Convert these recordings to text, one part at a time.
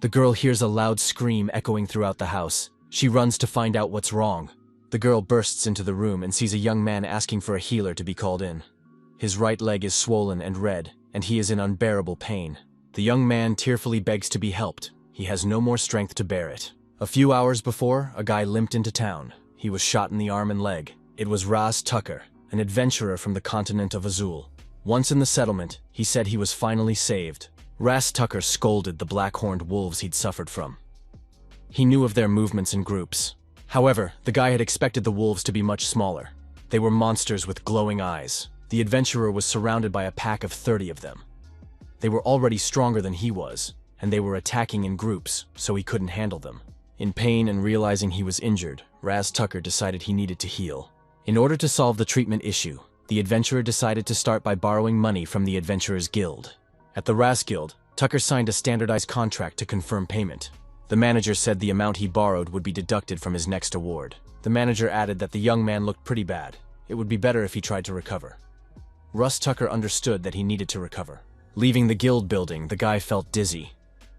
The girl hears a loud scream echoing throughout the house. She runs to find out what's wrong. The girl bursts into the room and sees a young man asking for a healer to be called in. His right leg is swollen and red, and he is in unbearable pain. The young man tearfully begs to be helped. He has no more strength to bear it. A few hours before, a guy limped into town. He was shot in the arm and leg. It was Ras Tucker, an adventurer from the continent of Azul. Once in the settlement, he said he was finally saved. Ras Tucker scolded the black-horned wolves he'd suffered from. He knew of their movements in groups. However, the guy had expected the wolves to be much smaller. They were monsters with glowing eyes. The adventurer was surrounded by a pack of 30 of them. They were already stronger than he was, and they were attacking in groups, so he couldn't handle them. In pain and realizing he was injured, Ras Tucker decided he needed to heal. In order to solve the treatment issue, the adventurer decided to start by borrowing money from the Adventurers Guild. At the Ras Guild, Tucker signed a standardized contract to confirm payment. The manager said the amount he borrowed would be deducted from his next award. The manager added that the young man looked pretty bad. It would be better if he tried to recover. Ras Tucker understood that he needed to recover. Leaving the guild building, the guy felt dizzy.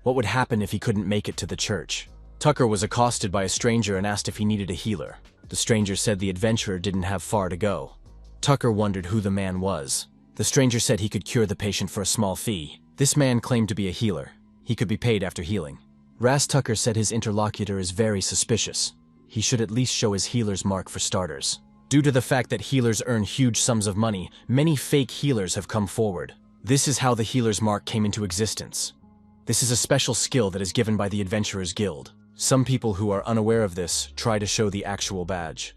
What would happen if he couldn't make it to the church? Tucker was accosted by a stranger and asked if he needed a healer. The stranger said the adventurer didn't have far to go. Tucker wondered who the man was. The stranger said he could cure the patient for a small fee. This man claimed to be a healer. He could be paid after healing. Ras Tucker said his interlocutor is very suspicious. He should at least show his healer's mark for starters. Due to the fact that healers earn huge sums of money, many fake healers have come forward. This is how the healer's mark came into existence. This is a special skill that is given by the Adventurers Guild. Some people who are unaware of this try to show the actual badge.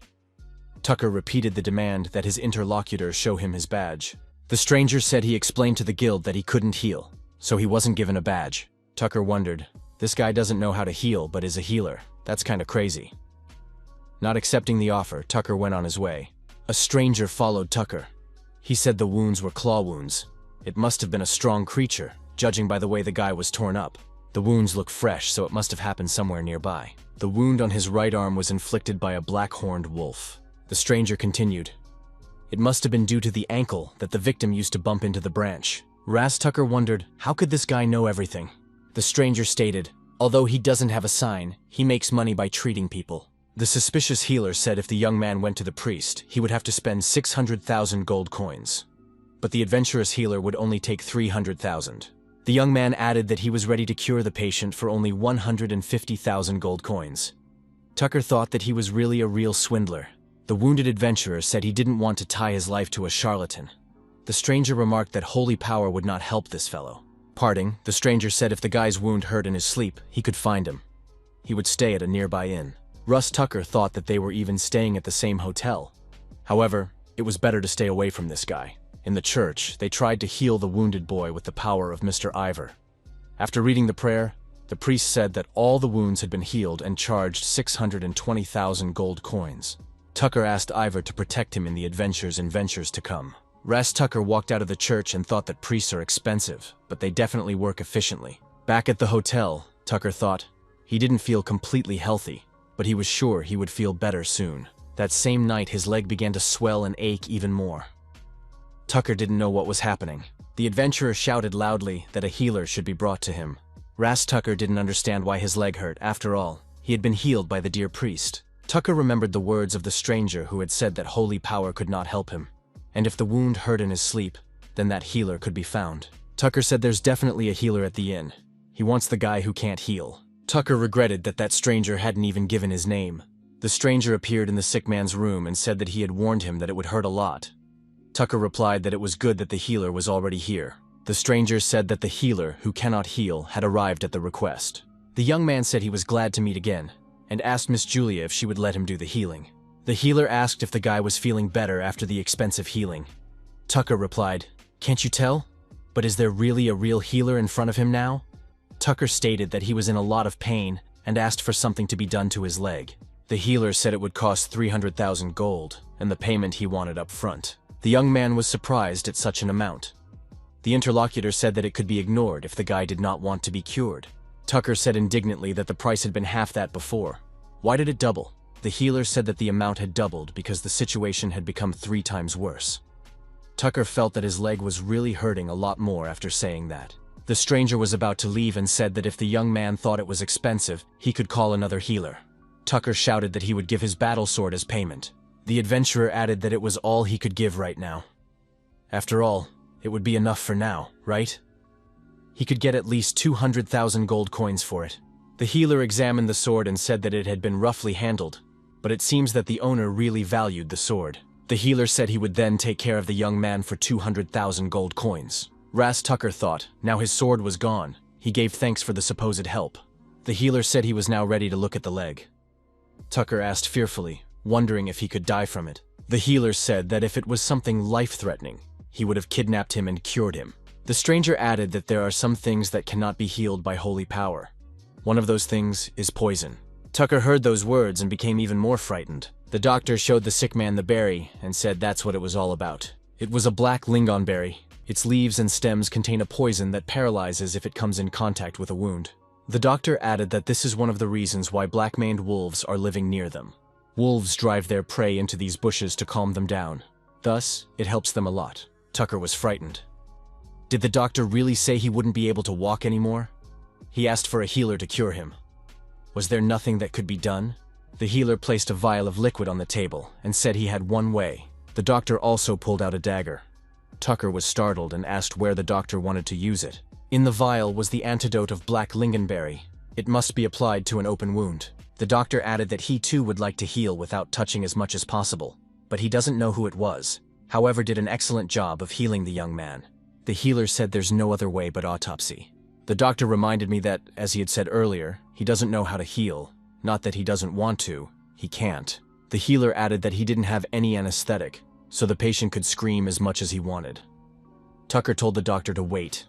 Tucker repeated the demand that his interlocutor show him his badge. The stranger said he explained to the guild that he couldn't heal, so he wasn't given a badge. Tucker wondered, this guy doesn't know how to heal but is a healer. That's kinda crazy. Not accepting the offer, Tucker went on his way. A stranger followed Tucker. He said the wounds were claw wounds. It must have been a strong creature, judging by the way the guy was torn up. The wounds look fresh, so it must have happened somewhere nearby. The wound on his right arm was inflicted by a black-horned wolf. The stranger continued. It must have been due to the ankle that the victim used to bump into the branch. Ras Tucker wondered, how could this guy know everything? The stranger stated, although he doesn't have a sign, he makes money by treating people. The suspicious healer said if the young man went to the priest, he would have to spend 600,000 gold coins. But the adventurous healer would only take 300,000. The young man added that he was ready to cure the patient for only 150,000 gold coins. Tucker thought that he was really a real swindler. The wounded adventurer said he didn't want to tie his life to a charlatan. The stranger remarked that holy power would not help this fellow. Parting, the stranger said if the guy's wound hurt in his sleep, he could find him. He would stay at a nearby inn. Ras Tucker thought that they were even staying at the same hotel. However, it was better to stay away from this guy. In the church, they tried to heal the wounded boy with the power of Mr. Ivor. After reading the prayer, the priest said that all the wounds had been healed and charged 620,000 gold coins. Tucker asked Ivor to protect him in the adventures and ventures to come. Ras Tucker walked out of the church and thought that priests are expensive, but they definitely work efficiently. Back at the hotel, Tucker thought he didn't feel completely healthy, but he was sure he would feel better soon. That same night, his leg began to swell and ache even more. Tucker didn't know what was happening. The adventurer shouted loudly that a healer should be brought to him. Ras Tucker didn't understand why his leg hurt. After all, he had been healed by the dear priest. Tucker remembered the words of the stranger who had said that holy power could not help him. And if the wound hurt in his sleep, then that healer could be found. Tucker said there's definitely a healer at the inn. He wants the guy who can't heal. Tucker regretted that that stranger hadn't even given his name. The stranger appeared in the sick man's room and said that he had warned him that it would hurt a lot. Tucker replied that it was good that the healer was already here. The stranger said that the healer, who cannot heal, had arrived at the request. The young man said he was glad to meet again, and asked Miss Julia if she would let him do the healing. The healer asked if the guy was feeling better after the expensive healing. Tucker replied, "Can't you tell? But is there really a real healer in front of him now?" Tucker stated that he was in a lot of pain and asked for something to be done to his leg. The healer said it would cost 300,000 gold, and the payment he wanted up front. The young man was surprised at such an amount. The interlocutor said that it could be ignored if the guy did not want to be cured. Tucker said indignantly that the price had been half that before. Why did it double? The healer said that the amount had doubled because the situation had become 3 times worse. Tucker felt that his leg was really hurting a lot more after saying that. The stranger was about to leave and said that if the young man thought it was expensive, he could call another healer. Tucker shouted that he would give his battle sword as payment. The adventurer added that it was all he could give right now. After all, it would be enough for now, right? He could get at least 200,000 gold coins for it. The healer examined the sword and said that it had been roughly handled, but it seems that the owner really valued the sword. The healer said he would then take care of the young man for 200,000 gold coins. Ras Tucker thought, now his sword was gone. He gave thanks for the supposed help. The healer said he was now ready to look at the leg. Tucker asked fearfully, wondering if he could die from it. The healer said that if it was something life-threatening, he would have kidnapped him and cured him. The stranger added that there are some things that cannot be healed by holy power. One of those things is poison. Tucker heard those words and became even more frightened. The doctor showed the sick man the berry and said that's what it was all about. It was a black lingonberry. Its leaves and stems contain a poison that paralyzes if it comes in contact with a wound. The doctor added that this is one of the reasons why black-maned wolves are living near them. Wolves drive their prey into these bushes to calm them down. Thus, it helps them a lot. Tucker was frightened. Did the doctor really say he wouldn't be able to walk anymore? He asked for a healer to cure him. Was there nothing that could be done? The healer placed a vial of liquid on the table and said he had one way. The doctor also pulled out a dagger. Tucker was startled and asked where the doctor wanted to use it. In the vial was the antidote of black lingonberry. It must be applied to an open wound. The doctor added that he too would like to heal without touching as much as possible, but he doesn't know who it was. However, did an excellent job of healing the young man. The healer said there's no other way but autopsy. The doctor reminded me that, as he had said earlier, he doesn't know how to heal. Not that he doesn't want to, he can't. The healer added that he didn't have any anesthetic, so the patient could scream as much as he wanted. Tucker told the doctor to wait.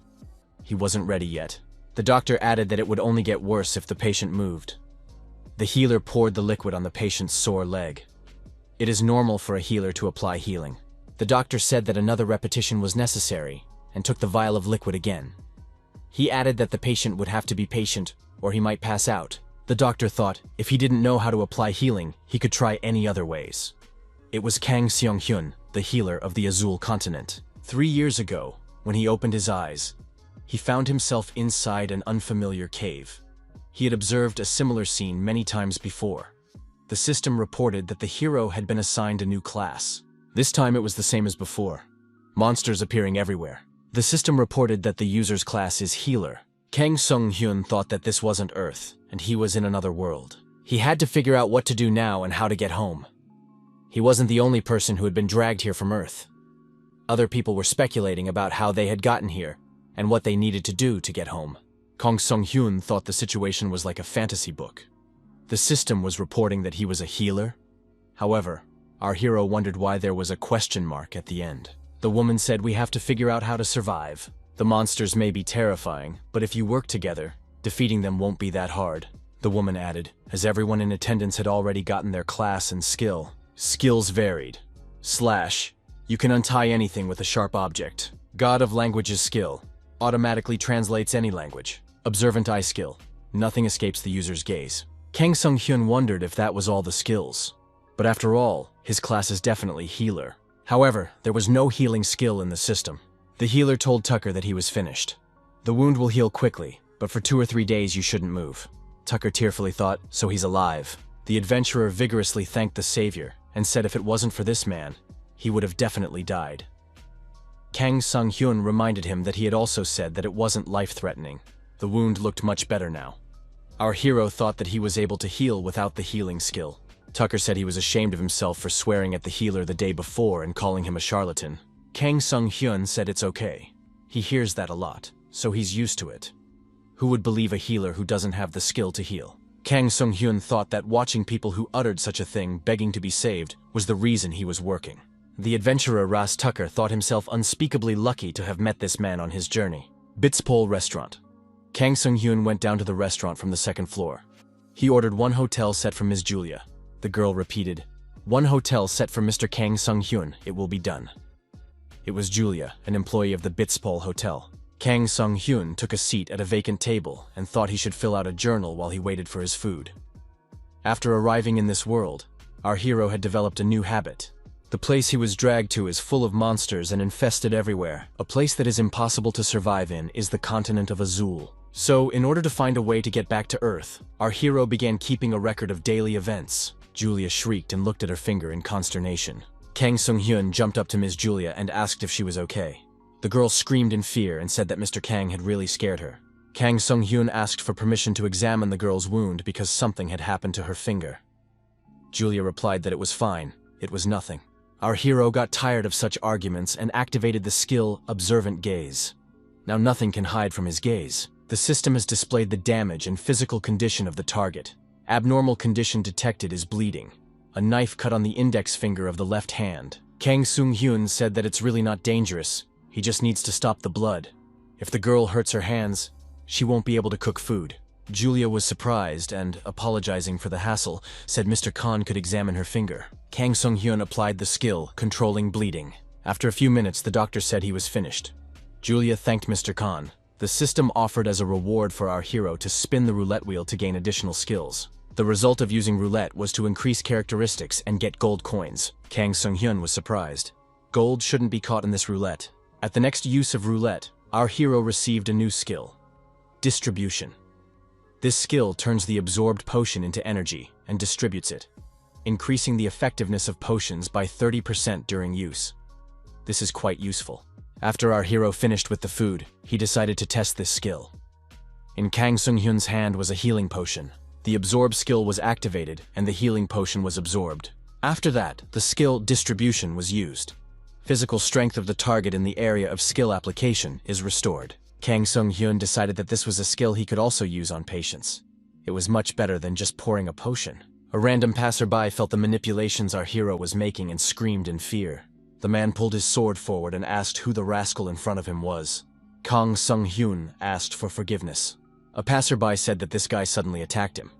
He wasn't ready yet. The doctor added that it would only get worse if the patient moved. The healer poured the liquid on the patient's sore leg. It is normal for a healer to apply healing. The doctor said that another repetition was necessary and took the vial of liquid again. He added that the patient would have to be patient or he might pass out. The doctor thought if he didn't know how to apply healing, he could try any other ways. It was Kang Seong-hyun, the healer of the Azul continent. 3 years ago, when he opened his eyes, he found himself inside an unfamiliar cave. He had observed a similar scene many times before. The system reported that the hero had been assigned a new class. This time it was the same as before. Monsters appearing everywhere. The system reported that the user's class is Healer. Kang Seong-hyun thought that this wasn't Earth, and he was in another world. He had to figure out what to do now and how to get home. He wasn't the only person who had been dragged here from Earth. Other people were speculating about how they had gotten here and what they needed to do to get home. Kang Seong-hyun thought the situation was like a fantasy book. The system was reporting that he was a healer. However, our hero wondered why there was a question mark at the end. The woman said, "We have to figure out how to survive. The monsters may be terrifying, but if you work together, defeating them won't be that hard." The woman added, as everyone in attendance had already gotten their class and skill. Skills varied. Slash. You can untie anything with a sharp object. God of Languages skill. Automatically translates any language. Observant eye skill. Nothing escapes the user's gaze. Kang Seong-hyun wondered if that was all the skills. But after all, his class is definitely healer. However, there was no healing skill in the system. The healer told Tucker that he was finished. The wound will heal quickly, but for 2 or 3 days you shouldn't move. Tucker tearfully thought, so he's alive. The adventurer vigorously thanked the savior and said if it wasn't for this man, he would have definitely died. Kang Seong-hyun reminded him that he had also said that it wasn't life-threatening. The wound looked much better now. Our hero thought that he was able to heal without the healing skill. Tucker said he was ashamed of himself for swearing at the healer the day before and calling him a charlatan. Kang Seong-hyun said it's okay. He hears that a lot, so he's used to it. Who would believe a healer who doesn't have the skill to heal? Kang Seong-hyun thought that watching people who uttered such a thing begging to be saved was the reason he was working. The adventurer Ras Tucker thought himself unspeakably lucky to have met this man on his journey. Bitspol Restaurant. Kang Seong-hyun went down to the restaurant from the 2nd floor. He ordered 1 hotel set for Ms. Julia. The girl repeated, 1 hotel set for Mr. Kang Seong-hyun, it will be done. It was Julia, an employee of the Bitspol Hotel. Kang Seong-hyun took a seat at a vacant table and thought he should fill out a journal while he waited for his food. After arriving in this world, our hero had developed a new habit. The place he was dragged to is full of monsters and infested everywhere. A place that is impossible to survive in is the continent of Azul. So, in order to find a way to get back to Earth, our hero began keeping a record of daily events. Julia shrieked and looked at her finger in consternation. Kang Sung-hyun jumped up to Ms. Julia and asked if she was okay. The girl screamed in fear and said that Mr. Kang had really scared her. Kang Sung-hyun asked for permission to examine the girl's wound because something had happened to her finger. Julia replied that it was fine, it was nothing. Our hero got tired of such arguments and activated the skill Observant Gaze. Now nothing can hide from his gaze. The system has displayed the damage and physical condition of the target. Abnormal condition detected is bleeding. A knife cut on the index finger of the left hand. Kang Sung-hyun said that it's really not dangerous. He just needs to stop the blood. If the girl hurts her hands, she won't be able to cook food. Julia was surprised and, apologizing for the hassle, said Mr. Khan could examine her finger. Kang Sung-hyun applied the skill, controlling bleeding. After a few minutes, the doctor said he was finished. Julia thanked Mr. Khan. The system offered as a reward for our hero to spin the roulette wheel to gain additional skills. The result of using roulette was to increase characteristics and get gold coins. Kang Sung-hyun was surprised. Gold shouldn't be caught in this roulette. At the next use of roulette, our hero received a new skill. Distribution. This skill turns the absorbed potion into energy and distributes it, increasing the effectiveness of potions by 30% during use. This is quite useful. After our hero finished with the food, he decided to test this skill. In Kang Sung-hyun's hand was a healing potion. The absorb skill was activated and the healing potion was absorbed. After that, the skill distribution was used. Physical strength of the target in the area of skill application is restored. Kang Sung-hyun decided that this was a skill he could also use on patients. It was much better than just pouring a potion. A random passerby felt the manipulations our hero was making and screamed in fear. The man pulled his sword forward and asked who the rascal in front of him was. Kang Sung-hyun asked for forgiveness. A passerby said that this guy suddenly attacked him.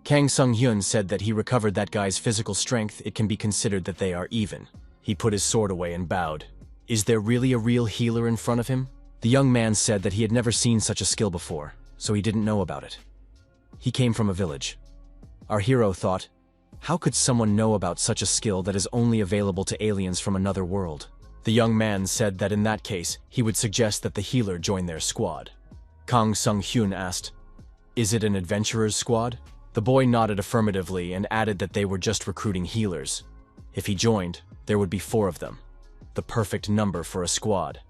Kang Sung-hyun said that he recovered that guy's physical strength. It can be considered that they are even. He put his sword away and bowed. Is there really a real healer in front of him? The young man said that he had never seen such a skill before, so he didn't know about it. He came from a village. Our hero thought, how could someone know about such a skill that is only available to aliens from another world? The young man said that in that case, he would suggest that the healer join their squad. Kang Sung-hyun asked, is it an adventurer's squad? The boy nodded affirmatively and added that they were just recruiting healers. If he joined, there would be 4 of them. The perfect number for a squad.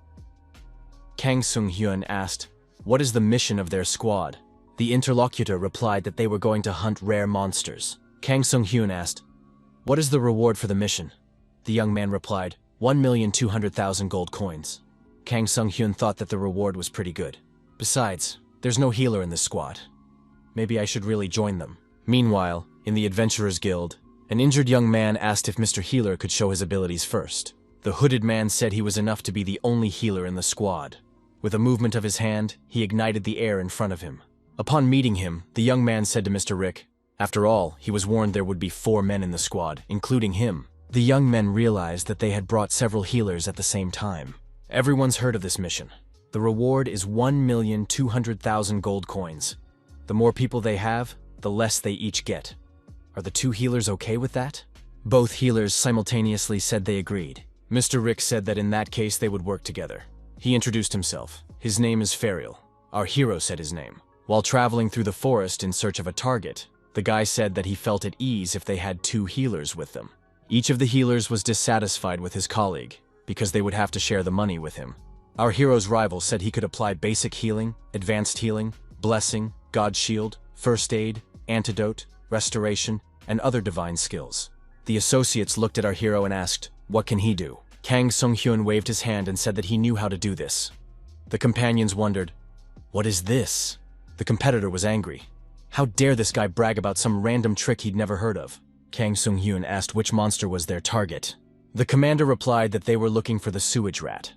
Kang Sung-hyun asked, what is the mission of their squad? The interlocutor replied that they were going to hunt rare monsters. Kang Sung-hyun asked, what is the reward for the mission? The young man replied, 1,200,000 gold coins. Kang Sung-hyun thought that the reward was pretty good. Besides, there's no healer in this squad. Maybe I should really join them. Meanwhile, in the Adventurers Guild, an injured young man asked if Mr. Healer could show his abilities first. The hooded man said he was enough to be the only healer in the squad. With a movement of his hand, he ignited the air in front of him. Upon meeting him, the young man said to Mr. Rick, after all, he was warned there would be 4 men in the squad, including him. The young men realized that they had brought several healers at the same time. Everyone's heard of this mission. The reward is 1,200,000 gold coins. The more people they have, the less they each get. Are the 2 healers okay with that? Both healers simultaneously said they agreed. Mr. Rick said that in that case they would work together. He introduced himself. His name is Ferial. Our hero said his name. While traveling through the forest in search of a target, the guy said that he felt at ease if they had 2 healers with them. Each of the healers was dissatisfied with his colleague, because they would have to share the money with him. Our hero's rival said he could apply basic healing, advanced healing, blessing, God shield, first aid, antidote, restoration, and other divine skills. The associates looked at our hero and asked, what can he do? Kang Sung-hyun waved his hand and said that he knew how to do this. The companions wondered, what is this? The competitor was angry. How dare this guy brag about some random trick he'd never heard of? Kang Sung-hyun asked which monster was their target. The commander replied that they were looking for the sewage rat.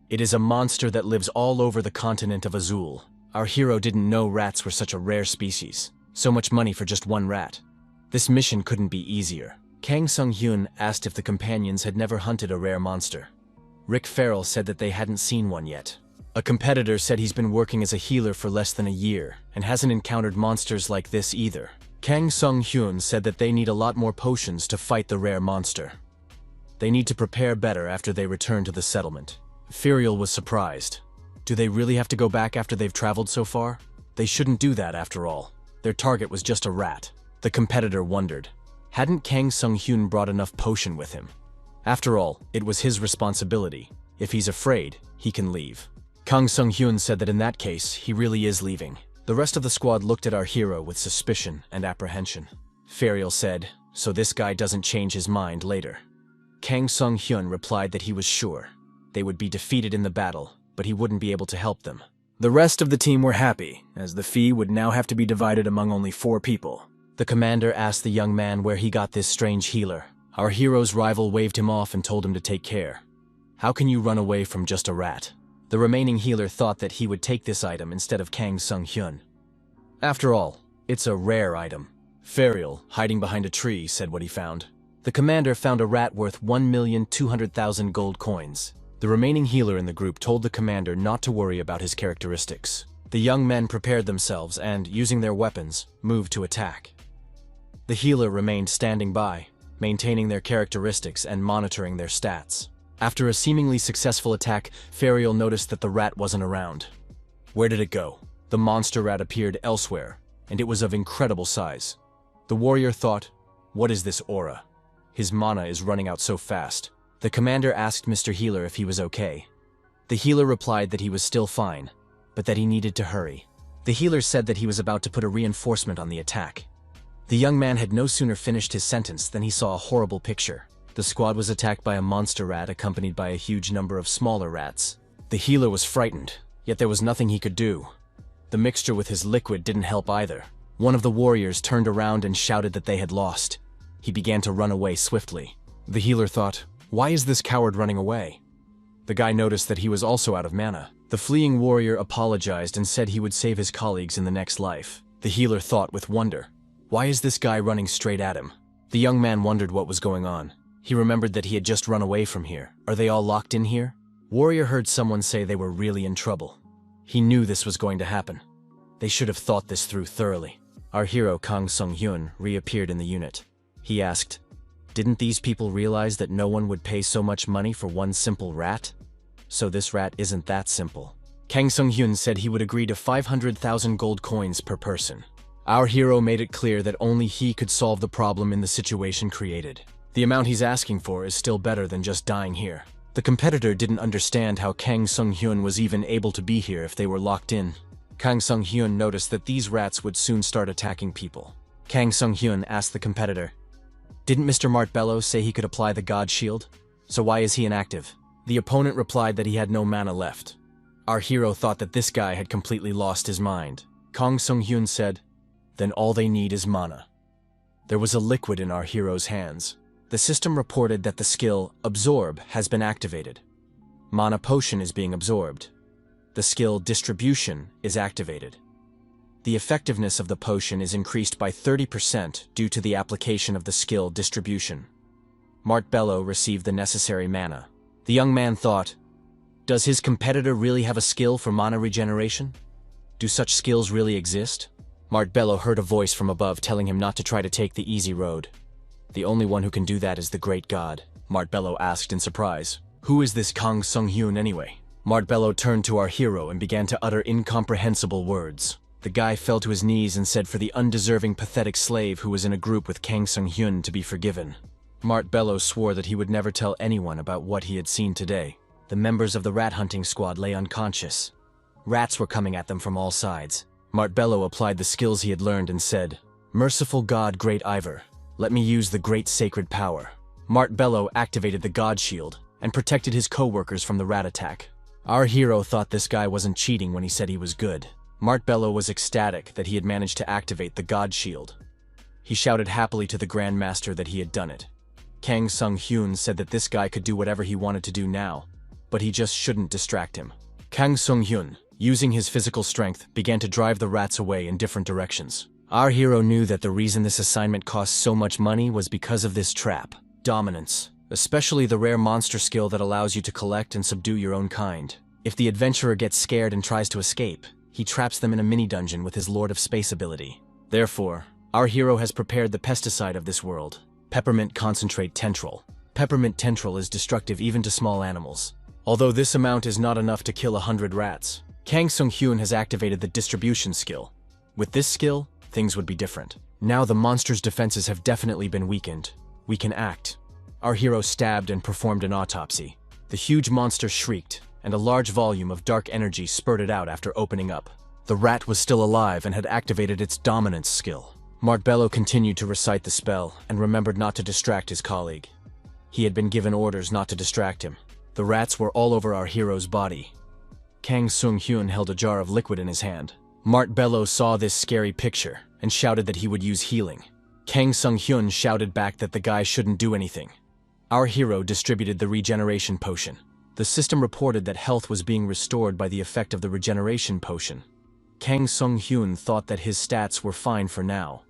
It is a monster that lives all over the continent of Azul. Our hero didn't know rats were such a rare species. So much money for just 1 rat. This mission couldn't be easier. Kang Sung-hyun asked if the companions had never hunted a rare monster. Rick Farrell said that they hadn't seen one yet. A competitor said he's been working as a healer for less than a year and hasn't encountered monsters like this either. Kang Sung-hyun said that they need a lot more potions to fight the rare monster. They need to prepare better after they return to the settlement. Ferial was surprised. Do they really have to go back after they've traveled so far? They shouldn't do that after all. Their target was just a rat. The competitor wondered. Hadn't Kang Sung-hyun brought enough potion with him? After all, it was his responsibility. If he's afraid, he can leave. Kang Sung-hyun said that in that case, he really is leaving. The rest of the squad looked at our hero with suspicion and apprehension. Ferial said, "So this guy doesn't change his mind later." Kang Sung-hyun replied that he was sure. They would be defeated in the battle, but he wouldn't be able to help them. The rest of the team were happy, as the fee would now have to be divided among only 4 people. The commander asked the young man where he got this strange healer. Our hero's rival waved him off and told him to take care. How can you run away from just a rat? The remaining healer thought that he would take this item instead of Kang Sung-hyun. After all, it's a rare item. Ferial, hiding behind a tree, said what he found. The commander found a rat worth 1,200,000 gold coins. The remaining healer in the group told the commander not to worry about his characteristics. The young men prepared themselves and, using their weapons, moved to attack. The healer remained standing by, maintaining their characteristics and monitoring their stats. After a seemingly successful attack, Ferial noticed that the rat wasn't around. Where did it go? The monster rat appeared elsewhere, and it was of incredible size. The warrior thought, what is this aura? His mana is running out so fast. The commander asked Mr. Healer if he was okay. The healer replied that he was still fine, but that he needed to hurry. The healer said that he was about to put a reinforcement on the attack. The young man had no sooner finished his sentence than he saw a horrible picture. The squad was attacked by a monster rat accompanied by a huge number of smaller rats. The healer was frightened, yet there was nothing he could do. The mixture with his liquid didn't help either. One of the warriors turned around and shouted that they had lost. He began to run away swiftly. The healer thought, why is this coward running away? The guy noticed that he was also out of mana. The fleeing warrior apologized and said he would save his colleagues in the next life. The healer thought with wonder, why is this guy running straight at him? The young man wondered what was going on. He remembered that he had just run away from here. Are they all locked in here? Warrior heard someone say they were really in trouble. He knew this was going to happen. They should have thought this through thoroughly. Our hero Kang Sung-hyun reappeared in the unit. He asked, didn't these people realize that no one would pay so much money for one simple rat? So this rat isn't that simple. Kang Sung-hyun said he would agree to 500,000 gold coins per person. Our hero made it clear that only he could solve the problem in the situation created. The amount he's asking for is still better than just dying here. The competitor didn't understand how Kang Sung-hyun was even able to be here if they were locked in. Kang Sung-hyun noticed that these rats would soon start attacking people. Kang Sung-hyun asked the competitor, didn't Mr. Martbello say he could apply the God Shield? So why is he inactive? The opponent replied that he had no mana left. Our hero thought that this guy had completely lost his mind. Kang Sung-hyun said, then all they need is mana. There was a liquid in our hero's hands. The system reported that the skill Absorb has been activated. Mana Potion is being absorbed. The skill Distribution is activated. The effectiveness of the potion is increased by 30% due to the application of the skill Distribution. Martbello received the necessary mana. The young man thought, does his competitor really have a skill for mana regeneration? Do such skills really exist? Martbello heard a voice from above telling him not to try to take the easy road. The only one who can do that is the great god. Martbello asked in surprise, who is this Kang Sung-hyun anyway? Martbello turned to our hero and began to utter incomprehensible words. The guy fell to his knees and said for the undeserving pathetic slave who was in a group with Kang Sung-hyun to be forgiven. Martbello swore that he would never tell anyone about what he had seen today. The members of the rat hunting squad lay unconscious. Rats were coming at them from all sides. Martbello applied the skills he had learned and said, merciful God, great Ivor, let me use the great sacred power. Martbello activated the God Shield and protected his co-workers from the rat attack. Our hero thought this guy wasn't cheating when he said he was good. Martbello was ecstatic that he had managed to activate the God Shield. He shouted happily to the Grand Master that he had done it. Kang Sung-hyun said that this guy could do whatever he wanted to do now, but he just shouldn't distract him. Kang Sung-hyun, using his physical strength, began to drive the rats away in different directions. Our hero knew that the reason this assignment cost so much money was because of this trap. Dominance, especially the rare monster skill that allows you to collect and subdue your own kind. If the adventurer gets scared and tries to escape, he traps them in a mini-dungeon with his Lord of Space ability. Therefore, our hero has prepared the pesticide of this world, Peppermint Concentrate Tentrol. Peppermint tendril is destructive even to small animals. Although this amount is not enough to kill 100 rats, Kang Sung-hyun has activated the distribution skill. With this skill, things would be different. Now the monster's defenses have definitely been weakened. We can act. Our hero stabbed and performed an autopsy. The huge monster shrieked, and a large volume of dark energy spurted out after opening up. The rat was still alive and had activated its dominance skill. Mart Bello continued to recite the spell and remembered not to distract his colleague. He had been given orders not to distract him. The rats were all over our hero's body. Kang Sung-hyun held a jar of liquid in his hand. Mart Bello saw this scary picture and shouted that he would use healing. Kang Sung-hyun shouted back that the guy shouldn't do anything. Our hero distributed the regeneration potion. The system reported that health was being restored by the effect of the regeneration potion. Kang Sung-hyun thought that his stats were fine for now.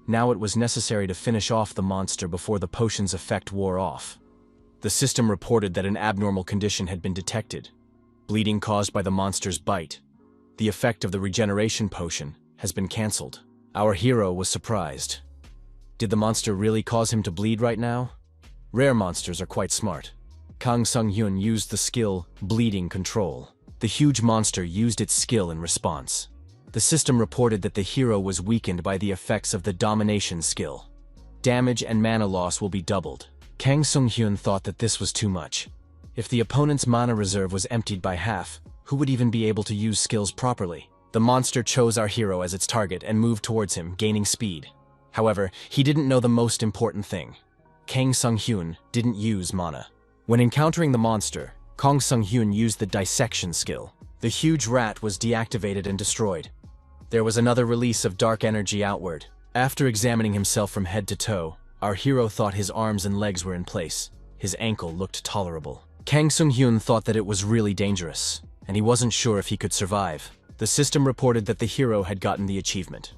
Now it was necessary to finish off the monster before the potion's effect wore off. The system reported that an abnormal condition had been detected. Bleeding caused by the monster's bite. The effect of the regeneration potion has been cancelled. Our hero was surprised. Did the monster really cause him to bleed right now? Rare monsters are quite smart. Kang Sung-hyun used the skill Bleeding Control. The huge monster used its skill in response. The system reported that the hero was weakened by the effects of the domination skill. Damage and mana loss will be doubled. Kang Sung-hyun thought that this was too much. If the opponent's mana reserve was emptied by half, who would even be able to use skills properly? The monster chose our hero as its target and moved towards him, gaining speed. However, he didn't know the most important thing. Kang Sung-hyun didn't use mana. When encountering the monster, Kang Sung-hyun used the dissection skill. The huge rat was deactivated and destroyed. There was another release of dark energy outward. After examining himself from head to toe, our hero thought his arms and legs were in place. His ankle looked tolerable. Kang Sung-hyun thought that it was really dangerous, and he wasn't sure if he could survive. The system reported that the hero had gotten the achievement.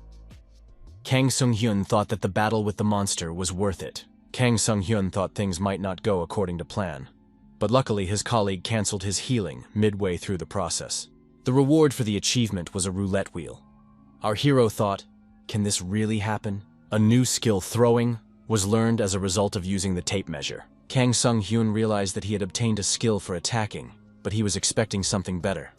Kang Sung-hyun thought that the battle with the monster was worth it. Kang Sung-hyun thought things might not go according to plan. But luckily his colleague cancelled his healing midway through the process. The reward for the achievement was a roulette wheel. Our hero thought, can this really happen? A new skill, throwing, was learned as a result of using the tape measure. Kang Sung-hyun realized that he had obtained a skill for attacking, but he was expecting something better.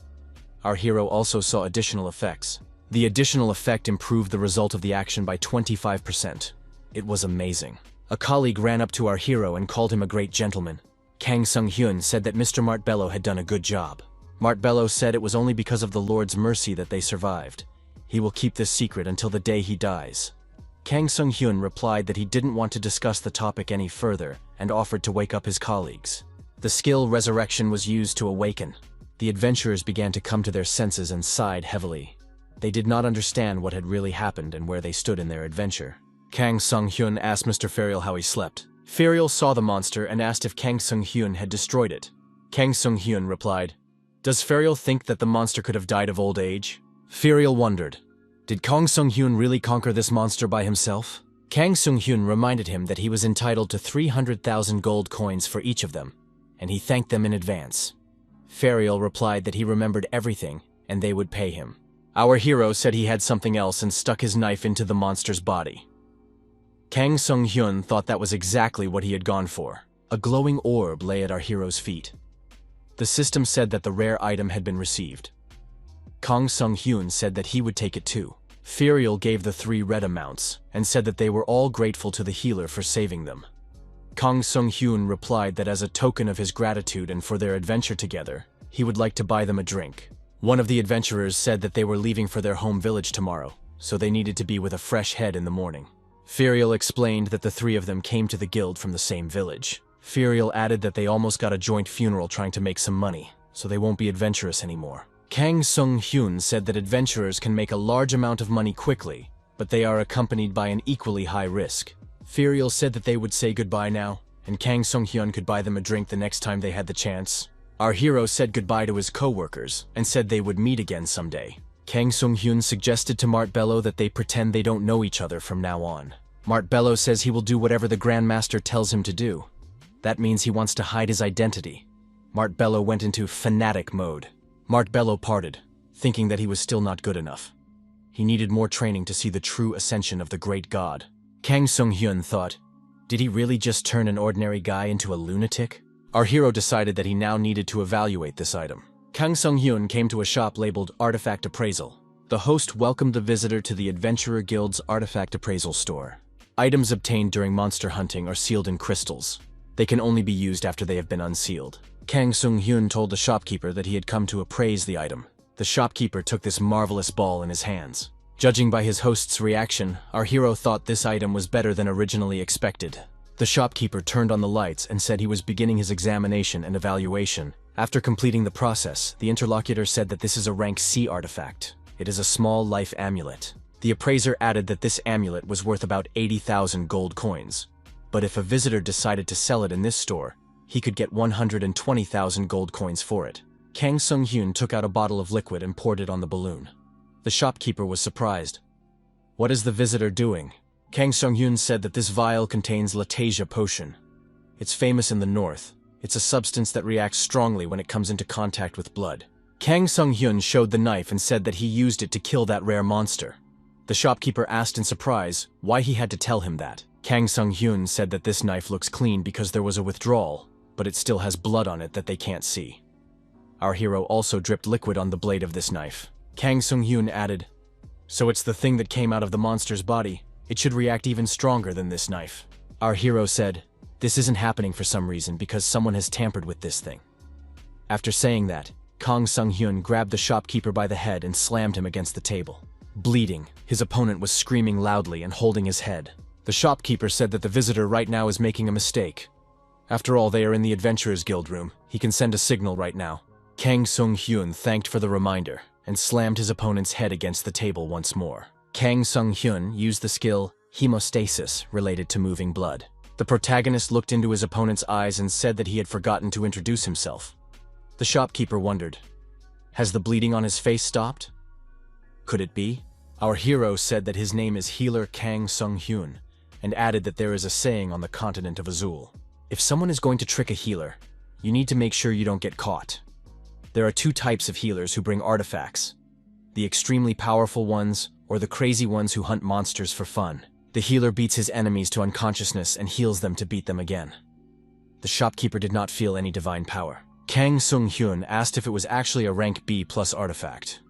Our hero also saw additional effects. The additional effect improved the result of the action by 25%. It was amazing. A colleague ran up to our hero and called him a great gentleman. Kang Sung-hyun said that Mr. Mart Bello had done a good job. Mart Bello said it was only because of the Lord's mercy that they survived. He will keep this secret until the day he dies. Kang Sung-hyun replied that he didn't want to discuss the topic any further and offered to wake up his colleagues. The skill Resurrection was used to awaken. The adventurers began to come to their senses and sighed heavily. They did not understand what had really happened and where they stood in their adventure. Kang Sung-hyun asked Mr. Ferial how he slept. Ferial saw the monster and asked if Kang Sung-hyun had destroyed it. Kang Sung-hyun replied, "Does Ferial think that the monster could have died of old age?" Ferial wondered, did Kang Sung-hyun really conquer this monster by himself? Kang Sung-hyun reminded him that he was entitled to 300,000 gold coins for each of them, and he thanked them in advance. Ferial replied that he remembered everything and they would pay him. Our hero said he had something else and stuck his knife into the monster's body. Kang Sung-hyun thought that was exactly what he had gone for. A glowing orb lay at our hero's feet. The system said that the rare item had been received. Kang Sung-hyun said that he would take it too. Ferial gave the 3 red amounts and said that they were all grateful to the healer for saving them. Kang Sung-hyun replied that as a token of his gratitude and for their adventure together, he would like to buy them a drink. One of the adventurers said that they were leaving for their home village tomorrow, so they needed to be with a fresh head in the morning. Ferial explained that the 3 of them came to the guild from the same village. Ferial added that they almost got a joint funeral trying to make some money, so they won't be adventurous anymore. Kang Sung-hyun said that adventurers can make a large amount of money quickly, but they are accompanied by an equally high risk. Ferial said that they would say goodbye now, and Kang Sung-hyun could buy them a drink the next time they had the chance. Our hero said goodbye to his co-workers and said they would meet again someday. Kang Sung-hyun suggested to Mart Bello that they pretend they don't know each other from now on. Mart Bello says he will do whatever the Grandmaster tells him to do. That means he wants to hide his identity. Mart Bello went into fanatic mode. Mart Bello parted, thinking that he was still not good enough. He needed more training to see the true ascension of the great god. Kang Sung-hyun thought, Did he really just turn an ordinary guy into a lunatic? Our hero decided that he now needed to evaluate this item. Kang Sung-hyun came to a shop labeled Artifact Appraisal. The host welcomed the visitor to the Adventurer Guild's Artifact Appraisal store. Items obtained during monster hunting are sealed in crystals. They can only be used after they have been unsealed. Kang Sung-hyun told the shopkeeper that he had come to appraise the item. The shopkeeper took this marvelous ball in his hands. Judging by his host's reaction, our hero thought this item was better than originally expected. The shopkeeper turned on the lights and said he was beginning his examination and evaluation. After completing the process, the interlocutor said that this is a rank C artifact. It is a small life amulet. The appraiser added that this amulet was worth about 80,000 gold coins. But if a visitor decided to sell it in this store, he could get 120,000 gold coins for it. Kang Sung-hyun took out a bottle of liquid and poured it on the balloon. The shopkeeper was surprised. "What is the visitor doing?" Kang Sung-hyun said that this vial contains Latasia potion. It's famous in the north. It's a substance that reacts strongly when it comes into contact with blood. Kang Sung-hyun showed the knife and said that he used it to kill that rare monster. The shopkeeper asked in surprise why he had to tell him that. Kang Sung-hyun said that this knife looks clean because there was a withdrawal, but it still has blood on it that they can't see. Our hero also dripped liquid on the blade of this knife. Kang Sung-hyun added, "So it's the thing that came out of the monster's body. It should react even stronger than this knife." Our hero said, "This isn't happening for some reason because someone has tampered with this thing." After saying that, Kang Sung-hyun grabbed the shopkeeper by the head and slammed him against the table. Bleeding, his opponent was screaming loudly and holding his head. The shopkeeper said that the visitor right now is making a mistake. After all, they are in the Adventurers Guild room. He can send a signal right now. Kang Sung-hyun thanked for the reminder and slammed his opponent's head against the table once more. Kang Sung-hyun used the skill hemostasis related to moving blood. The protagonist looked into his opponent's eyes and said that he had forgotten to introduce himself. The shopkeeper wondered, has the bleeding on his face stopped? Could it be? Our hero said that his name is Healer Kang Sung-hyun, and added that there is a saying on the continent of Azul. If someone is going to trick a healer, you need to make sure you don't get caught. There are two types of healers who bring artifacts: the extremely powerful ones or the crazy ones who hunt monsters for fun. The healer beats his enemies to unconsciousness and heals them to beat them again. The shopkeeper did not feel any divine power. Kang Sung-hyun asked if it was actually a rank B+ artifact.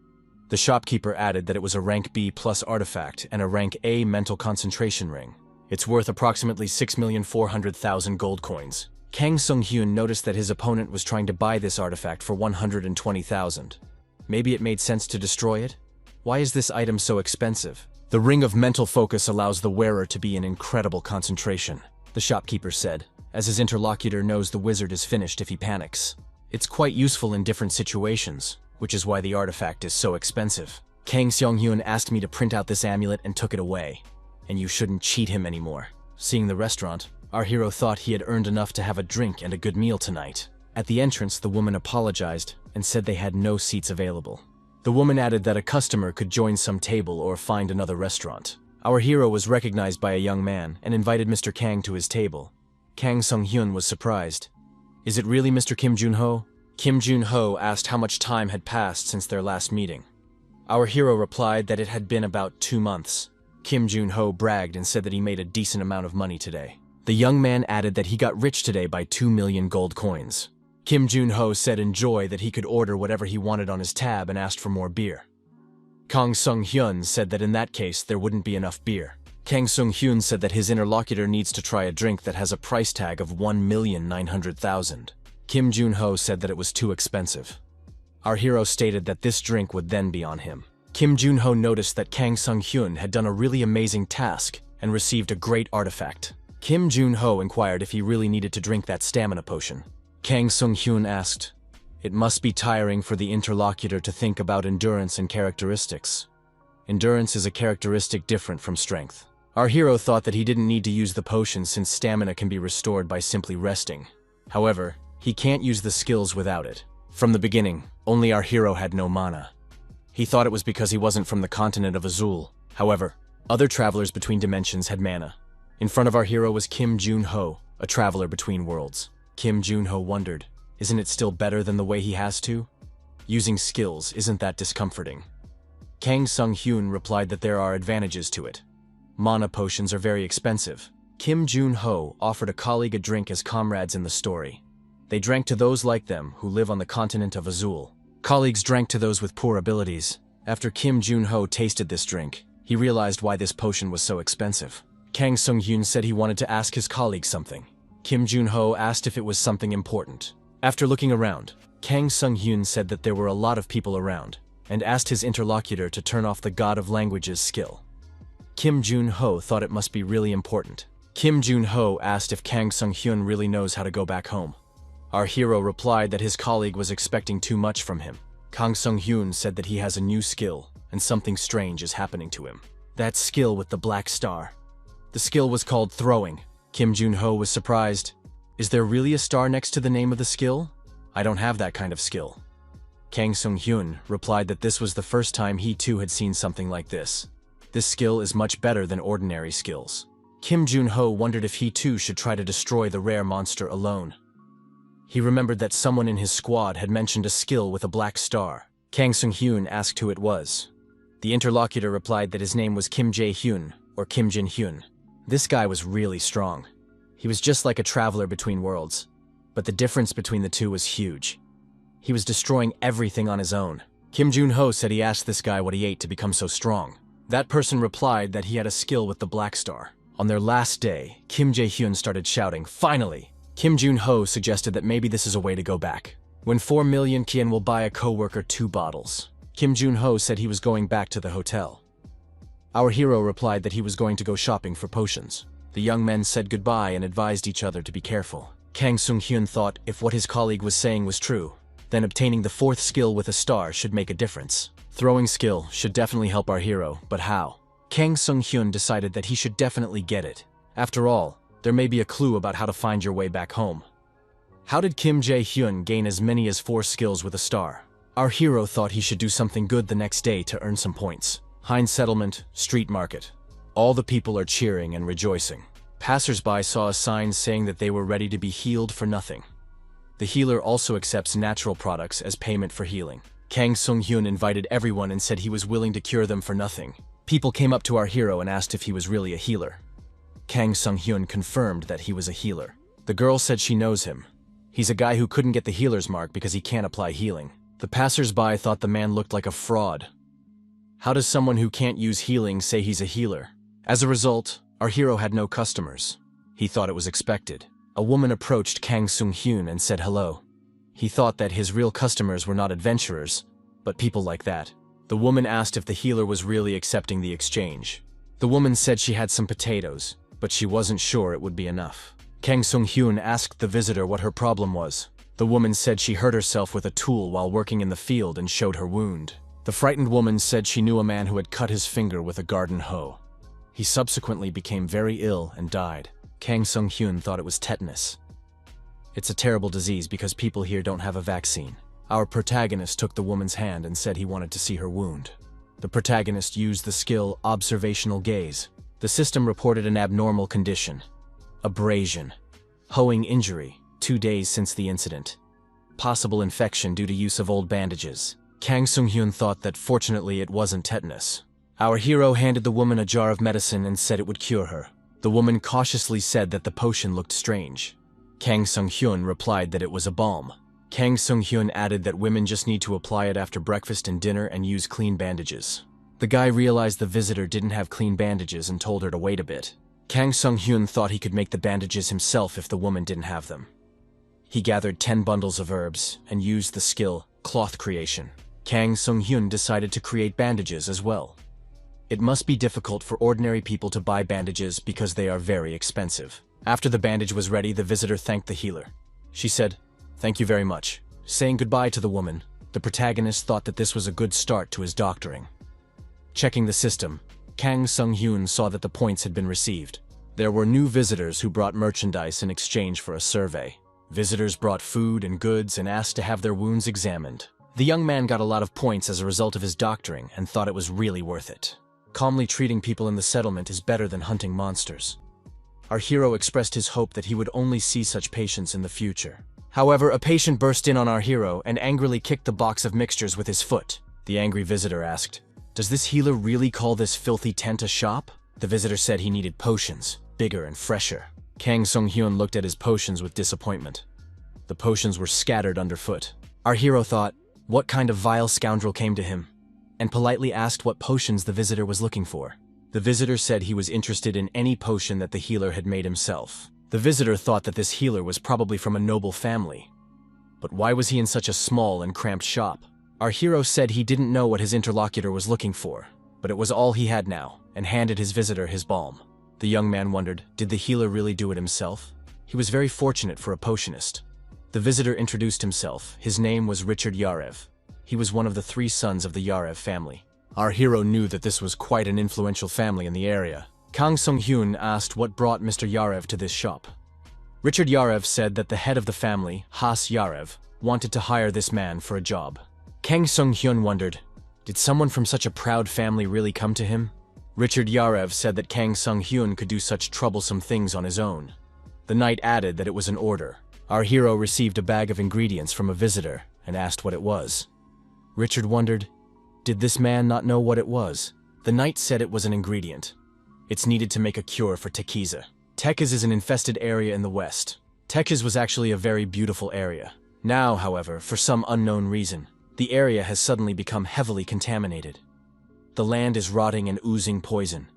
The shopkeeper added that it was a rank B+ artifact and a rank A mental concentration ring. It's worth approximately 6,400,000 gold coins. Kang Sung-hyun noticed that his opponent was trying to buy this artifact for 120,000. Maybe it made sense to destroy it? Why is this item so expensive? The ring of mental focus allows the wearer to be in incredible concentration, the shopkeeper said, as his interlocutor knows the wizard is finished if he panics. It's quite useful in different situations, which is why the artifact is so expensive. Kang Sung-hyun asked me to print out this amulet and took it away, and you shouldn't cheat him anymore. Seeing the restaurant, our hero thought he had earned enough to have a drink and a good meal tonight. At the entrance, the woman apologized and said they had no seats available. The woman added that a customer could join some table or find another restaurant. Our hero was recognized by a young man and invited Mr. Kang to his table. Kang Sung-hyun was surprised. "Is it really Mr. Kim Jun-ho?" Kim Jun-ho asked how much time had passed since their last meeting. Our hero replied that it had been about 2 months. Kim Jun-ho bragged and said that he made a decent amount of money today. The young man added that he got rich today by 2 million gold coins. Kim Jun-ho said in joy that he could order whatever he wanted on his tab and asked for more beer. Kang Sung-hyun said that in that case there wouldn't be enough beer. Kang Sung-hyun said that his interlocutor needs to try a drink that has a price tag of 1,900,000. Kim Jun-ho said that it was too expensive. Our hero stated that this drink would then be on him. Kim Jun-ho noticed that Kang Sung-hyun had done a really amazing task and received a great artifact. Kim Jun-ho inquired if he really needed to drink that stamina potion. Kang Sung-hyun asked, "It must be tiring for the interlocutor to think about endurance and characteristics. Endurance is a characteristic different from strength." Our hero thought that he didn't need to use the potion since stamina can be restored by simply resting. However, he can't use the skills without it. From the beginning, only our hero had no mana. He thought it was because he wasn't from the continent of Azul. However, other travelers between dimensions had mana. In front of our hero was Kim Jun-ho, a traveler between worlds. Kim Jun-ho wondered, isn't it still better than the way he has to? Using skills, isn't that discomforting? Kang Sung-hyun replied that there are advantages to it. Mana potions are very expensive. Kim Jun-ho offered a colleague a drink as comrades in the story. They drank to those like them who live on the continent of Azul. Colleagues drank to those with poor abilities. After Kim Jun-ho tasted this drink, he realized why this potion was so expensive. Kang Sung-hyun said he wanted to ask his colleague something. Kim Jun-ho asked if it was something important. After looking around, Kang Sung-hyun said that there were a lot of people around, and asked his interlocutor to turn off the God of Languages skill. Kim Jun-ho thought it must be really important. Kim Jun-ho asked if Kang Sung-hyun really knows how to go back home. Our hero replied that his colleague was expecting too much from him. Kang Sung-hyun said that he has a new skill, and something strange is happening to him. That skill with the black star. The skill was called throwing. Kim Jun-ho was surprised. Is there really a star next to the name of the skill? I don't have that kind of skill. Kang Sung-hyun replied that this was the first time he too had seen something like this. This skill is much better than ordinary skills. Kim Jun-ho wondered if he too should try to destroy the rare monster alone. He remembered that someone in his squad had mentioned a skill with a black star. Kang Sung-hyun asked who it was. The interlocutor replied that his name was Kim Jae-hyun, or Kim Jin-hyun. This guy was really strong. He was just like a traveler between worlds, but the difference between the two was huge. He was destroying everything on his own. Kim Jun-ho said he asked this guy what he ate to become so strong. That person replied that he had a skill with the black star. On their last day, Kim Jae-hyun started shouting, "Finally!" Kim Jun-ho suggested that maybe this is a way to go back. When 4 million kien will buy a co-worker 2 bottles. Kim Jun-ho said he was going back to the hotel. Our hero replied that he was going to go shopping for potions. The young men said goodbye and advised each other to be careful. Kang Sung-hyun thought if what his colleague was saying was true, then obtaining the 4th skill with a star should make a difference. Throwing skill should definitely help our hero, but how? Kang Sung-hyun decided that he should definitely get it. After all, there may be a clue about how to find your way back home. How did Kim Jae-hyun gain as many as 4 skills with a star? Our hero thought he should do something good the next day to earn some points. Heinz Settlement, street market. All the people are cheering and rejoicing. Passers-by saw a sign saying that they were ready to be healed for nothing. The healer also accepts natural products as payment for healing. Kang Sung-hyun invited everyone and said he was willing to cure them for nothing. People came up to our hero and asked if he was really a healer. Kang Sung-hyun confirmed that he was a healer. The girl said she knows him. He's a guy who couldn't get the healer's mark because he can't apply healing. The passers-by thought the man looked like a fraud. How does someone who can't use healing say he's a healer? As a result, our hero had no customers. He thought it was expected. A woman approached Kang Sung-hyun and said hello. He thought that his real customers were not adventurers, but people like that. The woman asked if the healer was really accepting the exchange. The woman said she had some potatoes, but she wasn't sure it would be enough. Kang Sung-hyun asked the visitor what her problem was. The woman said she hurt herself with a tool while working in the field and showed her wound. The frightened woman said she knew a man who had cut his finger with a garden hoe. He subsequently became very ill and died. Kang Sung-hyun thought it was tetanus. It's a terrible disease because people here don't have a vaccine. Our protagonist took the woman's hand and said he wanted to see her wound. The protagonist used the skill Observational Gaze. The system reported an abnormal condition. Abrasion. Hoeing injury, 2 days since the incident. Possible infection due to use of old bandages. Kang Sung-hyun thought that fortunately it wasn't tetanus. Our hero handed the woman a jar of medicine and said it would cure her. The woman cautiously said that the potion looked strange. Kang Sung-hyun replied that it was a balm. Kang Sung-hyun added that women just need to apply it after breakfast and dinner and use clean bandages. The guy realized the visitor didn't have clean bandages and told her to wait a bit. Kang Sung-hyun thought he could make the bandages himself if the woman didn't have them. He gathered 10 bundles of herbs and used the skill Cloth Creation. Kang Sung-hyun decided to create bandages as well. It must be difficult for ordinary people to buy bandages because they are very expensive. After the bandage was ready, the visitor thanked the healer. She said, "Thank you very much." Saying goodbye to the woman, the protagonist thought that this was a good start to his doctoring. Checking the system, Kang Sung-hyun saw that the points had been received. There were new visitors who brought merchandise in exchange for a survey. Visitors brought food and goods and asked to have their wounds examined. The young man got a lot of points as a result of his doctoring and thought it was really worth it. Calmly treating people in the settlement is better than hunting monsters. Our hero expressed his hope that he would only see such patients in the future. However, a patient burst in on our hero and angrily kicked the box of mixtures with his foot. The angry visitor asked, "Does this healer really call this filthy tent a shop?" The visitor said he needed potions. bigger and fresher. Kang Sung-hyun looked at his potions with disappointment. The potions were scattered underfoot. Our hero thought, what kind of vile scoundrel came to him? And politely asked what potions the visitor was looking for. The visitor said he was interested in any potion that the healer had made himself. The visitor thought that this healer was probably from a noble family. But why was he in such a small and cramped shop? Our hero said he didn't know what his interlocutor was looking for, but it was all he had now, and handed his visitor his balm. The young man wondered, did the healer really do it himself? He was very fortunate for a potionist. The visitor introduced himself. His name was Richard Yarev. He was one of the 3 sons of the Yarev family. Our hero knew that this was quite an influential family in the area. Kang Sung-hyun asked what brought Mr. Yarev to this shop. Richard Yarev said that the head of the family, Has Yarev, wanted to hire this man for a job. Kang Sung-hyun wondered, did someone from such a proud family really come to him? Richard Yarev said that Kang Sung-hyun could do such troublesome things on his own. The knight added that it was an order. Our hero received a bag of ingredients from a visitor and asked what it was. Richard wondered, did this man not know what it was? The knight said it was an ingredient. It's needed to make a cure for Tekiza. Tekiz is an infested area in the west. Tekiz was actually a very beautiful area. Now, however, for some unknown reason, the area has suddenly become heavily contaminated. The land is rotting and oozing poison.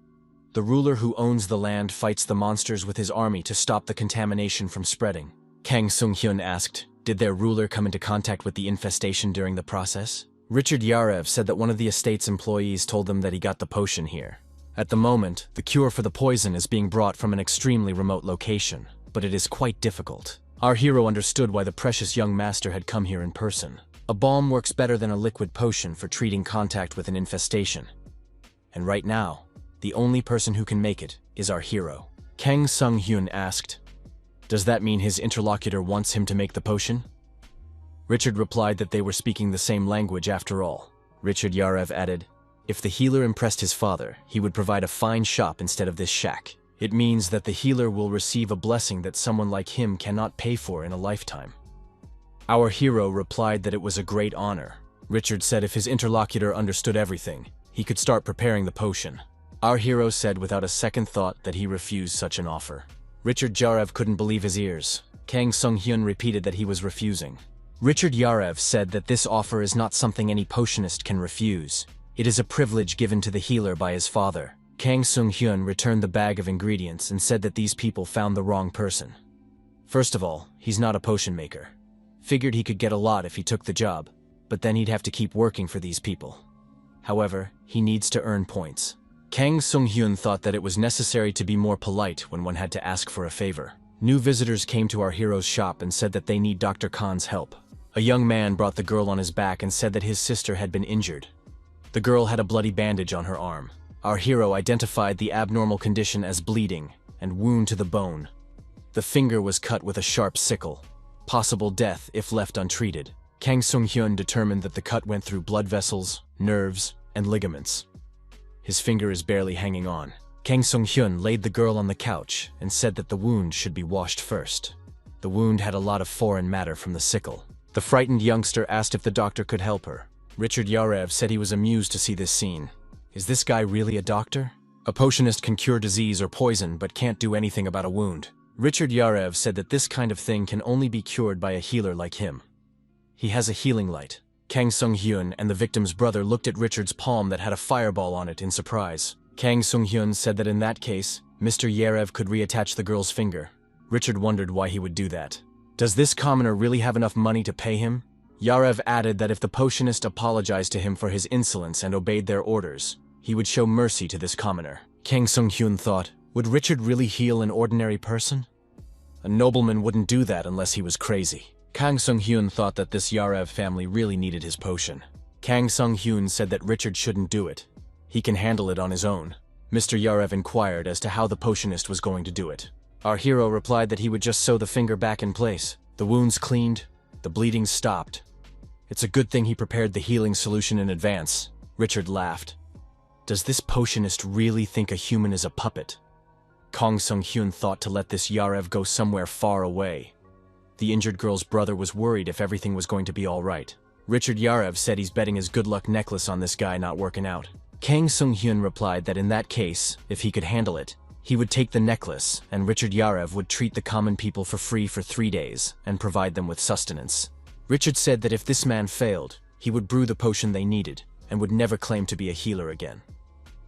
The ruler who owns the land fights the monsters with his army to stop the contamination from spreading. Kang Sung-hyun asked, did their ruler come into contact with the infestation during the process? Richard Yarev said that one of the estate's employees told them that he got the potion here. At the moment, the cure for the poison is being brought from an extremely remote location, but it is quite difficult. Our hero understood why the precious young master had come here in person. A balm works better than a liquid potion for treating contact with an infestation. And right now, the only person who can make it is our hero. Kang Sung-hyun asked, does that mean his interlocutor wants him to make the potion? Richard replied that they were speaking the same language after all. Richard Yarev added, if the healer impressed his father, he would provide a fine shop instead of this shack. It means that the healer will receive a blessing that someone like him cannot pay for in a lifetime. Our hero replied that it was a great honor. Richard said if his interlocutor understood everything, he could start preparing the potion. Our hero said without a second thought that he refused such an offer. Richard Yarev couldn't believe his ears. Kang Sung-hyun repeated that he was refusing. Richard Yarev said that this offer is not something any potionist can refuse. It is a privilege given to the healer by his father. Kang Sung-hyun returned the bag of ingredients and said that these people found the wrong person. First of all, he's not a potion maker. Figured he could get a lot if he took the job, but then he'd have to keep working for these people. However, he needs to earn points. Kang Sung-hyun thought that it was necessary to be more polite when one had to ask for a favor. New visitors came to our hero's shop and said that they need Dr. Khan's help. A young man brought the girl on his back and said that his sister had been injured. The girl had a bloody bandage on her arm. Our hero identified the abnormal condition as bleeding and wound to the bone. The finger was cut with a sharp sickle. Possible death if left untreated. Kang Sung-hyun determined that the cut went through blood vessels, nerves, and ligaments. His finger is barely hanging on. Kang Sung-hyun laid the girl on the couch and said that the wound should be washed first. The wound had a lot of foreign matter from the sickle. The frightened youngster asked if the doctor could help her. Richard Yarev said he was amused to see this scene. Is this guy really a doctor? A potionist can cure disease or poison but can't do anything about a wound. Richard Yarev said that this kind of thing can only be cured by a healer like him. He has a healing light. Kang Sung-hyun and the victim's brother looked at Richard's palm that had a fireball on it in surprise. Kang Sung-hyun said that in that case, Mr. Yarev could reattach the girl's finger. Richard wondered why he would do that. Does this commoner really have enough money to pay him? Yarev added that if the potionist apologized to him for his insolence and obeyed their orders, he would show mercy to this commoner. Kang Sung-hyun thought, would Richard really heal an ordinary person? A nobleman wouldn't do that unless he was crazy. Kang Sung-hyun thought that this Yarev family really needed his potion. Kang Sung-hyun said that Richard shouldn't do it. He can handle it on his own. Mr. Yarev inquired as to how the potionist was going to do it. Our hero replied that he would just sew the finger back in place. The wounds cleaned, the bleeding stopped. It's a good thing he prepared the healing solution in advance. Richard laughed. Does this potionist really think a human is a puppet? Kang Sung-hyun thought to let this Yarev go somewhere far away. The injured girl's brother was worried if everything was going to be all right. Richard Yarev said he's betting his good luck necklace on this guy not working out. Kang Sung-hyun replied that in that case, if he could handle it, He would take the necklace, and Richard Yarev would treat the common people for free for 3 days and provide them with sustenance. Richard said that if this man failed, he would brew the potion they needed and would never claim to be a healer again.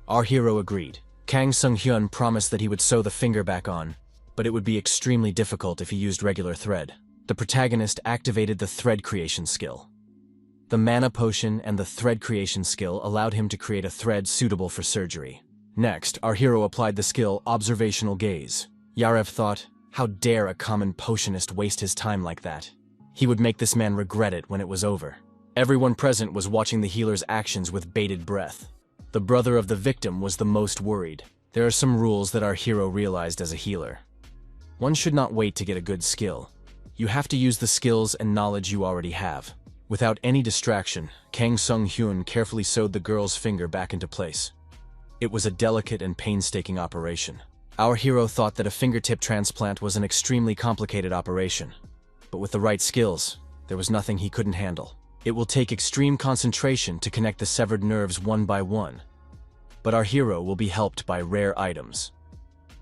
Our hero agreed. Kang Sung-hyun promised that he would sew the finger back on, but it would be extremely difficult if he used regular thread. The protagonist activated the thread creation skill. The mana potion and the thread creation skill allowed him to create a thread suitable for surgery. Next, our hero applied the skill Observational Gaze. Yarev thought, how dare a common potionist waste his time like that? He would make this man regret it when it was over. Everyone present was watching the healer's actions with bated breath. The brother of the victim was the most worried. There are some rules that our hero realized as a healer. One should not wait to get a good skill. You have to use the skills and knowledge you already have. Without any distraction, Kang Sung-hyun carefully sewed the girl's finger back into place. It was a delicate and painstaking operation. Our hero thought that a fingertip transplant was an extremely complicated operation. But with the right skills, there was nothing he couldn't handle. It will take extreme concentration to connect the severed nerves one by one. But our hero will be helped by rare items.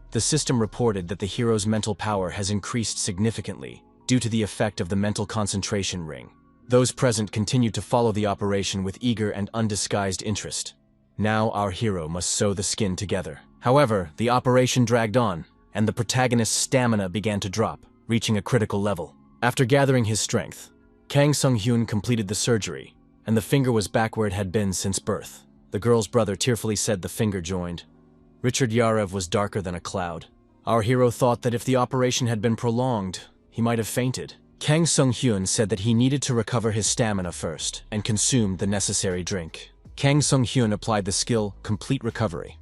The system reported that the hero's mental power has increased significantly due to the effect of the mental concentration ring. Those present continued to follow the operation with eager and undisguised interest. Now our hero must sew the skin together. However, the operation dragged on, and the protagonist's stamina began to drop, reaching a critical level. After gathering his strength, Kang Sung-hyun completed the surgery, and the finger was back where it had been since birth. The girl's brother tearfully said the finger joined. Richard Yarev was darker than a cloud. Our hero thought that if the operation had been prolonged, he might have fainted. Kang Sung-hyun said that he needed to recover his stamina first, and consumed the necessary drink. Kang Sung-hyun applied the skill Complete Recovery.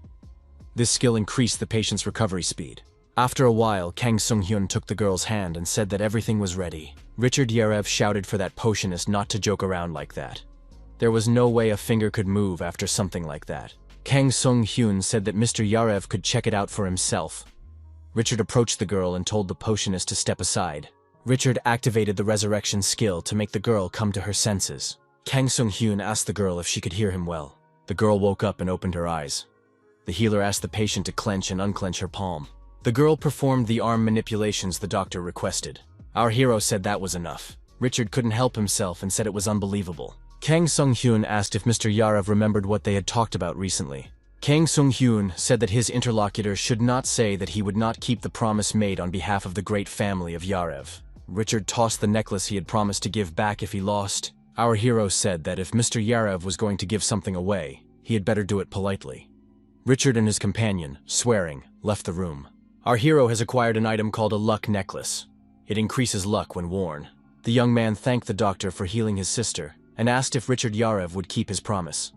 This skill increased the patient's recovery speed. After a while, Kang Sung-hyun took the girl's hand and said that everything was ready. Richard Yarev shouted for that potionist not to joke around like that. There was no way a finger could move after something like that. Kang Sung-hyun said that Mr. Yarev could check it out for himself. Richard approached the girl and told the potionist to step aside. Richard activated the resurrection skill to make the girl come to her senses. Kang Sung-hyun asked the girl if she could hear him well. The girl woke up and opened her eyes. The healer asked the patient to clench and unclench her palm. The girl performed the arm manipulations the doctor requested. Our hero said that was enough. Richard couldn't help himself and said it was unbelievable. Kang Sung-hyun asked if Mr. Yarev remembered what they had talked about recently. Kang Sung-hyun said that his interlocutor should not say that he would not keep the promise made on behalf of the great family of Yarev. Richard tossed the necklace he had promised to give back if he lost. Our hero said that if Mr. Yarev was going to give something away, he had better do it politely. Richard and his companion, swearing, left the room. Our hero has acquired an item called a luck necklace. It increases luck when worn. The young man thanked the doctor for healing his sister and asked if Richard Yarev would keep his promise.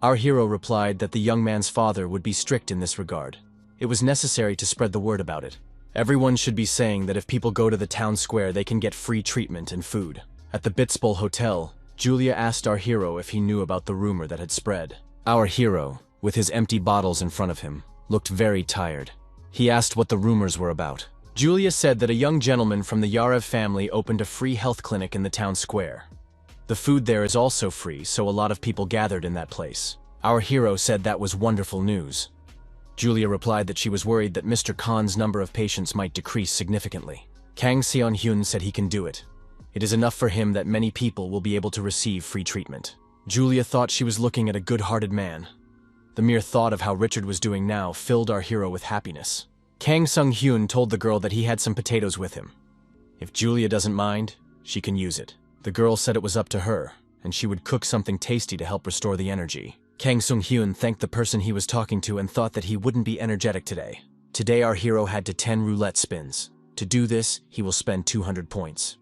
Our hero replied that the young man's father would be strict in this regard. It was necessary to spread the word about it. Everyone should be saying that if people go to the town square, they can get free treatment and food. At the Bitsbol Hotel, Julia asked our hero if he knew about the rumor that had spread. Our hero, with his empty bottles in front of him, looked very tired. He asked what the rumors were about. Julia said that a young gentleman from the Yarev family opened a free health clinic in the town square. The food there is also free, so a lot of people gathered in that place. Our hero said that was wonderful news. Julia replied that she was worried that Mr. Khan's number of patients might decrease significantly. Kang Seon-hyun said he can do it. It is enough for him that many people will be able to receive free treatment. Julia thought she was looking at a good-hearted man. The mere thought of how Richard was doing now filled our hero with happiness. Kang Sung-hyun told the girl that he had some potatoes with him. If Julia doesn't mind, she can use it. The girl said it was up to her, and she would cook something tasty to help restore the energy. Kang Sung-hyun thanked the person he was talking to and thought that he wouldn't be energetic today. Today our hero had to 10 roulette spins. To do this, he will spend 200 points.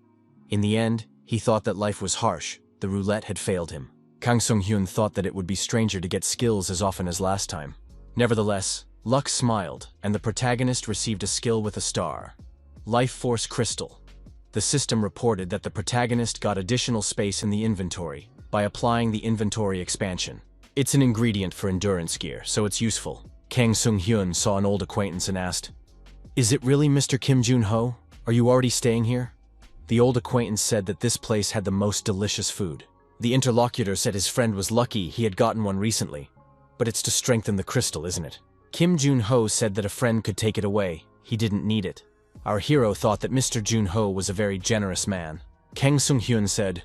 In the end, he thought that life was harsh. The roulette had failed him. Kang Sung-hyun thought that it would be stranger to get skills as often as last time. Nevertheless, luck smiled, and the protagonist received a skill with a star. Life Force Crystal. The system reported that the protagonist got additional space in the inventory by applying the inventory expansion. It's an ingredient for endurance gear, so it's useful. Kang Sung-hyun saw an old acquaintance and asked, "Is it really Mr. Kim Jun-ho? Are you already staying here?" The old acquaintance said that this place had the most delicious food. The interlocutor said his friend was lucky he had gotten one recently. But it's to strengthen the crystal, isn't it? Kim Jun-ho said that a friend could take it away. He didn't need it. Our hero thought that Mr. Jun-ho was a very generous man. Kang Sung-hyun said,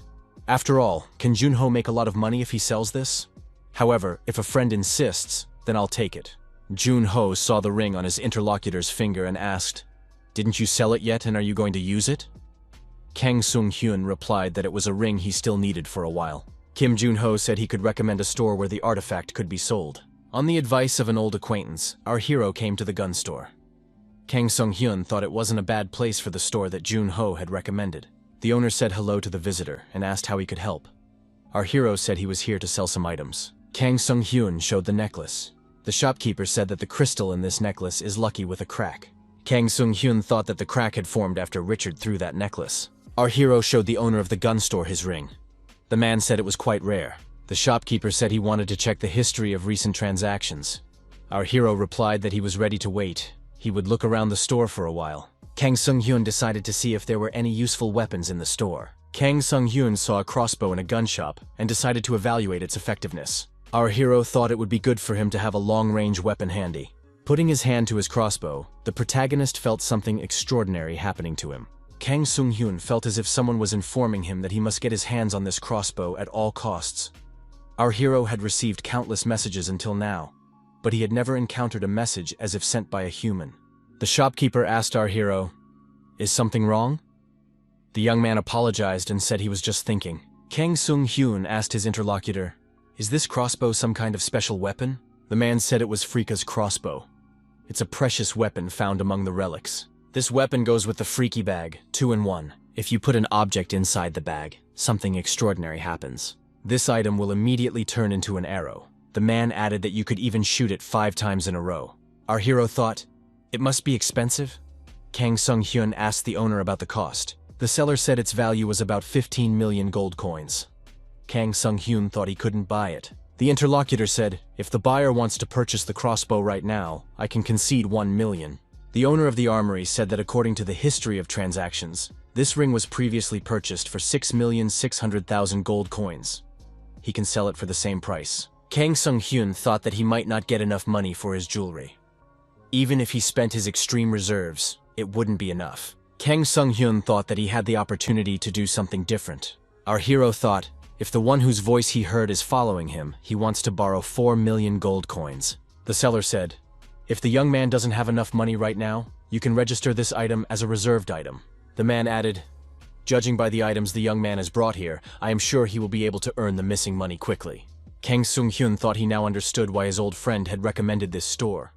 "After all, can Jun-ho make a lot of money if he sells this? However, if a friend insists, then I'll take it." Jun-ho saw the ring on his interlocutor's finger and asked, "Didn't you sell it yet, and are you going to use it?" Kang Sung-hyun replied that it was a ring he still needed for a while. Kim Jun-ho said he could recommend a store where the artifact could be sold. On the advice of an old acquaintance, our hero came to the gun store. Kang Sung-hyun thought it wasn't a bad place for the store that Jun-ho had recommended. The owner said hello to the visitor and asked how he could help. Our hero said he was here to sell some items. Kang Sung-hyun showed the necklace. The shopkeeper said that the crystal in this necklace is lucky with a crack. Kang Sung-hyun thought that the crack had formed after Richard threw that necklace. Our hero showed the owner of the gun store his ring. The man said it was quite rare. The shopkeeper said he wanted to check the history of recent transactions. Our hero replied that he was ready to wait. He would look around the store for a while. Kang Sung-hyun decided to see if there were any useful weapons in the store. Kang Sung-hyun saw a crossbow in a gun shop and decided to evaluate its effectiveness. Our hero thought it would be good for him to have a long-range weapon handy. Putting his hand to his crossbow, the protagonist felt something extraordinary happening to him. Kang Sung-hyun felt as if someone was informing him that he must get his hands on this crossbow at all costs. Our hero had received countless messages until now, but he had never encountered a message as if sent by a human. The shopkeeper asked our hero, "Is something wrong?" The young man apologized and said he was just thinking. Kang Sung-hyun asked his interlocutor, "Is this crossbow some kind of special weapon?" The man said it was Freeka's crossbow. It's a precious weapon found among the relics. This weapon goes with the freaky bag, 2-in-1. If you put an object inside the bag, something extraordinary happens. This item will immediately turn into an arrow. The man added that you could even shoot it 5 times in a row. Our hero thought, "It must be expensive?" Kang Sung-hyun asked the owner about the cost. The seller said its value was about 15 million gold coins. Kang Sung-hyun thought he couldn't buy it. The interlocutor said, "If the buyer wants to purchase the crossbow right now, I can concede 1 million. The owner of the armory said that according to the history of transactions, this ring was previously purchased for 6,600,000 gold coins. He can sell it for the same price. Kang Sung-hyun thought that he might not get enough money for his jewelry. Even if he spent his extreme reserves, it wouldn't be enough. Kang Sung-hyun thought that he had the opportunity to do something different. Our hero thought, if the one whose voice he heard is following him, he wants to borrow 4 million gold coins. The seller said, "If the young man doesn't have enough money right now, you can register this item as a reserved item." The man added, "Judging by the items the young man has brought here, I am sure he will be able to earn the missing money quickly." Kang Sung-hyun thought he now understood why his old friend had recommended this store.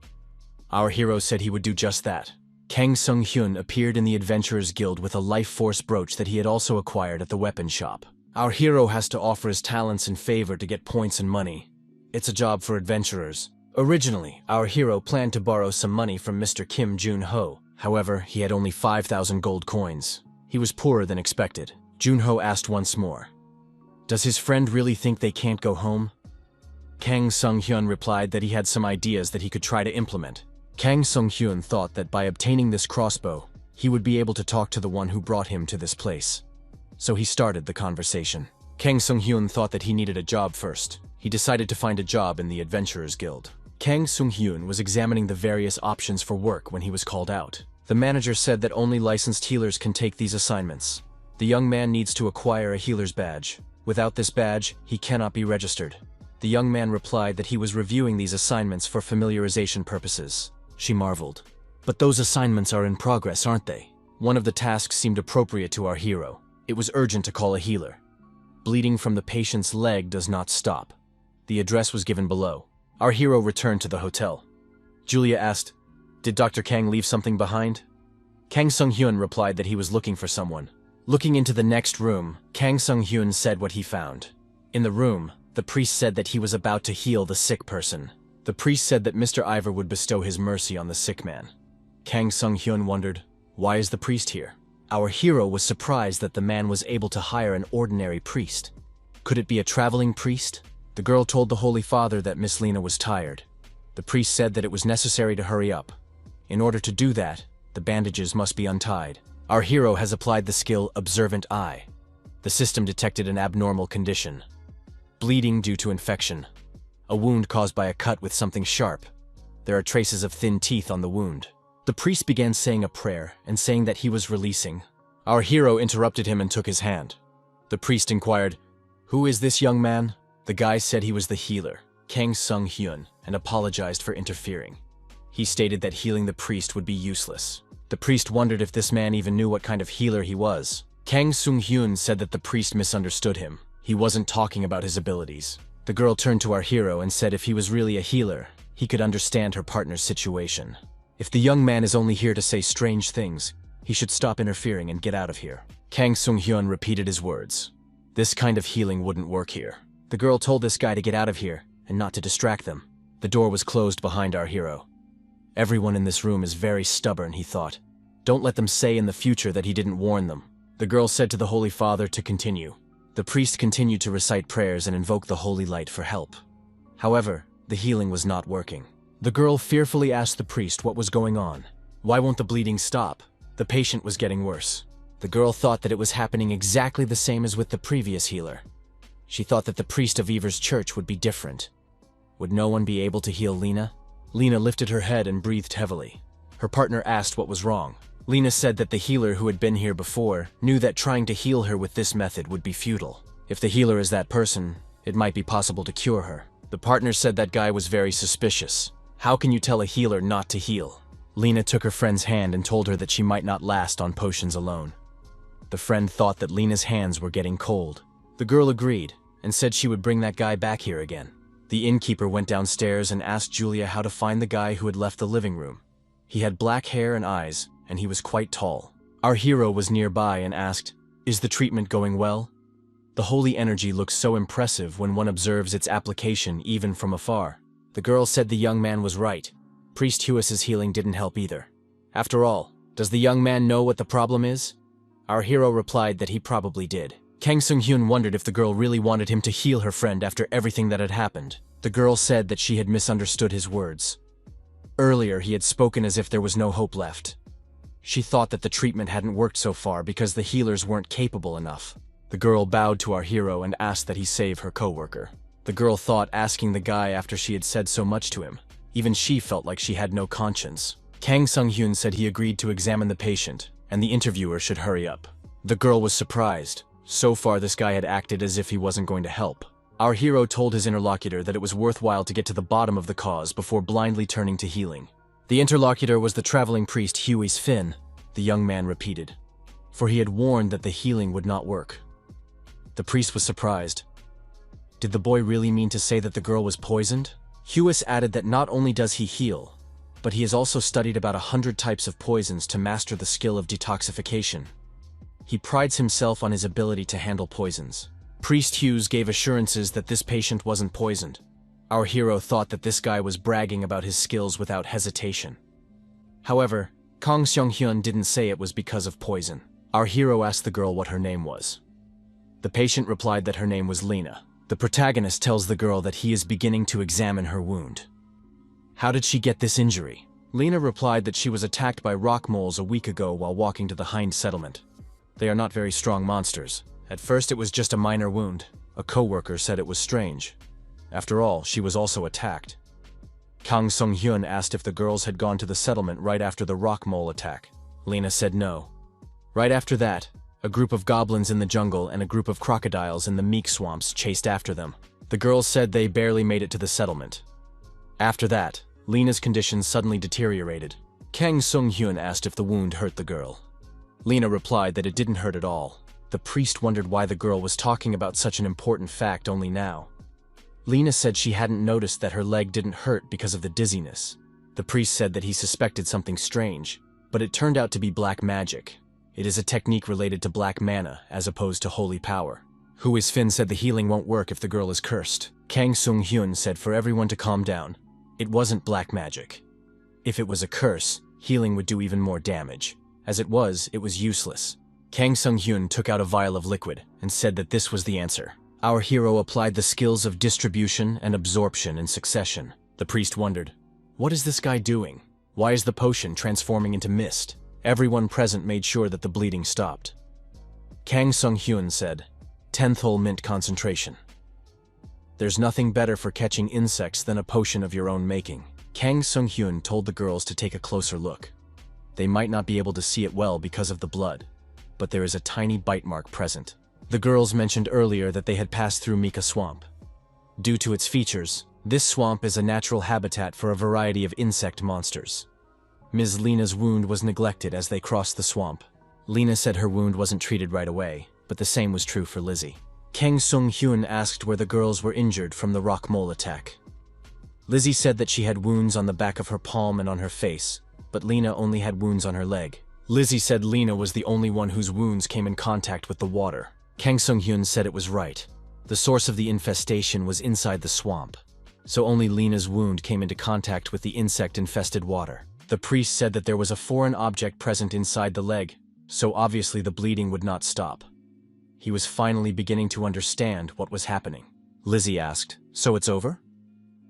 Our hero said he would do just that. Kang Sung-hyun appeared in the Adventurers Guild with a life force brooch that he had also acquired at the weapon shop. Our hero has to offer his talents in favor to get points and money. It's a job for adventurers. Originally, our hero planned to borrow some money from Mr. Kim Jun-ho. However, he had only 5,000 gold coins. He was poorer than expected. Jun-ho asked once more, "Does his friend really think they can't go home?" Kang Sung-hyun replied that he had some ideas that he could try to implement. Kang Sung-hyun thought that by obtaining this crossbow, he would be able to talk to the one who brought him to this place. So he started the conversation. Kang Sung-hyun thought that he needed a job first. He decided to find a job in the Adventurers Guild. Kang Sung-hyun was examining the various options for work when he was called out. The manager said that only licensed healers can take these assignments. The young man needs to acquire a healer's badge. Without this badge, he cannot be registered. The young man replied that he was reviewing these assignments for familiarization purposes. She marveled. "But those assignments are in progress, aren't they?" One of the tasks seemed appropriate to our hero. It was urgent to call a healer. Bleeding from the patient's leg does not stop. The address was given below. Our hero returned to the hotel. Julia asked, "Did Dr. Kang leave something behind?" Kang Sung-hyun replied that he was looking for someone. Looking into the next room, Kang Sung-hyun said what he found. In the room, the priest said that he was about to heal the sick person. The priest said that Mr. Ivor would bestow his mercy on the sick man. Kang Sung-hyun wondered, why is the priest here? Our hero was surprised that the man was able to hire an ordinary priest. Could it be a traveling priest? The girl told the Holy Father that Miss Lena was tired. The priest said that it was necessary to hurry up. In order to do that, the bandages must be untied. Our hero has applied the skill Observant Eye. The system detected an abnormal condition. Bleeding due to infection. A wound caused by a cut with something sharp. There are traces of thin teeth on the wound. The priest began saying a prayer and saying that he was releasing. Our hero interrupted him and took his hand. The priest inquired, "Who is this young man?" The guy said he was the healer, Kang Sung-hyun, and apologized for interfering. He stated that healing the priest would be useless. The priest wondered if this man even knew what kind of healer he was. Kang Sung-hyun said that the priest misunderstood him. He wasn't talking about his abilities. The girl turned to our hero and said if he was really a healer, he could understand her partner's situation. If the young man is only here to say strange things, he should stop interfering and get out of here. Kang Sung-hyun repeated his words. This kind of healing wouldn't work here. The girl told this guy to get out of here and not to distract them. The door was closed behind our hero. Everyone in this room is very stubborn, he thought. Don't let them say in the future that he didn't warn them. The girl said to the Holy Father to continue. The priest continued to recite prayers and invoke the holy light for help. However, the healing was not working. The girl fearfully asked the priest what was going on. Why won't the bleeding stop? The patient was getting worse. The girl thought that it was happening exactly the same as with the previous healer. She thought that the priest of Ever's church would be different. Would no one be able to heal Lena? Lena lifted her head and breathed heavily. Her partner asked what was wrong. Lena said that the healer who had been here before knew that trying to heal her with this method would be futile. If the healer is that person, it might be possible to cure her. The partner said that guy was very suspicious. How can you tell a healer not to heal? Lena took her friend's hand and told her that she might not last on potions alone. The friend thought that Lena's hands were getting cold. The girl agreed and said she would bring that guy back here again. The innkeeper went downstairs and asked Julia how to find the guy who had left the living room. He had black hair and eyes, and he was quite tall. Our hero was nearby and asked, "Is the treatment going well?" The holy energy looks so impressive when one observes its application even from afar. The girl said the young man was right. Priest Huis's healing didn't help either. After all, does the young man know what the problem is? Our hero replied that he probably did. Kang Sung-hyun wondered if the girl really wanted him to heal her friend after everything that had happened. The girl said that she had misunderstood his words. Earlier, he had spoken as if there was no hope left. She thought that the treatment hadn't worked so far because the healers weren't capable enough. The girl bowed to our hero and asked that he save her co-worker. The girl thought asking the guy after she had said so much to him. Even she felt like she had no conscience. Kang Sung-hyun said he agreed to examine the patient, and the interviewer should hurry up. The girl was surprised. So far, this guy had acted as if he wasn't going to help. Our hero told his interlocutor that it was worthwhile to get to the bottom of the cause before blindly turning to healing. The interlocutor was the traveling priest Huey's Finn, the young man repeated, for he had warned that the healing would not work. The priest was surprised. Did the boy really mean to say that the girl was poisoned? Huis added that not only does he heal, but he has also studied about 100 types of poisons to master the skill of detoxification. He prides himself on his ability to handle poisons. Priest Hughes gave assurances that this patient wasn't poisoned. Our hero thought that this guy was bragging about his skills without hesitation. However, Kang Seong-hyun didn't say it was because of poison. Our hero asked the girl what her name was. The patient replied that her name was Lena. The protagonist tells the girl that he is beginning to examine her wound. How did she get this injury? Lena replied that she was attacked by rock moles a week ago while walking to the Hind settlement. They are not very strong monsters. At first it was just a minor wound. A co-worker said it was strange. After all, she was also attacked. Kang Sung-hyun asked if the girls had gone to the settlement right after the rock mole attack. Lena said no. Right after that, a group of goblins in the jungle and a group of crocodiles in the meek swamps chased after them. The girls said they barely made it to the settlement. After that, Lena's condition suddenly deteriorated. Kang Sung-hyun asked if the wound hurt the girl. Lena replied that it didn't hurt at all. The priest wondered why the girl was talking about such an important fact only now. Lena said she hadn't noticed that her leg didn't hurt because of the dizziness. The priest said that he suspected something strange, but it turned out to be black magic. It is a technique related to black mana as opposed to holy power. Huis Finn said the healing won't work if the girl is cursed. Kang Sung-hyun said for everyone to calm down. It wasn't black magic. If it was a curse, healing would do even more damage. As it was useless. Kang Sung-hyun took out a vial of liquid and said that this was the answer. Our hero applied the skills of distribution and absorption in succession. The priest wondered, what is this guy doing? Why is the potion transforming into mist? Everyone present made sure that the bleeding stopped. Kang Sung-hyun said, 10th whole mint concentration. There's nothing better for catching insects than a potion of your own making. Kang Sung-hyun told the girls to take a closer look. They might not be able to see it well because of the blood, but there is a tiny bite mark present. The girls mentioned earlier that they had passed through Mika Swamp. Due to its features, this swamp is a natural habitat for a variety of insect monsters. Ms. Lena's wound was neglected as they crossed the swamp. Lena said her wound wasn't treated right away, but the same was true for Lizzie. Kang Sung-hyun asked where the girls were injured from the rock mole attack. Lizzie said that she had wounds on the back of her palm and on her face, but Lena only had wounds on her leg. Lizzie said Lena was the only one whose wounds came in contact with the water. Kang Sung-hyun said it was right. The source of the infestation was inside the swamp, so only Lena's wound came into contact with the insect-infested water. The priest said that there was a foreign object present inside the leg, so obviously the bleeding would not stop. He was finally beginning to understand what was happening. Lizzie asked, "So it's over?"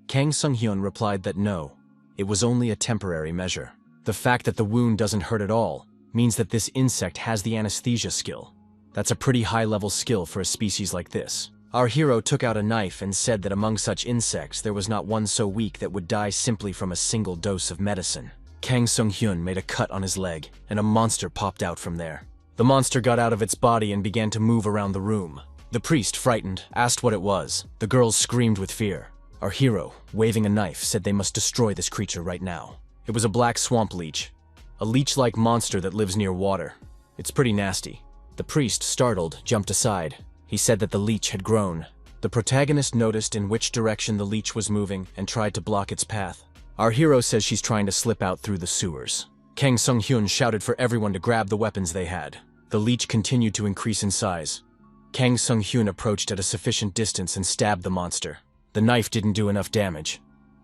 Kang Sung-hyun replied that no, it was only a temporary measure. The fact that the wound doesn't hurt at all means that this insect has the anesthesia skill. That's a pretty high-level skill for a species like this. Our hero took out a knife and said that among such insects there was not one so weak that would die simply from a single dose of medicine. Kang Sung-hyun made a cut on his leg, and a monster popped out from there. The monster got out of its body and began to move around the room. The priest, frightened, asked what it was. The girls screamed with fear. Our hero, waving a knife, said they must destroy this creature right now. It was a black swamp leech, a leech-like monster that lives near water. It's pretty nasty. The priest, startled, jumped aside. He said that the leech had grown. The protagonist noticed in which direction the leech was moving and tried to block its path. Our hero says she's trying to slip out through the sewers. Kang Sung-hyun shouted for everyone to grab the weapons they had. The leech continued to increase in size. Kang Sung-hyun approached at a sufficient distance and stabbed the monster. The knife didn't do enough damage.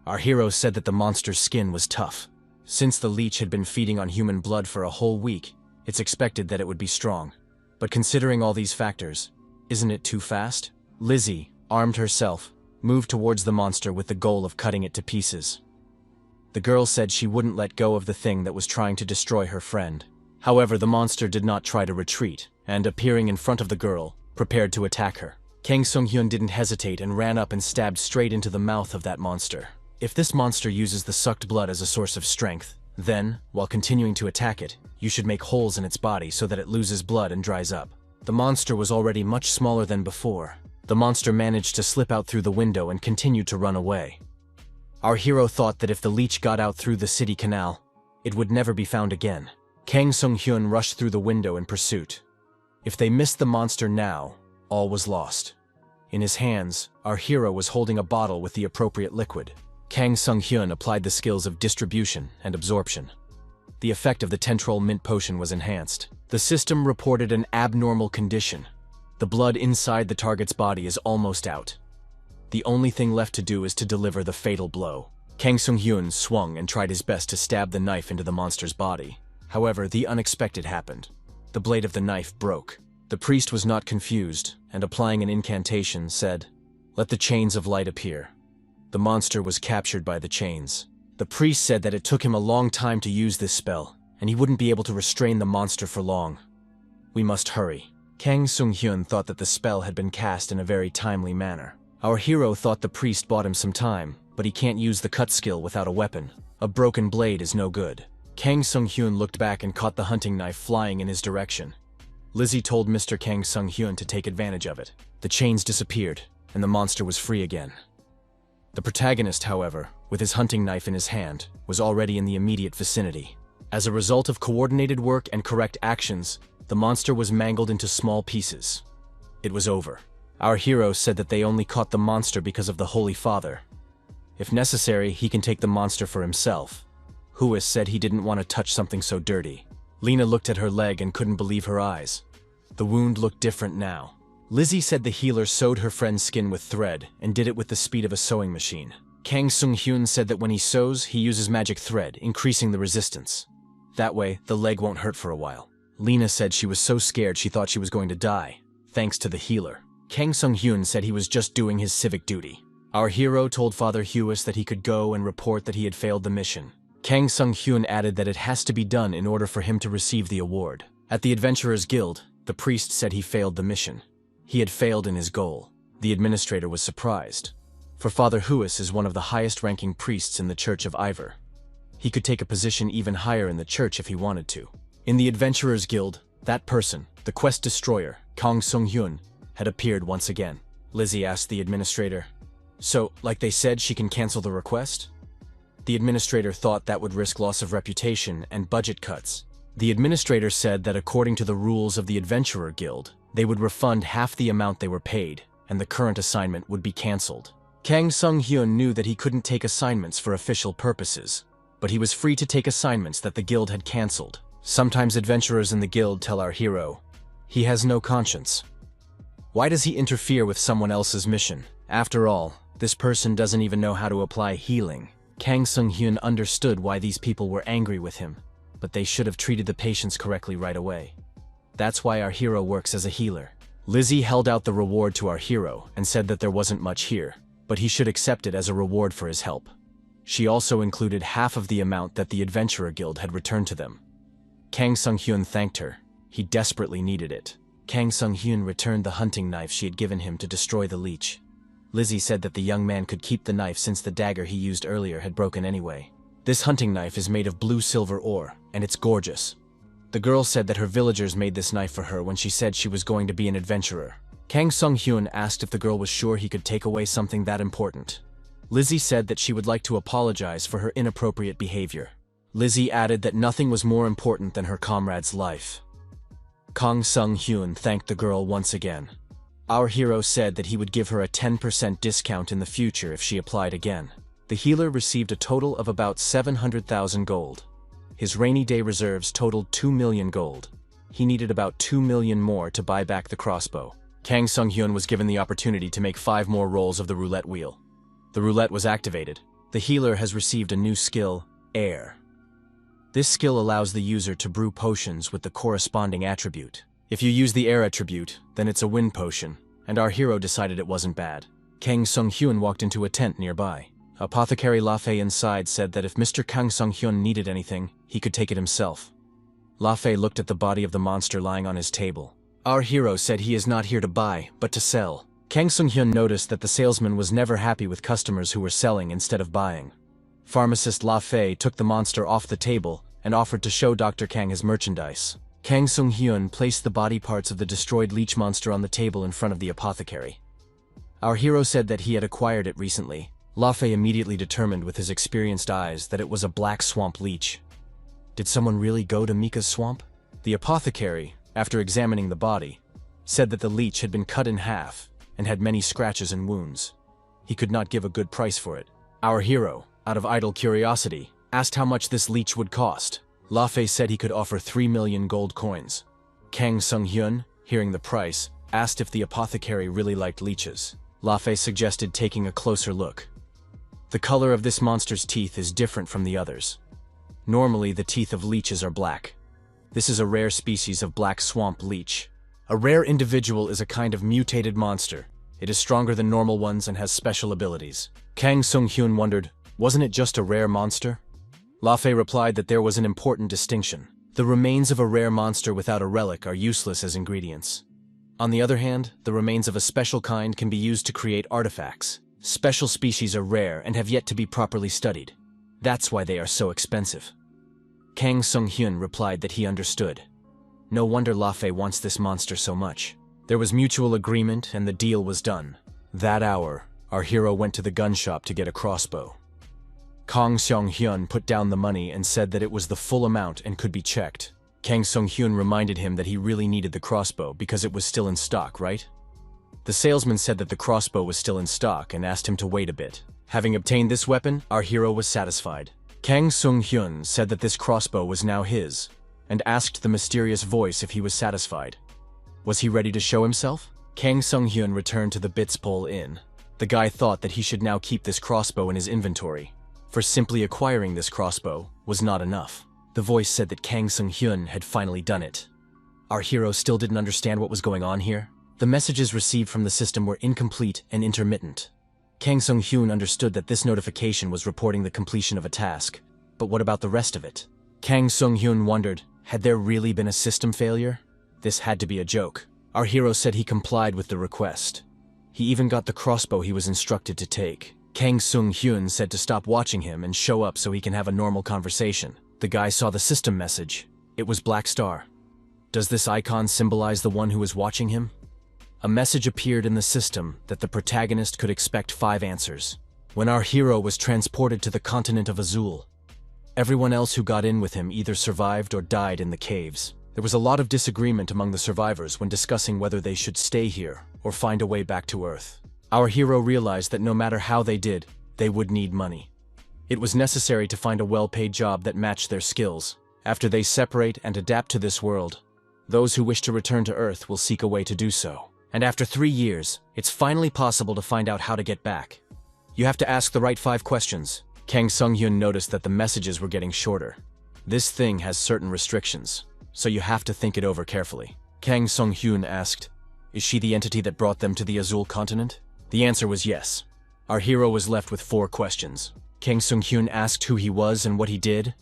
Our hero said that the monster's skin was tough. Since the leech had been feeding on human blood for a whole week, it's expected that it would be strong. But considering all these factors, isn't it too fast? Lizzie, armed herself, moved towards the monster with the goal of cutting it to pieces. The girl said she wouldn't let go of the thing that was trying to destroy her friend. However, the monster did not try to retreat, and appearing in front of the girl, prepared to attack her. Kang Sung-hyun didn't hesitate and ran up and stabbed straight into the mouth of that monster. If this monster uses the sucked blood as a source of strength, then, while continuing to attack it, you should make holes in its body so that it loses blood and dries up. The monster was already much smaller than before. The monster managed to slip out through the window and continued to run away. Our hero thought that if the leech got out through the city canal, it would never be found again. Kang Sung-hyun rushed through the window in pursuit. If they missed the monster now, all was lost. In his hands, our hero was holding a bottle with the appropriate liquid. Kang Sung-hyun applied the skills of distribution and absorption. The effect of the Tentrol mint potion was enhanced. The system reported an abnormal condition. The blood inside the target's body is almost out. The only thing left to do is to deliver the fatal blow. Kang Sung-hyun swung and tried his best to stab the knife into the monster's body. However, the unexpected happened. The blade of the knife broke. The priest was not confused, and applying an incantation, said, "Let the chains of light appear." The monster was captured by the chains. The priest said that it took him a long time to use this spell, and he wouldn't be able to restrain the monster for long. "We must hurry." Kang Sung-hyun thought that the spell had been cast in a very timely manner. Our hero thought the priest bought him some time, but he can't use the cut skill without a weapon. A broken blade is no good. Kang Sung-hyun looked back and caught the hunting knife flying in his direction. Lizzie told Mr. Kang Sung-hyun to take advantage of it. The chains disappeared, and the monster was free again. The protagonist, however, with his hunting knife in his hand, was already in the immediate vicinity. As a result of coordinated work and correct actions, the monster was mangled into small pieces. It was over. Our hero said that they only caught the monster because of the Holy Father. If necessary, he can take the monster for himself. Huis said he didn't want to touch something so dirty. Lena looked at her leg and couldn't believe her eyes. The wound looked different now. Lizzie said the healer sewed her friend's skin with thread and did it with the speed of a sewing machine. Kang Sung-hyun said that when he sews, he uses magic thread, increasing the resistance. That way, the leg won't hurt for a while. Lena said she was so scared she thought she was going to die, thanks to the healer. Kang Sung-hyun said he was just doing his civic duty. Our hero told Father Huis that he could go and report that he had failed the mission. Kang Sung-hyun added that it has to be done in order for him to receive the award. At the Adventurers Guild, the priest said he failed the mission. He had failed in his goal. The administrator was surprised. for Father Huis is one of the highest-ranking priests in the Church of Ivor. He could take a position even higher in the church if he wanted to. In the Adventurers Guild, that person, the quest destroyer, Kang Sung-hyun, had appeared once again. Lizzie asked the administrator, "So, like they said, she can cancel the request?" The administrator thought that would risk loss of reputation and budget cuts. The administrator said that according to the rules of the Adventurer Guild, they would refund half the amount they were paid, and the current assignment would be cancelled. Kang Sung-hyun knew that he couldn't take assignments for official purposes, but he was free to take assignments that the guild had cancelled. Sometimes adventurers in the guild tell our hero, he has no conscience. Why does he interfere with someone else's mission? After all, this person doesn't even know how to apply healing. Kang Sung-hyun understood why these people were angry with him, but they should have treated the patients correctly right away. That's why our hero works as a healer. Lizzie held out the reward to our hero and said that there wasn't much here, but he should accept it as a reward for his help. She also included half of the amount that the Adventurer Guild had returned to them. Kang Sung-hyun thanked her. He desperately needed it. Kang Sung-hyun returned the hunting knife she had given him to destroy the leech. Lizzie said that the young man could keep the knife since the dagger he used earlier had broken anyway. This hunting knife is made of blue silver ore, and it's gorgeous. The girl said that her villagers made this knife for her when she said she was going to be an adventurer. Kang Sung-hyun asked if the girl was sure he could take away something that important. Lizzie said that she would like to apologize for her inappropriate behavior. Lizzie added that nothing was more important than her comrade's life. Kang Sung-hyun thanked the girl once again. Our hero said that he would give her a 10% discount in the future if she applied again. The healer received a total of about 700,000 gold. His rainy day reserves totaled 2 million gold. He needed about 2 million more to buy back the crossbow. Kang Sung-hyun was given the opportunity to make 5 more rolls of the roulette wheel. The roulette was activated. The healer has received a new skill, Air. This skill allows the user to brew potions with the corresponding attribute. If you use the air attribute, then it's a wind potion, and our hero decided it wasn't bad. Kang Sung-hyun walked into a tent nearby. Apothecary La Fei inside said that if Mr. Kang Sung-hyun needed anything, he could take it himself. La Fei looked at the body of the monster lying on his table. Our hero said he is not here to buy, but to sell. Kang Sung-hyun noticed that the salesman was never happy with customers who were selling instead of buying. Pharmacist La Fei took the monster off the table and offered to show Dr. Kang his merchandise. Kang Sung-hyun placed the body parts of the destroyed leech monster on the table in front of the apothecary. Our hero said that he had acquired it recently. La Fei immediately determined with his experienced eyes that it was a black swamp leech. Did someone really go to Mika's swamp? The apothecary, after examining the body, said that the leech had been cut in half and had many scratches and wounds. He could not give a good price for it. Our hero, out of idle curiosity, asked how much this leech would cost. La Fei said he could offer 3 million gold coins. Kang Sung-hyun, hearing the price, asked if the apothecary really liked leeches. La Fei suggested taking a closer look. The color of this monster's teeth is different from the others. Normally, the teeth of leeches are black. This is a rare species of black swamp leech. A rare individual is a kind of mutated monster. It is stronger than normal ones and has special abilities. Kang Sung-hyun wondered, wasn't it just a rare monster? La Fei replied that there was an important distinction. The remains of a rare monster without a relic are useless as ingredients. On the other hand, the remains of a special kind can be used to create artifacts. Special species are rare and have yet to be properly studied. That's why they are so expensive. Kang Sung-hyun replied that he understood. No wonder La Fei wants this monster so much. There was mutual agreement and the deal was done. That hour, our hero went to the gun shop to get a crossbow. Kang Sung-hyun put down the money and said that it was the full amount and could be checked. Kang Sung-hyun reminded him that he really needed the crossbow because it was still in stock, right? The salesman said that the crossbow was still in stock and asked him to wait a bit. Having obtained this weapon, our hero was satisfied. Kang Sung-hyun said that this crossbow was now his, and asked the mysterious voice if he was satisfied. Was he ready to show himself? Kang Sung-hyun returned to the Bitspole Inn. The guy thought that he should now keep this crossbow in his inventory, for simply acquiring this crossbow was not enough. The voice said that Kang Sung-hyun had finally done it. Our hero still didn't understand what was going on here. The messages received from the system were incomplete and intermittent. Kang Sung-hyun understood that this notification was reporting the completion of a task, but what about the rest of it? Kang Sung-hyun wondered, had there really been a system failure? This had to be a joke. Our hero said he complied with the request. He even got the crossbow he was instructed to take. Kang Sung-hyun said to stop watching him and show up so he can have a normal conversation. The guy saw the system message. It was Black Star. Does this icon symbolize the one who is watching him? A message appeared in the system that the protagonist could expect 5 answers. When our hero was transported to the continent of Azul, everyone else who got in with him either survived or died in the caves. There was a lot of disagreement among the survivors when discussing whether they should stay here or find a way back to Earth. Our hero realized that no matter how they did, they would need money. It was necessary to find a well-paid job that matched their skills. After they separate and adapt to this world, those who wish to return to Earth will seek a way to do so. And after 3 years, it's finally possible to find out how to get back. You have to ask the right 5 questions. Kang Sung-hyun noticed that the messages were getting shorter. This thing has certain restrictions, so you have to think it over carefully. Kang Sung-hyun asked, "Is she the entity that brought them to the Azul continent?" The answer was yes. Our hero was left with 4 questions. Kang Sung-hyun asked who he was and what he did.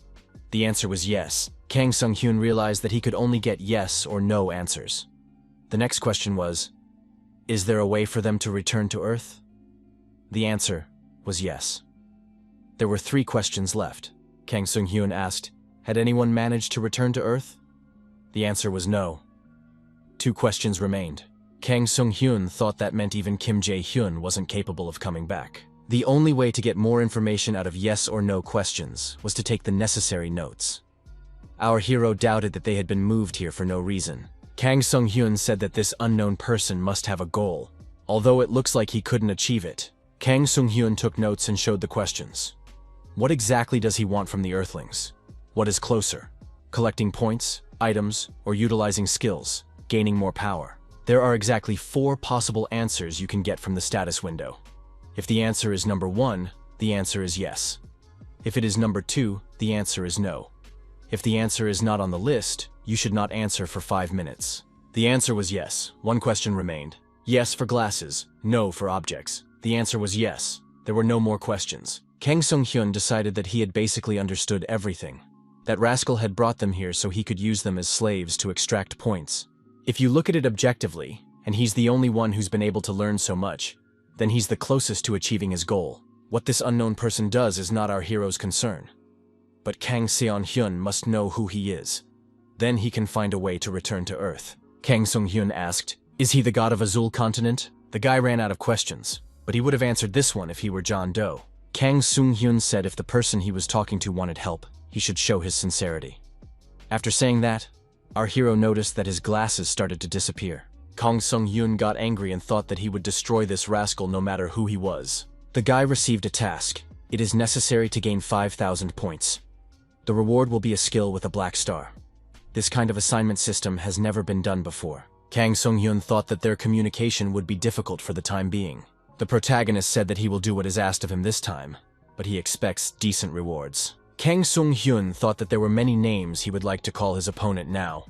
The answer was yes. Kang Sung-hyun realized that he could only get yes or no answers. The next question was, is there a way for them to return to Earth? The answer was yes. There were 3 questions left. Kang Sung-hyun asked, had anyone managed to return to Earth? The answer was no. 2 questions remained. Kang Sung-hyun thought that meant even Kim Jae-hyun wasn't capable of coming back. The only way to get more information out of yes or no questions was to take the necessary notes. Our hero doubted that they had been moved here for no reason. Kang Sung-hyun said that this unknown person must have a goal. Although it looks like he couldn't achieve it, Kang Sung-hyun took notes and showed the questions. What exactly does he want from the Earthlings? What is closer? Collecting points, items, or utilizing skills, gaining more power? There are exactly 4 possible answers you can get from the status window. If the answer is number 1, the answer is yes. If it is number 2, the answer is no. If the answer is not on the list, you should not answer for 5 minutes. The answer was yes. 1 question remained. Yes for glasses, no for objects. The answer was yes. There were no more questions. Kang Sung-hyun decided that he had basically understood everything. That rascal had brought them here so he could use them as slaves to extract points. If you look at it objectively, and he's the only one who's been able to learn so much, then he's the closest to achieving his goal. What this unknown person does is not our hero's concern. But Kang Seon-hyun must know who he is. Then he can find a way to return to Earth. Kang Sung-hyun asked, is he the god of Azul continent? The guy ran out of questions, but he would have answered this one if he were John Doe. Kang Sung-hyun said if the person he was talking to wanted help, he should show his sincerity. After saying that, our hero noticed that his glasses started to disappear. Kang Sung-hyun got angry and thought that he would destroy this rascal no matter who he was. The guy received a task. It is necessary to gain 5,000 points. The reward will be a skill with a black star. This kind of assignment system has never been done before. Kang Sung-hyun thought that their communication would be difficult for the time being. The protagonist said that he will do what is asked of him this time, but he expects decent rewards. Kang Sung-hyun thought that there were many names he would like to call his opponent now.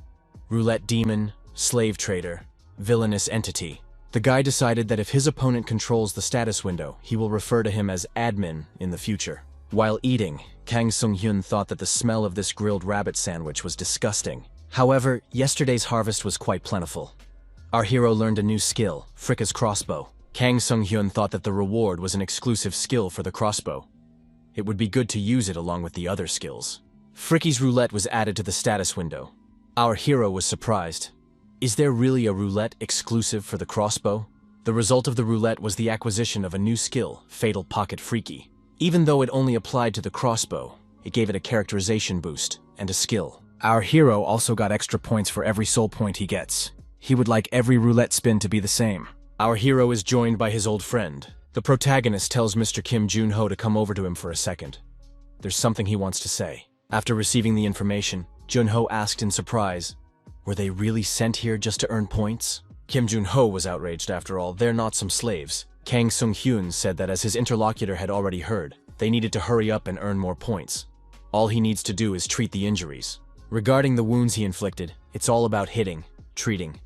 Roulette demon, slave trader, villainous entity. The guy decided that if his opponent controls the status window, he will refer to him as admin in the future. While eating, Kang Sung-hyun thought that the smell of this grilled rabbit sandwich was disgusting. However, yesterday's harvest was quite plentiful. Our hero learned a new skill, Fricka's crossbow. Kang Sung-hyun thought that the reward was an exclusive skill for the crossbow. It would be good to use it along with the other skills. Fricky's roulette was added to the status window. Our hero was surprised. Is there really a roulette exclusive for the crossbow? The result of the roulette was the acquisition of a new skill, Fatal Pocket Freaky. Even though it only applied to the crossbow, it gave it a characterization boost and a skill. Our hero also got extra points for every soul point he gets. He would like every roulette spin to be the same. Our hero is joined by his old friend. The protagonist tells Mr. Kim Jun-ho to come over to him for a second. There's something he wants to say. After receiving the information, Jun-ho asked in surprise, were they really sent here just to earn points? Kim Jun-ho was outraged after all, they're not some slaves. Kang Sung-hyun said that as his interlocutor had already heard, they needed to hurry up and earn more points. All he needs to do is treat the injuries. Regarding the wounds he inflicted, it's all about hitting, treating,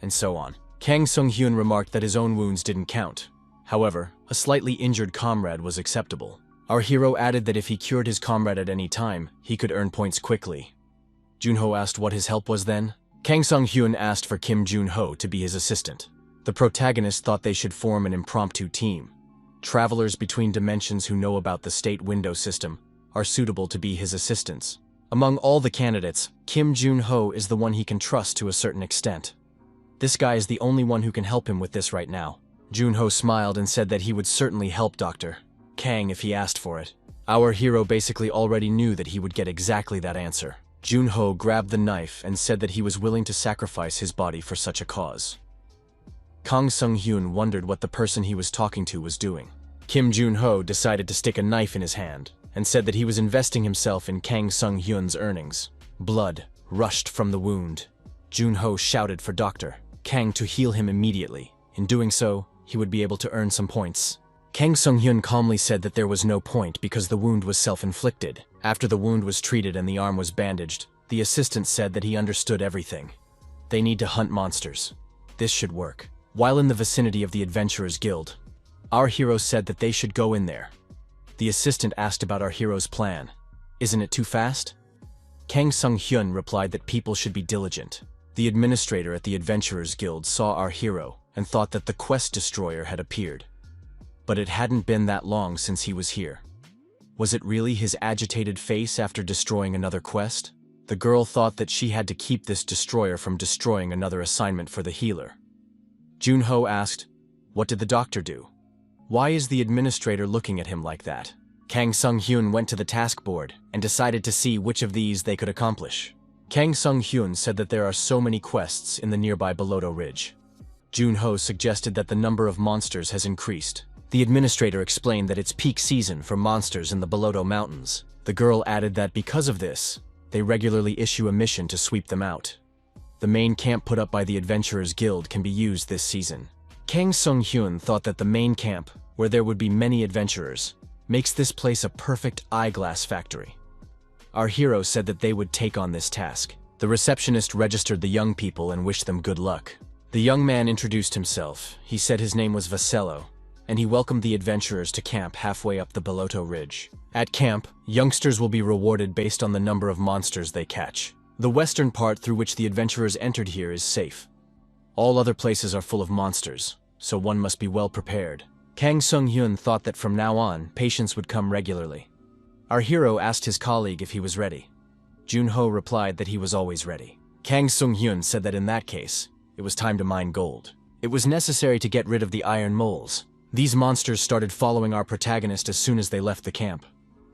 and so on. Kang Sung-hyun remarked that his own wounds didn't count. However, a slightly injured comrade was acceptable. Our hero added that if he cured his comrade at any time, he could earn points quickly. Jun-ho asked what his help was then. Kang Sung-hyun asked for Kim Jun-ho to be his assistant. The protagonist thought they should form an impromptu team. Travelers between dimensions who know about the state window system are suitable to be his assistants. Among all the candidates, Kim Jun-ho is the one he can trust to a certain extent. This guy is the only one who can help him with this right now. Jun-ho smiled and said that he would certainly help Dr. Kang if he asked for it. Our hero basically already knew that he would get exactly that answer. Jun-ho grabbed the knife and said that he was willing to sacrifice his body for such a cause. Kang Sung-hyun wondered what the person he was talking to was doing. Kim Jun-ho decided to stick a knife in his hand and said that he was investing himself in Kang Sung-hyun's earnings. Blood rushed from the wound. Jun-ho shouted for Dr. Kang to heal him immediately. In doing so, he would be able to earn some points. Kang Sung-hyun calmly said that there was no point because the wound was self-inflicted. After the wound was treated and the arm was bandaged, the assistant said that he understood everything. They need to hunt monsters. This should work. While in the vicinity of the Adventurers Guild, our hero said that they should go in there. The assistant asked about our hero's plan. Isn't it too fast? Kang Sung-hyun replied that people should be diligent. The administrator at the Adventurers Guild saw our hero and thought that the quest destroyer had appeared. But it hadn't been that long since he was here. Was it really his agitated face after destroying another quest? The girl thought that she had to keep this destroyer from destroying another assignment for the healer. Jun-ho asked, "What did the doctor do? Why is the administrator looking at him like that?" Kang Sung-hyun went to the task board and decided to see which of these they could accomplish. Kang Sung-hyun said that there are so many quests in the nearby Baloto Ridge. Jun-ho suggested that the number of monsters has increased. The administrator explained that it's peak season for monsters in the Baloto Mountains. The girl added that because of this, they regularly issue a mission to sweep them out. The main camp put up by the Adventurers Guild can be used this season. Kang Sung-hyun thought that the main camp, where there would be many adventurers, makes this place a perfect eyeglass factory. Our hero said that they would take on this task. The receptionist registered the young people and wished them good luck. The young man introduced himself. He said his name was Vasello, and he welcomed the adventurers to camp halfway up the Baloto Ridge. At camp, youngsters will be rewarded based on the number of monsters they catch. The western part through which the adventurers entered here is safe. All other places are full of monsters, so one must be well prepared. Kang Sung-hyun thought that from now on, patients would come regularly. Our hero asked his colleague if he was ready. Jun-ho replied that he was always ready. Kang Sung-hyun said that in that case, it was time to mine gold. It was necessary to get rid of the iron moles. These monsters started following our protagonist as soon as they left the camp.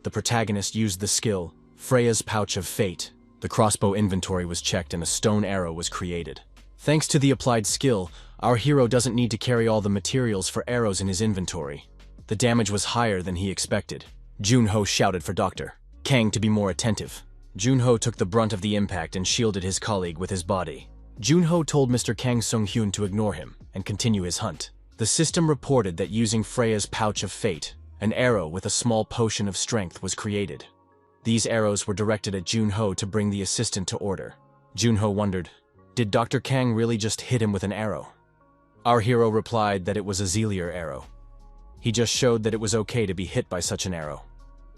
The protagonist used the skill, Freya's Pouch of Fate. The crossbow inventory was checked and a stone arrow was created. Thanks to the applied skill, our hero doesn't need to carry all the materials for arrows in his inventory. The damage was higher than he expected. Jun-ho shouted for Dr. Kang to be more attentive. Jun-ho took the brunt of the impact and shielded his colleague with his body. Jun-ho told Mr. Kang Sung-hyun to ignore him and continue his hunt. The system reported that using Freya's Pouch of Fate, an arrow with a small potion of strength was created. These arrows were directed at Jun-ho to bring the assistant to order. Jun-ho wondered, did Dr. Kang really just hit him with an arrow? Our hero replied that it was a Zelier arrow. He just showed that it was okay to be hit by such an arrow.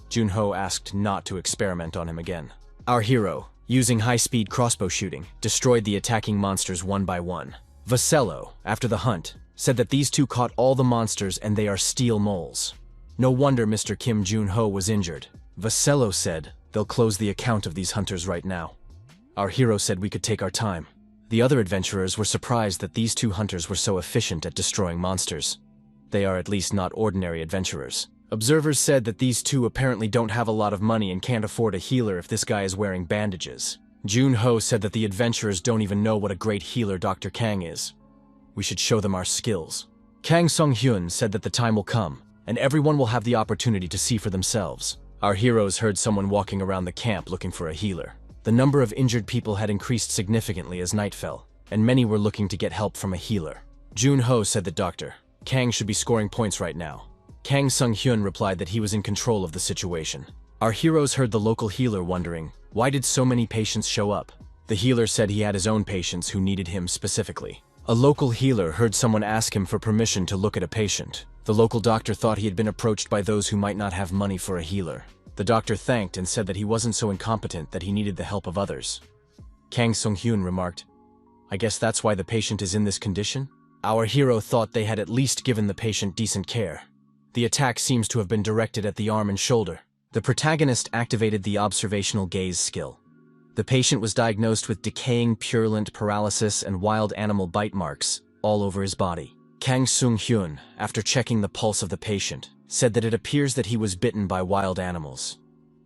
Jun-ho asked not to experiment on him again. Our hero, using high-speed crossbow shooting, destroyed the attacking monsters one by one. Vasello, after the hunt, said that these two caught all the monsters and they are steel moles. No wonder Mr. Kim Jun-ho was injured. Vasello said, they'll close the account of these hunters right now. Our hero said we could take our time. The other adventurers were surprised that these two hunters were so efficient at destroying monsters. They are at least not ordinary adventurers. Observers said that these two apparently don't have a lot of money and can't afford a healer if this guy is wearing bandages. Jun-ho said that the adventurers don't even know what a great healer Dr. Kang is. We should show them our skills. Kang Sung-hyun said that the time will come, and everyone will have the opportunity to see for themselves. Our heroes heard someone walking around the camp looking for a healer. The number of injured people had increased significantly as night fell, and many were looking to get help from a healer. Jun-ho said that Dr. Kang should be scoring points right now. Kang Sung-hyun replied that he was in control of the situation. Our heroes heard the local healer wondering, why did so many patients show up? The healer said he had his own patients who needed him specifically. A local healer heard someone ask him for permission to look at a patient. The local doctor thought he had been approached by those who might not have money for a healer. The doctor thanked and said that he wasn't so incompetent that he needed the help of others. Kang Sung-hyun remarked, I guess that's why the patient is in this condition? Our hero thought they had at least given the patient decent care. The attack seems to have been directed at the arm and shoulder. The protagonist activated the observational gaze skill. The patient was diagnosed with decaying purulent paralysis and wild animal bite marks all over his body. Kang Sung-hyun, after checking the pulse of the patient, said that it appears that he was bitten by wild animals.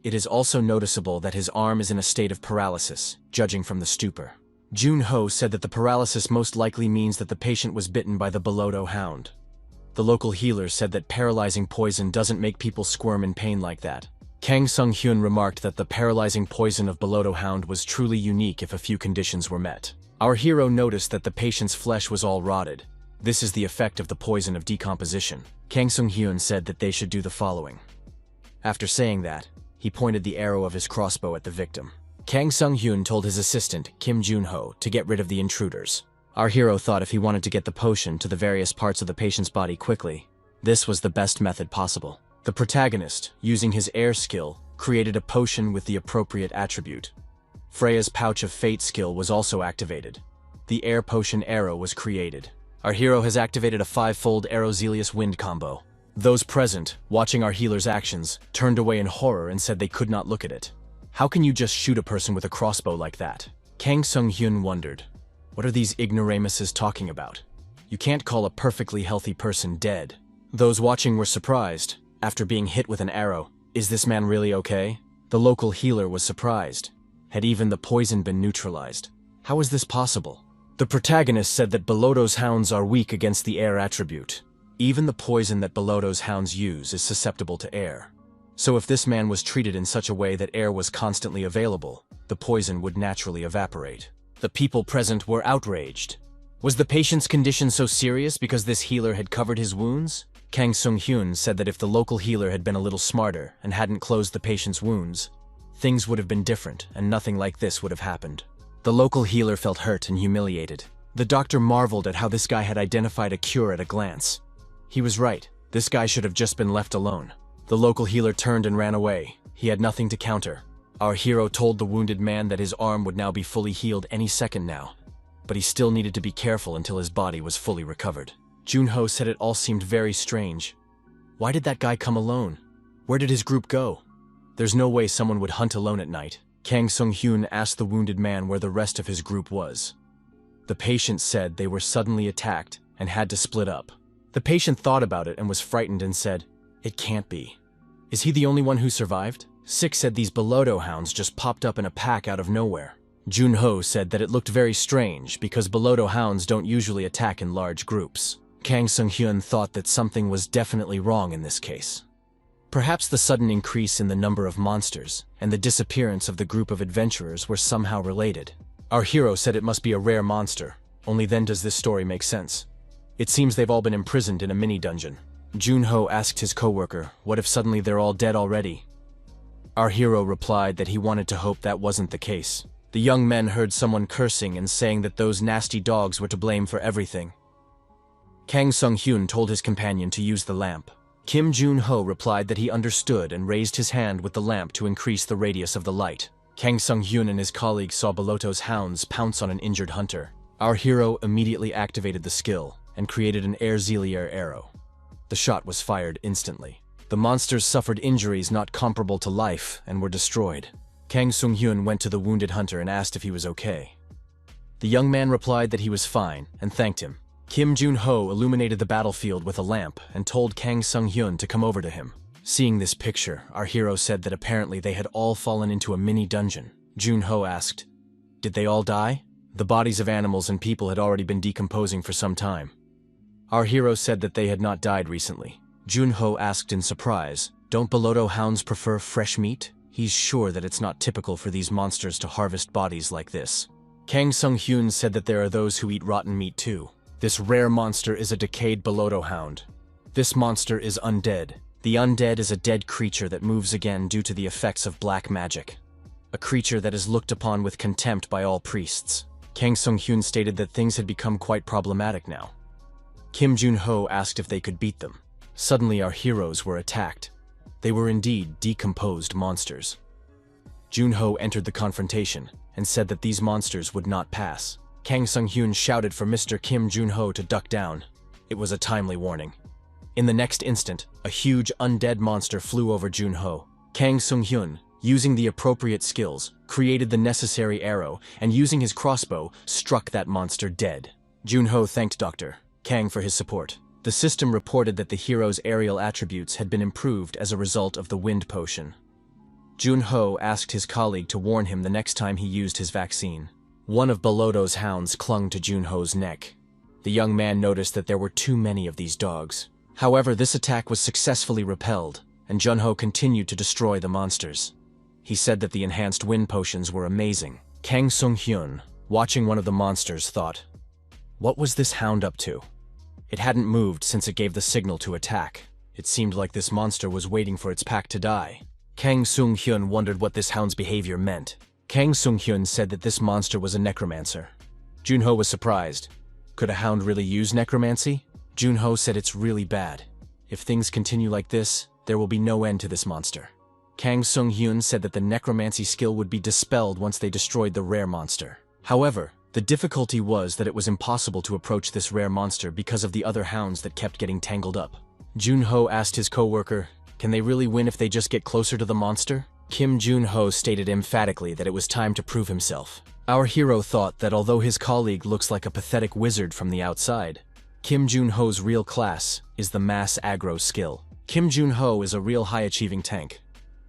It is also noticeable that his arm is in a state of paralysis, judging from the stupor. Jun-ho said that the paralysis most likely means that the patient was bitten by the Boloto hound. The local healer said that paralyzing poison doesn't make people squirm in pain like that. Kang Sung-hyun remarked that the paralyzing poison of Boloto hound was truly unique if a few conditions were met. Our hero noticed that the patient's flesh was all rotted. This is the effect of the poison of decomposition. Kang Sung-hyun said that they should do the following. After saying that, he pointed the arrow of his crossbow at the victim. Kang Sung-hyun told his assistant, Kim Jun-ho, to get rid of the intruders. Our hero thought if he wanted to get the potion to the various parts of the patient's body quickly, this was the best method possible. The protagonist, using his air skill, created a potion with the appropriate attribute. Freya's Pouch of Fate skill was also activated. The air potion arrow was created. Our hero has activated a 5-fold Arrow Zelius Wind combo. Those present, watching our healer's actions, turned away in horror and said they could not look at it. How can you just shoot a person with a crossbow like that? Kang Sung-hyun wondered. What are these ignoramuses talking about? You can't call a perfectly healthy person dead. Those watching were surprised. After being hit with an arrow, is this man really okay? The local healer was surprised. Had even the poison been neutralized? How is this possible? The protagonist said that Boloto's hounds are weak against the air attribute. Even the poison that Boloto's hounds use is susceptible to air. So if this man was treated in such a way that air was constantly available, the poison would naturally evaporate. The people present were outraged. Was the patient's condition so serious because this healer had covered his wounds? Kang Sung-hyun said that if the local healer had been a little smarter and hadn't closed the patient's wounds, things would have been different and nothing like this would have happened. The local healer felt hurt and humiliated. The doctor marveled at how this guy had identified a cure at a glance. He was right. This guy should have just been left alone. The local healer turned and ran away. He had nothing to counter. Our hero told the wounded man that his arm would now be fully healed any second now, but he still needed to be careful until his body was fully recovered. Jun-ho said it all seemed very strange. Why did that guy come alone? Where did his group go? There's no way someone would hunt alone at night. Kang Sung-hyun asked the wounded man where the rest of his group was. The patient said they were suddenly attacked and had to split up. The patient thought about it and was frightened and said, "It can't be. Is he the only one who survived?" Sik said these Boloto hounds just popped up in a pack out of nowhere. Jun-ho said that it looked very strange because Boloto hounds don't usually attack in large groups. Kang Sung-hyun thought that something was definitely wrong in this case. Perhaps the sudden increase in the number of monsters and the disappearance of the group of adventurers were somehow related. Our hero said it must be a rare monster. Only then does this story make sense. It seems they've all been imprisoned in a mini-dungeon. Jun-ho asked his coworker, what if suddenly they're all dead already? Our hero replied that he wanted to hope that wasn't the case. The young men heard someone cursing and saying that those nasty dogs were to blame for everything. Kang Sung-hyun told his companion to use the lamp. Kim Jun-ho replied that he understood and raised his hand with the lamp to increase the radius of the light. Kang Sung-hyun and his colleagues saw Boloto's hounds pounce on an injured hunter. Our hero immediately activated the skill and created an air Zelier arrow. The shot was fired instantly. The monsters suffered injuries not comparable to life and were destroyed. Kang Sung-hyun went to the wounded hunter and asked if he was okay. The young man replied that he was fine and thanked him. Kim Jun-ho illuminated the battlefield with a lamp and told Kang Sung-hyun to come over to him. Seeing this picture, our hero said that apparently they had all fallen into a mini-dungeon. Jun-ho asked, "Did they all die?" The bodies of animals and people had already been decomposing for some time. Our hero said that they had not died recently. Jun-ho asked in surprise, "Don't Boloto hounds prefer fresh meat?" He's sure that it's not typical for these monsters to harvest bodies like this. Kang Sung-hyun said that there are those who eat rotten meat too. This rare monster is a decayed Boloto hound. This monster is undead. The undead is a dead creature that moves again due to the effects of black magic. A creature that is looked upon with contempt by all priests. Kang Sung-hyun stated that things had become quite problematic now. Kim Jun-ho asked if they could beat them. Suddenly our heroes were attacked. They were indeed decomposed monsters. Jun-ho entered the confrontation and said that these monsters would not pass. Kang Sung-hyun shouted for Mr. Kim Jun-ho to duck down. It was a timely warning. In the next instant, a huge undead monster flew over Jun-ho. Kang Sung-hyun, using the appropriate skills, created the necessary arrow, and using his crossbow, struck that monster dead. Jun-ho thanked Dr. Kang for his support. The system reported that the hero's aerial attributes had been improved as a result of the wind potion. Jun-ho asked his colleague to warn him the next time he used his vaccine. One of Bolodo's hounds clung to Jun-ho's neck. The young man noticed that there were too many of these dogs. However, this attack was successfully repelled, and Jun-ho continued to destroy the monsters. He said that the enhanced wind potions were amazing. Kang Sung-hyun, watching one of the monsters, thought, "What was this hound up to?" It hadn't moved since it gave the signal to attack. It seemed like this monster was waiting for its pack to die. Kang Sung-hyun wondered what this hound's behavior meant. Kang Sung-hyun said that this monster was a necromancer. Jun-ho was surprised. Could a hound really use necromancy? Jun-ho said it's really bad. If things continue like this, there will be no end to this monster. Kang Sung-hyun said that the necromancy skill would be dispelled once they destroyed the rare monster. However, the difficulty was that it was impossible to approach this rare monster because of the other hounds that kept getting tangled up. Jun-ho asked his co-worker, "Can they really win if they just get closer to the monster?" Kim Jun-ho stated emphatically that it was time to prove himself. Our hero thought that although his colleague looks like a pathetic wizard from the outside, Kim Jun-ho's real class is the mass aggro skill. Kim Jun-ho is a real high-achieving tank.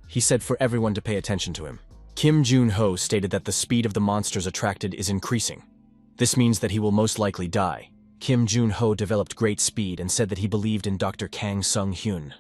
He said for everyone to pay attention to him. Kim Jun-ho stated that the speed of the monsters attracted is increasing. This means that he will most likely die. Kim Jun-ho developed great speed and said that he believed in Dr. Kang Sung-hyun.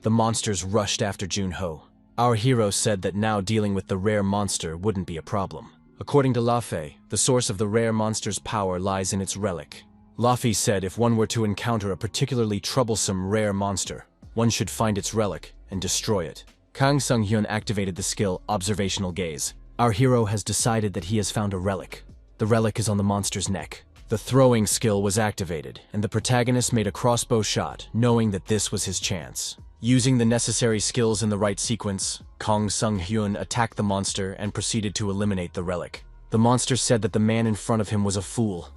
The monsters rushed after Jun-ho. Our hero said that now dealing with the rare monster wouldn't be a problem. According to Lafay, the source of the rare monster's power lies in its relic. Lafay said if one were to encounter a particularly troublesome rare monster, one should find its relic and destroy it. Kang Sung-hyun activated the skill Observational Gaze. Our hero has decided that he has found a relic. The relic is on the monster's neck. The throwing skill was activated, and the protagonist made a crossbow shot, knowing that this was his chance. Using the necessary skills in the right sequence, Kang Sung-hyun attacked the monster and proceeded to eliminate the relic. The monster said that the man in front of him was a fool.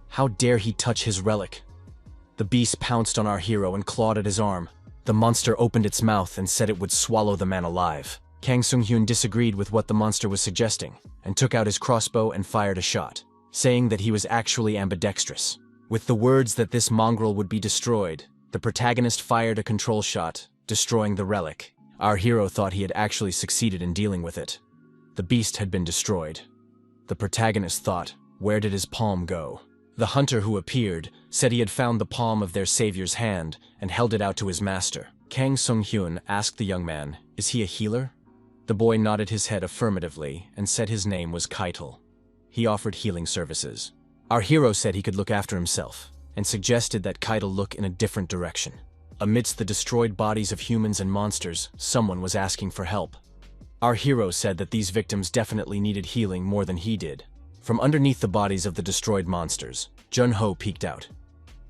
How dare he touch his relic? The beast pounced on our hero and clawed at his arm. The monster opened its mouth and said it would swallow the man alive. Kang Sung-hyun disagreed with what the monster was suggesting, and took out his crossbow and fired a shot, saying that he was actually ambidextrous. With the words that this mongrel would be destroyed, the protagonist fired a control shot, destroying the relic. Our hero thought he had actually succeeded in dealing with it. The beast had been destroyed. The protagonist thought, where did his palm go? The hunter who appeared said he had found the palm of their savior's hand and held it out to his master. Kang Sung-hyun asked the young man, "Is he a healer?" The boy nodded his head affirmatively and said his name was Keitel. He offered healing services. Our hero said he could look after himself and suggested that Keitel look in a different direction. Amidst the destroyed bodies of humans and monsters, someone was asking for help. Our hero said that these victims definitely needed healing more than he did. From underneath the bodies of the destroyed monsters, Jun-ho peeked out.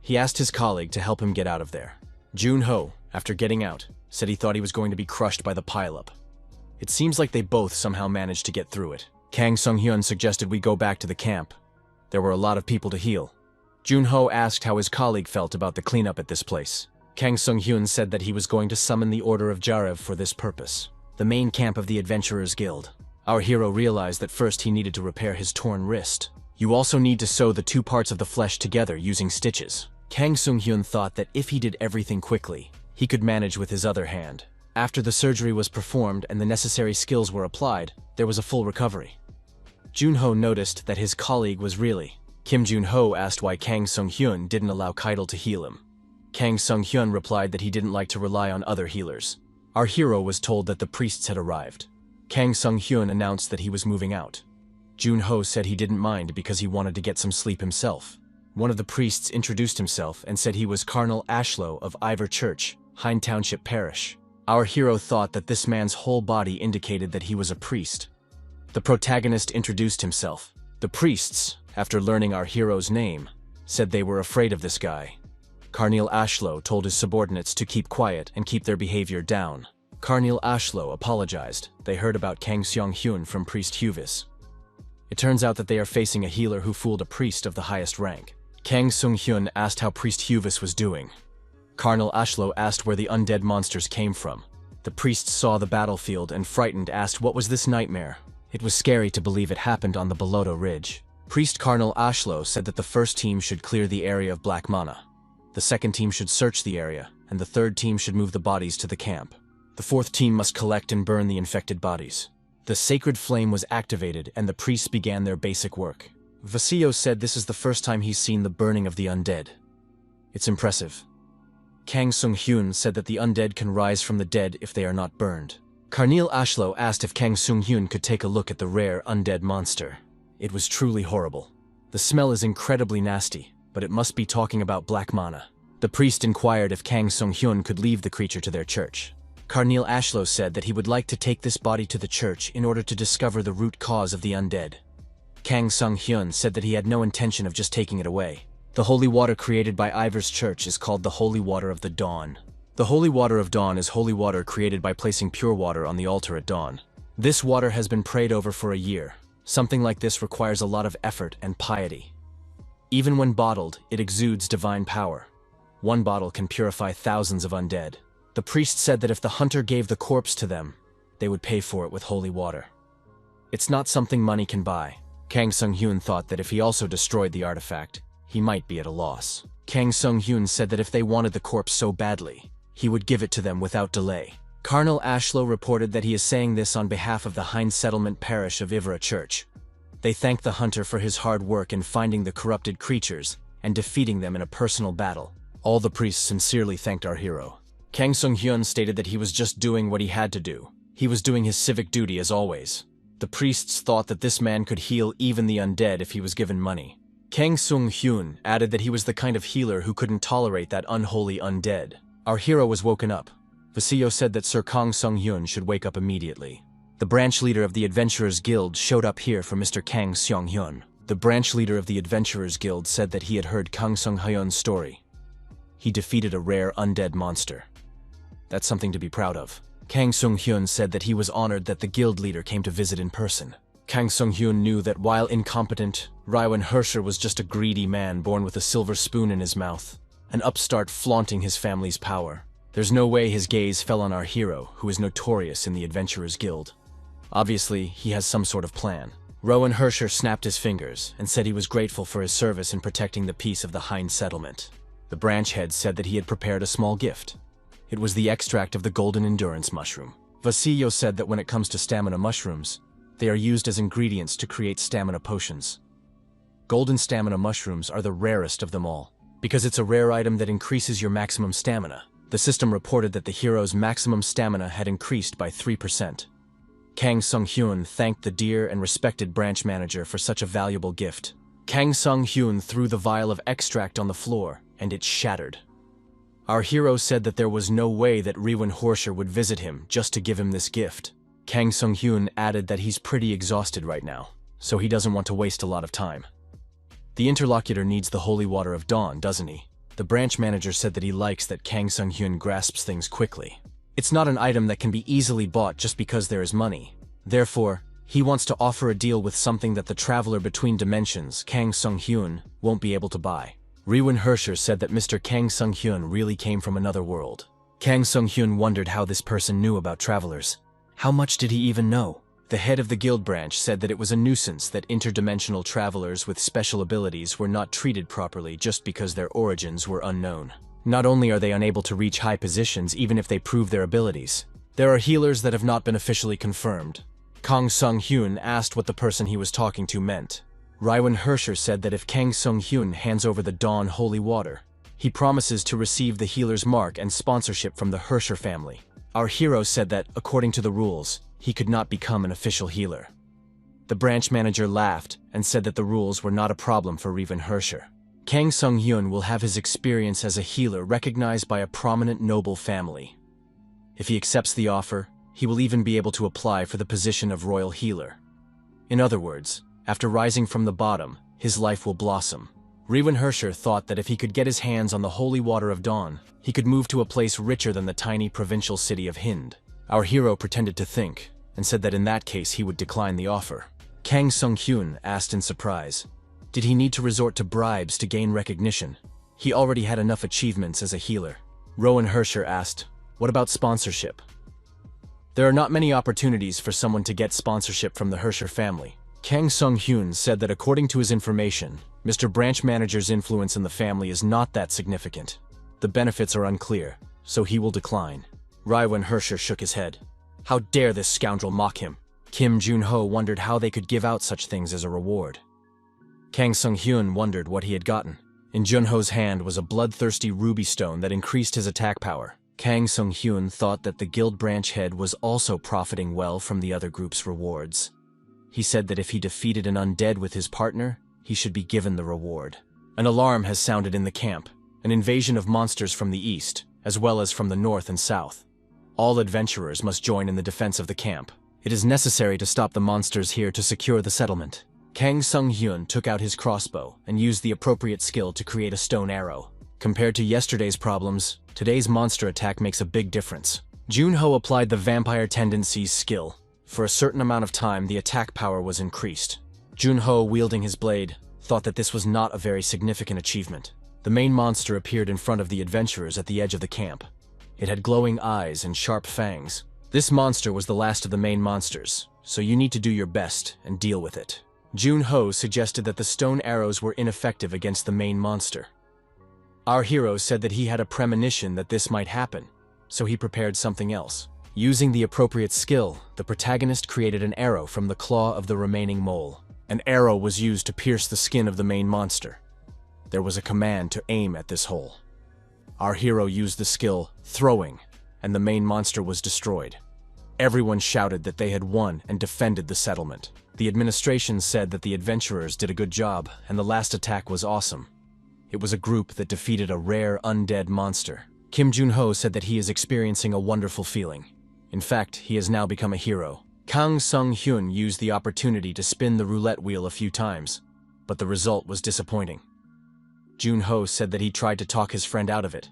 He asked his colleague to help him get out of there. Jun-ho, after getting out, said he thought he was going to be crushed by the pileup. It seems like they both somehow managed to get through it. Kang Sung-hyun suggested we go back to the camp. There were a lot of people to heal. Jun-ho asked how his colleague felt about the cleanup at this place. Kang Sung-hyun said that he was going to summon the Order of Jarev for this purpose, the main camp of the Adventurers Guild. Our hero realized that first he needed to repair his torn wrist. You also need to sew the two parts of the flesh together using stitches. Kang Sung-hyun thought that if he did everything quickly, he could manage with his other hand. After the surgery was performed and the necessary skills were applied, there was a full recovery. Jun-ho noticed that his colleague was really. Kim Jun-ho asked why Kang Sung-hyun didn't allow Keitel to heal him. Kang Sung-hyun replied that he didn't like to rely on other healers. Our hero was told that the priests had arrived. Kang Sung-hyun announced that he was moving out. Jun-ho said he didn't mind because he wanted to get some sleep himself. One of the priests introduced himself and said he was Cardinal Ashlow of Ivor Church, Hind Township Parish. Our hero thought that this man's whole body indicated that he was a priest. The protagonist introduced himself. The priests, after learning our hero's name, said they were afraid of this guy. Cardinal Ashlow told his subordinates to keep quiet and keep their behavior down. Cardinal Ashlow apologized. They heard about Kang Sung-hyun from Priest Huvis. It turns out that they are facing a healer who fooled a priest of the highest rank. Kang Sung-hyun asked how Priest Huvis was doing. Colonel Ashlo asked where the undead monsters came from. The priest saw the battlefield and, frightened, asked what was this nightmare. It was scary to believe it happened on the Boloto Ridge. Priest Colonel Ashlo said that the first team should clear the area of Black Mana. The second team should search the area, and the third team should move the bodies to the camp. The fourth team must collect and burn the infected bodies. The sacred flame was activated, and the priests began their basic work. Vasio said this is the first time he's seen the burning of the undead. It's impressive. Kang Sung-hyun said that the undead can rise from the dead if they are not burned. Colonel Ashlo asked if Kang Sung-hyun could take a look at the rare undead monster. It was truly horrible. The smell is incredibly nasty, but it must be talking about Black Mana. The priest inquired if Kang Sung-hyun could leave the creature to their church. Colonel Ashlo said that he would like to take this body to the church in order to discover the root cause of the undead. Kang Sung-hyun said that he had no intention of just taking it away. The holy water created by Ivar's church is called the Holy Water of the Dawn. The Holy Water of Dawn is holy water created by placing pure water on the altar at dawn. This water has been prayed over for a year. Something like this requires a lot of effort and piety. Even when bottled, it exudes divine power. One bottle can purify thousands of undead. The priest said that if the hunter gave the corpse to them, they would pay for it with holy water. It's not something money can buy. Kang Sung-hyun thought that if he also destroyed the artifact, he might be at a loss. Kang Sung-hyun said that if they wanted the corpse so badly, he would give it to them without delay. Colonel Ashlo reported that he is saying this on behalf of the Hind Settlement Parish of Ivra Church. They thanked the hunter for his hard work in finding the corrupted creatures and defeating them in a personal battle. All the priests sincerely thanked our hero. Kang Sung-hyun stated that he was just doing what he had to do. He was doing his civic duty as always. The priests thought that this man could heal even the undead if he was given money. Kang Sung-hyun added that he was the kind of healer who couldn't tolerate that unholy undead. Our hero was woken up. Vasio said that Sir Kang Sung-hyun should wake up immediately. The branch leader of the Adventurers Guild showed up here for Mr. Kang Sung-hyun. The branch leader of the Adventurers Guild said that he had heard Kang Sung-hyun's story. He defeated a rare undead monster. That's something to be proud of. Kang Sung-hyun said that he was honored that the guild leader came to visit in person. Kang Sung-hyun knew that while incompetent, Raiwan Hersher was just a greedy man born with a silver spoon in his mouth, an upstart flaunting his family's power. There's no way his gaze fell on our hero, who is notorious in the Adventurers Guild. Obviously, he has some sort of plan. Rowan Hersher snapped his fingers and said he was grateful for his service in protecting the peace of the Hind settlement. The branch head said that he had prepared a small gift. It was the extract of the golden endurance mushroom. Vasio said that when it comes to stamina mushrooms, they are used as ingredients to create stamina potions. Golden stamina mushrooms are the rarest of them all, because it's a rare item that increases your maximum stamina. The system reported that the hero's maximum stamina had increased by 3%. Kang Sung-hyun thanked the dear and respected branch manager for such a valuable gift. Kang Sung-hyun threw the vial of extract on the floor, and it shattered. Our hero said that there was no way that Raiwan Hersher would visit him just to give him this gift. Kang Sung-hyun added that he's pretty exhausted right now, so he doesn't want to waste a lot of time. The interlocutor needs the holy water of dawn, doesn't he? The branch manager said that he likes that Kang Sung-hyun grasps things quickly. It's not an item that can be easily bought just because there is money. Therefore, he wants to offer a deal with something that the traveler between dimensions, Kang Sung-hyun, won't be able to buy. Raiwan Hersher said that Mr. Kang Sung-hyun really came from another world. Kang Sung-hyun wondered how this person knew about travelers. How much did he even know? The head of the guild branch said that it was a nuisance that interdimensional travelers with special abilities were not treated properly just because their origins were unknown. Not only are they unable to reach high positions even if they prove their abilities, there are healers that have not been officially confirmed. Kang Sung-hyun asked what the person he was talking to meant. Raiwan Hersher said that if Kang Sung-hyun hands over the Dawn Holy Water, he promises to receive the healer's mark and sponsorship from the Hersher family. Our hero said that, according to the rules, he could not become an official healer. The branch manager laughed and said that the rules were not a problem for Raiwan Hersher. Kang Sung-hyun will have his experience as a healer recognized by a prominent noble family. If he accepts the offer, he will even be able to apply for the position of royal healer. In other words, after rising from the bottom, his life will blossom. Raiwan Hersher thought that if he could get his hands on the holy water of dawn, he could move to a place richer than the tiny provincial city of Hind. Our hero pretended to think, and said that in that case he would decline the offer. Kang Sung-hyun asked in surprise. Did he need to resort to bribes to gain recognition? He already had enough achievements as a healer. Rowan Hersher asked, what about sponsorship? There are not many opportunities for someone to get sponsorship from the Hersher family. Kang Sung-hyun said that according to his information, Mr. Branch Manager's influence in the family is not that significant. The benefits are unclear, so he will decline. Rowan Hersher shook his head. How dare this scoundrel mock him? Kim Jun-ho wondered how they could give out such things as a reward. Kang Sung-hyun wondered what he had gotten. In Jun-ho's hand was a bloodthirsty ruby stone that increased his attack power. Kang Sung-hyun thought that the guild branch head was also profiting well from the other group's rewards. He said that if he defeated an undead with his partner, he should be given the reward. An alarm has sounded in the camp, an invasion of monsters from the east, as well as from the north and south. All adventurers must join in the defense of the camp. It is necessary to stop the monsters here to secure the settlement. Kang Sung-hyun took out his crossbow and used the appropriate skill to create a stone arrow. Compared to yesterday's problems, today's monster attack makes a big difference. Jun-ho applied the vampire tendencies skill. For a certain amount of time, the attack power was increased. Jun-ho, wielding his blade, thought that this was not a very significant achievement. The main monster appeared in front of the adventurers at the edge of the camp. It had glowing eyes and sharp fangs. This monster was the last of the main monsters, so you need to do your best and deal with it. Jun-ho suggested that the stone arrows were ineffective against the main monster. Our hero said that he had a premonition that this might happen, so he prepared something else. Using the appropriate skill, the protagonist created an arrow from the claw of the remaining mole. An arrow was used to pierce the skin of the main monster. There was a command to aim at this hole. Our hero used the skill, throwing, and the main monster was destroyed. Everyone shouted that they had won and defended the settlement. The administration said that the adventurers did a good job, and the last attack was awesome. It was a group that defeated a rare undead monster. Kim Jun-ho said that he is experiencing a wonderful feeling. In fact, he has now become a hero. Kang Sung-hyun used the opportunity to spin the roulette wheel a few times, but the result was disappointing. Jun-ho said that he tried to talk his friend out of it.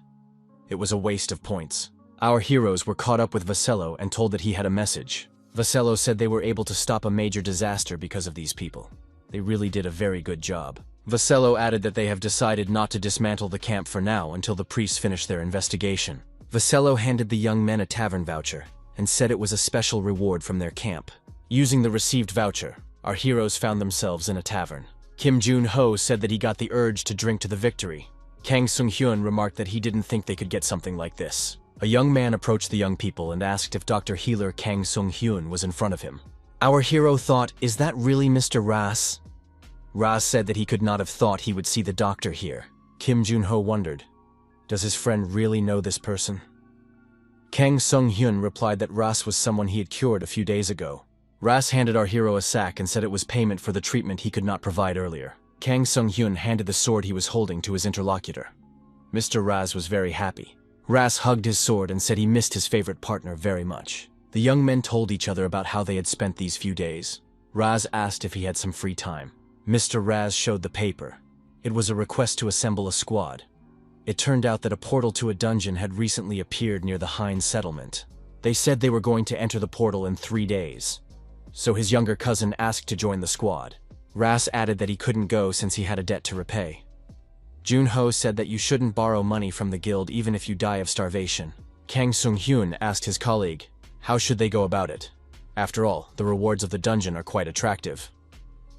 It was a waste of points. Our heroes were caught up with Vasello and told that he had a message. Vasello said they were able to stop a major disaster because of these people. They really did a very good job. Vasello added that they have decided not to dismantle the camp for now until the priests finish their investigation. Vasello handed the young men a tavern voucher and said it was a special reward from their camp. Using the received voucher, our heroes found themselves in a tavern. Kim Jun-ho said that he got the urge to drink to the victory. Kang Sung-hyun remarked that he didn't think they could get something like this. A young man approached the young people and asked if Dr. Healer Kang Sung-hyun was in front of him. Our hero thought, is that really Mr. Ras? Ras said that he could not have thought he would see the doctor here. Kim Jun-ho wondered, does his friend really know this person? Kang Sung-hyun replied that Ras was someone he had cured a few days ago. Ras handed our hero a sack and said it was payment for the treatment he could not provide earlier. Kang Sung-hyun handed the sword he was holding to his interlocutor. Mr. Ras was very happy. Ras hugged his sword and said he missed his favorite partner very much. The young men told each other about how they had spent these few days. Ras asked if he had some free time. Mr. Ras showed the paper. It was a request to assemble a squad. It turned out that a portal to a dungeon had recently appeared near the Hines settlement. They said they were going to enter the portal in 3 days. So his younger cousin asked to join the squad. Ras added that he couldn't go since he had a debt to repay. Jun-ho said that you shouldn't borrow money from the guild even if you die of starvation. Kang Sung-hyun asked his colleague, how should they go about it? After all, the rewards of the dungeon are quite attractive.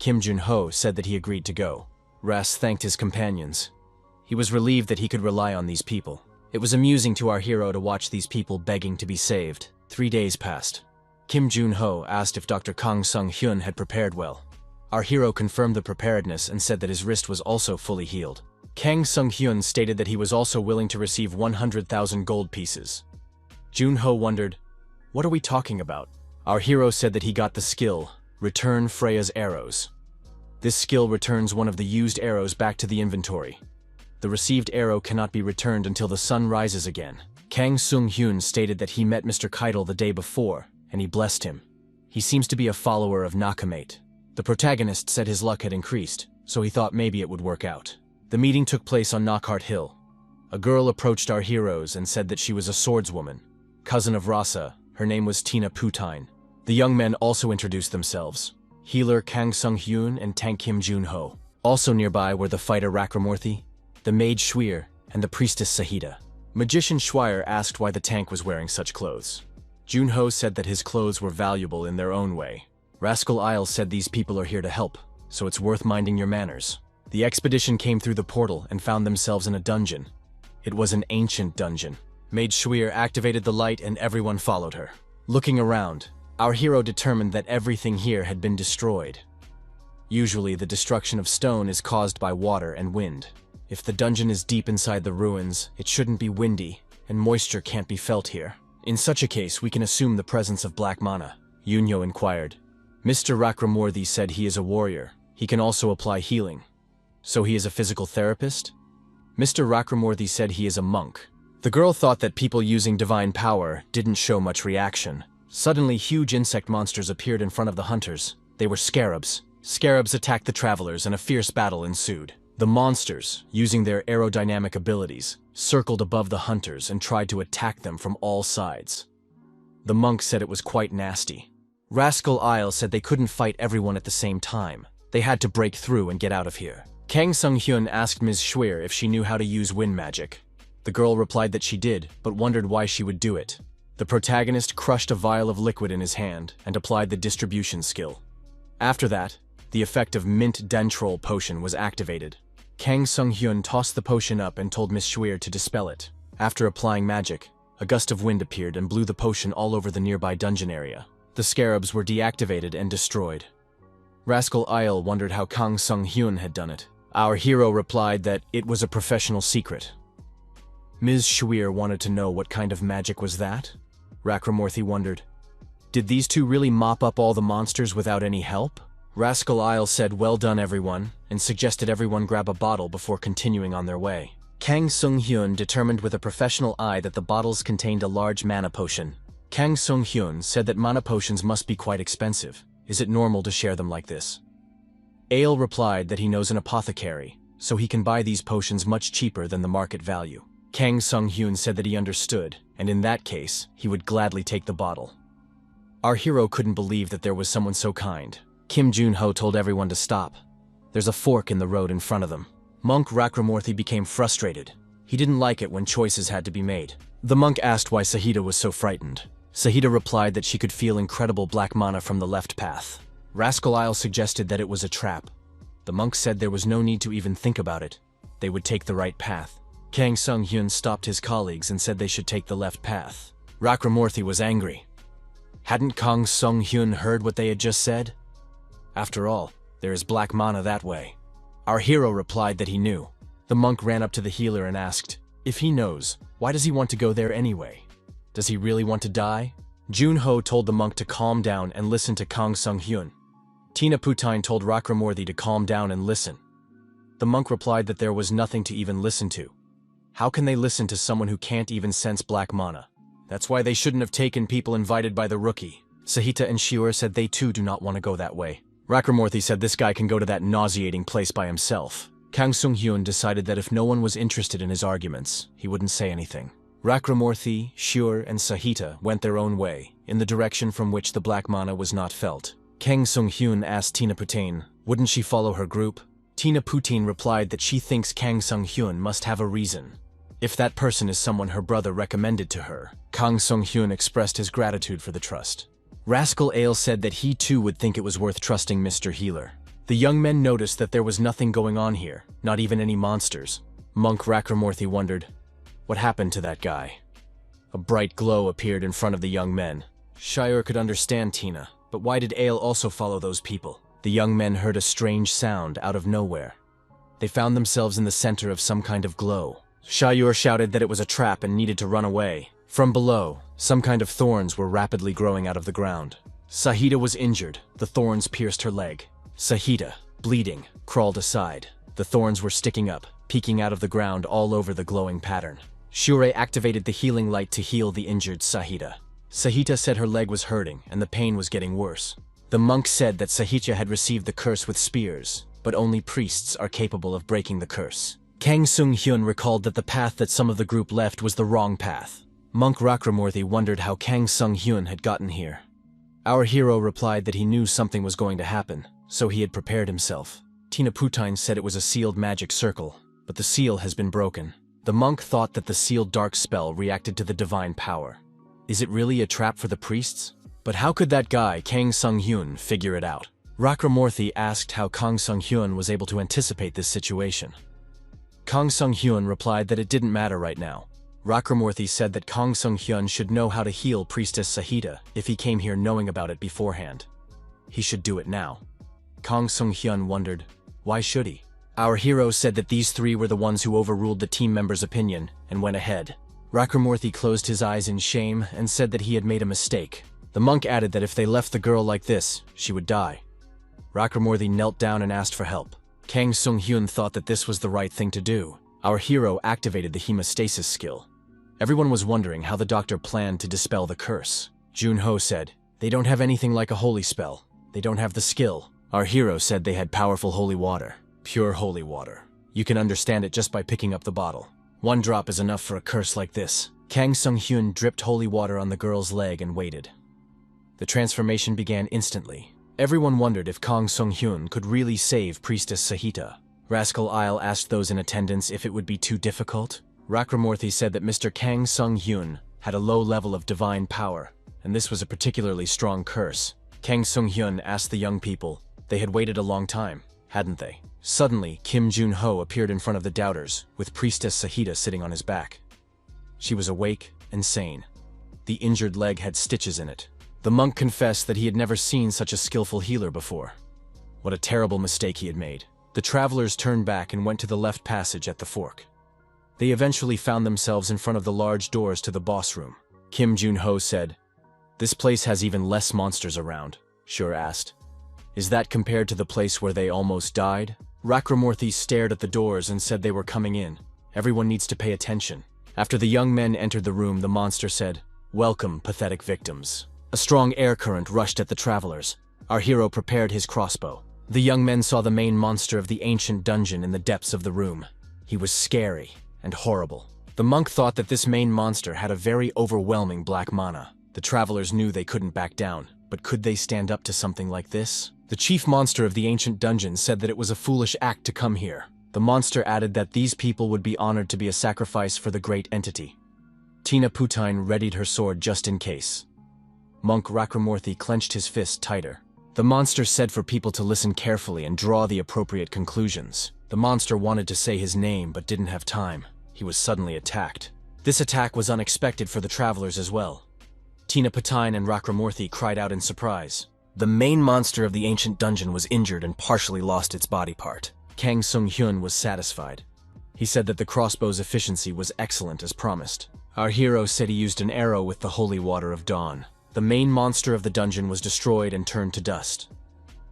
Kim Jun-ho said that he agreed to go. Ras thanked his companions. He was relieved that he could rely on these people. It was amusing to our hero to watch these people begging to be saved. 3 days passed. Kim Jun-ho asked if Dr. Kang Sung-hyun had prepared well. Our hero confirmed the preparedness and said that his wrist was also fully healed. Kang Sung-hyun stated that he was also willing to receive 100,000 gold pieces. Jun-ho wondered, what are we talking about? Our hero said that he got the skill, Return Freya's Arrows. This skill returns one of the used arrows back to the inventory. The received arrow cannot be returned until the sun rises again. Kang Sung-hyun stated that he met Mr. Keitel the day before, and he blessed him. He seems to be a follower of Nakamate. The protagonist said his luck had increased, so he thought maybe it would work out. The meeting took place on Knockhart Hill. A girl approached our heroes and said that she was a swordswoman, cousin of Rasa. Her name was Tina Putine. The young men also introduced themselves. healer Kang Sung-hyun and tank Kim Jun-ho. Also nearby were the fighter Rakramurthy, the mage Shweer, and the priestess Sahita. Magician Schweier asked why the tank was wearing such clothes. Jun-ho said that his clothes were valuable in their own way. Rascal Isle said these people are here to help, so it's worth minding your manners. The expedition came through the portal and found themselves in a dungeon. It was an ancient dungeon. Mage Shweer activated the light and everyone followed her. Looking around, our hero determined that everything here had been destroyed. Usually, the destruction of stone is caused by water and wind. If the dungeon is deep inside the ruins, it shouldn't be windy, and moisture can't be felt here. In such a case, we can assume the presence of black mana. Yunyo inquired. Mr. Rakramurthy said he is a warrior. He can also apply healing. So he is a physical therapist? Mr. Rakramurthy said he is a monk. The girl thought that people using divine power didn't show much reaction. Suddenly, huge insect monsters appeared in front of the hunters. They were scarabs. Scarabs attacked the travelers and a fierce battle ensued. The monsters, using their aerodynamic abilities, circled above the hunters and tried to attack them from all sides. The monk said it was quite nasty. Rascal Isle said they couldn't fight everyone at the same time. They had to break through and get out of here. Kang Sung-hyun asked Ms. Shweer if she knew how to use wind magic. The girl replied that she did, but wondered why she would do it. The protagonist crushed a vial of liquid in his hand and applied the distribution skill. After that, the effect of Mint Dentrol potion was activated. Kang Sung-hyun tossed the potion up and told Ms. Shweer to dispel it. After applying magic, a gust of wind appeared and blew the potion all over the nearby dungeon area. The scarabs were deactivated and destroyed. Rascal Isle wondered how Kang Sung-hyun had done it. Our hero replied that it was a professional secret. Ms. Shweer wanted to know what kind of magic was that? Rakramurthy wondered. Did these two really mop up all the monsters without any help? Rascal Isle said well done everyone, and suggested everyone grab a bottle before continuing on their way. Kang Sung-hyun determined with a professional eye that the bottles contained a large mana potion. Kang Sung-hyun said that mana potions must be quite expensive. Is it normal to share them like this? Ale replied that he knows an apothecary, so he can buy these potions much cheaper than the market value. Kang Sung-hyun said that he understood, and in that case, he would gladly take the bottle. Our hero couldn't believe that there was someone so kind. Kim Jun-ho told everyone to stop. There's a fork in the road in front of them. Monk Rakramurthy became frustrated. He didn't like it when choices had to be made. The monk asked why Sahita was so frightened. Sahita replied that she could feel incredible black mana from the left path. Rascal Isle suggested that it was a trap. The monk said there was no need to even think about it. They would take the right path. Kang Sung-hyun stopped his colleagues and said they should take the left path. Rakramurthy was angry. Hadn't Kang Sung-hyun heard what they had just said? After all, there is black mana that way. Our hero replied that he knew. The monk ran up to the healer and asked, if he knows, why does he want to go there anyway? Does he really want to die? Jun-ho told the monk to calm down and listen to Kang Sung-hyun. Tina Putine told Rakramurthy to calm down and listen. The monk replied that there was nothing to even listen to. How can they listen to someone who can't even sense black mana? That's why they shouldn't have taken people invited by the rookie. Sahita and Shiur said they too do not want to go that way. Rakramurthy said this guy can go to that nauseating place by himself. Kang Sung-hyun decided that if no one was interested in his arguments, he wouldn't say anything. Rakramurthy, Shiur, and Sahita went their own way, in the direction from which the black mana was not felt. Kang Sung-hyun asked Tina Putine, wouldn't she follow her group? Tina Putine replied that she thinks Kang Sung-hyun must have a reason. If that person is someone her brother recommended to her, Kang Sung-hyun expressed his gratitude for the trust. Rascal Ale said that he too would think it was worth trusting Mr. Healer. The young men noticed that there was nothing going on here, not even any monsters. Monk Rakramurthy wondered, what happened to that guy? A bright glow appeared in front of the young men. Shiur could understand Tina, but why did Ale also follow those people? The young men heard a strange sound out of nowhere. They found themselves in the center of some kind of glow. Shiur shouted that it was a trap and needed to run away. From below, some kind of thorns were rapidly growing out of the ground. Sahita was injured. The thorns pierced her leg. Sahita, bleeding, crawled aside. The thorns were sticking up, peeking out of the ground all over the glowing pattern. Shiur activated the healing light to heal the injured Sahita. Sahita said her leg was hurting and the pain was getting worse. The monk said that Sahita had received the curse with spears, but only priests are capable of breaking the curse. Kang Sung-hyun recalled that the path that some of the group left was the wrong path. Monk Rakramurthy wondered how Kang Sung-hyun had gotten here. Our hero replied that he knew something was going to happen, so he had prepared himself. Tina Putine said it was a sealed magic circle, but the seal has been broken. The monk thought that the sealed dark spell reacted to the divine power. Is it really a trap for the priests? But how could that guy, Kang Sung-hyun, figure it out? Rakramurthy asked how Kang Sung-hyun was able to anticipate this situation. Kang Sung-hyun replied that it didn't matter right now. Rakramurthy said that Kang Sung-hyun should know how to heal Priestess Sahita if he came here knowing about it beforehand. He should do it now. Kang Sung-hyun wondered, why should he? Our hero said that these three were the ones who overruled the team member's opinion and went ahead. Rakramurthy closed his eyes in shame and said that he had made a mistake. The monk added that if they left the girl like this, she would die. Rakramurthy knelt down and asked for help. Kang Sung-hyun thought that this was the right thing to do. Our hero activated the hemostasis skill. Everyone was wondering how the doctor planned to dispel the curse. Junho said, they don't have anything like a holy spell. They don't have the skill. Our hero said they had powerful holy water. Pure holy water. You can understand it just by picking up the bottle. 1 drop is enough for a curse like this. Kang Sung-hyun dripped holy water on the girl's leg and waited. The transformation began instantly. Everyone wondered if Kang Sung-hyun could really save Priestess Sahita. Rascal Isle asked those in attendance if it would be too difficult. Rakramurthy said that Mr. Kang Sung-hyun had a low level of divine power, and this was a particularly strong curse. Kang Sung-hyun asked the young people. They had waited a long time, hadn't they? Suddenly, Kim Jun-ho appeared in front of the doubters, with Priestess Sahita sitting on his back. She was awake and sane. The injured leg had stitches in it. The monk confessed that he had never seen such a skillful healer before. What a terrible mistake he had made. The travelers turned back and went to the left passage at the fork. They eventually found themselves in front of the large doors to the boss room. Kim Jun-ho said, "This place has even less monsters around," Shure asked. "Is that compared to the place where they almost died?" Rakramurthy stared at the doors and said they were coming in. Everyone needs to pay attention. After the young men entered the room, the monster said, "Welcome, pathetic victims." A strong air current rushed at the travelers. Our hero prepared his crossbow. The young men saw the main monster of the ancient dungeon in the depths of the room. He was scary and horrible. The monk thought that this main monster had a very overwhelming black mana. The travelers knew they couldn't back down, but could they stand up to something like this? The chief monster of the ancient dungeon said that it was a foolish act to come here. The monster added that these people would be honored to be a sacrifice for the great entity. Tina Putine readied her sword just in case. Monk Rakramurthy clenched his fist tighter. The monster said for people to listen carefully and draw the appropriate conclusions. The monster wanted to say his name but didn't have time. He was suddenly attacked. This attack was unexpected for the travelers as well. Tina Putine and Rakramurthy cried out in surprise. The main monster of the ancient dungeon was injured and partially lost its body part. Kang Sung-hyun was satisfied. He said that the crossbow's efficiency was excellent as promised. Our hero said he used an arrow with the holy water of dawn. The main monster of the dungeon was destroyed and turned to dust.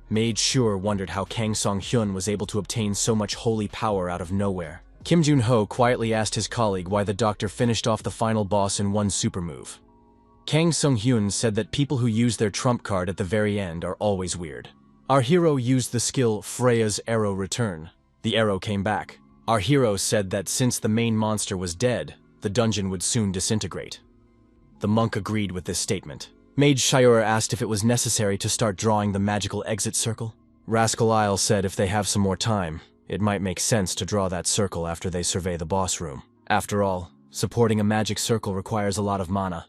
Mage Shure wondered how Kang Sung-hyun was able to obtain so much holy power out of nowhere. Kim Jun-ho quietly asked his colleague why the doctor finished off the final boss in one super move. Kang Sung-hyun said that people who use their trump card at the very end are always weird. Our hero used the skill Freya's Arrow Return. The arrow came back. Our hero said that since the main monster was dead, the dungeon would soon disintegrate. The monk agreed with this statement. Mage Shiora asked if it was necessary to start drawing the magical exit circle. Rascal Isle said if they have some more time, it might make sense to draw that circle after they survey the boss room. After all, supporting a magic circle requires a lot of mana.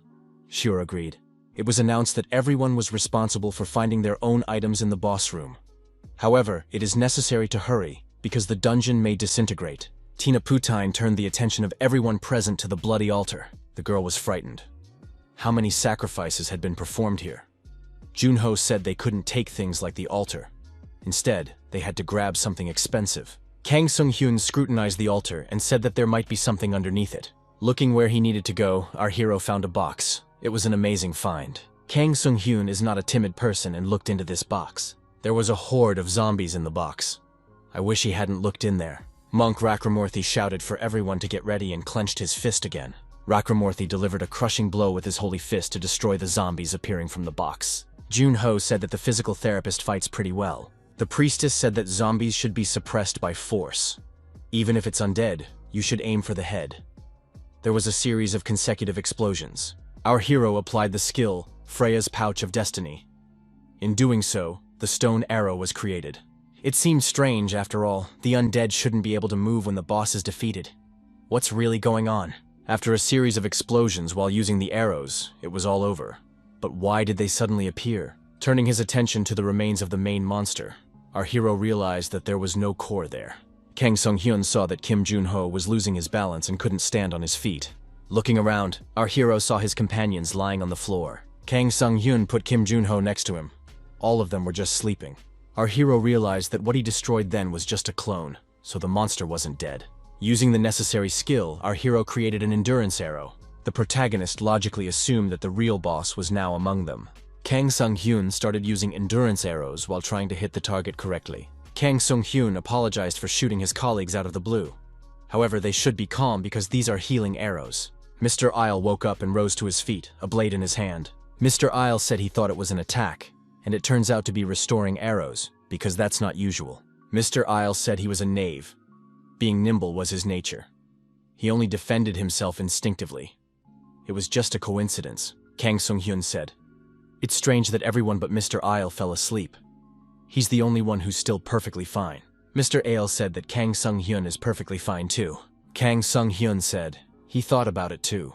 Shure agreed. It was announced that everyone was responsible for finding their own items in the boss room. However, it is necessary to hurry, because the dungeon may disintegrate. Tina Putine turned the attention of everyone present to the bloody altar. The girl was frightened. How many sacrifices had been performed here? Junho said they couldn't take things like the altar. Instead, they had to grab something expensive. Kang Sung-hyun scrutinized the altar and said that there might be something underneath it. Looking where he needed to go, our hero found a box. It was an amazing find. Kang Sung-hyun is not a timid person and looked into this box. There was a horde of zombies in the box. I wish he hadn't looked in there. Monk Rakramurthy shouted for everyone to get ready and clenched his fist again. Rakramurthy delivered a crushing blow with his holy fist to destroy the zombies appearing from the box. Junho said that the physical therapist fights pretty well. The priestess said that zombies should be suppressed by force. Even if it's undead, you should aim for the head. There was a series of consecutive explosions. Our hero applied the skill, Freya's Pouch of Destiny. In doing so, the stone arrow was created. It seemed strange, after all. The undead shouldn't be able to move when the boss is defeated. What's really going on? After a series of explosions while using the arrows, it was all over. But why did they suddenly appear? Turning his attention to the remains of the main monster, our hero realized that there was no core there. Kang Sung-hyun saw that Kim Jun-ho was losing his balance and couldn't stand on his feet. Looking around, our hero saw his companions lying on the floor. Kang Sung-hyun put Kim Jun-ho next to him. All of them were just sleeping. Our hero realized that what he destroyed then was just a clone, so the monster wasn't dead. Using the necessary skill, our hero created an endurance arrow. The protagonist logically assumed that the real boss was now among them. Kang Sung-hyun started using endurance arrows while trying to hit the target correctly. Kang Sung-hyun apologized for shooting his colleagues out of the blue. However, they should be calm because these are healing arrows. Mr. Isle woke up and rose to his feet, a blade in his hand. Mr. Isle said he thought it was an attack, and it turns out to be restoring arrows, because that's not usual. Mr. Isle said he was a knave. Being nimble was his nature. He only defended himself instinctively. It was just a coincidence, Kang Sung-hyun said. It's strange that everyone but Mr. Isle fell asleep. He's the only one who's still perfectly fine. Mr. Ale said that Kang Sung-hyun is perfectly fine too. Kang Sung-hyun said he thought about it too.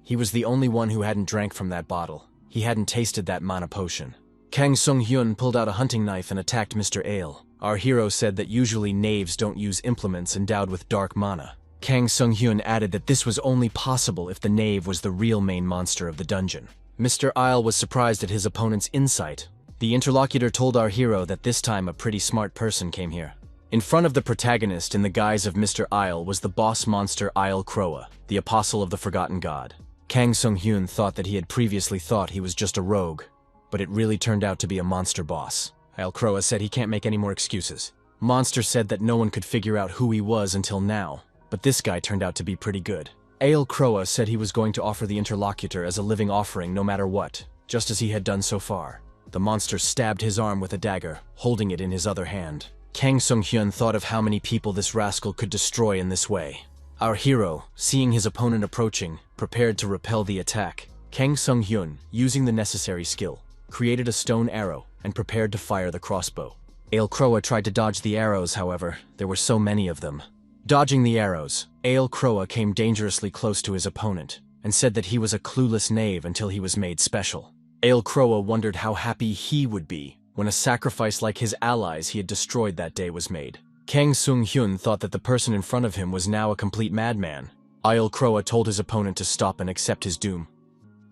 He was the only one who hadn't drank from that bottle. He hadn't tasted that mana potion. Kang Sung-hyun pulled out a hunting knife and attacked Mr. Ale. Our hero said that usually knaves don't use implements endowed with dark mana. Kang Sung-hyun added that this was only possible if the knave was the real main monster of the dungeon. Mr. Isle was surprised at his opponent's insight. The interlocutor told our hero that this time a pretty smart person came here. In front of the protagonist in the guise of Mr. Isle was the boss monster Isle Kroa, the apostle of the forgotten god. Kang Sung-hyun thought that he had previously thought he was just a rogue, but it really turned out to be a monster boss. Isle Kroa said he can't make any more excuses. Monster said that no one could figure out who he was until now, but this guy turned out to be pretty good. Isle Kroa said he was going to offer the interlocutor as a living offering no matter what, just as he had done so far. The monster stabbed his arm with a dagger, holding it in his other hand. Kang Sung-hyun thought of how many people this rascal could destroy in this way. Our hero, seeing his opponent approaching, prepared to repel the attack. Kang Sung-hyun, using the necessary skill, created a stone arrow and prepared to fire the crossbow. Isle Kroa tried to dodge the arrows, however, there were so many of them. Dodging the arrows, Isle Kroa came dangerously close to his opponent and said that he was a clueless knave until he was made special. Isle Kroa wondered how happy he would be when a sacrifice like his allies he had destroyed that day was made. Kang Sung-hyun thought that the person in front of him was now a complete madman. Isle Kroa told his opponent to stop and accept his doom.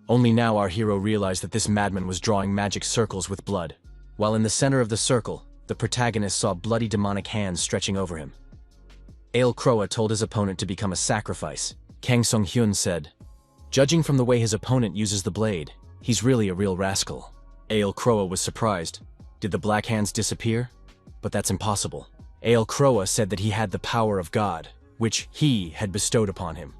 Only now our hero realized that this madman was drawing magic circles with blood. While in the center of the circle, the protagonist saw bloody demonic hands stretching over him. Isle Kroa told his opponent to become a sacrifice. Kang Sung-hyun said, "Judging from the way his opponent uses the blade, he's really a real rascal." Isle Kroa was surprised. Did the black hands disappear? But that's impossible. Isle Kroa said that he had the power of God, which he had bestowed upon him.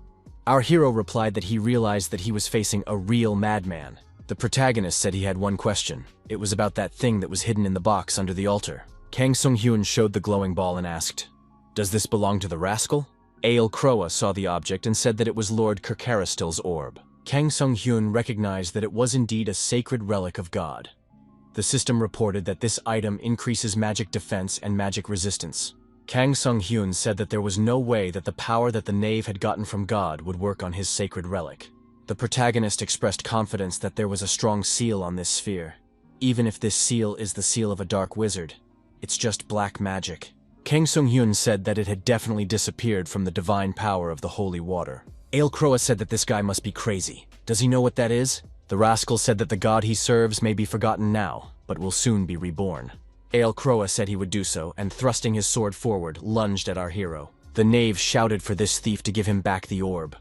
Our hero replied that he realized that he was facing a real madman. The protagonist said he had one question. It was about that thing that was hidden in the box under the altar. Kang Sung-hyun showed the glowing ball and asked, "Does this belong to the rascal?" Isle Kroa saw the object and said that it was Lord Kirkaristil's orb. Kang Sung-hyun recognized that it was indeed a sacred relic of God. The system reported that this item increases magic defense and magic resistance. Kang Sung-hyun said that there was no way that the power that the knave had gotten from God would work on his sacred relic. The protagonist expressed confidence that there was a strong seal on this sphere. Even if this seal is the seal of a dark wizard, it's just black magic. Kang Sung-hyun said that it had definitely disappeared from the divine power of the holy water. Isle Kroa said that this guy must be crazy. Does he know what that is? The rascal said that the god he serves may be forgotten now, but will soon be reborn. Isle Kroa said he would do so, and thrusting his sword forward, lunged at our hero. The knave shouted for this thief to give him back the orb.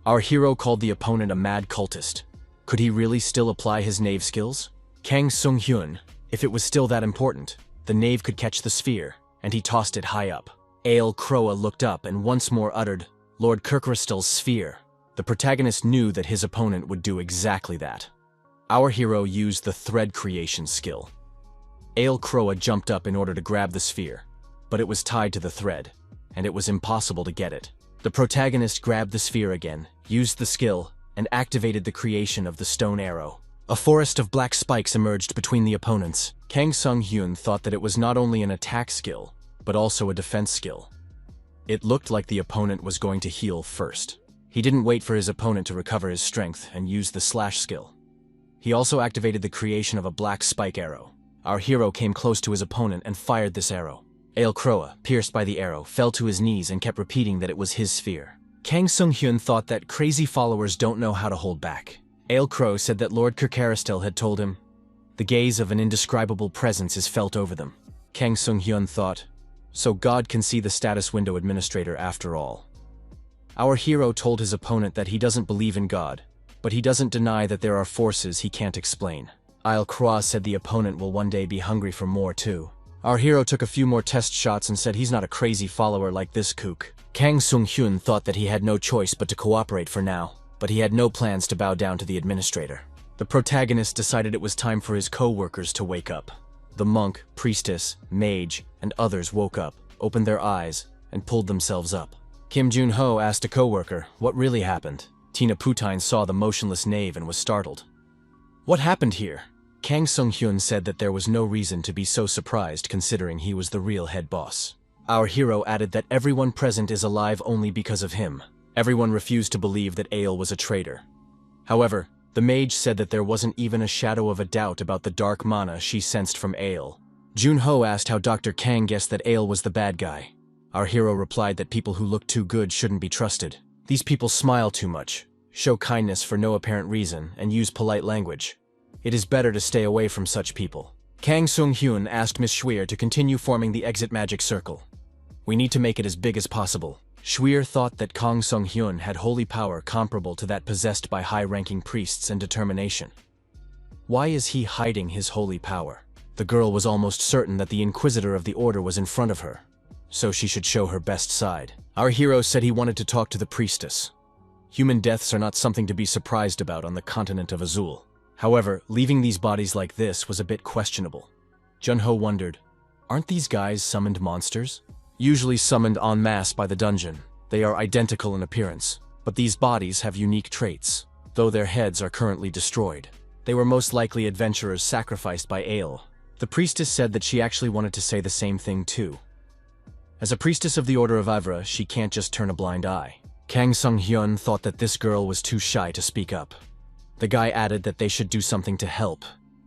Our hero called the opponent a mad cultist. Could he really still apply his knave skills? Kang Sung-hyun, if it was still that important, the knave could catch the sphere, and he tossed it high up. Isle Kroa looked up and once more uttered, "Lord Kirkaristil's sphere." The protagonist knew that his opponent would do exactly that. Our hero used the thread creation skill. Isle Kroa jumped up in order to grab the sphere, but it was tied to the thread, and it was impossible to get it. The protagonist grabbed the sphere again, used the skill, and activated the creation of the stone arrow. A forest of black spikes emerged between the opponents. Kang Sung-hyun thought that it was not only an attack skill, but also a defense skill. It looked like the opponent was going to heal first. He didn't wait for his opponent to recover his strength and used the slash skill. He also activated the creation of a black spike arrow. Our hero came close to his opponent and fired this arrow. Ale Kroa, pierced by the arrow, fell to his knees and kept repeating that it was his sphere. Kang Sung-hyun thought that crazy followers don't know how to hold back. Ale Crow said that Lord Kirkaristel had told him, "The gaze of an indescribable presence is felt over them." Kang Sung-hyun thought, "So God can see the status window administrator after all." Our hero told his opponent that he doesn't believe in God, but he doesn't deny that there are forces he can't explain. Ale Croix said the opponent will one day be hungry for more too. Our hero took a few more test shots and said he's not a crazy follower like this kook. Kang Sung-hyun thought that he had no choice but to cooperate for now, but he had no plans to bow down to the administrator. The protagonist decided it was time for his co-workers to wake up. The monk, priestess, mage, and others woke up, opened their eyes, and pulled themselves up. Kim Jun-ho asked a co-worker what really happened. Tina Putine saw the motionless knave and was startled. "What happened here?" Kang Sung-hyun said that there was no reason to be so surprised considering he was the real head boss. Our hero added that everyone present is alive only because of him. Everyone refused to believe that Ale was a traitor. However, the mage said that there wasn't even a shadow of a doubt about the dark mana she sensed from Ale. Jun-ho asked how Dr. Kang guessed that Ale was the bad guy. Our hero replied that people who look too good shouldn't be trusted. These people smile too much, show kindness for no apparent reason, and use polite language. It is better to stay away from such people. Kang Sung-hyun asked Miss Schwer to continue forming the exit magic circle. "We need to make it as big as possible." Schwer thought that Kang Sung-hyun had holy power comparable to that possessed by high-ranking priests and determination. Why is he hiding his holy power? The girl was almost certain that the Inquisitor of the Order was in front of her, so she should show her best side. Our hero said he wanted to talk to the priestess. Human deaths are not something to be surprised about on the continent of Azul. However, leaving these bodies like this was a bit questionable. Jun-ho wondered, aren't these guys summoned monsters? Usually summoned en masse by the dungeon, they are identical in appearance, but these bodies have unique traits, though their heads are currently destroyed. They were most likely adventurers sacrificed by Ale. The priestess said that she actually wanted to say the same thing too. As a priestess of the Order of Ivra, she can't just turn a blind eye. Kang Sung-hyun thought that this girl was too shy to speak up. The guy added that they should do something to help.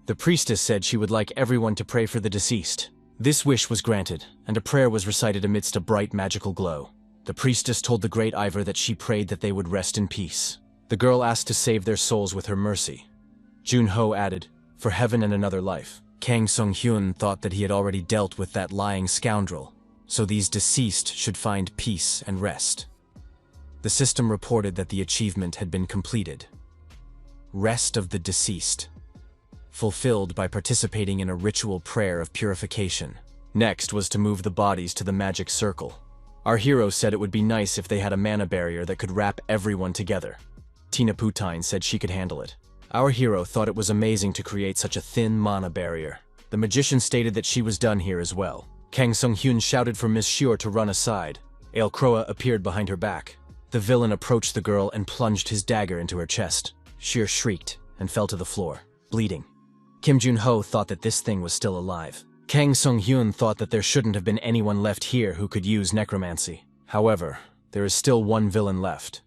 The priestess said she would like everyone to pray for the deceased. This wish was granted, and a prayer was recited amidst a bright magical glow. The priestess told the great Ivor that she prayed that they would rest in peace. The girl asked to save their souls with her mercy. Jun-ho added, for heaven and another life. Kang Sung-hyun thought that he had already dealt with that lying scoundrel, so these deceased should find peace and rest. The system reported that the achievement had been completed. Rest of the deceased. Fulfilled by participating in a ritual prayer of purification. Next was to move the bodies to the magic circle. Our hero said it would be nice if they had a mana barrier that could wrap everyone together. Tina Putine said she could handle it. Our hero thought it was amazing to create such a thin mana barrier. The magician stated that she was done here as well. Kang Sung-hyun shouted for Miss Schwer to run aside. Ale Kroa appeared behind her back. The villain approached the girl and plunged his dagger into her chest. Schwer shrieked and fell to the floor, bleeding. Kim Jun-ho thought that this thing was still alive. Kang Sung-hyun thought that there shouldn't have been anyone left here who could use necromancy. However, there is still one villain left.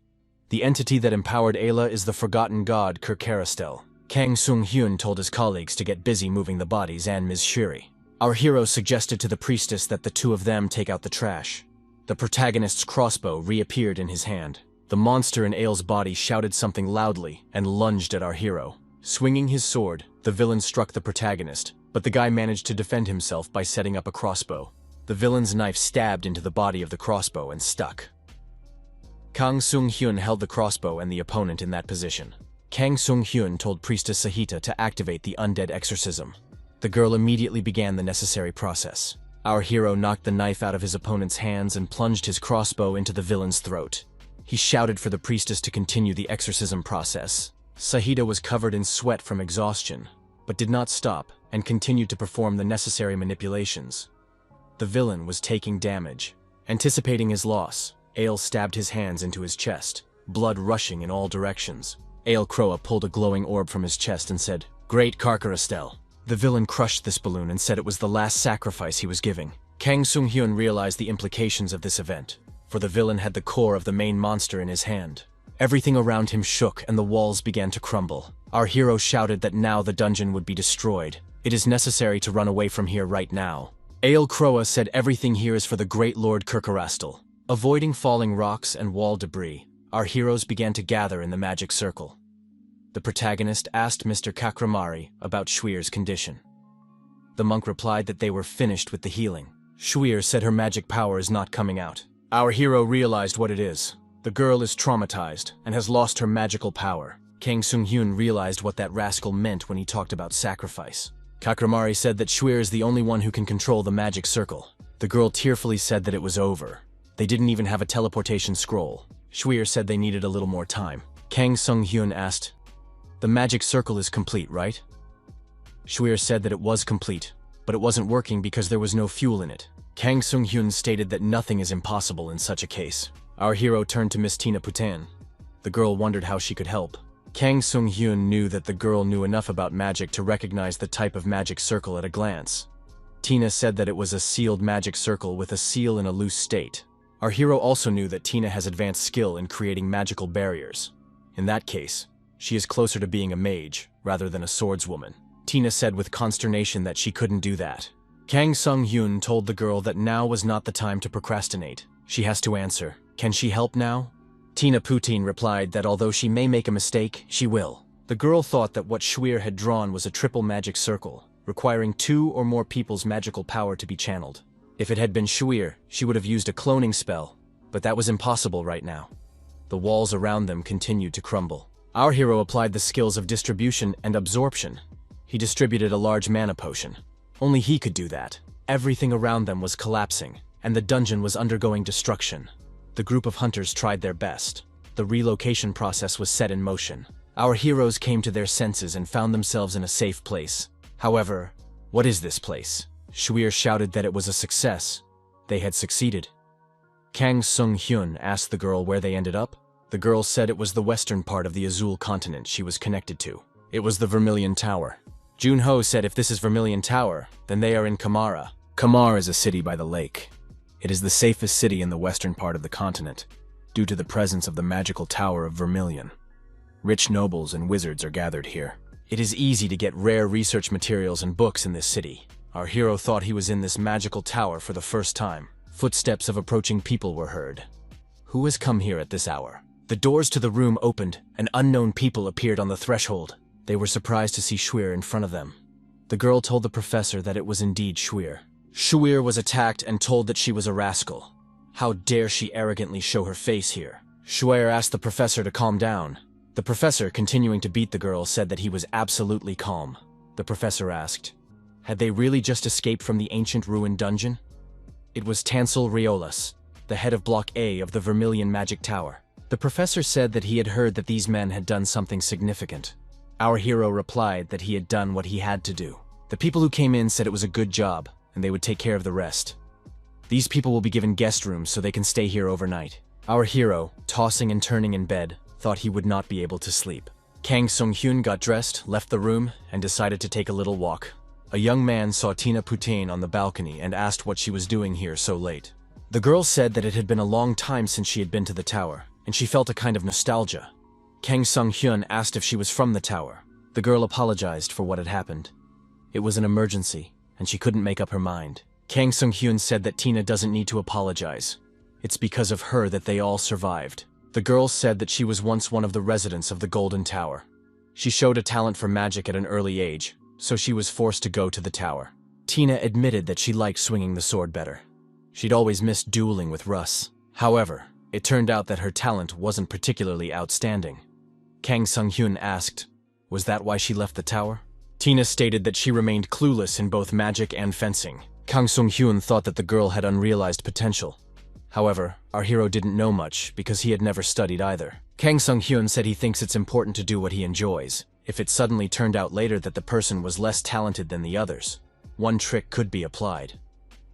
The entity that empowered Ayla is the forgotten god Kirkaristel. Kang Sung-hyun told his colleagues to get busy moving the bodies and Ms. Shuri. Our hero suggested to the priestess that the two of them take out the trash. The protagonist's crossbow reappeared in his hand. The monster in Ale's body shouted something loudly and lunged at our hero. Swinging his sword, the villain struck the protagonist, but the guy managed to defend himself by setting up a crossbow. The villain's knife stabbed into the body of the crossbow and stuck. Kang Sung-hyun held the crossbow and the opponent in that position. Kang Sung-hyun told Priestess Sahita to activate the undead exorcism. The girl immediately began the necessary process. Our hero knocked the knife out of his opponent's hands and plunged his crossbow into the villain's throat. He shouted for the priestess to continue the exorcism process. Sahita was covered in sweat from exhaustion, but did not stop and continued to perform the necessary manipulations. The villain was taking damage. Anticipating his loss, Ale stabbed his hands into his chest, blood rushing in all directions. Ale Croa pulled a glowing orb from his chest and said, "Great Karkarastel." The villain crushed this balloon and said it was the last sacrifice he was giving. Kang Sung-hyun realized the implications of this event, for the villain had the core of the main monster in his hand. Everything around him shook and the walls began to crumble. Our hero shouted that now the dungeon would be destroyed. It is necessary to run away from here right now. Ale Croa said everything here is for the great Lord Kirkarastal. Avoiding falling rocks and wall debris, our heroes began to gather in the magic circle. The protagonist asked Mr. Kakramari about Shweer's condition. The monk replied that they were finished with the healing. Shweer said her magic power is not coming out. Our hero realized what it is. The girl is traumatized and has lost her magical power. Kang Sung-hyun realized what that rascal meant when he talked about sacrifice. Kakramari said that Shweer is the only one who can control the magic circle. The girl tearfully said that it was over. They didn't even have a teleportation scroll. Shweer said they needed a little more time. Kang Sung-hyun asked, "The magic circle is complete, right?" Shweer said that it was complete, but it wasn't working because there was no fuel in it. Kang Sung-hyun stated that nothing is impossible in such a case. Our hero turned to Miss Tina Putan. The girl wondered how she could help. Kang Sung-hyun knew that the girl knew enough about magic to recognize the type of magic circle at a glance. Tina said that it was a sealed magic circle with a seal in a loose state. Our hero also knew that Tina has advanced skill in creating magical barriers. In that case, she is closer to being a mage rather than a swordswoman. Tina said with consternation that she couldn't do that. Kang Sung-hyun told the girl that now was not the time to procrastinate. She has to answer. Can she help now? Tina Putin replied that although she may make a mistake, she will. The girl thought that what Shweer had drawn was a triple magic circle, requiring 2 or more people's magical power to be channeled. If it had been Shweer, she would have used a cloning spell, but that was impossible right now. The walls around them continued to crumble. Our hero applied the skills of distribution and absorption. He distributed a large mana potion. Only he could do that. Everything around them was collapsing, and the dungeon was undergoing destruction. The group of hunters tried their best. The relocation process was set in motion. Our heroes came to their senses and found themselves in a safe place. However, what is this place? Shweer shouted that it was a success. They had succeeded. Kang Sung-hyun asked the girl where they ended up. The girl said it was the western part of the Azul continent she was connected to. It was the Vermilion Tower. Junho said if this is Vermilion Tower, then they are in Kamara. Kamar is a city by the lake. It is the safest city in the western part of the continent, due to the presence of the magical Tower of Vermilion. Rich nobles and wizards are gathered here. It is easy to get rare research materials and books in this city. Our hero thought he was in this magical tower for the first time. Footsteps of approaching people were heard. Who has come here at this hour? The doors to the room opened, and unknown people appeared on the threshold. They were surprised to see Shweer in front of them. The girl told the professor that it was indeed Shweer. Shweer was attacked and told that she was a rascal. How dare she arrogantly show her face here? Shweer asked the professor to calm down. The professor, continuing to beat the girl, said that he was absolutely calm. The professor asked, had they really just escaped from the ancient ruined dungeon? It was Tansel Riolas, the head of Block A of the Vermilion Magic Tower. The professor said that he had heard that these men had done something significant. Our hero replied that he had done what he had to do. The people who came in said it was a good job, and they would take care of the rest. These people will be given guest rooms so they can stay here overnight. Our hero, tossing and turning in bed, thought he would not be able to sleep. Kang Sung-hyun got dressed, left the room, and decided to take a little walk. A young man saw Tina Putain on the balcony and asked what she was doing here so late. The girl said that it had been a long time since she had been to the tower, and she felt a kind of nostalgia. Kang Sung-hyun asked if she was from the tower. The girl apologized for what had happened. It was an emergency, and she couldn't make up her mind. Kang Sung-hyun said that Tina doesn't need to apologize. It's because of her that they all survived. The girl said that she was once one of the residents of the Golden Tower. She showed a talent for magic at an early age, so she was forced to go to the tower. Tina admitted that she liked swinging the sword better. She'd always missed dueling with Russ. However, it turned out that her talent wasn't particularly outstanding. Kang Sung-hyun asked, was that why she left the tower? Tina stated that she remained clueless in both magic and fencing. Kang Sung-hyun thought that the girl had unrealized potential. However, our hero didn't know much because he had never studied either. Kang Sung-hyun said he thinks it's important to do what he enjoys. If it suddenly turned out later that the person was less talented than the others, one trick could be applied.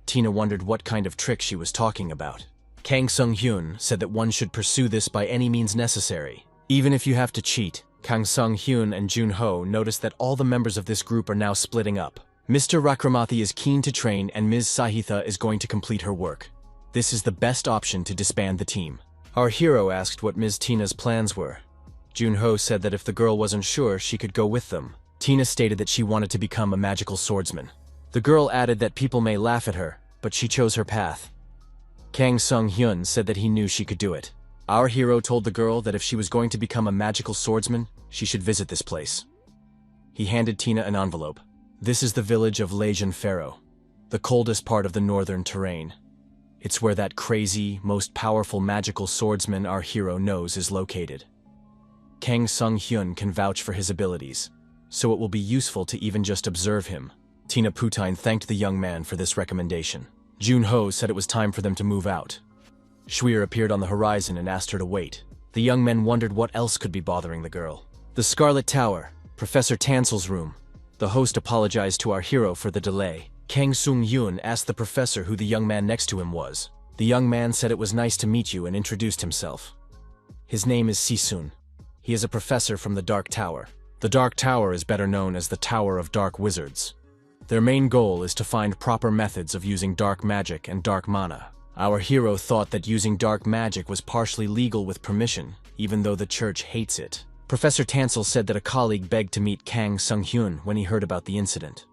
Tina wondered what kind of trick she was talking about. Kang Sung-hyun said that one should pursue this by any means necessary. Even if you have to cheat, Kang Sung-hyun and Jun-ho notice that all the members of this group are now splitting up. Mr. Rakramathi is keen to train and Ms. Sahitha is going to complete her work. This is the best option to disband the team. Our hero asked what Ms. Tina's plans were. Jun-ho said that if the girl wasn't sure, she could go with them. Tina stated that she wanted to become a magical swordsman. The girl added that people may laugh at her, but she chose her path. Kang Sung-hyun said that he knew she could do it. Our hero told the girl that if she was going to become a magical swordsman, she should visit this place. He handed Tina an envelope. This is the village of Lejeune-Pharaoh, the coldest part of the northern terrain. It's where that crazy, most powerful magical swordsman our hero knows is located. Kang Sung-hyun can vouch for his abilities, so it will be useful to even just observe him. Tina Putine thanked the young man for this recommendation. Jun-ho said it was time for them to move out. Shweer appeared on the horizon and asked her to wait. The young men wondered what else could be bothering the girl. The Scarlet Tower, Professor Tansel's room. The host apologized to our hero for the delay. Kang Sung-hyun asked the professor who the young man next to him was. The young man said it was nice to meet you and introduced himself. His name is Si-sun. He is a professor from the Dark Tower. The Dark Tower is better known as the Tower of Dark Wizards. Their main goal is to find proper methods of using dark magic and dark mana. Our hero thought that using dark magic was partially legal with permission, even though the church hates it. Professor Tansel said that a colleague begged to meet Kang Sung-hyun when he heard about the incident.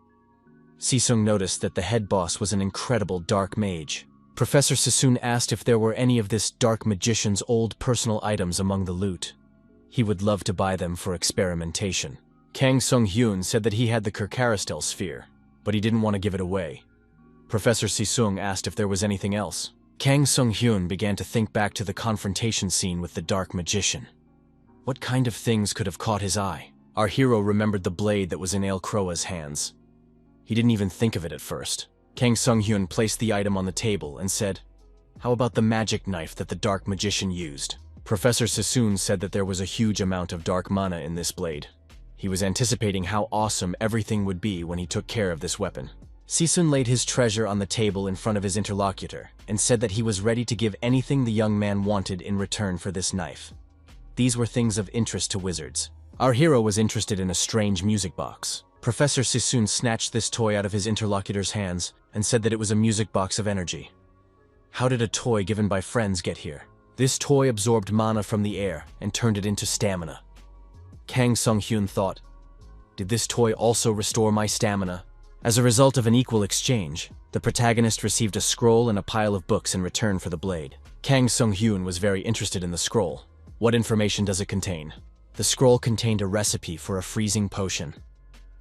Si-sung noticed that the head boss was an incredible dark mage. Professor Si-sun asked if there were any of this dark magician's old personal items among the loot. He would love to buy them for experimentation. Kang Sung-hyun said that he had the Kerkaristel sphere, but he didn't want to give it away. Professor Si-sung asked if there was anything else. Kang Sung-hyun began to think back to the confrontation scene with the dark magician. What kind of things could have caught his eye? Our hero remembered the blade that was in Ale Croa's hands. He didn't even think of it at first. Kang Sung-hyun placed the item on the table and said, "How about the magic knife that the dark magician used?" Professor Si-sun said that there was a huge amount of dark mana in this blade. He was anticipating how awesome everything would be when he took care of this weapon. Si-sun laid his treasure on the table in front of his interlocutor and said that he was ready to give anything the young man wanted in return for this knife. These were things of interest to wizards. Our hero was interested in a strange music box. Professor Si-sun snatched this toy out of his interlocutor's hands and said that it was a music box of energy. How did a toy given by friends get here? This toy absorbed mana from the air and turned it into stamina. Kang Sung-hyun thought, "Did this toy also restore my stamina?" As a result of an equal exchange, the protagonist received a scroll and a pile of books in return for the blade. Kang Sung-hyun was very interested in the scroll. What information does it contain? The scroll contained a recipe for a freezing potion.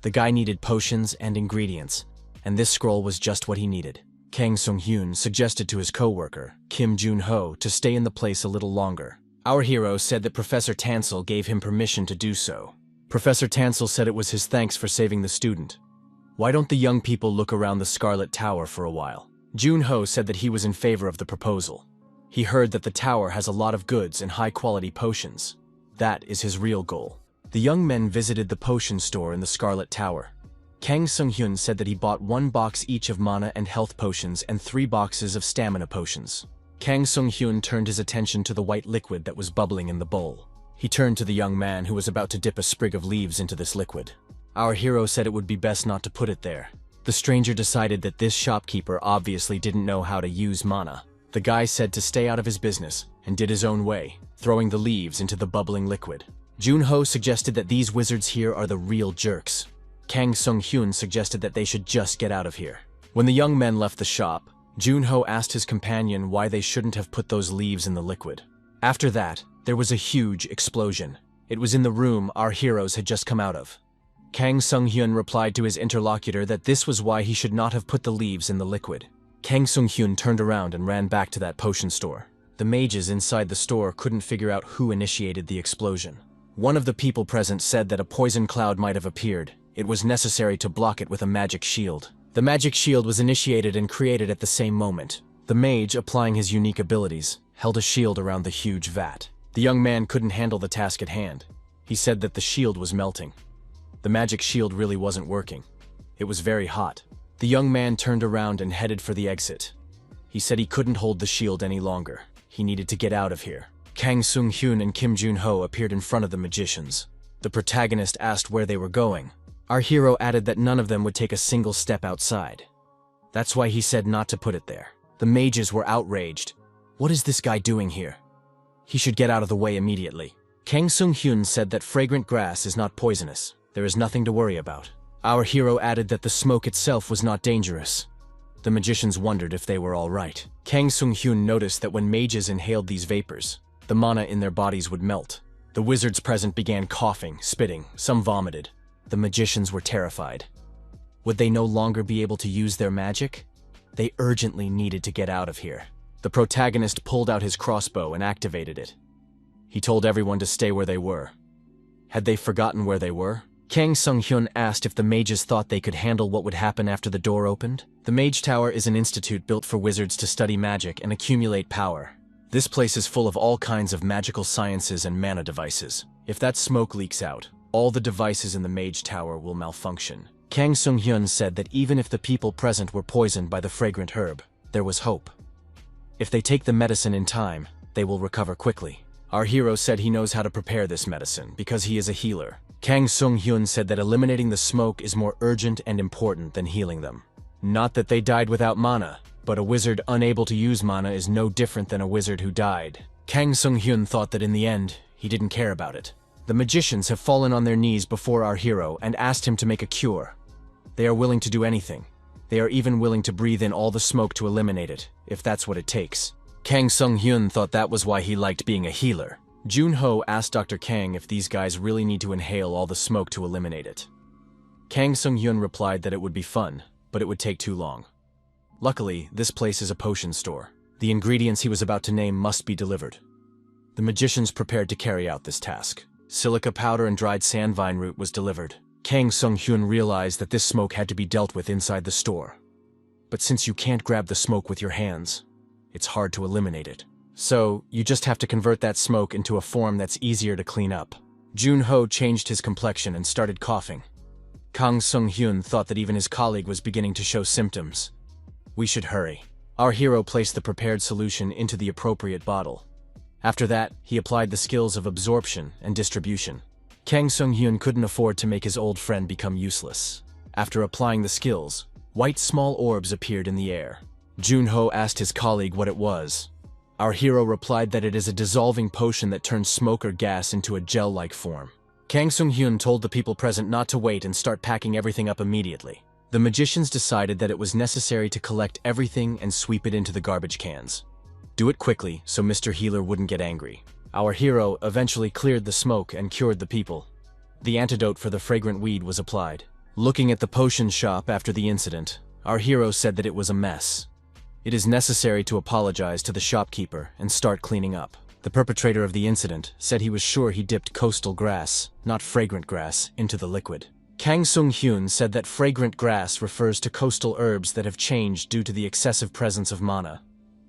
The guy needed potions and ingredients, and this scroll was just what he needed. Kang Sung-hyun suggested to his co-worker, Kim Jun-ho, to stay in the place a little longer. Our hero said that Professor Tansel gave him permission to do so. Professor Tansel said it was his thanks for saving the student. Why don't the young people look around the Scarlet Tower for a while? Jun-ho said that he was in favor of the proposal. He heard that the tower has a lot of goods and high-quality potions. That is his real goal. The young men visited the potion store in the Scarlet Tower. Kang Sung-hyun said that he bought 1 box each of mana and health potions and 3 boxes of stamina potions. Kang Sung-hyun turned his attention to the white liquid that was bubbling in the bowl. He turned to the young man who was about to dip a sprig of leaves into this liquid. Our hero said it would be best not to put it there. The stranger decided that this shopkeeper obviously didn't know how to use mana. The guy said to stay out of his business and did his own way, throwing the leaves into the bubbling liquid. Jun-ho suggested that these wizards here are the real jerks. Kang Sung-hyun suggested that they should just get out of here. When the young men left the shop, Jun-ho asked his companion why they shouldn't have put those leaves in the liquid. After that, there was a huge explosion. It was in the room our heroes had just come out of. Kang Sung-hyun replied to his interlocutor that this was why he should not have put the leaves in the liquid. Kang Sung-hyun turned around and ran back to that potion store. The mages inside the store couldn't figure out who initiated the explosion. One of the people present said that a poison cloud might have appeared. It was necessary to block it with a magic shield. The magic shield was initiated and created at the same moment. The mage, applying his unique abilities, held a shield around the huge vat. The young man couldn't handle the task at hand. He said that the shield was melting. The magic shield really wasn't working. It was very hot. The young man turned around and headed for the exit. He said he couldn't hold the shield any longer. He needed to get out of here. Kang Sung-hyun and Kim Jun-ho appeared in front of the magicians. The protagonist asked where they were going. Our hero added that none of them would take a single step outside. That's why he said not to put it there. The mages were outraged. What is this guy doing here? He should get out of the way immediately. Kang Sung-hyun said that fragrant grass is not poisonous. There is nothing to worry about. Our hero added that the smoke itself was not dangerous. The magicians wondered if they were all right. Kang Sung-hyun noticed that when mages inhaled these vapors, the mana in their bodies would melt. The wizards present began coughing, spitting, some vomited. The magicians were terrified. Would they no longer be able to use their magic? They urgently needed to get out of here. The protagonist pulled out his crossbow and activated it. He told everyone to stay where they were. Had they forgotten where they were? Kang Sung-hyun asked if the mages thought they could handle what would happen after the door opened. The Mage Tower is an institute built for wizards to study magic and accumulate power. This place is full of all kinds of magical sciences and mana devices. If that smoke leaks out, all the devices in the Mage Tower will malfunction. Kang Sung-hyun said that even if the people present were poisoned by the fragrant herb, there was hope. If they take the medicine in time, they will recover quickly. Our hero said he knows how to prepare this medicine because he is a healer. Kang Sung-hyun said that eliminating the smoke is more urgent and important than healing them. Not that they died without mana, but a wizard unable to use mana is no different than a wizard who died. Kang Sung-hyun thought that in the end, he didn't care about it. The magicians have fallen on their knees before our hero and asked him to make a cure. They are willing to do anything. They are even willing to breathe in all the smoke to eliminate it, if that's what it takes. Kang Sung-hyun thought that was why he liked being a healer. Jun-ho asked Dr. Kang if these guys really need to inhale all the smoke to eliminate it. Kang Sung-hyun replied that it would be fun, but it would take too long. Luckily, this place is a potion store. The ingredients he was about to name must be delivered. The magicians prepared to carry out this task. Silica powder and dried sandvine root was delivered. Kang Sung-hyun realized that this smoke had to be dealt with inside the store. But since you can't grab the smoke with your hands, it's hard to eliminate it. So, you just have to convert that smoke into a form that's easier to clean up. Jun-ho changed his complexion and started coughing. Kang Sung-hyun thought that even his colleague was beginning to show symptoms. We should hurry. Our hero placed the prepared solution into the appropriate bottle. After that, he applied the skills of absorption and distribution. Kang Sung-hyun couldn't afford to make his old friend become useless. After applying the skills, white small orbs appeared in the air. Jun-ho asked his colleague what it was. Our hero replied that it is a dissolving potion that turns smoke or gas into a gel-like form. Kang Sung-hyun told the people present not to wait and start packing everything up immediately. The magicians decided that it was necessary to collect everything and sweep it into the garbage cans. Do it quickly so Mr. Healer wouldn't get angry. Our hero eventually cleared the smoke and cured the people. The antidote for the fragrant weed was applied. Looking at the potion shop after the incident, our hero said that it was a mess. It is necessary to apologize to the shopkeeper and start cleaning up. The perpetrator of the incident said he was sure he dipped coastal grass, not fragrant grass, into the liquid. Kang Sung-hyun said that fragrant grass refers to coastal herbs that have changed due to the excessive presence of mana.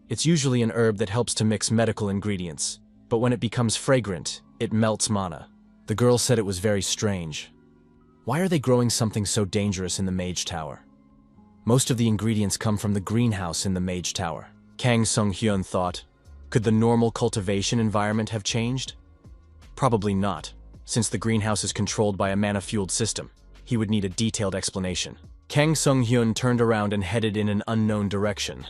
It's usually an herb that helps to mix medical ingredients, but when it becomes fragrant, it melts mana. The girl said it was very strange. Why are they growing something so dangerous in the Mage Tower? Most of the ingredients come from the greenhouse in the Mage Tower. Kang Sung-hyun thought, could the normal cultivation environment have changed? Probably not, since the greenhouse is controlled by a mana-fueled system. He would need a detailed explanation. Kang Sung-hyun turned around and headed in an unknown direction.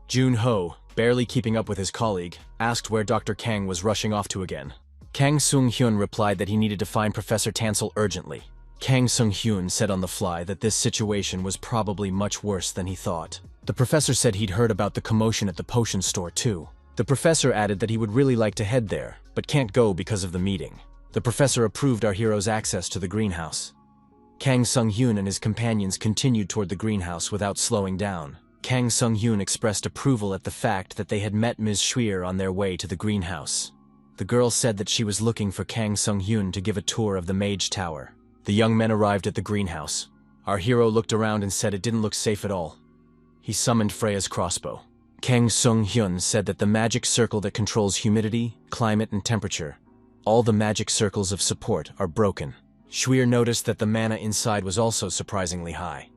Jun-ho, barely keeping up with his colleague, asked where Dr. Kang was rushing off to again. Kang Sung-hyun replied that he needed to find Professor Tansel urgently. Kang Sung-hyun said on the fly that this situation was probably much worse than he thought. The professor said he'd heard about the commotion at the potion store too. The professor added that he would really like to head there, but can't go because of the meeting. The professor approved our hero's access to the greenhouse. Kang Sung-hyun and his companions continued toward the greenhouse without slowing down. Kang Sung-hyun expressed approval at the fact that they had met Ms. Shuir on their way to the greenhouse. The girl said that she was looking for Kang Sung-hyun to give a tour of the Mage Tower. The young men arrived at the greenhouse. Our hero looked around and said it didn't look safe at all. He summoned Freya's crossbow. Kang Sung-hyun said that the magic circle that controls humidity, climate, and temperature, all the magic circles of support, are broken. Shuir noticed that the mana inside was also surprisingly high.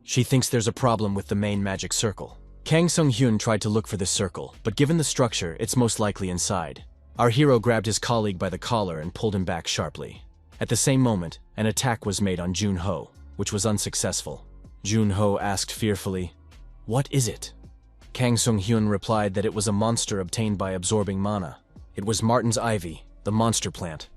She thinks there's a problem with the main magic circle. Kang Sung-hyun tried to look for this circle, but given the structure, it's most likely inside. Our hero grabbed his colleague by the collar and pulled him back sharply. At the same moment, an attack was made on Jun-ho, which was unsuccessful. Jun-ho asked fearfully, "What is it?" Kang Sung-hyun replied that it was a monster obtained by absorbing mana. It was Martin's ivy, the monster plant.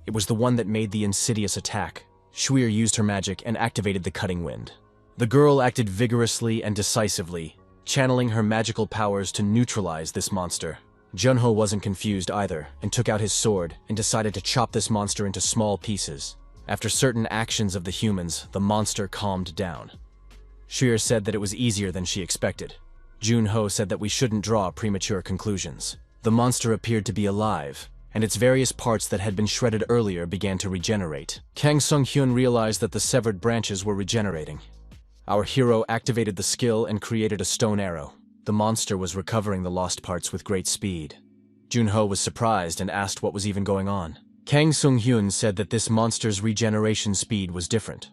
It was the one that made the insidious attack. Schwer used her magic and activated the cutting wind. The girl acted vigorously and decisively, channeling her magical powers to neutralize this monster. Jun-ho wasn't confused either, and took out his sword and decided to chop this monster into small pieces. After certain actions of the humans, the monster calmed down. Schwer said that it was easier than she expected. Jun-ho said that we shouldn't draw premature conclusions. The monster appeared to be alive, and its various parts that had been shredded earlier began to regenerate. Kang Sung-hyun realized that the severed branches were regenerating. Our hero activated the skill and created a stone arrow. The monster was recovering the lost parts with great speed. Jun-ho was surprised and asked what was even going on. Kang Sung-hyun said that this monster's regeneration speed was different.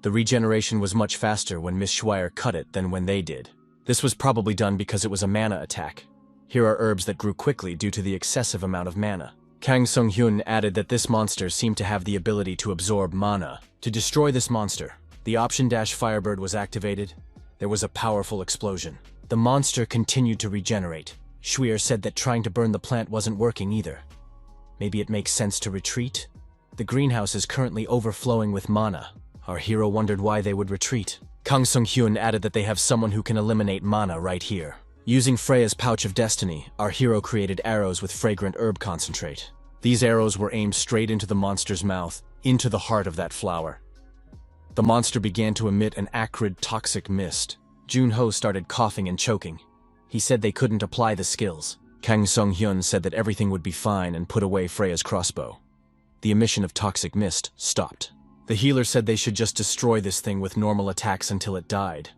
The regeneration was much faster when Miss Schwer cut it than when they did. This was probably done because it was a mana attack. Here are herbs that grew quickly due to the excessive amount of mana. Kang Sung-hyun added that this monster seemed to have the ability to absorb mana. To destroy this monster, the Option Firebird was activated. There was a powerful explosion. The monster continued to regenerate. Schwer said that trying to burn the plant wasn't working either. Maybe it makes sense to retreat? The greenhouse is currently overflowing with mana. Our hero wondered why they would retreat. Kang Sung-hyun added that they have someone who can eliminate mana right here. Using Freya's Pouch of Destiny, our hero created arrows with fragrant herb concentrate. These arrows were aimed straight into the monster's mouth, into the heart of that flower. The monster began to emit an acrid, toxic mist. Jun-ho started coughing and choking. He said they couldn't apply the skills. Kang Sung-hyun said that everything would be fine and put away Freya's crossbow. The emission of toxic mist stopped. The healer said they should just destroy this thing with normal attacks until it died.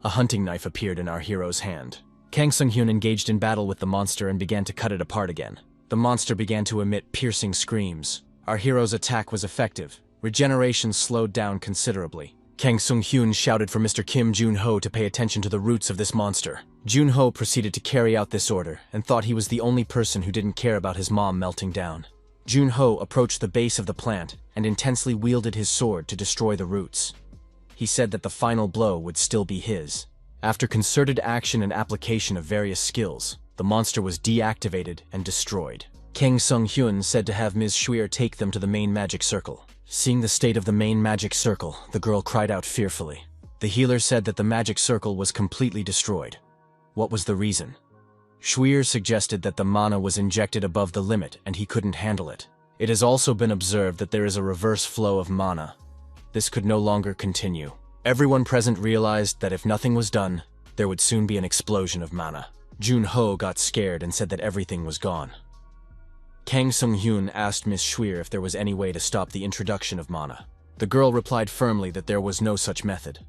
A hunting knife appeared in our hero's hand. Kang Sung-hyun engaged in battle with the monster and began to cut it apart again. The monster began to emit piercing screams. Our hero's attack was effective. Regeneration slowed down considerably. Kang Sung-hyun shouted for Mr. Kim Jun-ho to pay attention to the roots of this monster. Jun-ho proceeded to carry out this order and thought he was the only person who didn't care about his mom melting down. Jun-ho approached the base of the plant and intensely wielded his sword to destroy the roots. He said that the final blow would still be his. After concerted action and application of various skills, the monster was deactivated and destroyed. Kang Sung-hyun said to have Ms. Schwer take them to the main magic circle. Seeing the state of the main magic circle, the girl cried out fearfully. The healer said that the magic circle was completely destroyed. What was the reason? Schwer suggested that the mana was injected above the limit and he couldn't handle it. It has also been observed that there is a reverse flow of mana. This could no longer continue. Everyone present realized that if nothing was done, there would soon be an explosion of mana. Jun-ho got scared and said that everything was gone. Kang Sung-hyun asked Miss Schwer if there was any way to stop the introduction of mana. The girl replied firmly that there was no such method.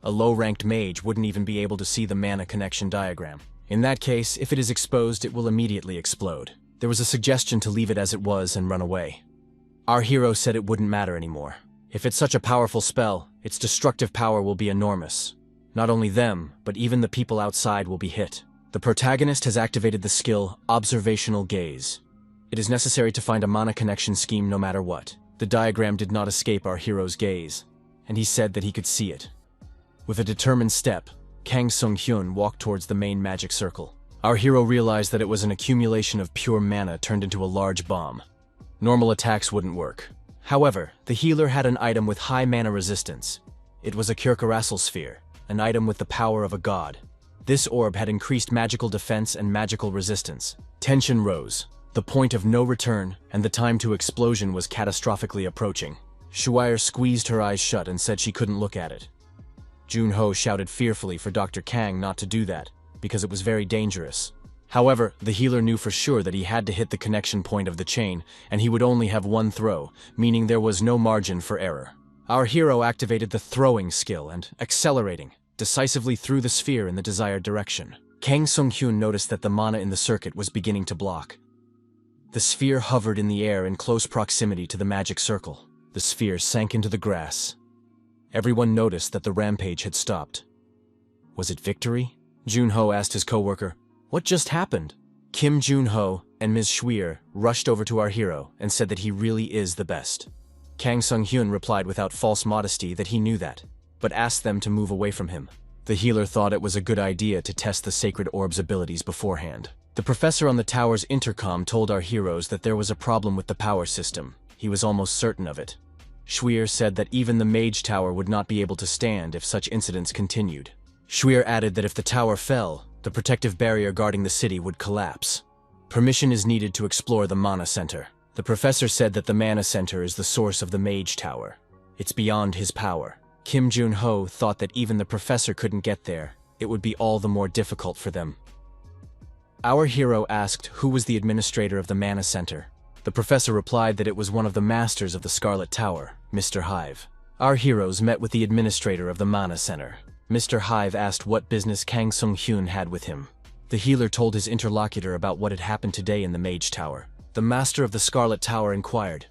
A low-ranked mage wouldn't even be able to see the mana connection diagram. In that case, if it is exposed, it will immediately explode. There was a suggestion to leave it as it was and run away. Our hero said it wouldn't matter anymore. If it's such a powerful spell, its destructive power will be enormous. Not only them, but even the people outside will be hit. The protagonist has activated the skill Observational Gaze. It is necessary to find a mana connection scheme no matter what. The diagram did not escape our hero's gaze, and he said that he could see it. With a determined step, Kang Sung-hyun walked towards the main magic circle. Our hero realized that it was an accumulation of pure mana turned into a large bomb. Normal attacks wouldn't work. However, the healer had an item with high mana resistance. It was a Kyrkarassel sphere, an item with the power of a god. This orb had increased magical defense and magical resistance. Tension rose. The point of no return and the time to explosion was catastrophically approaching. Schwer squeezed her eyes shut and said she couldn't look at it. Jun-ho shouted fearfully for Dr. Kang not to do that, because it was very dangerous. However, the healer knew for sure that he had to hit the connection point of the chain, and he would only have one throw, meaning there was no margin for error. Our hero activated the throwing skill and, accelerating, decisively threw the sphere in the desired direction. Kang Sung-hyun noticed that the mana in the circuit was beginning to block. The sphere hovered in the air in close proximity to the magic circle. The sphere sank into the grass. Everyone noticed that the rampage had stopped. Was it victory? Jun-ho asked his co-worker. What just happened? Kim Jun-ho and Ms. Schwer rushed over to our hero and said that he really is the best. Kang Sung-hyun replied without false modesty that he knew that, but asked them to move away from him. The healer thought it was a good idea to test the sacred orb's abilities beforehand. The professor on the tower's intercom told our heroes that there was a problem with the power system. He was almost certain of it. Schwer said that even the mage tower would not be able to stand if such incidents continued. Schwer added that if the tower fell, the protective barrier guarding the city would collapse. Permission is needed to explore the Mana Center. The professor said that the Mana Center is the source of the mage tower. It's beyond his power. Kim Jun-ho thought that even the professor couldn't get there. It would be all the more difficult for them. Our hero asked who was the administrator of the Mana Center. The professor replied that it was one of the masters of the Scarlet Tower, Mr. Hive. Our heroes met with the administrator of the Mana Center. Mr. Hive asked what business Kang Sung-hyun had with him. The healer told his interlocutor about what had happened today in the Mage Tower. The master of the Scarlet Tower inquired,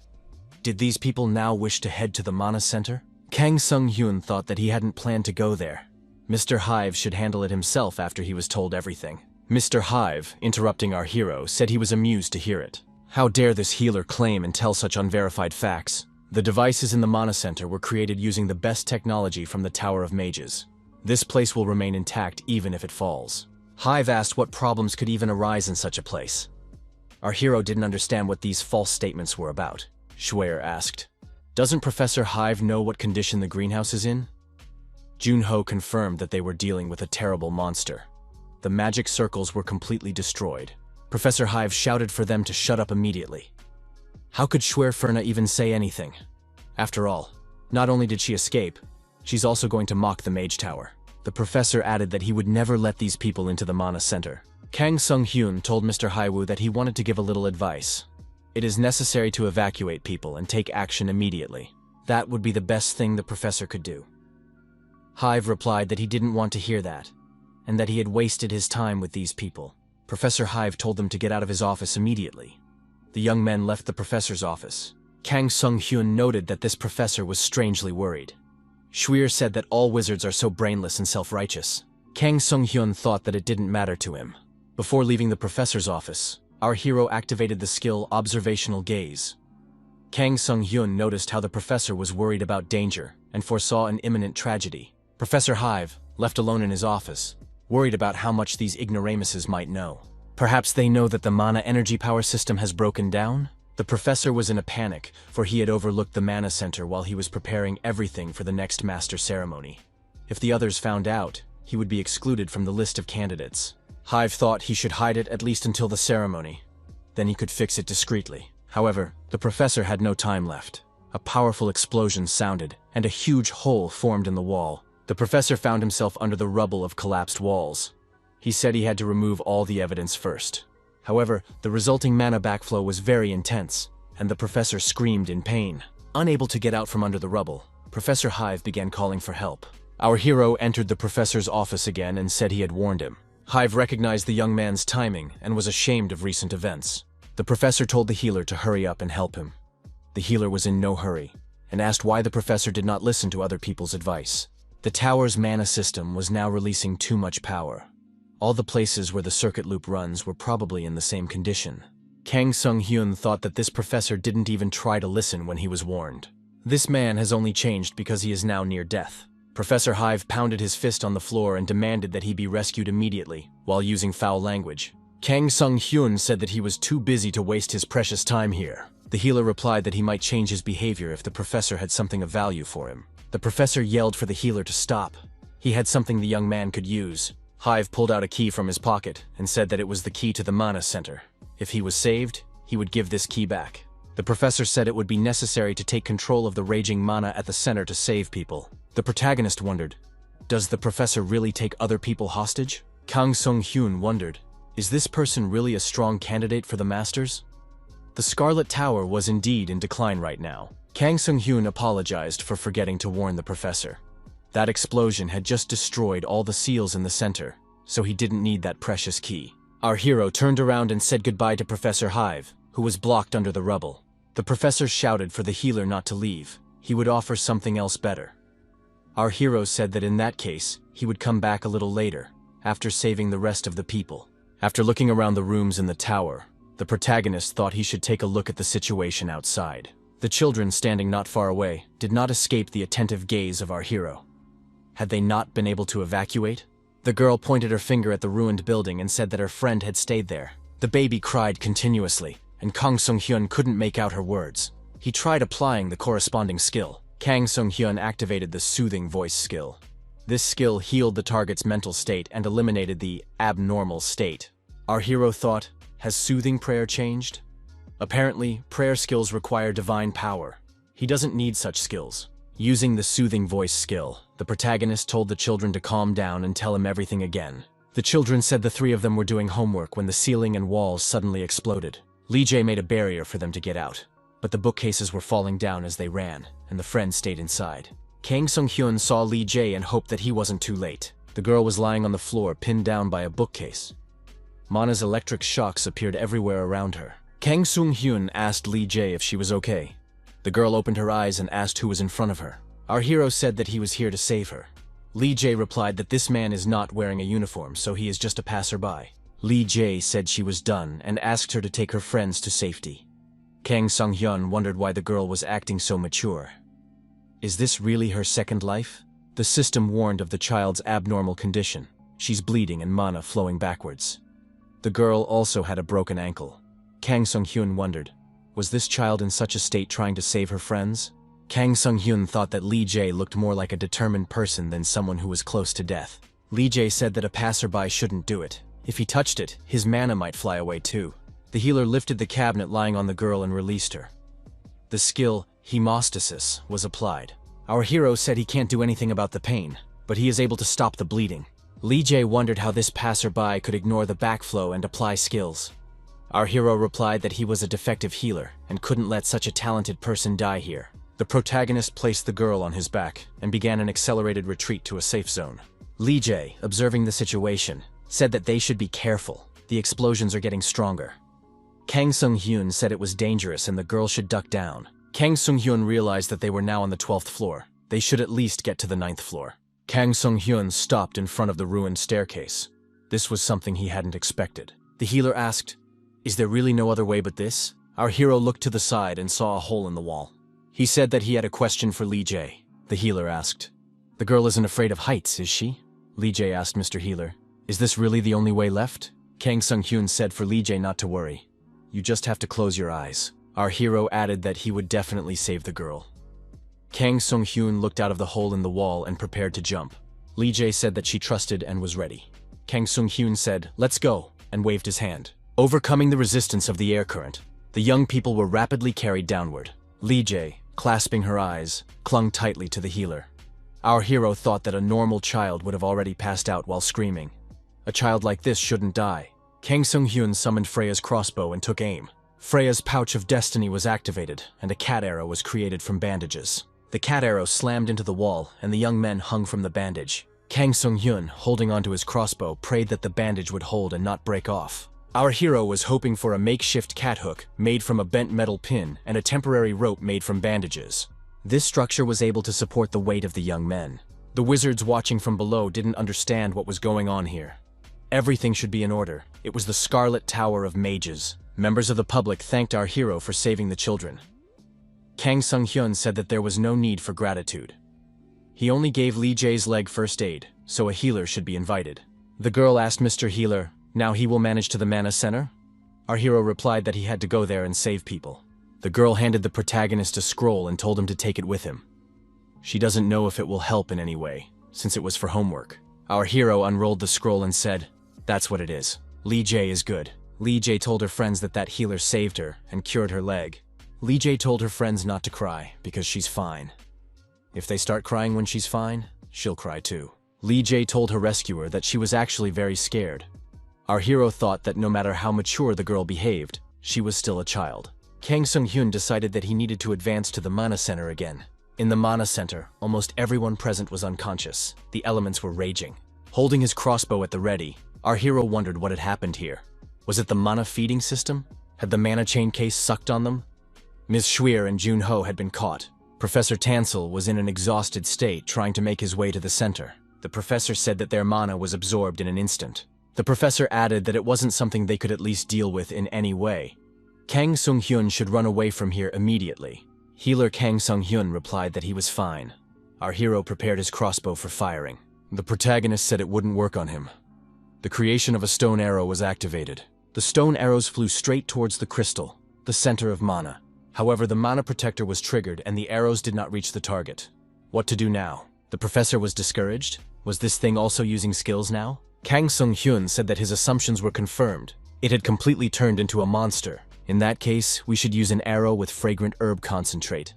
"Did these people now wish to head to the Mana Center?" Kang Sung-hyun thought that he hadn't planned to go there. Mr. Hive should handle it himself after he was told everything. Mr. Hive, interrupting our hero, said he was amused to hear it. How dare this healer claim and tell such unverified facts? The devices in the Mana Center were created using the best technology from the Tower of Mages. This place will remain intact even if it falls. Hive asked what problems could even arise in such a place. Our hero didn't understand what these false statements were about. Schwer asked, "Doesn't Professor Hive know what condition the greenhouse is in?" Jun-ho confirmed that they were dealing with a terrible monster. The magic circles were completely destroyed. Professor Hive shouted for them to shut up immediately. How could Schwerferna even say anything? After all, not only did she escape, she's also going to mock the Mage Tower. The professor added that he would never let these people into the Mana Center. Kang Sung-hyun told Mr. Haiwoo that he wanted to give a little advice. It is necessary to evacuate people and take action immediately. That would be the best thing the professor could do. Hive replied that he didn't want to hear that, and that he had wasted his time with these people. Professor Hive told them to get out of his office immediately. The young men left the professor's office. Kang Sung-hyun noted that this professor was strangely worried. Schwer said that all wizards are so brainless and self-righteous. Kang Sung-hyun thought that it didn't matter to him. Before leaving the professor's office, our hero activated the skill Observational Gaze. Kang Sung-hyun noticed how the professor was worried about danger and foresaw an imminent tragedy. Professor Hive, left alone in his office, worried about how much these ignoramuses might know. Perhaps they know that the mana energy power system has broken down? The professor was in a panic, for he had overlooked the Mana Center while he was preparing everything for the next master ceremony. If the others found out, he would be excluded from the list of candidates. Hive thought he should hide it at least until the ceremony. Then he could fix it discreetly. However, the professor had no time left. A powerful explosion sounded, and a huge hole formed in the wall. The professor found himself under the rubble of collapsed walls. He said he had to remove all the evidence first. However, the resulting mana backflow was very intense, and the professor screamed in pain. Unable to get out from under the rubble, Professor Hive began calling for help. Our hero entered the professor's office again and said he had warned him. Hive recognized the young man's timing and was ashamed of recent events. The professor told the healer to hurry up and help him. The healer was in no hurry, and asked why the professor did not listen to other people's advice. The tower's mana system was now releasing too much power. All the places where the circuit loop runs were probably in the same condition. Kang Sung-hyun thought that this professor didn't even try to listen when he was warned. This man has only changed because he is now near death. Professor Hive pounded his fist on the floor and demanded that he be rescued immediately, while using foul language. Kang Sung-hyun said that he was too busy to waste his precious time here. The healer replied that he might change his behavior if the professor had something of value for him. The professor yelled for the healer to stop. He had something the young man could use. Hive pulled out a key from his pocket and said that it was the key to the Mana Center. If he was saved, he would give this key back. The professor said it would be necessary to take control of the raging mana at the center to save people. The protagonist wondered, does the professor really take other people hostage? Kang Sung-hyun wondered, is this person really a strong candidate for the Masters? The Scarlet Tower was indeed in decline right now. Kang Sung-hyun apologized for forgetting to warn the professor. That explosion had just destroyed all the seals in the center, so he didn't need that precious key. Our hero turned around and said goodbye to Professor Hive, who was blocked under the rubble. The professor shouted for the healer not to leave. He would offer something else better. Our hero said that in that case, he would come back a little later, after saving the rest of the people. After looking around the rooms in the tower, the protagonist thought he should take a look at the situation outside. The children, standing not far away, did not escape the attentive gaze of our hero. Had they not been able to evacuate? The girl pointed her finger at the ruined building and said that her friend had stayed there. The baby cried continuously, and Kang Sung-hyun couldn't make out her words. He tried applying the corresponding skill. Kang Sung-hyun activated the soothing voice skill. This skill healed the target's mental state and eliminated the abnormal state. Our hero thought, has soothing prayer changed? Apparently, prayer skills require divine power. He doesn't need such skills. Using the soothing voice skill, the protagonist told the children to calm down and tell him everything again. The children said the three of them were doing homework when the ceiling and walls suddenly exploded. Lee Jae made a barrier for them to get out, but the bookcases were falling down as they ran, and the friends stayed inside. Kang Sung-hyun saw Lee Jae and hoped that he wasn't too late. The girl was lying on the floor, pinned down by a bookcase. Mana's electric shocks appeared everywhere around her. Kang Sung-hyun asked Lee Jae if she was okay. The girl opened her eyes and asked who was in front of her. Our hero said that he was here to save her. Lee Jae replied that this man is not wearing a uniform, so he is just a passerby. Lee Jae said she was done and asked her to take her friends to safety. Kang Sung-hyun wondered why the girl was acting so mature. Is this really her second life? The system warned of the child's abnormal condition. She's bleeding and mana flowing backwards. The girl also had a broken ankle. Kang Sung-hyun wondered, was this child in such a state trying to save her friends? Kang Sung-hyun thought that Lee Jae looked more like a determined person than someone who was close to death. Lee Jae said that a passerby shouldn't do it. If he touched it, his mana might fly away too. The healer lifted the cabinet lying on the girl and released her. The skill, hemostasis, was applied. Our hero said he can't do anything about the pain, but he is able to stop the bleeding. Lee Jae wondered how this passerby could ignore the backflow and apply skills. Our hero replied that he was a defective healer and couldn't let such a talented person die here. The protagonist placed the girl on his back and began an accelerated retreat to a safe zone. Lee Jae, observing the situation, said that they should be careful. The explosions are getting stronger. Kang Sung-hyun said it was dangerous and the girl should duck down. Kang Sung-hyun realized that they were now on the 12th floor. They should at least get to the 9th floor. Kang Sung-hyun stopped in front of the ruined staircase. This was something he hadn't expected. The healer asked, "Is there really no other way but this?" Our hero looked to the side and saw a hole in the wall. He said that he had a question for Lee Jae. The healer asked, "The girl isn't afraid of heights, is she?" Lee Jae asked Mr. Healer, "Is this really the only way left?" Kang Sung-hyun said for Lee Jae not to worry. "You just have to close your eyes." Our hero added that he would definitely save the girl. Kang Sung-hyun looked out of the hole in the wall and prepared to jump. Lee Jae said that she trusted and was ready. Kang Sung-hyun said, "Let's go," and waved his hand. Overcoming the resistance of the air current, the young people were rapidly carried downward. Lee Jae, clasping her eyes, clung tightly to the healer. Our hero thought that a normal child would have already passed out while screaming. A child like this shouldn't die. Kang Sung-hyun summoned Freya's crossbow and took aim. Freya's pouch of destiny was activated, and a cat arrow was created from bandages. The cat arrow slammed into the wall, and the young men hung from the bandage. Kang Sung-hyun, holding onto his crossbow, prayed that the bandage would hold and not break off. Our hero was hoping for a makeshift cat hook made from a bent metal pin and a temporary rope made from bandages. This structure was able to support the weight of the young men. The wizards watching from below didn't understand what was going on here. Everything should be in order. It was the Scarlet Tower of Mages. Members of the public thanked our hero for saving the children. Kang Sung-hyun said that there was no need for gratitude. He only gave Lee Jae's leg first aid, so a healer should be invited. The girl asked Mr. Healer, "Now he will manage to the Mana Center?" Our hero replied that he had to go there and save people. The girl handed the protagonist a scroll and told him to take it with him. She doesn't know if it will help in any way, since it was for homework. Our hero unrolled the scroll and said, "That's what it is. Lee Jae is good." Lee Jae told her friends that healer saved her and cured her leg. Lee Jae told her friends not to cry, because she's fine. If they start crying when she's fine, she'll cry too. Lee Jae told her rescuer that she was actually very scared. Our hero thought that no matter how mature the girl behaved, she was still a child. Kang Sung-hyun decided that he needed to advance to the Mana Center again. In the Mana Center, almost everyone present was unconscious. The elements were raging. Holding his crossbow at the ready, our hero wondered what had happened here. Was it the mana feeding system? Had the mana chain case sucked on them? Ms. Schwer and Jun-ho had been caught. Professor Tansel was in an exhausted state trying to make his way to the center. The professor said that their mana was absorbed in an instant. The professor added that it wasn't something they could at least deal with in any way. Kang Sung-hyun should run away from here immediately. Healer Kang Sung-hyun replied that he was fine. Our hero prepared his crossbow for firing. The protagonist said it wouldn't work on him. The creation of a stone arrow was activated. The stone arrows flew straight towards the crystal, the center of mana. However, the mana protector was triggered and the arrows did not reach the target. What to do now? The professor was discouraged. Was this thing also using skills now? Kang Sung-hyun said that his assumptions were confirmed. It had completely turned into a monster. In that case, we should use an arrow with fragrant herb concentrate.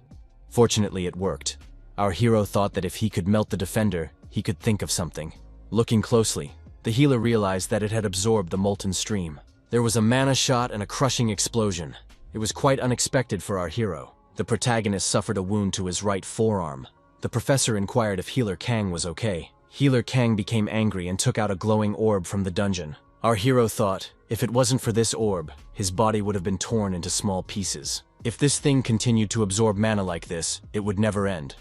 Fortunately, it worked. Our hero thought that if he could melt the defender, he could think of something. Looking closely, the healer realized that it had absorbed the molten stream. There was a mana shot and a crushing explosion. It was quite unexpected for our hero. The protagonist suffered a wound to his right forearm. The professor inquired if Healer Kang was okay. Healer Kang became angry and took out a glowing orb from the dungeon. Our hero thought, if it wasn't for this orb, his body would have been torn into small pieces. If this thing continued to absorb mana like this, it would never end.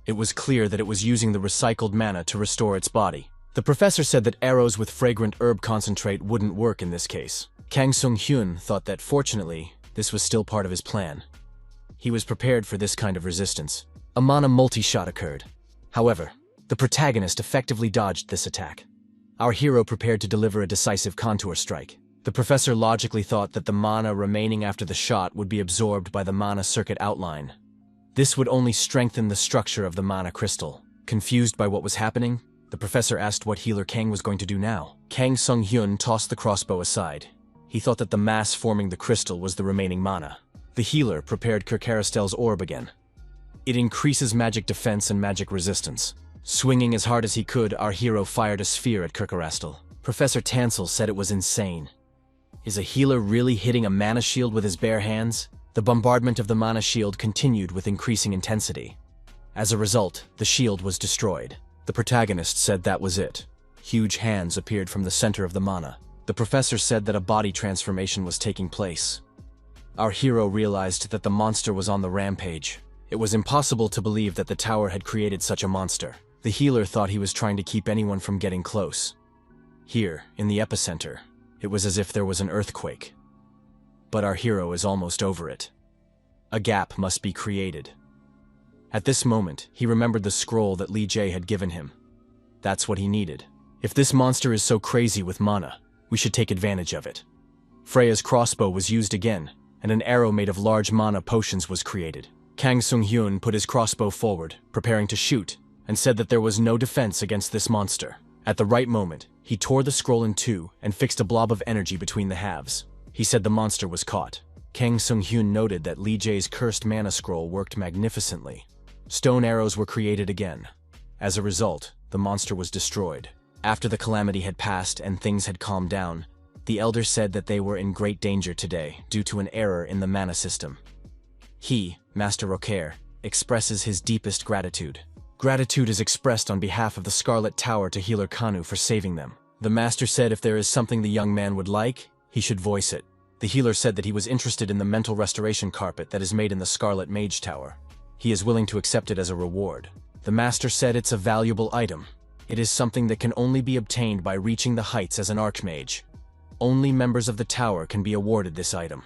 It was clear that it was using the recycled mana to restore its body. The professor said that arrows with fragrant herb concentrate wouldn't work in this case. Kang Sung-hyun thought that, fortunately, this was still part of his plan. He was prepared for this kind of resistance. A mana multi-shot occurred. However, the protagonist effectively dodged this attack. Our hero prepared to deliver a decisive contour strike. The professor logically thought that the mana remaining after the shot would be absorbed by the mana circuit outline. This would only strengthen the structure of the mana crystal. Confused by what was happening, the professor asked what Healer Kang was going to do now. Kang Sung-hyun tossed the crossbow aside. He thought that the mass forming the crystal was the remaining mana. The healer prepared Kirkarastel's orb again. It increases magic defense and magic resistance. Swinging as hard as he could, our hero fired a sphere at Kirkarastel. Professor Tansel said it was insane. Is a healer really hitting a mana shield with his bare hands? The bombardment of the mana shield continued with increasing intensity. As a result, the shield was destroyed. The protagonist said that was it. Huge hands appeared from the center of the mana. The professor said that a body transformation was taking place. Our hero realized that the monster was on the rampage. It was impossible to believe that the tower had created such a monster. The healer thought he was trying to keep anyone from getting close. Here, in the epicenter, it was as if there was an earthquake. But our hero is almost over it. A gap must be created. At this moment, he remembered the scroll that Lee Jae had given him. That's what he needed. If this monster is so crazy with mana, we should take advantage of it. Freya's crossbow was used again, and an arrow made of large mana potions was created. Kang Sung-hyun put his crossbow forward, preparing to shoot, and said that there was no defense against this monster. At the right moment, he tore the scroll in two and fixed a blob of energy between the halves. He said the monster was caught. Kang Sung-hyun noted that Lee Jae's cursed mana scroll worked magnificently. Stone arrows were created again. As a result, the monster was destroyed. After the calamity had passed and things had calmed down, the elder said that they were in great danger today due to an error in the mana system. He, Master Rocaire, expresses his deepest gratitude. Gratitude is expressed on behalf of the Scarlet Tower to Healer Kanu for saving them. The master said if there is something the young man would like, he should voice it. The healer said that he was interested in the mental restoration carpet that is made in the Scarlet Mage Tower. He is willing to accept it as a reward. The master said it's a valuable item. It is something that can only be obtained by reaching the heights as an archmage. Only members of the tower can be awarded this item.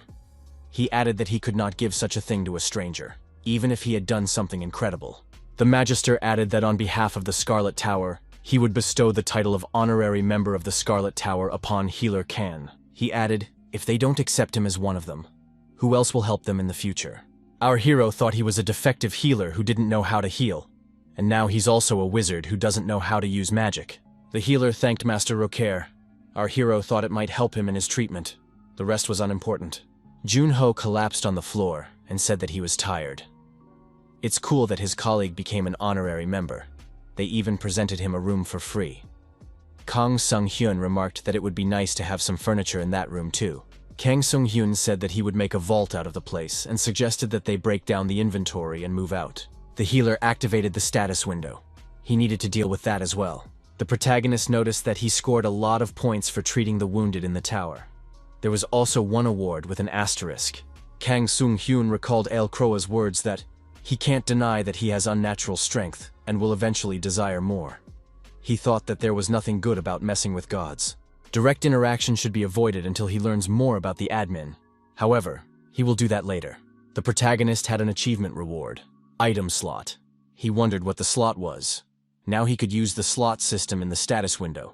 He added that he could not give such a thing to a stranger, even if he had done something incredible. The Magister added that on behalf of the Scarlet Tower, he would bestow the title of Honorary Member of the Scarlet Tower upon Healer Khan. He added, if they don't accept him as one of them, who else will help them in the future? Our hero thought he was a defective healer who didn't know how to heal, and now he's also a wizard who doesn't know how to use magic. The healer thanked Master Rocaire. Our hero thought it might help him in his treatment. The rest was unimportant. Junho collapsed on the floor and said that he was tired. It's cool that his colleague became an honorary member. They even presented him a room for free. Kang Sung-hyun remarked that it would be nice to have some furniture in that room too. Kang Sung-hyun said that he would make a vault out of the place and suggested that they break down the inventory and move out. The healer activated the status window. He needed to deal with that as well. The protagonist noticed that he scored a lot of points for treating the wounded in the tower. There was also one award with an asterisk. Kang Sung-hyun recalled El Croa's words that he can't deny that he has unnatural strength and will eventually desire more. He thought that there was nothing good about messing with gods. Direct interaction should be avoided until he learns more about the admin. However, he will do that later. The protagonist had an achievement reward, item slot. He wondered what the slot was. Now he could use the slot system in the status window.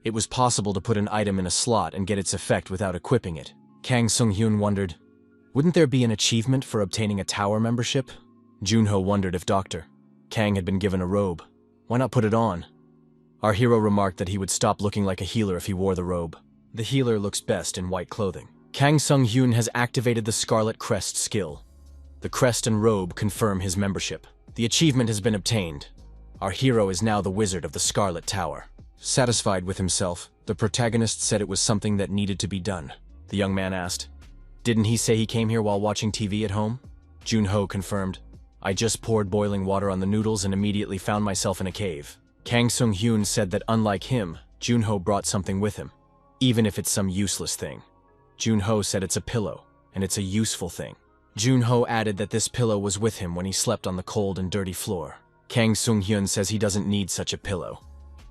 It was possible to put an item in a slot and get its effect without equipping it. Kang Sung-hyun wondered, wouldn't there be an achievement for obtaining a tower membership? Junho wondered if Dr. Kang had been given a robe. Why not put it on? Our hero remarked that he would stop looking like a healer if he wore the robe. The healer looks best in white clothing. Kang Sung-hyun has activated the Scarlet Crest skill. The crest and robe confirm his membership. The achievement has been obtained. Our hero is now the wizard of the Scarlet Tower. Satisfied with himself, the protagonist said it was something that needed to be done. The young man asked, didn't he say he came here while watching TV at home? Junho confirmed, I just poured boiling water on the noodles and immediately found myself in a cave. Kang Sung-hyun said that unlike him, Junho brought something with him, even if it's some useless thing. Junho said it's a pillow, and it's a useful thing. Junho added that this pillow was with him when he slept on the cold and dirty floor. Kang Sung-hyun says he doesn't need such a pillow.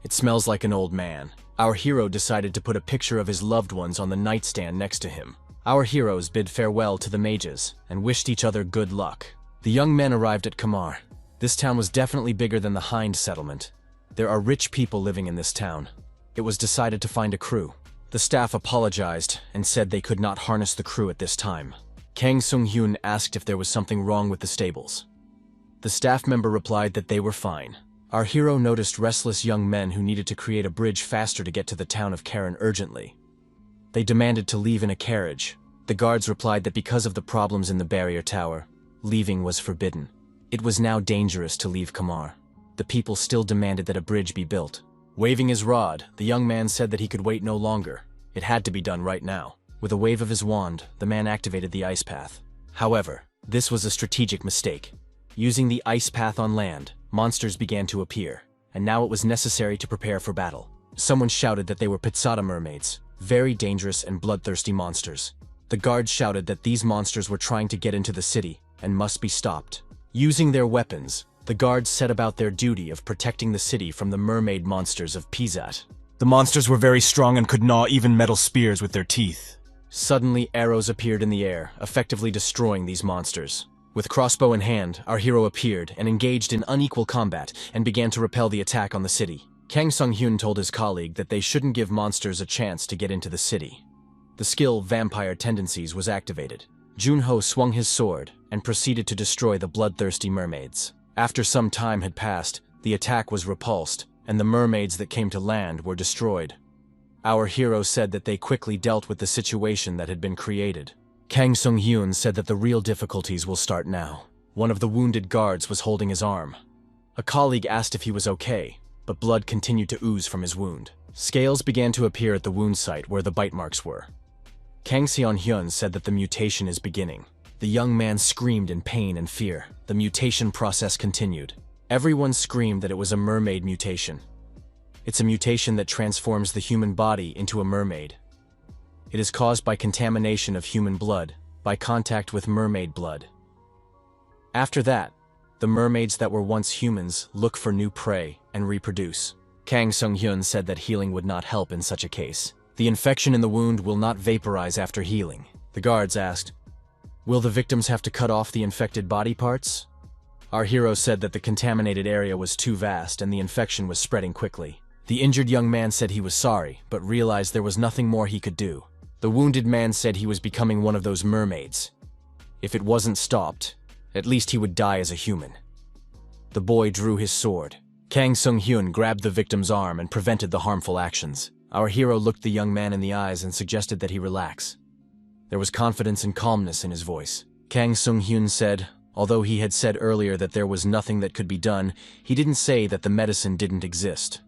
It smells like an old man. Our hero decided to put a picture of his loved ones on the nightstand next to him. Our heroes bid farewell to the mages and wished each other good luck. The young men arrived at Kamar. This town was definitely bigger than the Hind settlement. There are rich people living in this town. It was decided to find a crew. The staff apologized and said they could not harness the crew at this time. Kang Sung-hyun asked if there was something wrong with the stables. The staff member replied that they were fine. Our hero noticed restless young men who needed to create a bridge faster to get to the town of Karen urgently. They demanded to leave in a carriage. The guards replied that because of the problems in the barrier tower, leaving was forbidden. It was now dangerous to leave Kamar. The people still demanded that a bridge be built. Waving his rod, the young man said that he could wait no longer. It had to be done right now. With a wave of his wand, the man activated the ice path. However, this was a strategic mistake. Using the ice path on land, monsters began to appear, and now it was necessary to prepare for battle. Someone shouted that they were Pitsata mermaids, very dangerous and bloodthirsty monsters. The guards shouted that these monsters were trying to get into the city and must be stopped. Using their weapons, the guards set about their duty of protecting the city from the mermaid monsters of Pizat. The monsters were very strong and could gnaw even metal spears with their teeth. Suddenly, arrows appeared in the air, effectively destroying these monsters. With crossbow in hand, our hero appeared and engaged in unequal combat and began to repel the attack on the city. Kang Sung-hyun told his colleague that they shouldn't give monsters a chance to get into the city. The skill Vampire Tendencies was activated. Junho swung his sword and proceeded to destroy the bloodthirsty mermaids. After some time had passed, the attack was repulsed, and the mermaids that came to land were destroyed. Our hero said that they quickly dealt with the situation that had been created. Kang Sung-hyun said that the real difficulties will start now. One of the wounded guards was holding his arm. A colleague asked if he was okay, but blood continued to ooze from his wound. Scales began to appear at the wound site where the bite marks were. Kang Seon-hyun said that the mutation is beginning. The young man screamed in pain and fear. The mutation process continued. Everyone screamed that it was a mermaid mutation. It's a mutation that transforms the human body into a mermaid. It is caused by contamination of human blood, by contact with mermaid blood. After that, the mermaids that were once humans look for new prey and reproduce. Kang Sung-hyun said that healing would not help in such a case. The infection in the wound will not vaporize after healing. The guards asked, will the victims have to cut off the infected body parts? Our hero said that the contaminated area was too vast and the infection was spreading quickly. The injured young man said he was sorry, but realized there was nothing more he could do. The wounded man said he was becoming one of those mermaids. If it wasn't stopped, at least he would die as a human. The boy drew his sword. Kang Sung-hyun grabbed the victim's arm and prevented the harmful actions. Our hero looked the young man in the eyes and suggested that he relax. There was confidence and calmness in his voice. Kang Sung-hyun said, although he had said earlier that there was nothing that could be done, he didn't say that the medicine didn't exist.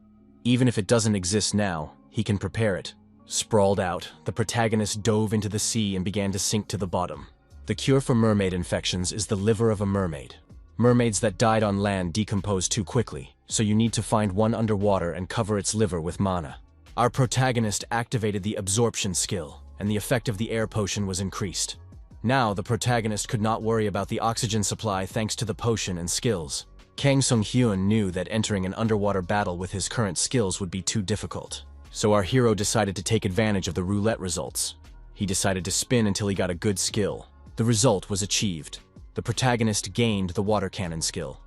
Even if it doesn't exist now, he can prepare it. Sprawled out, the protagonist dove into the sea and began to sink to the bottom. The cure for mermaid infections is the liver of a mermaid. Mermaids that died on land decompose too quickly, so you need to find one underwater and cover its liver with mana. Our protagonist activated the absorption skill, and the effect of the air potion was increased. Now, the protagonist could not worry about the oxygen supply thanks to the potion and skills. Kang Sung-hyun knew that entering an underwater battle with his current skills would be too difficult. So our hero decided to take advantage of the roulette results. He decided to spin until he got a good skill. The result was achieved. The protagonist gained the water cannon skill.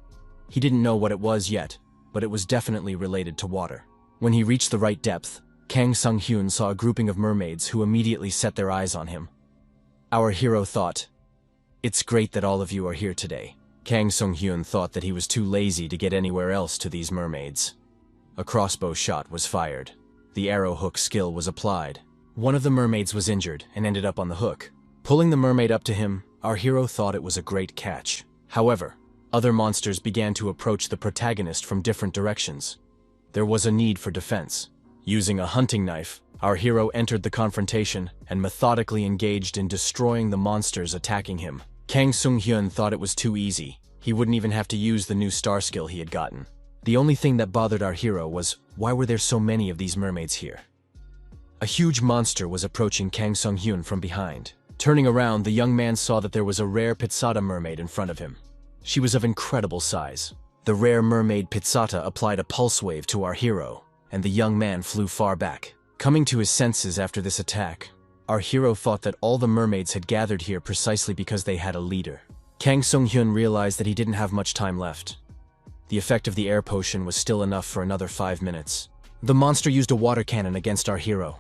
He didn't know what it was yet, but it was definitely related to water. When he reached the right depth, Kang Sung-hyun saw a grouping of mermaids who immediately set their eyes on him. Our hero thought, "It's great that all of you are here today." Kang Sung-hyun thought that he was too lazy to get anywhere else to these mermaids. A crossbow shot was fired. The arrow hook skill was applied. One of the mermaids was injured and ended up on the hook. Pulling the mermaid up to him, our hero thought it was a great catch. However, other monsters began to approach the protagonist from different directions. There was a need for defense. Using a hunting knife, our hero entered the confrontation and methodically engaged in destroying the monsters attacking him. Kang Sung-hyun thought it was too easy. He wouldn't even have to use the new star skill he had gotten. The only thing that bothered our hero was, why were there so many of these mermaids here? A huge monster was approaching Kang Sung-hyun from behind. Turning around, the young man saw that there was a rare Pitsata mermaid in front of him. She was of incredible size. The rare mermaid Pitsata applied a pulse wave to our hero, and the young man flew far back. Coming to his senses after this attack, our hero thought that all the mermaids had gathered here precisely because they had a leader. Kang Sung-hyun realized that he didn't have much time left. The effect of the air potion was still enough for another 5 minutes. The monster used a water cannon against our hero.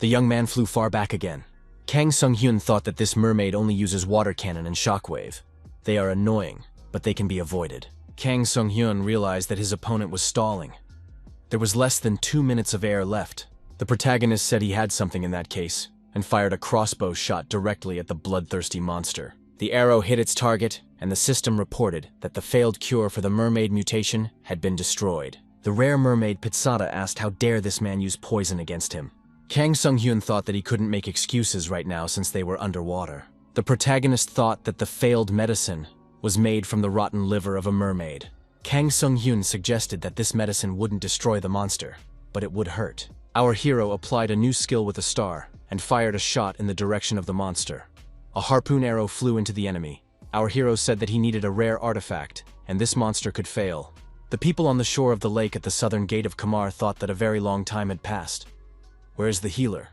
The young man flew far back again. Kang Sung-hyun thought that this mermaid only uses water cannon and shockwave. They are annoying, but they can be avoided. Kang Sung-hyun realized that his opponent was stalling. There was less than 2 minutes of air left. The protagonist said he had something in that case, and fired a crossbow shot directly at the bloodthirsty monster. The arrow hit its target, and the system reported that the failed cure for the mermaid mutation had been destroyed. The rare mermaid Pitsata asked how dare this man use poison against him. Kang Sung-hyun thought that he couldn't make excuses right now since they were underwater. The protagonist thought that the failed medicine was made from the rotten liver of a mermaid. Kang Sung-hyun suggested that this medicine wouldn't destroy the monster, but it would hurt. Our hero applied a new skill with a star and fired a shot in the direction of the monster. A harpoon arrow flew into the enemy. Our hero said that he needed a rare artifact, and this monster could fail. The people on the shore of the lake at the southern gate of Kamar thought that a very long time had passed. Where's the healer?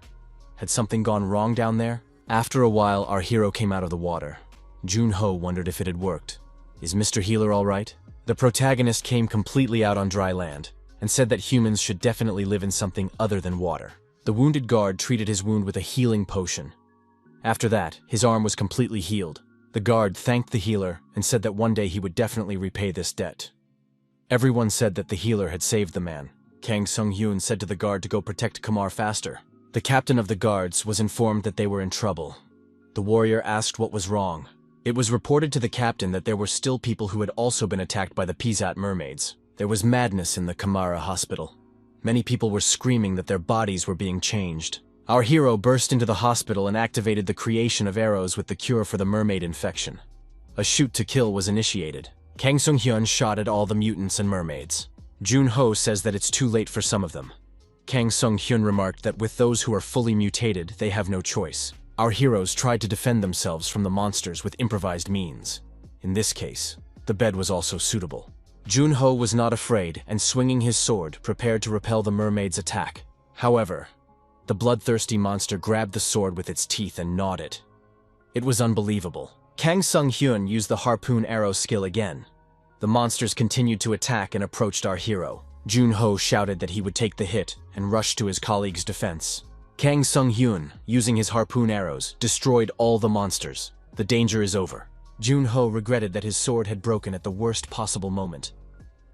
Had something gone wrong down there? After a while, our hero came out of the water. Jun-ho wondered if it had worked. Is Mr. Healer all right? The protagonist came completely out on dry land and said that humans should definitely live in something other than water. The wounded guard treated his wound with a healing potion. After that, his arm was completely healed. The guard thanked the healer and said that one day he would definitely repay this debt. Everyone said that the healer had saved the man. Kang Sung-hyun said to the guard to go protect Kamar faster. The captain of the guards was informed that they were in trouble. The warrior asked what was wrong. It was reported to the captain that there were still people who had also been attacked by the Pisat mermaids. There was madness in the Kamara hospital. Many people were screaming that their bodies were being changed. Our hero burst into the hospital and activated the creation of arrows with the cure for the mermaid infection. A shoot to kill was initiated. Kang Sung-hyun shot at all the mutants and mermaids. Jun-ho says that it's too late for some of them. Kang Sung-hyun remarked that with those who are fully mutated, they have no choice. Our heroes tried to defend themselves from the monsters with improvised means. In this case, the bed was also suitable. Jun-ho was not afraid and, swinging his sword, prepared to repel the mermaid's attack. However, the bloodthirsty monster grabbed the sword with its teeth and gnawed it. It was unbelievable. Kang Sung-hyun used the harpoon arrow skill again. The monsters continued to attack and approached our hero. Jun-ho shouted that he would take the hit and rushed to his colleague's defense. Kang Sung-hyun, using his harpoon arrows, destroyed all the monsters. The danger is over. Jun-ho regretted that his sword had broken at the worst possible moment.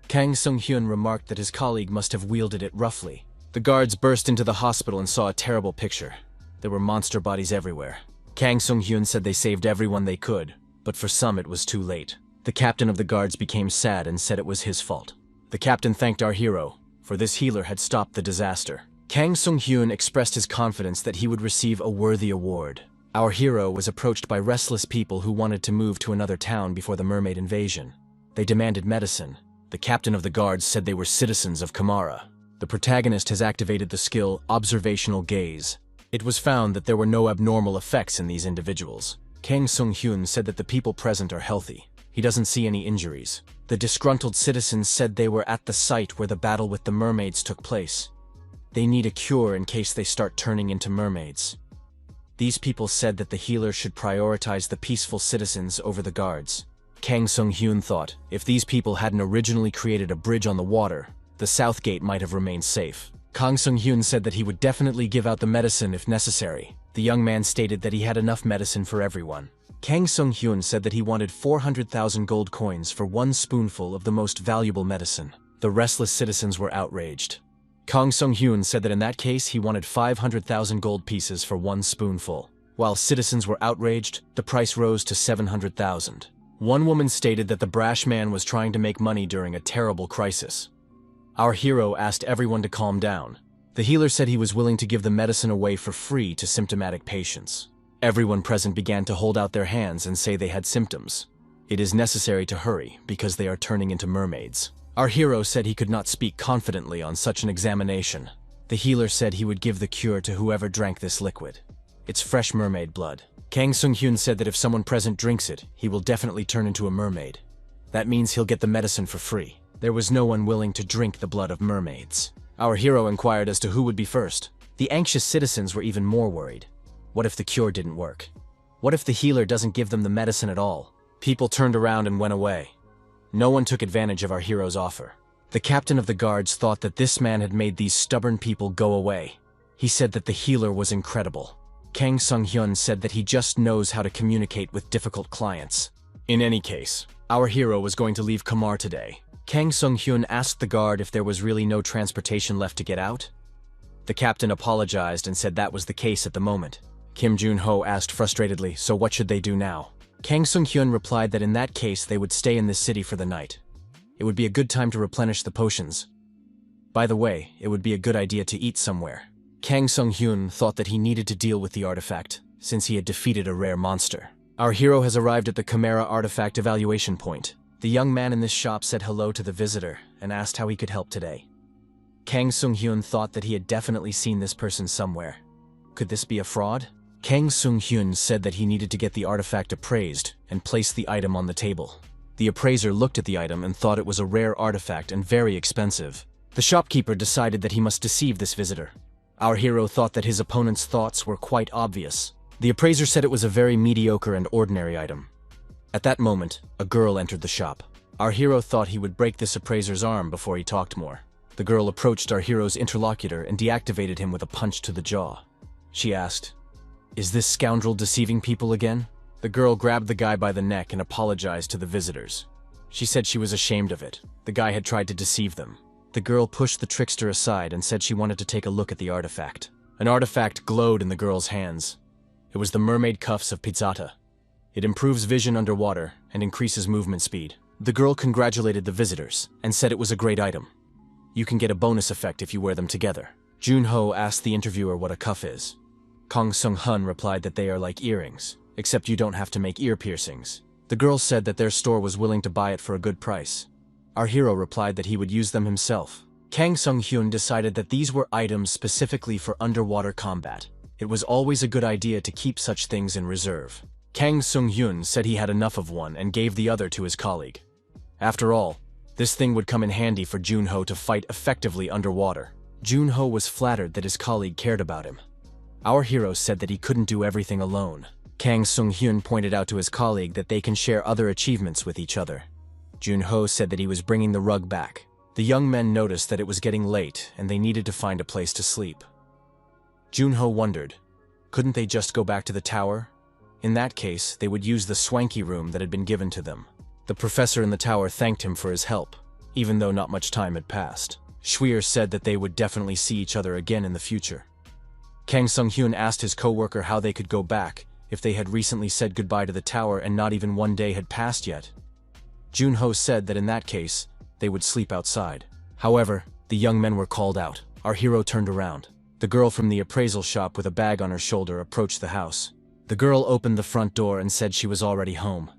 Kang Sung-hyun remarked that his colleague must have wielded it roughly. The guards burst into the hospital and saw a terrible picture. There were monster bodies everywhere. Kang Sung-hyun said they saved everyone they could, but for some it was too late. The captain of the guards became sad and said it was his fault. The captain thanked our hero, for this healer had stopped the disaster. Kang Sung-hyun expressed his confidence that he would receive a worthy award. Our hero was approached by restless people who wanted to move to another town before the mermaid invasion. They demanded medicine. The captain of the guards said they were citizens of Kamara. The protagonist has activated the skill Observational Gaze. It was found that there were no abnormal effects in these individuals. Kang Sung-hyun said that the people present are healthy. He doesn't see any injuries. The disgruntled citizens said they were at the site where the battle with the mermaids took place. They need a cure in case they start turning into mermaids. These people said that the healer should prioritize the peaceful citizens over the guards. Kang Sung-hyun thought, if these people hadn't originally created a bridge on the water, the south gate might have remained safe. Kang Sung-hyun said that he would definitely give out the medicine if necessary. The young man stated that he had enough medicine for everyone. Kang Sung-hyun said that he wanted 400,000 gold coins for one spoonful of the most valuable medicine. The restless citizens were outraged. Kang Sung-hyun said that in that case he wanted 500,000 gold pieces for one spoonful. While citizens were outraged, the price rose to 700,000. One woman stated that the brash man was trying to make money during a terrible crisis. Our hero asked everyone to calm down. The healer said he was willing to give the medicine away for free to symptomatic patients. Everyone present began to hold out their hands and say they had symptoms. It is necessary to hurry because they are turning into mermaids. Our hero said he could not speak confidently on such an examination. The healer said he would give the cure to whoever drank this liquid. It's fresh mermaid blood. Kang Sung-hyun said that if someone present drinks it, he will definitely turn into a mermaid. That means he'll get the medicine for free. There was no one willing to drink the blood of mermaids. Our hero inquired as to who would be first. The anxious citizens were even more worried. What if the cure didn't work? What if the healer doesn't give them the medicine at all? People turned around and went away. No one took advantage of our hero's offer. The captain of the guards thought that this man had made these stubborn people go away. He said that the healer was incredible. Kang Sung-hyun said that he just knows how to communicate with difficult clients. In any case, our hero was going to leave Kamar today. Kang Sung-hyun asked the guard if there was really no transportation left to get out. The captain apologized and said that was the case at the moment. Kim Jun-ho asked frustratedly, so what should they do now? Kang Sung-hyun replied that in that case they would stay in this city for the night. It would be a good time to replenish the potions. By the way, it would be a good idea to eat somewhere. Kang Sung-hyun thought that he needed to deal with the artifact, since he had defeated a rare monster. Our hero has arrived at the Chimera artifact evaluation point. The young man in this shop said hello to the visitor and asked how he could help today. Kang Sung-hyun thought that he had definitely seen this person somewhere. Could this be a fraud? Kang Sung-hyun said that he needed to get the artifact appraised and place the item on the table. The appraiser looked at the item and thought it was a rare artifact and very expensive. The shopkeeper decided that he must deceive this visitor. Our hero thought that his opponent's thoughts were quite obvious. The appraiser said it was a very mediocre and ordinary item. At that moment, a girl entered the shop. Our hero thought he would break this appraiser's arm before he talked more. The girl approached our hero's interlocutor and deactivated him with a punch to the jaw. She asked, "Is this scoundrel deceiving people again?" The girl grabbed the guy by the neck and apologized to the visitors. She said she was ashamed of it. The guy had tried to deceive them. The girl pushed the trickster aside and said she wanted to take a look at the artifact. An artifact glowed in the girl's hands. It was the mermaid cuffs of Pizzata. It improves vision underwater and increases movement speed. The girl congratulated the visitors and said it was a great item. You can get a bonus effect if you wear them together. Jun-ho asked the interviewer what a cuff is. Kang Sung-hyun replied that they are like earrings, except you don't have to make ear piercings. The girl said that their store was willing to buy it for a good price. Our hero replied that he would use them himself. Kang Sung-hyun decided that these were items specifically for underwater combat. It was always a good idea to keep such things in reserve. Kang Sung-hyun said he had enough of one and gave the other to his colleague. After all, this thing would come in handy for Jun-ho to fight effectively underwater. Jun-ho was flattered that his colleague cared about him. Our hero said that he couldn't do everything alone. Kang Sung-hyun pointed out to his colleague that they can share other achievements with each other. Jun-ho said that he was bringing the rug back. The young men noticed that it was getting late and they needed to find a place to sleep. Jun-ho wondered, couldn't they just go back to the tower? In that case, they would use the swanky room that had been given to them. The professor in the tower thanked him for his help, even though not much time had passed. Schwier said that they would definitely see each other again in the future. Kang Sung-hyun asked his co-worker how they could go back if they had recently said goodbye to the tower and not even one day had passed yet. Jun-ho said that in that case, they would sleep outside. However, the young men were called out. Our hero turned around. The girl from the appraisal shop with a bag on her shoulder approached the house. The girl opened the front door and said she was already home.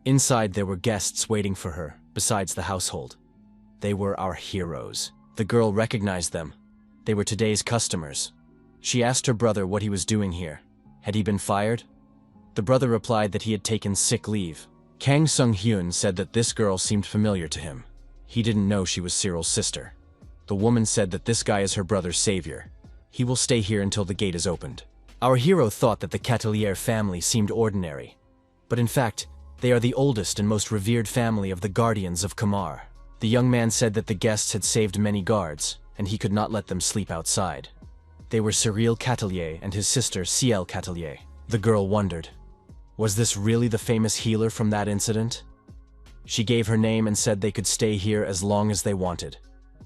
Inside there were guests waiting for her, besides the household. They were our heroes. The girl recognized them. They were today's customers. She asked her brother what he was doing here. Had he been fired? The brother replied that he had taken sick leave. Kang Sung-hyun said that this girl seemed familiar to him. He didn't know she was Cyril's sister. The woman said that this guy is her brother's savior. He will stay here until the gate is opened. Our hero thought that the Catelier family seemed ordinary, but in fact, they are the oldest and most revered family of the guardians of Kamar. The young man said that the guests had saved many guards, and he could not let them sleep outside. They were Cyril Catelier and his sister Ciel Catelier. The girl wondered, was this really the famous healer from that incident? She gave her name and said they could stay here as long as they wanted.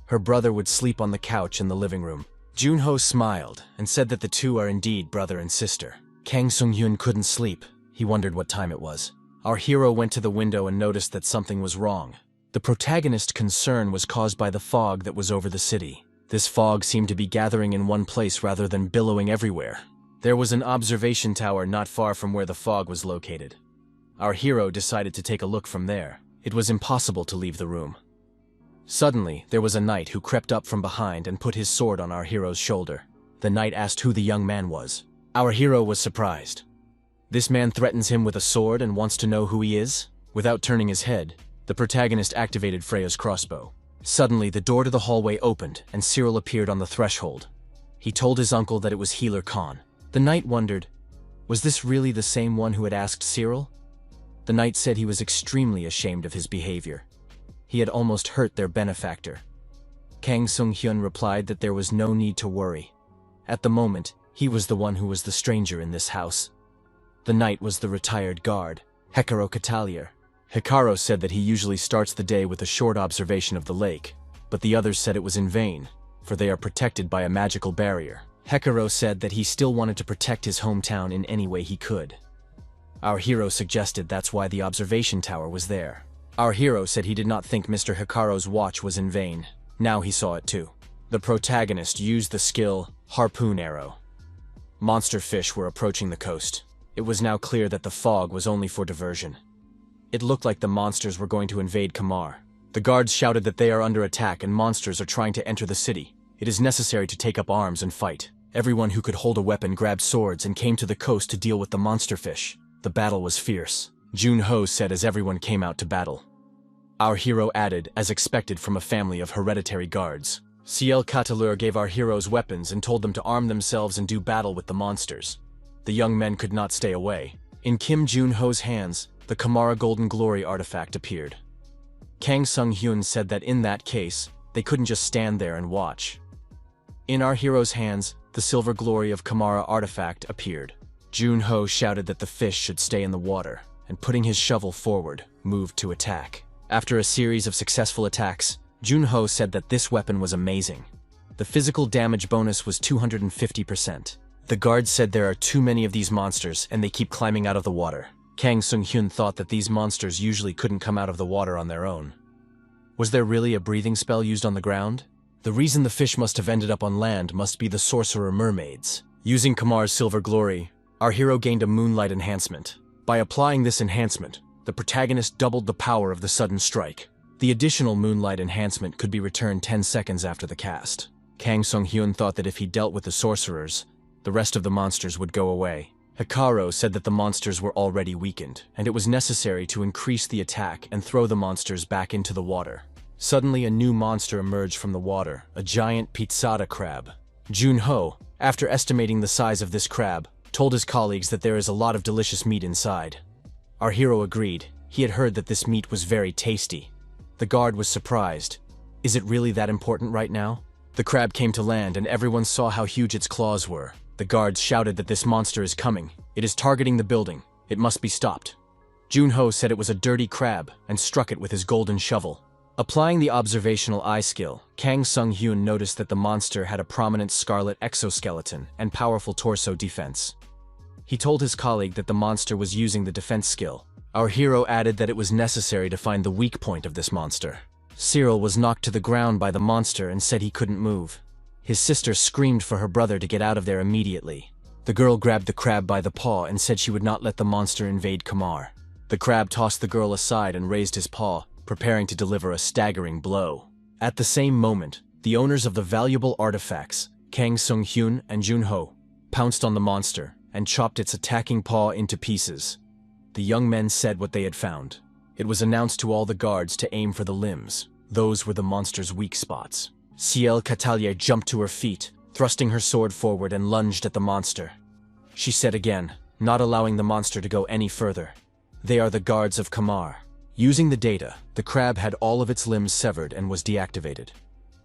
Her brother would sleep on the couch in the living room. Junho smiled and said that the two are indeed brother and sister. Kang Sung-hyun couldn't sleep. He wondered what time it was. Our hero went to the window and noticed that something was wrong. The protagonist's concern was caused by the fog that was over the city. This fog seemed to be gathering in one place rather than billowing everywhere. There was an observation tower not far from where the fog was located. Our hero decided to take a look from there. It was impossible to leave the room. Suddenly, there was a knight who crept up from behind and put his sword on our hero's shoulder. The knight asked who the young man was. Our hero was surprised. This man threatens him with a sword and wants to know who he is? Without turning his head, the protagonist activated Freya's crossbow. Suddenly, the door to the hallway opened and Cyril appeared on the threshold. He told his uncle that it was Healer Khan. The knight wondered, was this really the same one who had asked Cyril? The knight said he was extremely ashamed of his behavior. He had almost hurt their benefactor. Kang Sung-hyun replied that there was no need to worry. At the moment, he was the one who was the stranger in this house. The knight was the retired guard, Hekaro Catalier. Hikaro said that he usually starts the day with a short observation of the lake, but the others said it was in vain, for they are protected by a magical barrier. Hekaro said that he still wanted to protect his hometown in any way he could. Our hero suggested that's why the observation tower was there. Our hero said he did not think Mr. Hikaro's watch was in vain. Now he saw it too. The protagonist used the skill Harpoon Arrow. Monster fish were approaching the coast. It was now clear that the fog was only for diversion. It looked like the monsters were going to invade Kamar. The guards shouted that they are under attack and monsters are trying to enter the city. It is necessary to take up arms and fight. Everyone who could hold a weapon grabbed swords and came to the coast to deal with the monster fish. The battle was fierce. Junho said as everyone came out to battle. Our hero added, as expected from a family of hereditary guards. Ciel Cataleur gave our heroes weapons and told them to arm themselves and do battle with the monsters. The young men could not stay away. In Kim Junho's hands, the Kamara Golden Glory artifact appeared. Kang Sung-hyun said that in that case, they couldn't just stand there and watch. In our hero's hands, the Silver Glory of Kamara artifact appeared. Junho shouted that the fish should stay in the water, and putting his shovel forward, moved to attack. After a series of successful attacks, Junho said that this weapon was amazing. The physical damage bonus was 250%. The guards said there are too many of these monsters and they keep climbing out of the water. Kang Sung-hyun thought that these monsters usually couldn't come out of the water on their own. Was there really a breathing spell used on the ground? The reason the fish must have ended up on land must be the sorcerer mermaids. Using Kamar's Silver Glory, our hero gained a moonlight enhancement. By applying this enhancement, the protagonist doubled the power of the sudden strike. The additional moonlight enhancement could be returned 10 seconds after the cast. Kang Sung-hyun thought that if he dealt with the sorcerers, the rest of the monsters would go away. Hikaro said that the monsters were already weakened, and it was necessary to increase the attack and throw the monsters back into the water. Suddenly, a new monster emerged from the water, a giant pizzata crab. Junho, after estimating the size of this crab, told his colleagues that there is a lot of delicious meat inside. Our hero agreed. He had heard that this meat was very tasty. The guard was surprised. Is it really that important right now? The crab came to land and everyone saw how huge its claws were. The guards shouted that this monster is coming. It is targeting the building. It must be stopped. Junho said it was a dirty crab and struck it with his golden shovel. Applying the observational eye skill, Kang Sung-hyun noticed that the monster had a prominent scarlet exoskeleton and powerful torso defense. He told his colleague that the monster was using the defense skill. Our hero added that it was necessary to find the weak point of this monster. Cyril was knocked to the ground by the monster and said he couldn't move. His sister screamed for her brother to get out of there immediately. The girl grabbed the crab by the paw and said she would not let the monster invade Kamar. The crab tossed the girl aside and raised his paw, preparing to deliver a staggering blow. At the same moment, the owners of the valuable artifacts, Kang Sung-hyun and Junho, pounced on the monster and chopped its attacking paw into pieces. The young men said what they had found. It was announced to all the guards to aim for the limbs. Those were the monster's weak spots. Ciel Catalier jumped to her feet, thrusting her sword forward and lunged at the monster. she said again, not allowing the monster to go any further. They are the guards of Kamar. Using the data, the crab had all of its limbs severed and was deactivated.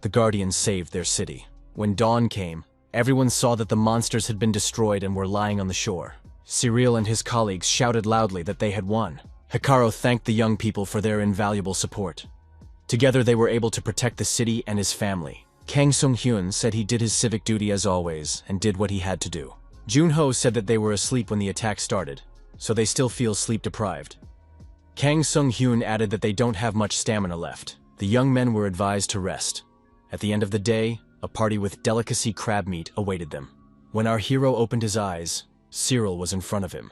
The guardians saved their city. When dawn came, everyone saw that the monsters had been destroyed and were lying on the shore. Cyril and his colleagues shouted loudly that they had won. Hikaru thanked the young people for their invaluable support. Together they were able to protect the city and his family. Kang Sung-hyun said he did his civic duty as always and did what he had to do. Junho said that they were asleep when the attack started, so they still feel sleep-deprived. Kang Sung-hyun added that they don't have much stamina left. The young men were advised to rest. At the end of the day, a party with delicacy crab meat awaited them. When our hero opened his eyes, Cyril was in front of him.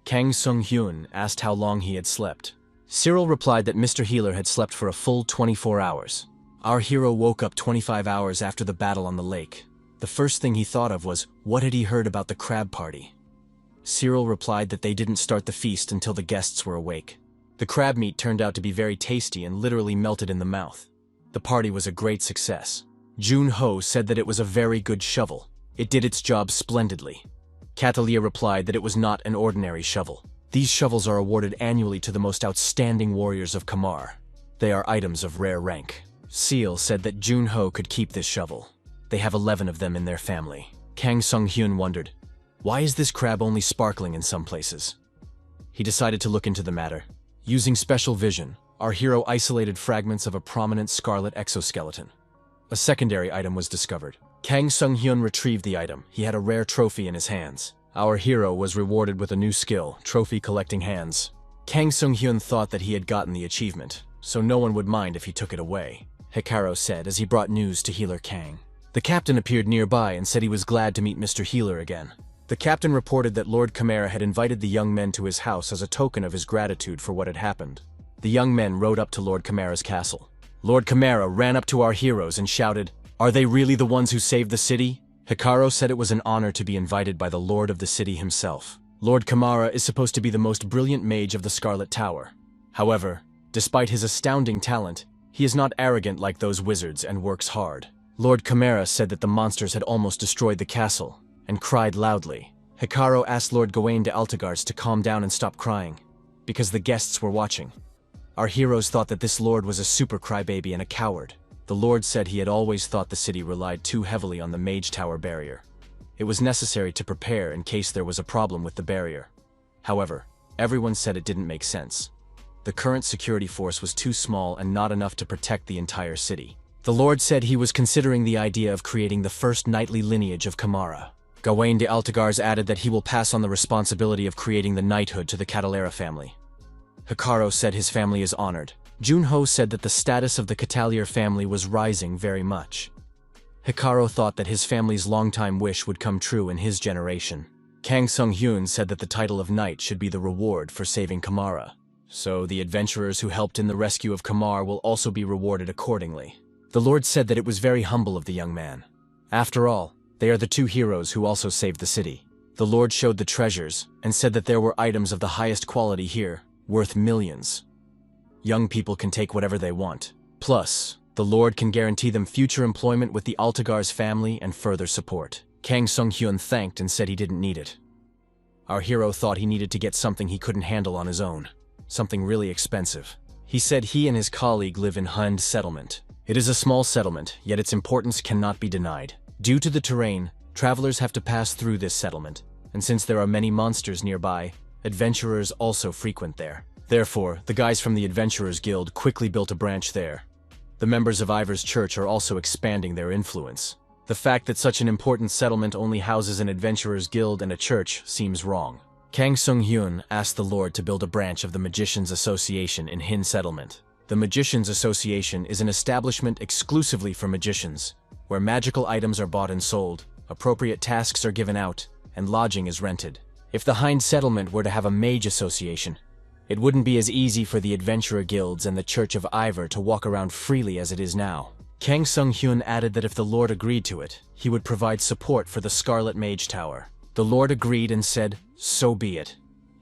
Kang Sung-hyun asked how long he had slept. Cyril replied that Mr. Healer had slept for a full 24 hours. Our hero woke up 25 hours after the battle on the lake. The first thing he thought of was, what had he heard about the crab party? Cyril replied that they didn't start the feast until the guests were awake. The crab meat turned out to be very tasty and literally melted in the mouth. The party was a great success. Junho said that it was a very good shovel. It did its job splendidly. Catalia replied that it was not an ordinary shovel. These shovels are awarded annually to the most outstanding warriors of Kamar. They are items of rare rank. Seal said that Junho could keep this shovel. They have 11 of them in their family. Kang Sung-hyun wondered, why is this crab only sparkling in some places? He decided to look into the matter. Using special vision, our hero isolated fragments of a prominent scarlet exoskeleton. A secondary item was discovered. Kang Sung-hyun retrieved the item. He had a rare trophy in his hands. Our hero was rewarded with a new skill, trophy collecting hands. Kang Sung-hyun thought that he had gotten the achievement, so no one would mind if he took it away, Hikaru said as he brought news to Healer Kang. The captain appeared nearby and said he was glad to meet Mr. Healer again. The captain reported that Lord Chimera had invited the young men to his house as a token of his gratitude for what had happened. The young men rode up to Lord Chimera's castle. Lord Chimera ran up to our heroes and shouted, "Are they really the ones who saved the city?" Hikaru said it was an honor to be invited by the Lord of the city himself. Lord Chimera is supposed to be the most brilliant mage of the Scarlet Tower. However, despite his astounding talent, he is not arrogant like those wizards and works hard. Lord Chimera said that the monsters had almost destroyed the castle, and cried loudly. Hikaru asked Lord Gawain de Altagars to calm down and stop crying, because the guests were watching. Our heroes thought that this lord was a super crybaby and a coward. The lord said he had always thought the city relied too heavily on the Mage Tower barrier. It was necessary to prepare in case there was a problem with the barrier. However, everyone said it didn't make sense. The current security force was too small and not enough to protect the entire city. The lord said he was considering the idea of creating the first knightly lineage of Kamara. Gawain de Altagars added that he will pass on the responsibility of creating the knighthood to the Catalera family. Hikaru said his family is honored. Junho said that the status of the Catalier family was rising very much. Hikaru thought that his family's longtime wish would come true in his generation. Kang Sung-hyun said that the title of knight should be the reward for saving Kamara. So the adventurers who helped in the rescue of Kamar will also be rewarded accordingly. The lord said that it was very humble of the young man. After all, they are the two heroes who also saved the city. The lord showed the treasures and said that there were items of the highest quality here, worth millions. Young people can take whatever they want. Plus, the lord can guarantee them future employment with the Altagars family and further support. Kang Sung-hyun thanked and said he didn't need it. Our hero thought he needed to get something he couldn't handle on his own. Something really expensive. He said he and his colleague live in Hund Settlement. It is a small settlement, yet its importance cannot be denied. Due to the terrain, travelers have to pass through this settlement, and since there are many monsters nearby, adventurers also frequent there. Therefore, the guys from the Adventurers Guild quickly built a branch there. The members of Ivar's church are also expanding their influence. The fact that such an important settlement only houses an Adventurers Guild and a church seems wrong. Kang Sung-hyun asked the lord to build a branch of the Magicians Association in Hin Settlement. The Magicians Association is an establishment exclusively for magicians, where magical items are bought and sold, appropriate tasks are given out, and lodging is rented. If the Hind Settlement were to have a mage association, it wouldn't be as easy for the adventurer guilds and the Church of Ivar to walk around freely as it is now. Kang Sung-hyun added that if the lord agreed to it, he would provide support for the Scarlet Mage Tower. The lord agreed and said, "So be it."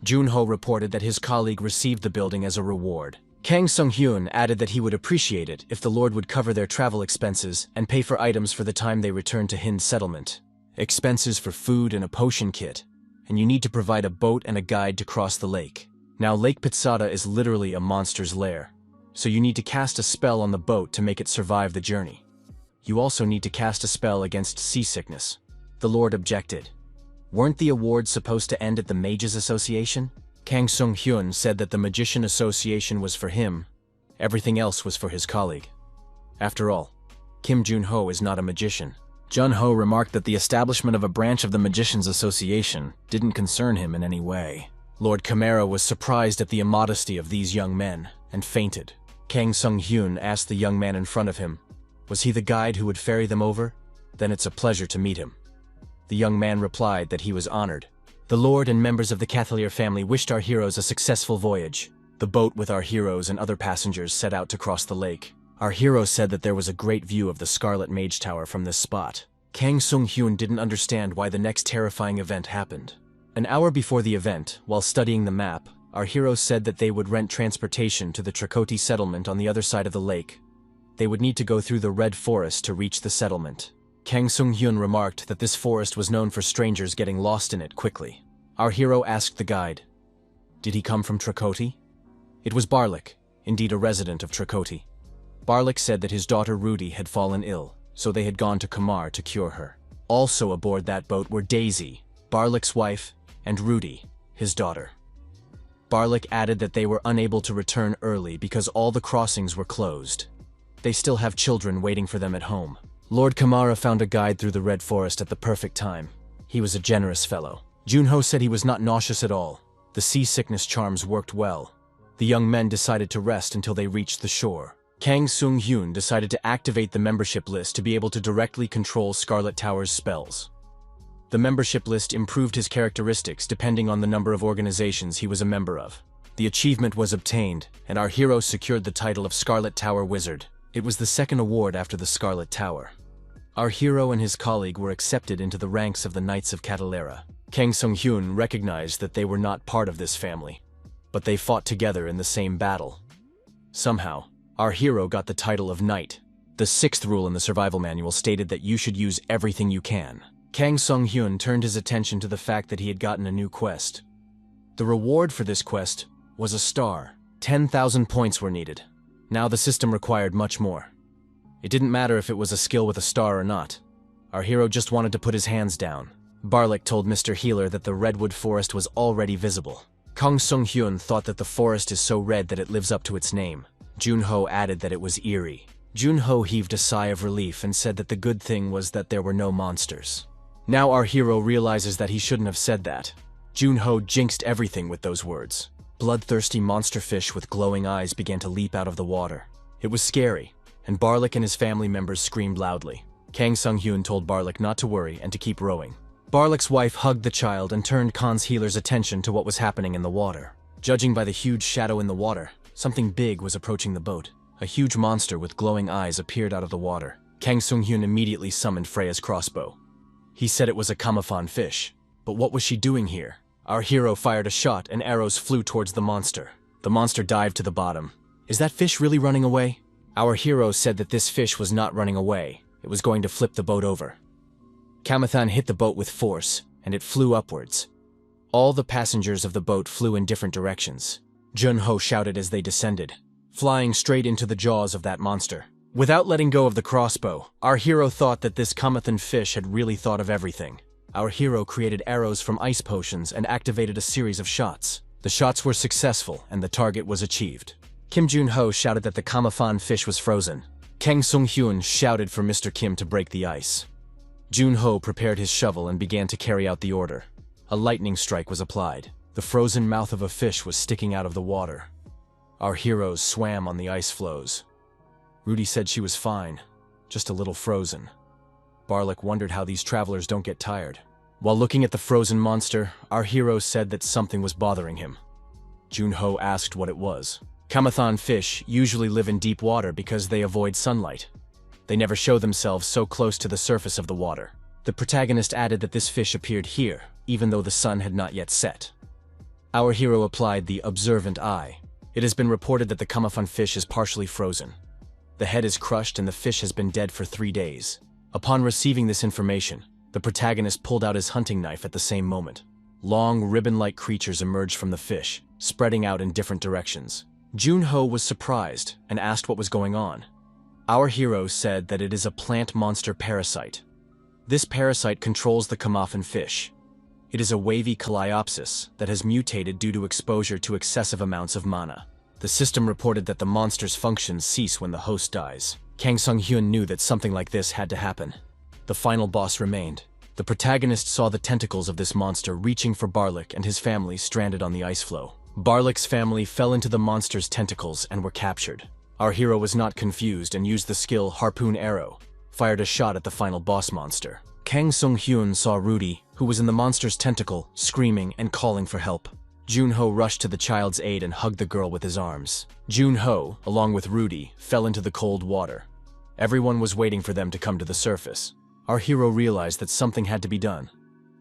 Junho reported that his colleague received the building as a reward. Kang Sung-hyun added that he would appreciate it if the lord would cover their travel expenses and pay for items for the time they returned to Hin Settlement. expenses for food and a potion kit, and you need to provide a boat and a guide to cross the lake. Now, Lake Pitsada is literally a monster's lair, so you need to cast a spell on the boat to make it survive the journey. You also need to cast a spell against seasickness. The Lord objected. Weren't the awards supposed to end at the Mages Association? Kang Sung-hyun said that the Magician Association was for him, everything else was for his colleague. After all, Kim Jun-ho is not a magician. Jun-ho remarked that the establishment of a branch of the Magicians Association didn't concern him in any way. Lord Chimera was surprised at the immodesty of these young men and fainted. Kang Sung-hyun asked the young man in front of him, was he the guide who would ferry them over? Then it's a pleasure to meet him. The young man replied that he was honored. The Lord and members of the Cathalier family wished our heroes a successful voyage. The boat with our heroes and other passengers set out to cross the lake. Our hero said that there was a great view of the Scarlet Mage Tower from this spot. Kang Sung-hyun didn't understand why the next terrifying event happened. An hour before the event, while studying the map, our heroes said that they would rent transportation to the Trikoti settlement on the other side of the lake. They would need to go through the Red Forest to reach the settlement. Kang Sung-hyun remarked that this forest was known for strangers getting lost in it quickly. Our hero asked the guide, did he come from Trikoti? It was Barlik, indeed a resident of Trikoti. Barlik said that his daughter Rudy had fallen ill, so they had gone to Kamar to cure her. Also aboard that boat were Daisy, Barlik's wife, and Rudy, his daughter. Barlik added that they were unable to return early because all the crossings were closed. They still have children waiting for them at home. Lord Kamara found a guide through the Red Forest at the perfect time. He was a generous fellow. Junho said he was not nauseous at all. The seasickness charms worked well. The young men decided to rest until they reached the shore. Kang Sung-hyun decided to activate the membership list to be able to directly control Scarlet Tower's spells. The membership list improved his characteristics depending on the number of organizations he was a member of. The achievement was obtained, and our hero secured the title of Scarlet Tower Wizard. It was the second award after the Scarlet Tower. Our hero and his colleague were accepted into the ranks of the Knights of Catalera. Kang Sung-hyun recognized that they were not part of this family, but they fought together in the same battle. Somehow, our hero got the title of Knight. The sixth rule in the survival manual stated that you should use everything you can. Kang Sung-hyun turned his attention to the fact that he had gotten a new quest. The reward for this quest was a star. 10,000 points were needed. Now the system required much more. It didn't matter if it was a skill with a star or not. Our hero just wanted to put his hands down. Barlik told Mr. Healer that the redwood forest was already visible. Kang Sung-hyun thought that the forest is so red that it lives up to its name. Junho added that it was eerie. Junho heaved a sigh of relief and said that the good thing was that there were no monsters. Now our hero realizes that he shouldn't have said that. Junho jinxed everything with those words. Bloodthirsty monster fish with glowing eyes began to leap out of the water. It was scary, and Barlik and his family members screamed loudly. Kang Sung-hyun told Barlik not to worry and to keep rowing. Barlik's wife hugged the child and turned Khan's healer's attention to what was happening in the water. Judging by the huge shadow in the water, something big was approaching the boat. A huge monster with glowing eyes appeared out of the water. Kang Sung-hyun immediately summoned Freya's crossbow. He said it was a kamafan fish. But what was she doing here? Our hero fired a shot and arrows flew towards the monster. The monster dived to the bottom. Is that fish really running away? Our hero said that this fish was not running away. It was going to flip the boat over. Kamathan hit the boat with force, and it flew upwards. All the passengers of the boat flew in different directions. Junho shouted as they descended, flying straight into the jaws of that monster. Without letting go of the crossbow, our hero thought that this Kamathan fish had really thought of everything. Our hero created arrows from ice potions and activated a series of shots. The shots were successful, and the target was achieved. Kim Jun-ho shouted that the kamafan fish was frozen. Kang Sung-hyun shouted for Mr. Kim to break the ice. Jun-ho prepared his shovel and began to carry out the order. A lightning strike was applied. The frozen mouth of a fish was sticking out of the water. Our heroes swam on the ice floes. Rudy said she was fine, just a little frozen. Barlik wondered how these travelers don't get tired. While looking at the frozen monster, our hero said that something was bothering him. Junho asked what it was. Kamathan fish usually live in deep water because they avoid sunlight. They never show themselves so close to the surface of the water. The protagonist added that this fish appeared here, even though the sun had not yet set. Our hero applied the observant eye. It has been reported that the Kamafan fish is partially frozen. The head is crushed and the fish has been dead for 3 days. Upon receiving this information, The protagonist pulled out his hunting knife at the same moment. Long, ribbon-like creatures emerged from the fish, spreading out in different directions. Junho was surprised and asked what was going on. Our hero said that it is a plant monster parasite. This parasite controls the Kamafan fish. It is a wavy Calliopeus that has mutated due to exposure to excessive amounts of mana. The system reported that the monster's functions cease when the host dies. Kang Sung-hyun knew that something like this had to happen. The final boss remained. The protagonist saw the tentacles of this monster reaching for Barlik and his family stranded on the ice floe. Barlik's family fell into the monster's tentacles and were captured. Our hero was not confused and used the skill Harpoon Arrow, fired a shot at the final boss monster. Kang Sung-hyun saw Rudy, who was in the monster's tentacle, screaming and calling for help. Junho rushed to the child's aid and hugged the girl with his arms. Junho, along with Rudy, fell into the cold water. Everyone was waiting for them to come to the surface. Our hero realized that something had to be done.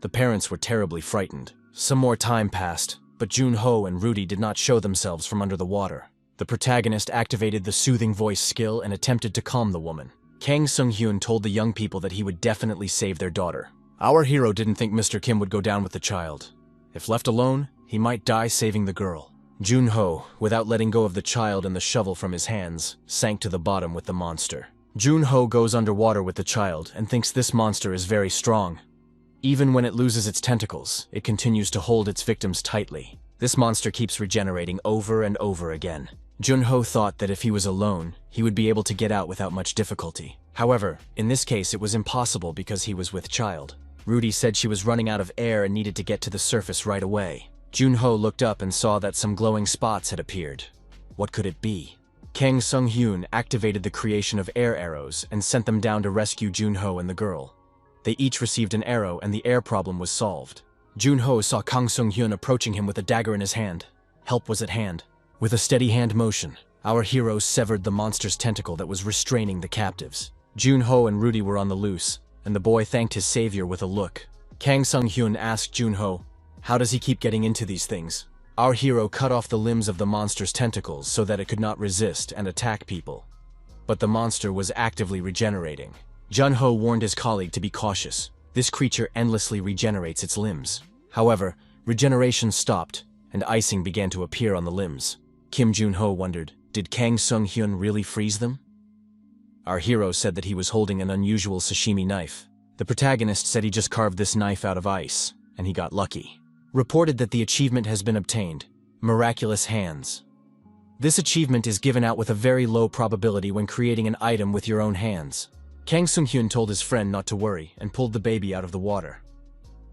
The parents were terribly frightened. Some more time passed, but Junho and Rudy did not show themselves from under the water. The protagonist activated the soothing voice skill and attempted to calm the woman. Kang Sung-hyun told the young people that he would definitely save their daughter. Our hero didn't think Mr. Kim would go down with the child. If left alone, he might die saving the girl. Junho, without letting go of the child and the shovel from his hands, sank to the bottom with the monster. Junho goes underwater with the child and thinks this monster is very strong. Even when it loses its tentacles, it continues to hold its victims tightly. This monster keeps regenerating over and over again. Junho thought that if he was alone, he would be able to get out without much difficulty. However, in this case it was impossible because he was with child. Rudy said she was running out of air and needed to get to the surface right away. Junho looked up and saw that some glowing spots had appeared. What could it be? Kang Sung-hyun activated the creation of air arrows and sent them down to rescue Junho and the girl. They each received an arrow and the air problem was solved. Junho saw Kang Sung-hyun approaching him with a dagger in his hand. Help was at hand. With a steady hand motion, our hero severed the monster's tentacle that was restraining the captives. Junho and Rudy were on the loose, and the boy thanked his savior with a look. Kang Sung-hyun asked Junho, "How does he keep getting into these things?" Our hero cut off the limbs of the monster's tentacles so that it could not resist and attack people. But the monster was actively regenerating. Junho warned his colleague to be cautious. This creature endlessly regenerates its limbs. However, regeneration stopped, and icing began to appear on the limbs. Kim Junho wondered, did Kang Sung-hyun really freeze them? Our hero said that he was holding an unusual sashimi knife. The protagonist said he just carved this knife out of ice, and he got lucky. Reported that the achievement has been obtained, Miraculous Hands. This achievement is given out with a very low probability when creating an item with your own hands. Kang Sung-hyun told his friend not to worry and pulled the baby out of the water.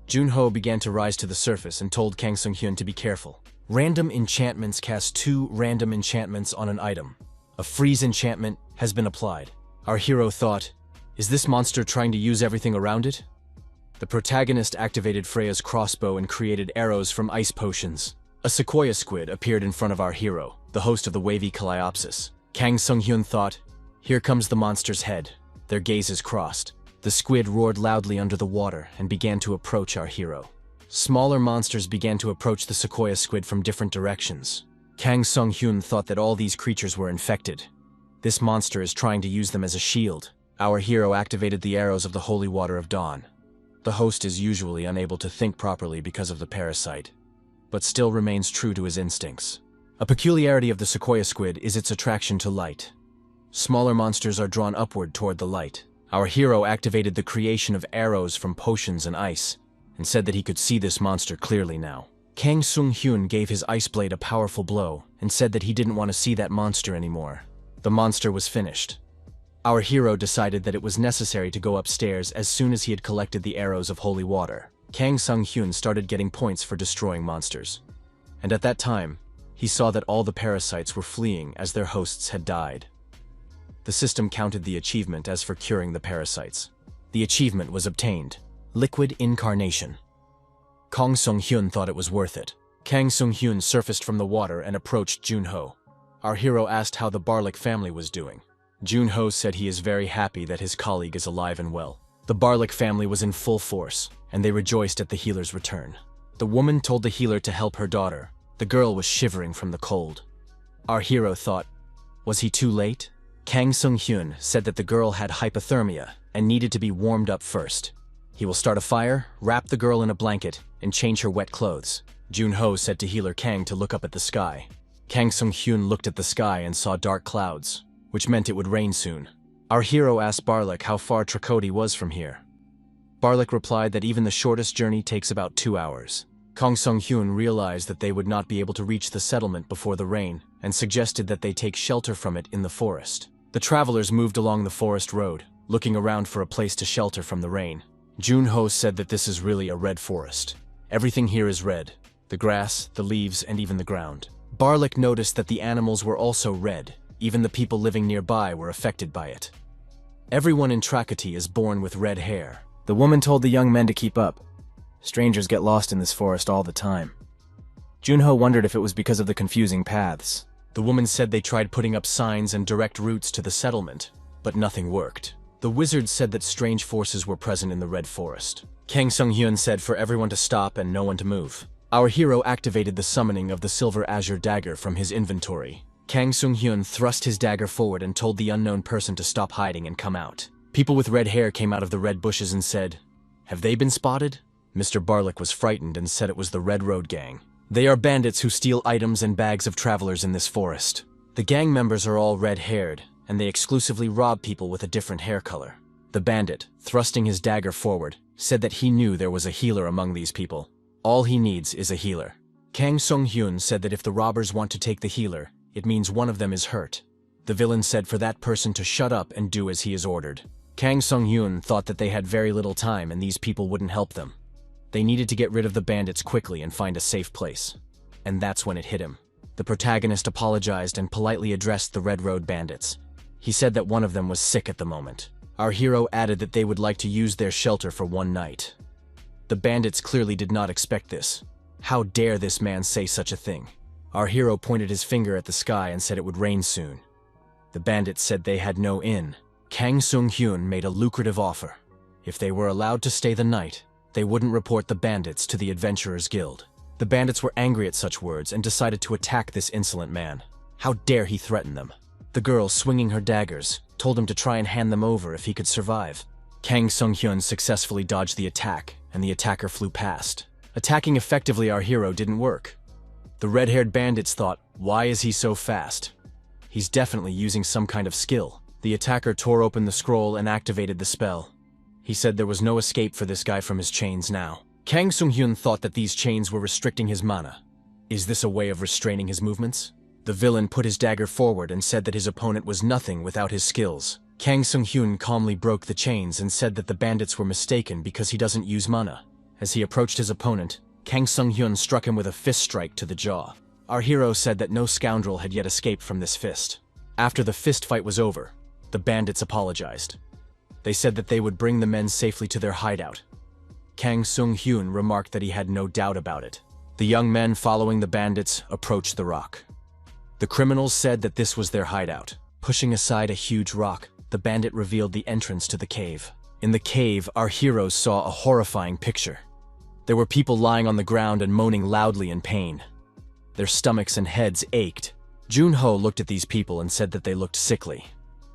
Junho began to rise to the surface and told Kang Sung-hyun to be careful. Random enchantments cast 2 random enchantments on an item. A freeze enchantment has been applied. Our hero thought, is this monster trying to use everything around it? The protagonist activated Freya's crossbow and created arrows from ice potions. A sequoia squid appeared in front of our hero, the host of the wavy Calliopeus. Kang Sung-hyun thought, here comes the monster's head. Their gazes crossed. The squid roared loudly under the water and began to approach our hero. Smaller monsters began to approach the sequoia squid from different directions. Kang Sung-hyun thought that all these creatures were infected. This monster is trying to use them as a shield. Our hero activated the arrows of the holy water of dawn. The host is usually unable to think properly because of the parasite, but still remains true to his instincts. A peculiarity of the sequoia squid is its attraction to light. Smaller monsters are drawn upward toward the light. Our hero activated the creation of arrows from potions and ice, and said that he could see this monster clearly now. Kang Sung-hyun gave his ice blade a powerful blow and said that he didn't want to see that monster anymore. The monster was finished. Our hero decided that it was necessary to go upstairs as soon as he had collected the arrows of holy water. Kang Sung-hyun started getting points for destroying monsters. And at that time, he saw that all the parasites were fleeing as their hosts had died. The system counted the achievement as for curing the parasites. The achievement was obtained. Liquid Incarnation. Kang Sung-hyun thought it was worth it. Kang Sung-hyun surfaced from the water and approached Junho. Our hero asked how the Barlik family was doing. Junho said he is very happy that his colleague is alive and well. The Barlik family was in full force, and they rejoiced at the healer's return. The woman told the healer to help her daughter. The girl was shivering from the cold. Our hero thought, was he too late? Kang Sung-hyun said that the girl had hypothermia and needed to be warmed up first. He will start a fire, wrap the girl in a blanket, and change her wet clothes. Jun-ho said to healer Kang to look up at the sky. Kang Sung-hyun looked at the sky and saw dark clouds, which meant it would rain soon. Our hero asked Barlik how far Trikoti was from here. Barlik replied that even the shortest journey takes about 2 hours. Kang Sung-hyun realized that they would not be able to reach the settlement before the rain, and suggested that they take shelter from it in the forest. The travelers moved along the forest road, looking around for a place to shelter from the rain. Jun-ho said that this is really a red forest. Everything here is red. The grass, the leaves, and even the ground. Barlik noticed that the animals were also red. Even the people living nearby were affected by it. Everyone in Trikoti is born with red hair. The woman told the young men to keep up. Strangers get lost in this forest all the time. Jun-ho wondered if it was because of the confusing paths. The woman said they tried putting up signs and direct routes to the settlement, but nothing worked. The wizard said that strange forces were present in the red forest. Kang Sung-hyun said for everyone to stop and no one to move. Our hero activated the summoning of the silver azure dagger from his inventory. Kang Sung-hyun thrust his dagger forward and told the unknown person to stop hiding and come out. People with red hair came out of the red bushes and said, "Have they been spotted?" Mr. Barlik was frightened and said it was the Red Road Gang. They are bandits who steal items and bags of travelers in this forest. The gang members are all red-haired, and they exclusively rob people with a different hair color. The bandit, thrusting his dagger forward, said that he knew there was a healer among these people. All he needs is a healer. Kang Sung-hyun said that if the robbers want to take the healer, it means one of them is hurt. The villain said for that person to shut up and do as he is ordered. Kang Sung-hyun thought that they had very little time and these people wouldn't help them. They needed to get rid of the bandits quickly and find a safe place. And that's when it hit him. The protagonist apologized and politely addressed the Red Road bandits. He said that one of them was sick at the moment. Our hero added that they would like to use their shelter for one night. The bandits clearly did not expect this. How dare this man say such a thing? Our hero pointed his finger at the sky and said it would rain soon. The bandits said they had no inn. Kang Sung-hyun made a lucrative offer. If they were allowed to stay the night, they wouldn't report the bandits to the Adventurers Guild. The bandits were angry at such words and decided to attack this insolent man. How dare he threaten them? The girl, swinging her daggers, told him to try and hand them over if he could survive. Kang Sung-hyun successfully dodged the attack, and the attacker flew past. Attacking effectively our hero didn't work. The red-haired bandits thought, why is he so fast? He's definitely using some kind of skill. The attacker tore open the scroll and activated the spell. He said there was no escape for this guy from his chains now. Kang Sung-hyun thought that these chains were restricting his mana. Is this a way of restraining his movements? The villain put his dagger forward and said that his opponent was nothing without his skills. Kang Sung-hyun calmly broke the chains and said that the bandits were mistaken because he doesn't use mana. As he approached his opponent, Kang Sung-hyun struck him with a fist strike to the jaw. Our hero said that no scoundrel had yet escaped from this fist. After the fist fight was over, the bandits apologized. They said that they would bring the men safely to their hideout. Kang Sung-hyun remarked that he had no doubt about it. The young men following the bandits approached the rock. The criminals said that this was their hideout. Pushing aside a huge rock, the bandit revealed the entrance to the cave. In the cave, our heroes saw a horrifying picture. There were people lying on the ground and moaning loudly in pain. Their stomachs and heads ached. Jun-ho looked at these people and said that they looked sickly.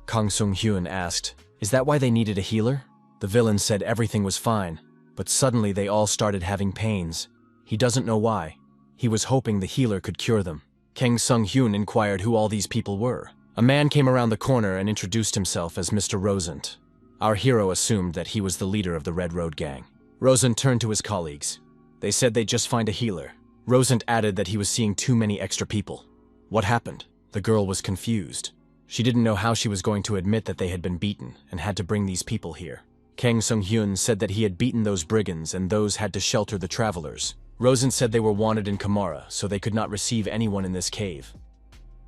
Kang Sung-hyun asked, "Is that why they needed a healer?" The villain said everything was fine, but suddenly they all started having pains. He doesn't know why. He was hoping the healer could cure them. Kang Sung-hyun inquired who all these people were. A man came around the corner and introduced himself as Mr. Rosent. Our hero assumed that he was the leader of the Red Road Gang. Rosent turned to his colleagues. They said they'd just find a healer. Rosent added that he was seeing too many extra people. What happened? The girl was confused. She didn't know how she was going to admit that they had been beaten and had to bring these people here. Kang Sung-hyun said that he had beaten those brigands and those had to shelter the travelers. Rosent said they were wanted in Kamara, so they could not receive anyone in this cave.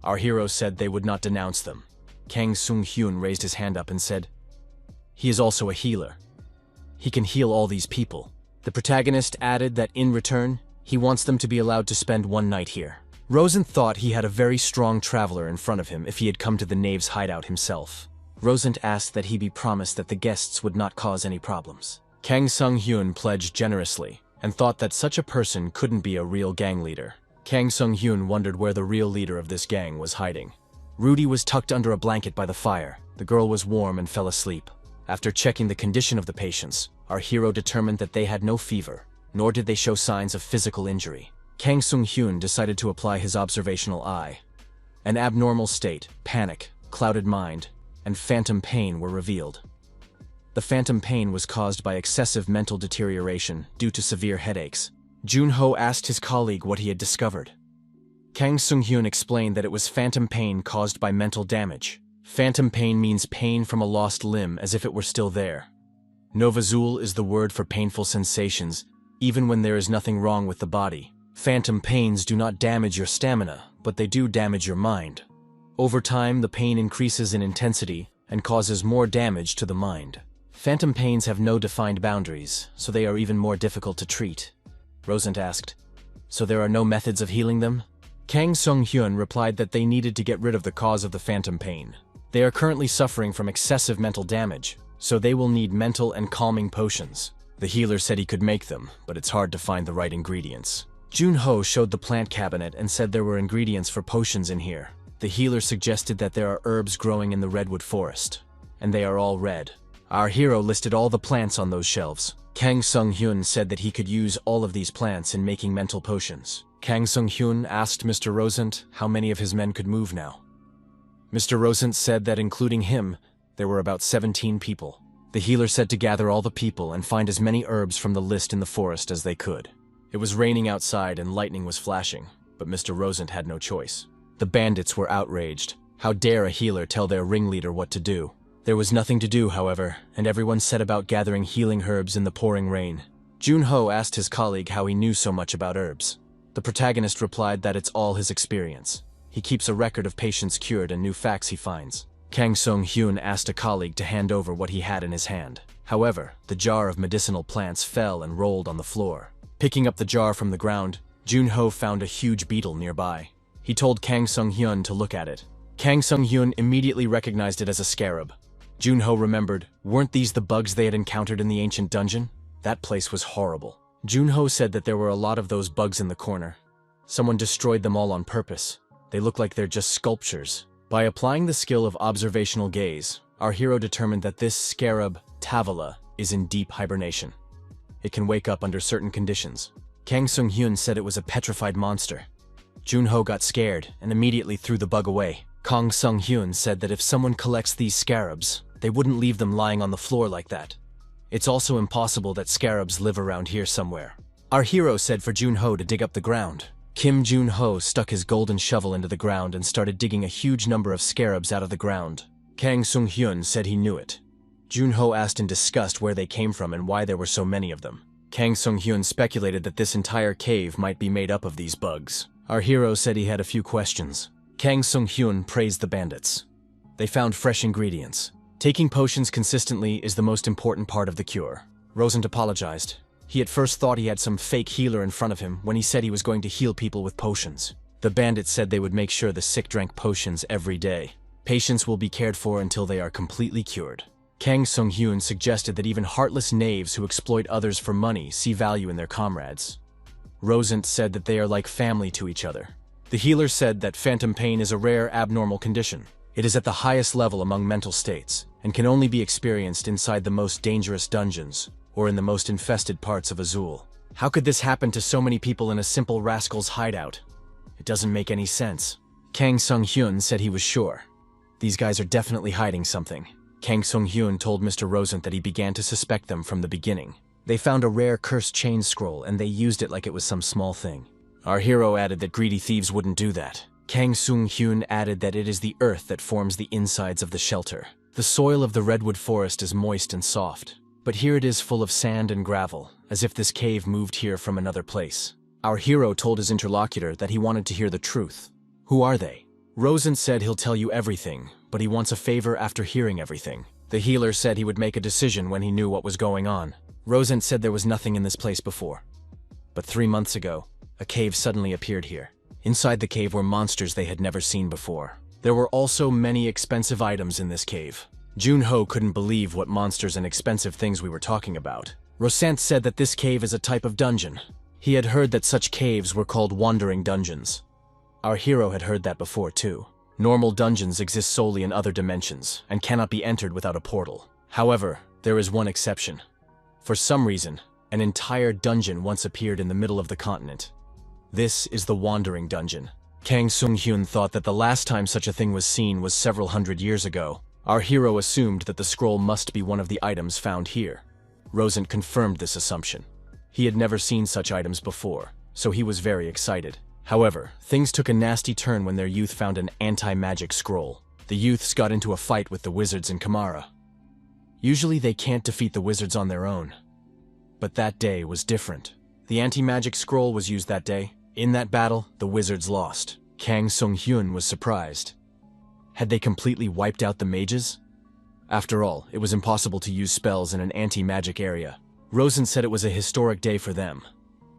Our hero said they would not denounce them. Kang Sung-hyun raised his hand up and said, "He is also a healer. He can heal all these people." The protagonist added that in return, he wants them to be allowed to spend one night here. Rosent thought he had a very strong traveler in front of him if he had come to the knave's hideout himself. Rosent asked that he be promised that the guests would not cause any problems. Kang Sung-hyun pledged generously and thought that such a person couldn't be a real gang leader. Kang Sung-hyun wondered where the real leader of this gang was hiding. Rudy was tucked under a blanket by the fire. The girl was warm and fell asleep. After checking the condition of the patients, our hero determined that they had no fever, nor did they show signs of physical injury. Kang Sung-hyun decided to apply his observational eye. An abnormal state, panic, clouded mind, and phantom pain were revealed. The phantom pain was caused by excessive mental deterioration due to severe headaches. Junho asked his colleague what he had discovered. Kang Sung-hyun explained that it was phantom pain caused by mental damage. Phantom pain means pain from a lost limb as if it were still there. Novazul is the word for painful sensations, even when there is nothing wrong with the body. Phantom pains do not damage your stamina, but they do damage your mind. Over time, the pain increases in intensity and causes more damage to the mind. Phantom pains have no defined boundaries, so they are even more difficult to treat. Rosent asked, "So there are no methods of healing them?" Kang Sung-hyun replied that they needed to get rid of the cause of the phantom pain. They are currently suffering from excessive mental damage, so they will need mental and calming potions. The healer said he could make them, but it's hard to find the right ingredients. Junho showed the plant cabinet and said there were ingredients for potions in here. The healer suggested that there are herbs growing in the redwood forest, and they are all red. Our hero listed all the plants on those shelves. Kang Sung-hyun said that he could use all of these plants in making mental potions. Kang Sung-hyun asked Mr. Rosent how many of his men could move now. Mr. Rosent said that including him, there were about 17 people. The healer said to gather all the people and find as many herbs from the list in the forest as they could. It was raining outside and lightning was flashing, but Mr. Rosent had no choice. The bandits were outraged. How dare a healer tell their ringleader what to do? There was nothing to do, however, and everyone set about gathering healing herbs in the pouring rain. Junho asked his colleague how he knew so much about herbs. The protagonist replied that it's all his experience. He keeps a record of patients cured and new facts he finds. Kang Sung-hyun asked a colleague to hand over what he had in his hand. However, the jar of medicinal plants fell and rolled on the floor. Picking up the jar from the ground, Junho found a huge beetle nearby. He told Kang Sung-hyun to look at it. Kang Sung-hyun immediately recognized it as a scarab. Junho remembered, weren't these the bugs they had encountered in the ancient dungeon? That place was horrible. Junho said that there were a lot of those bugs in the corner. Someone destroyed them all on purpose. They look like they're just sculptures. By applying the skill of observational gaze, our hero determined that this scarab, Tavala, is in deep hibernation. It can wake up under certain conditions. Kang Sung-hyun said it was a petrified monster. Junho got scared and immediately threw the bug away. Kang Sung-hyun said that if someone collects these scarabs, they wouldn't leave them lying on the floor like that. It's also impossible that scarabs live around here somewhere. Our hero said for Junho to dig up the ground. Kim Junho stuck his golden shovel into the ground and started digging a huge number of scarabs out of the ground. Kang Sung-hyun said he knew it. Junho asked in disgust where they came from and why there were so many of them. Kang Sung-hyun speculated that this entire cave might be made up of these bugs. Our hero said he had a few questions. Kang Sung-hyun praised the bandits. They found fresh ingredients. Taking potions consistently is the most important part of the cure. Rosent apologized. He at first thought he had some fake healer in front of him when he said he was going to heal people with potions. The bandits said they would make sure the sick drank potions every day. Patients will be cared for until they are completely cured. Kang Sung-hyun suggested that even heartless knaves who exploit others for money see value in their comrades. Rosent said that they are like family to each other. The healer said that phantom pain is a rare abnormal condition. It is at the highest level among mental states, and can only be experienced inside the most dangerous dungeons, or in the most infested parts of Azul. How could this happen to so many people in a simple rascal's hideout? It doesn't make any sense. Kang Sung-hyun said he was sure. These guys are definitely hiding something. Kang Sung-hyun told Mr. Rosent that he began to suspect them from the beginning. They found a rare cursed chain scroll and they used it like it was some small thing. Our hero added that greedy thieves wouldn't do that. Kang Sung-hyun added that it is the earth that forms the insides of the shelter. The soil of the redwood forest is moist and soft, but here it is full of sand and gravel, as if this cave moved here from another place. Our hero told his interlocutor that he wanted to hear the truth. Who are they? Rosent said he'll tell you everything, but he wants a favor after hearing everything. The healer said he would make a decision when he knew what was going on. Rosent said there was nothing in this place before. But 3 months ago, a cave suddenly appeared here. Inside the cave were monsters they had never seen before. There were also many expensive items in this cave. Junho couldn't believe what monsters and expensive things we were talking about. Rosent said that this cave is a type of dungeon. He had heard that such caves were called wandering dungeons. Our hero had heard that before too. Normal dungeons exist solely in other dimensions and cannot be entered without a portal. However, there is one exception. For some reason, an entire dungeon once appeared in the middle of the continent. This is the Wandering Dungeon. Kang Sung-hyun thought that the last time such a thing was seen was several hundred years ago. Our hero assumed that the scroll must be one of the items found here. Rosent confirmed this assumption. He had never seen such items before, so he was very excited. However, things took a nasty turn when their youth found an anti-magic scroll. The youths got into a fight with the wizards in Kamara. Usually they can't defeat the wizards on their own. But that day was different. The anti-magic scroll was used that day. In that battle, the wizards lost. Kang Sung-hyun was surprised. Had they completely wiped out the mages? After all, it was impossible to use spells in an anti-magic area. Rosen said it was a historic day for them.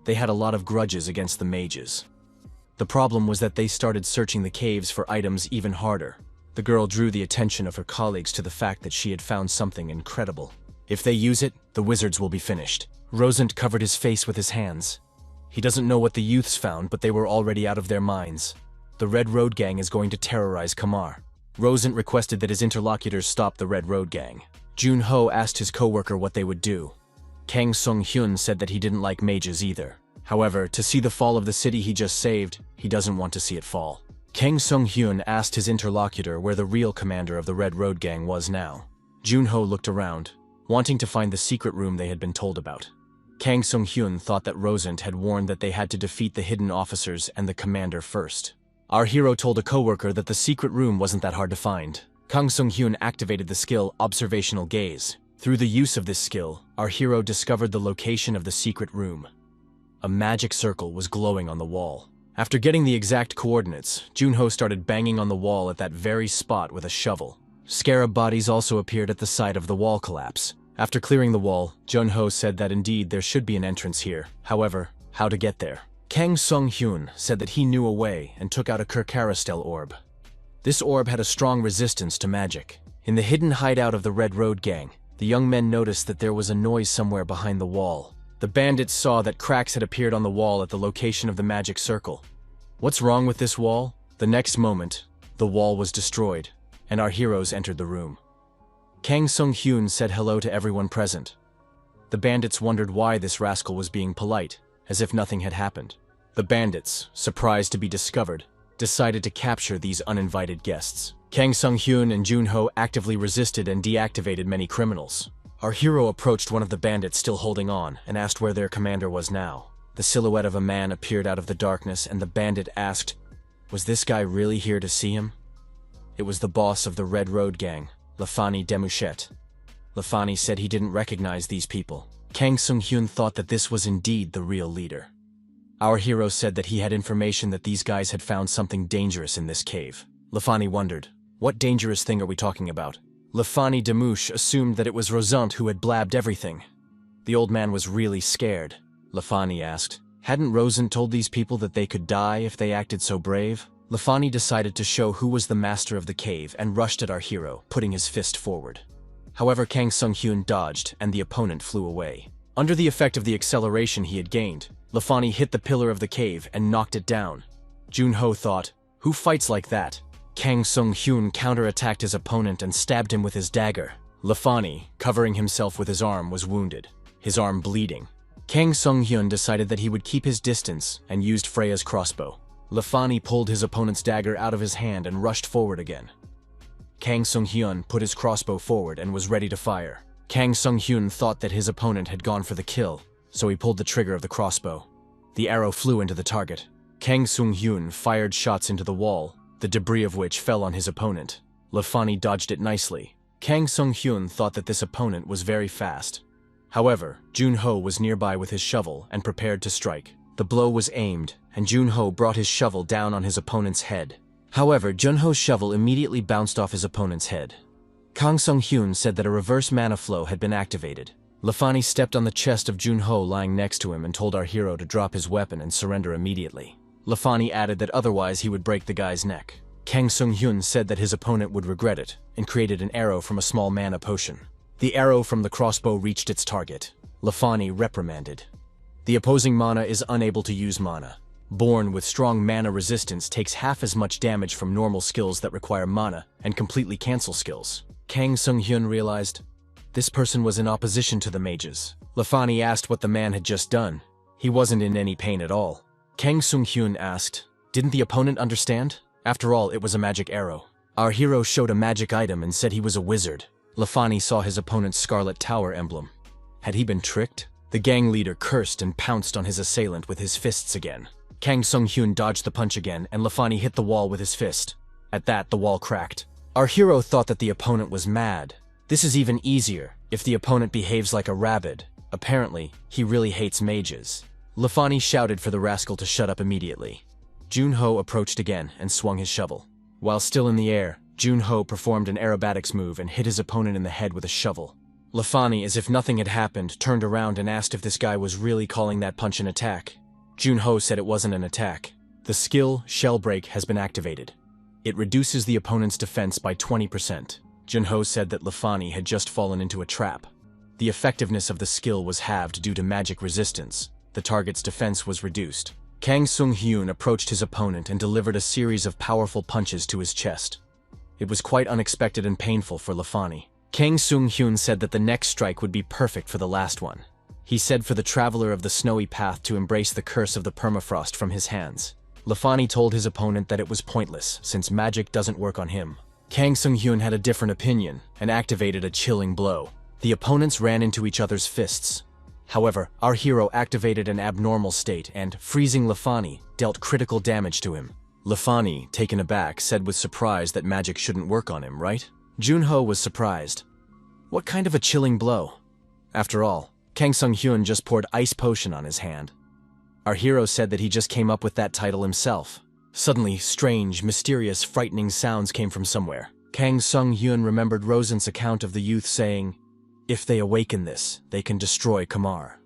They had a lot of grudges against the mages. The problem was that they started searching the caves for items even harder. The girl drew the attention of her colleagues to the fact that she had found something incredible. If they use it, the wizards will be finished. Rosent covered his face with his hands. He doesn't know what the youths found, but they were already out of their minds. The Red Road Gang is going to terrorize Kamar. Rosent requested that his interlocutors stop the Red Road Gang. Jun-ho asked his co-worker what they would do. Kang Sung-hyun said that he didn't like mages either. However, to see the fall of the city he just saved, he doesn't want to see it fall. Kang Sung-hyun asked his interlocutor where the real commander of the Red Road Gang was now. Jun-ho looked around, wanting to find the secret room they had been told about. Kang Sung-hyun thought that Rosent had warned that they had to defeat the hidden officers and the commander first. Our hero told a co-worker that the secret room wasn't that hard to find. Kang Sung-hyun activated the skill Observational Gaze. Through the use of this skill, our hero discovered the location of the secret room. A magic circle was glowing on the wall. After getting the exact coordinates, Jun-ho started banging on the wall at that very spot with a shovel. Scarab bodies also appeared at the site of the wall collapse. After clearing the wall, Jun-ho said that indeed there should be an entrance here. However, how to get there? Kang Sung-hyun said that he knew a way and took out a Kerkaristel orb. This orb had a strong resistance to magic. In the hidden hideout of the Red Road Gang, the young men noticed that there was a noise somewhere behind the wall. The bandits saw that cracks had appeared on the wall at the location of the magic circle. What's wrong with this wall? The next moment, the wall was destroyed, and our heroes entered the room. Kang Sung-hyun said hello to everyone present. The bandits wondered why this rascal was being polite, as if nothing had happened. The bandits, surprised to be discovered, decided to capture these uninvited guests. Kang Sung-hyun and Jun-ho actively resisted and deactivated many criminals. Our hero approached one of the bandits still holding on and asked where their commander was now. The silhouette of a man appeared out of the darkness and the bandit asked, "Was this guy really here to see him?" It was the boss of the Red Road Gang, Lafani Demouchet. Lafani said he didn't recognize these people. Kang Sung-hyun thought that this was indeed the real leader. Our hero said that he had information that these guys had found something dangerous in this cave. Lafani wondered, what dangerous thing are we talking about? Lafani Demouche assumed that it was Rosent who had blabbed everything. The old man was really scared. Lafani asked, hadn't Rosent told these people that they could die if they acted so brave? Lafani decided to show who was the master of the cave and rushed at our hero, putting his fist forward. However, Kang Sung-hyun dodged and the opponent flew away. Under the effect of the acceleration he had gained, Lafani hit the pillar of the cave and knocked it down. Jun-ho thought, who fights like that? Kang Sung-hyun counterattacked his opponent and stabbed him with his dagger. Lafani, covering himself with his arm, was wounded, his arm bleeding. Kang Sung-hyun decided that he would keep his distance and used Freya's crossbow. Lafani pulled his opponent's dagger out of his hand and rushed forward again. Kang Sung-hyun put his crossbow forward and was ready to fire. Kang Sung-hyun thought that his opponent had gone for the kill, so he pulled the trigger of the crossbow. The arrow flew into the target. Kang Sung-hyun fired shots into the wall, the debris of which fell on his opponent. Lafani dodged it nicely. Kang Sung-hyun thought that this opponent was very fast. However, Jun-ho was nearby with his shovel and prepared to strike. The blow was aimed, and Jun-ho brought his shovel down on his opponent's head. However, Jun-ho's shovel immediately bounced off his opponent's head. Kang Sung-hyun said that a reverse mana flow had been activated. Lafani stepped on the chest of Jun-ho lying next to him and told our hero to drop his weapon and surrender immediately. Lafani added that otherwise he would break the guy's neck. Kang Sung-hyun said that his opponent would regret it and created an arrow from a small mana potion. The arrow from the crossbow reached its target. Lafani reprimanded. The opposing mana is unable to use mana. Born with strong mana resistance takes half as much damage from normal skills that require mana and completely cancel skills. Kang Sung-hyun realized, This person was in opposition to the mages. Lafani asked what the man had just done. He wasn't in any pain at all. Kang Sung-hyun asked, "Didn't the opponent understand? After all, it was a magic arrow." Our hero showed a magic item and said he was a wizard. Lafani saw his opponent's Scarlet Tower emblem. Had he been tricked? The gang leader cursed and pounced on his assailant with his fists again. Kang Sung-hyun dodged the punch again, and Lafani hit the wall with his fist. At that, the wall cracked. Our hero thought that the opponent was mad. This is even easier if the opponent behaves like a rabid. Apparently, he really hates mages. Lafani shouted for the rascal to shut up immediately. Junho approached again and swung his shovel. While still in the air, Junho performed an aerobatics move and hit his opponent in the head with a shovel. Lafani, as if nothing had happened, turned around and asked if this guy was really calling that punch an attack. Junho said it wasn't an attack. The skill, Shell Break, has been activated. It reduces the opponent's defense by 20%. Junho said that Lafani had just fallen into a trap. The effectiveness of the skill was halved due to magic resistance. The target's defense was reduced. Kang Sung-hyun approached his opponent and delivered a series of powerful punches to his chest. It was quite unexpected and painful for Lafani. Kang Sung-hyun said that the next strike would be perfect for the last one. He said for the traveler of the snowy path to embrace the curse of the permafrost from his hands. Lafani told his opponent that it was pointless, since magic doesn't work on him. Kang Sung-hyun had a different opinion and activated a chilling blow. The opponents ran into each other's fists. However, our hero activated an abnormal state and, freezing Lafani, dealt critical damage to him. Lafani, taken aback, said with surprise that magic shouldn't work on him, right? Junho was surprised. What kind of a chilling blow? After all, Kang Sung-hyun just poured ice potion on his hand. Our hero said that he just came up with that title himself. Suddenly, strange, mysterious, frightening sounds came from somewhere. Kang Sung-hyun remembered Rosen's account of the youth saying, "If they awaken this, they can destroy Kamar."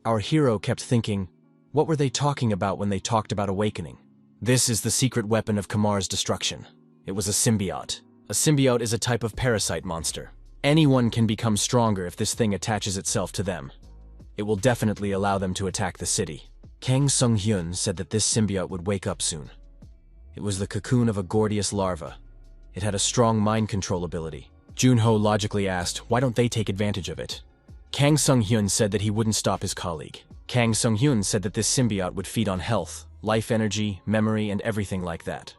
Our hero kept thinking, what were they talking about when they talked about awakening? This is the secret weapon of Kamar's destruction. It was a symbiote. A symbiote is a type of parasite monster. Anyone can become stronger if this thing attaches itself to them. It will definitely allow them to attack the city. Kang Sung-hyun said that this symbiote would wake up soon. It was the cocoon of a Gordius larva. It had a strong mind control ability. Junho logically asked, why don't they take advantage of it? Kang Sung-hyun said that he wouldn't stop his colleague. Kang Sung-hyun said that this symbiote would feed on health, life energy, memory, and everything like that.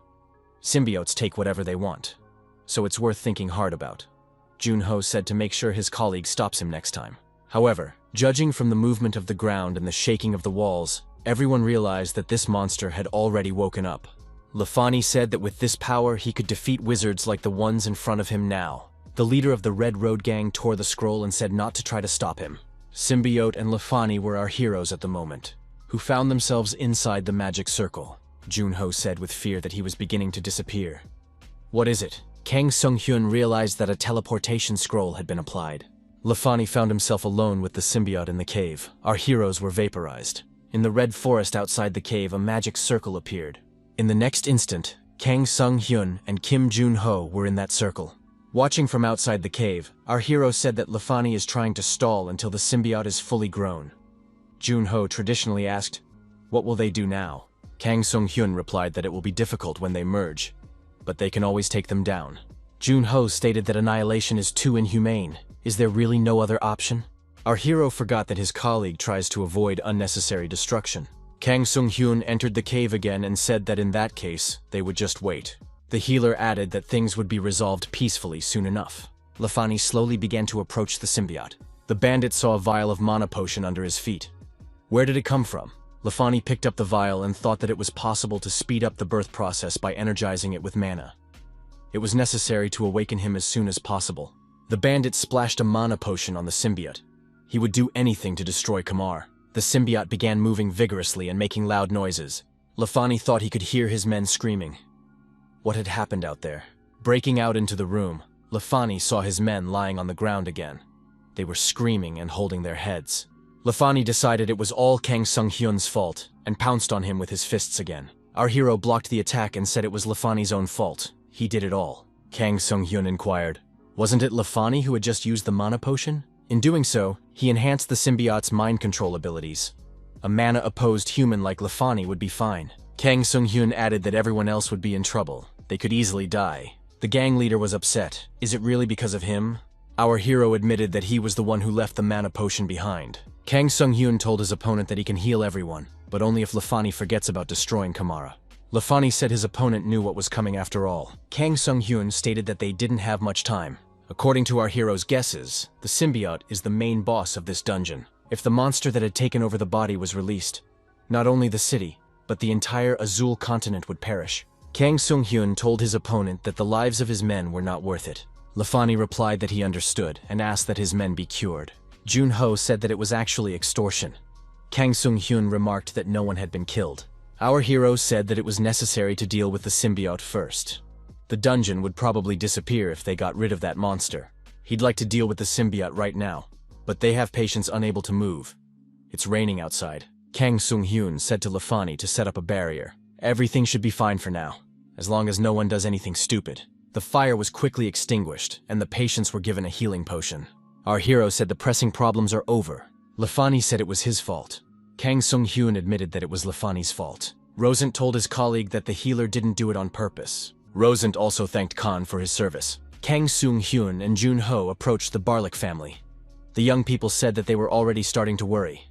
Symbiotes take whatever they want, so it's worth thinking hard about. Junho said to make sure his colleague stops him next time. However, judging from the movement of the ground and the shaking of the walls, everyone realized that this monster had already woken up. Lafani said that with this power he could defeat wizards like the ones in front of him now. The leader of the Red Road Gang tore the scroll and said not to try to stop him. Symbiote and Lafani were our heroes at the moment, who found themselves inside the magic circle. Junho said with fear that he was beginning to disappear. What is it? Kang Sung-hyun realized that a teleportation scroll had been applied. Lafani found himself alone with the symbiote in the cave. Our heroes were vaporized. In the red forest outside the cave, a magic circle appeared. In the next instant, Kang Sung-hyun and Kim Junho were in that circle. Watching from outside the cave, our hero said that Lafani is trying to stall until the symbiote is fully grown. Junho traditionally asked, what will they do now? Kang Sung-hyun replied that it will be difficult when they merge, but they can always take them down. Junho stated that annihilation is too inhumane. Is there really no other option? Our hero forgot that his colleague tries to avoid unnecessary destruction. Kang Sung-hyun entered the cave again and said that in that case, they would just wait. The healer added that things would be resolved peacefully soon enough. Lafani slowly began to approach the symbiote. The bandit saw a vial of mana potion under his feet. Where did it come from? Lafani picked up the vial and thought that it was possible to speed up the birth process by energizing it with mana. It was necessary to awaken him as soon as possible. The bandit splashed a mana potion on the symbiote. He would do anything to destroy Kamar. The symbiote began moving vigorously and making loud noises. Lafani thought he could hear his men screaming. What had happened out there? Breaking out into the room, Lafani saw his men lying on the ground again. They were screaming and holding their heads. Lafani decided it was all Kang Sung-hyun's fault and pounced on him with his fists again. Our hero blocked the attack and said it was Lafani's own fault. He did it all. Kang Sung-hyun inquired, wasn't it Lafani who had just used the mana potion? In doing so, he enhanced the symbiote's mind control abilities. A mana-opposed human like Lafani would be fine. Kang Sung-hyun added that everyone else would be in trouble. They could easily die. The gang leader was upset. Is it really because of him? Our hero admitted that he was the one who left the mana potion behind. Kang Sung-hyun told his opponent that he can heal everyone, but only if Lafani forgets about destroying Kamara. Lafani said his opponent knew what was coming after all. Kang Sung-hyun stated that they didn't have much time. According to our hero's guesses, the symbiote is the main boss of this dungeon. If the monster that had taken over the body was released, not only the city, but the entire Azul continent would perish. Kang Sung-hyun told his opponent that the lives of his men were not worth it. Lafani replied that he understood and asked that his men be cured. Jun-ho said that it was actually extortion. Kang Sung-hyun remarked that no one had been killed. Our hero said that it was necessary to deal with the symbiote first. The dungeon would probably disappear if they got rid of that monster. He'd like to deal with the symbiote right now, but they have patients unable to move. It's raining outside. Kang Sung-hyun said to Lafani to set up a barrier. Everything should be fine for now, as long as no one does anything stupid. The fire was quickly extinguished, and the patients were given a healing potion. Our hero said the pressing problems are over. Lafani said it was his fault. Kang Sung-hyun admitted that it was Lafani's fault. Rosent told his colleague that the healer didn't do it on purpose. Rosent also thanked Khan for his service. Kang Sung-hyun and Jun-ho approached the Barlik family. The young people said that they were already starting to worry.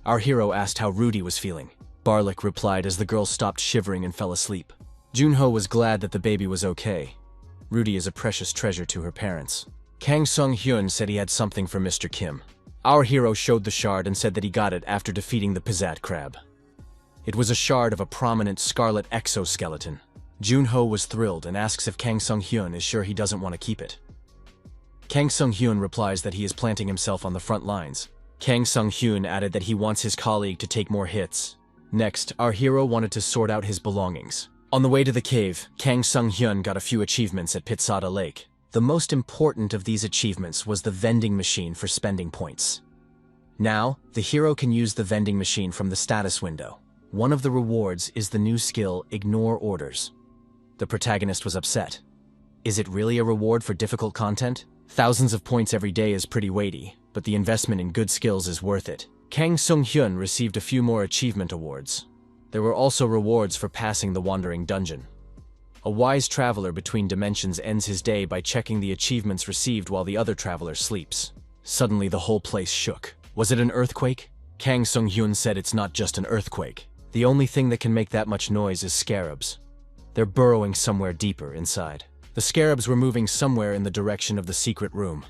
Our hero asked how Rudy was feeling. Barlik replied as the girl stopped shivering and fell asleep. Jun-ho was glad that the baby was okay. Rudy is a precious treasure to her parents. Kang Sung-hyun said he had something for Mr. Kim. Our hero showed the shard and said that he got it after defeating the Pizzat crab. It was a shard of a prominent scarlet exoskeleton. Jun-ho was thrilled and asks if Kang Sung-hyun is sure he doesn't want to keep it. Kang Sung-hyun replies that he is planting himself on the front lines. Kang Sung-hyun added that he wants his colleague to take more hits. Next, our hero wanted to sort out his belongings. On the way to the cave, Kang Sung-hyun got a few achievements at Pitsada Lake. The most important of these achievements was the vending machine for spending points. Now, the hero can use the vending machine from the status window. One of the rewards is the new skill, Ignore Orders. The protagonist was upset. Is it really a reward for difficult content? Thousands of points every day is pretty weighty, but the investment in good skills is worth it. Kang Sung-hyun received a few more achievement awards. There were also rewards for passing the Wandering Dungeon. A wise traveler between dimensions ends his day by checking the achievements received while the other traveler sleeps. Suddenly the whole place shook. Was it an earthquake? Kang Sung-hyun said it's not just an earthquake. The only thing that can make that much noise is scarabs. They're burrowing somewhere deeper inside. The scarabs were moving somewhere in the direction of the secret room.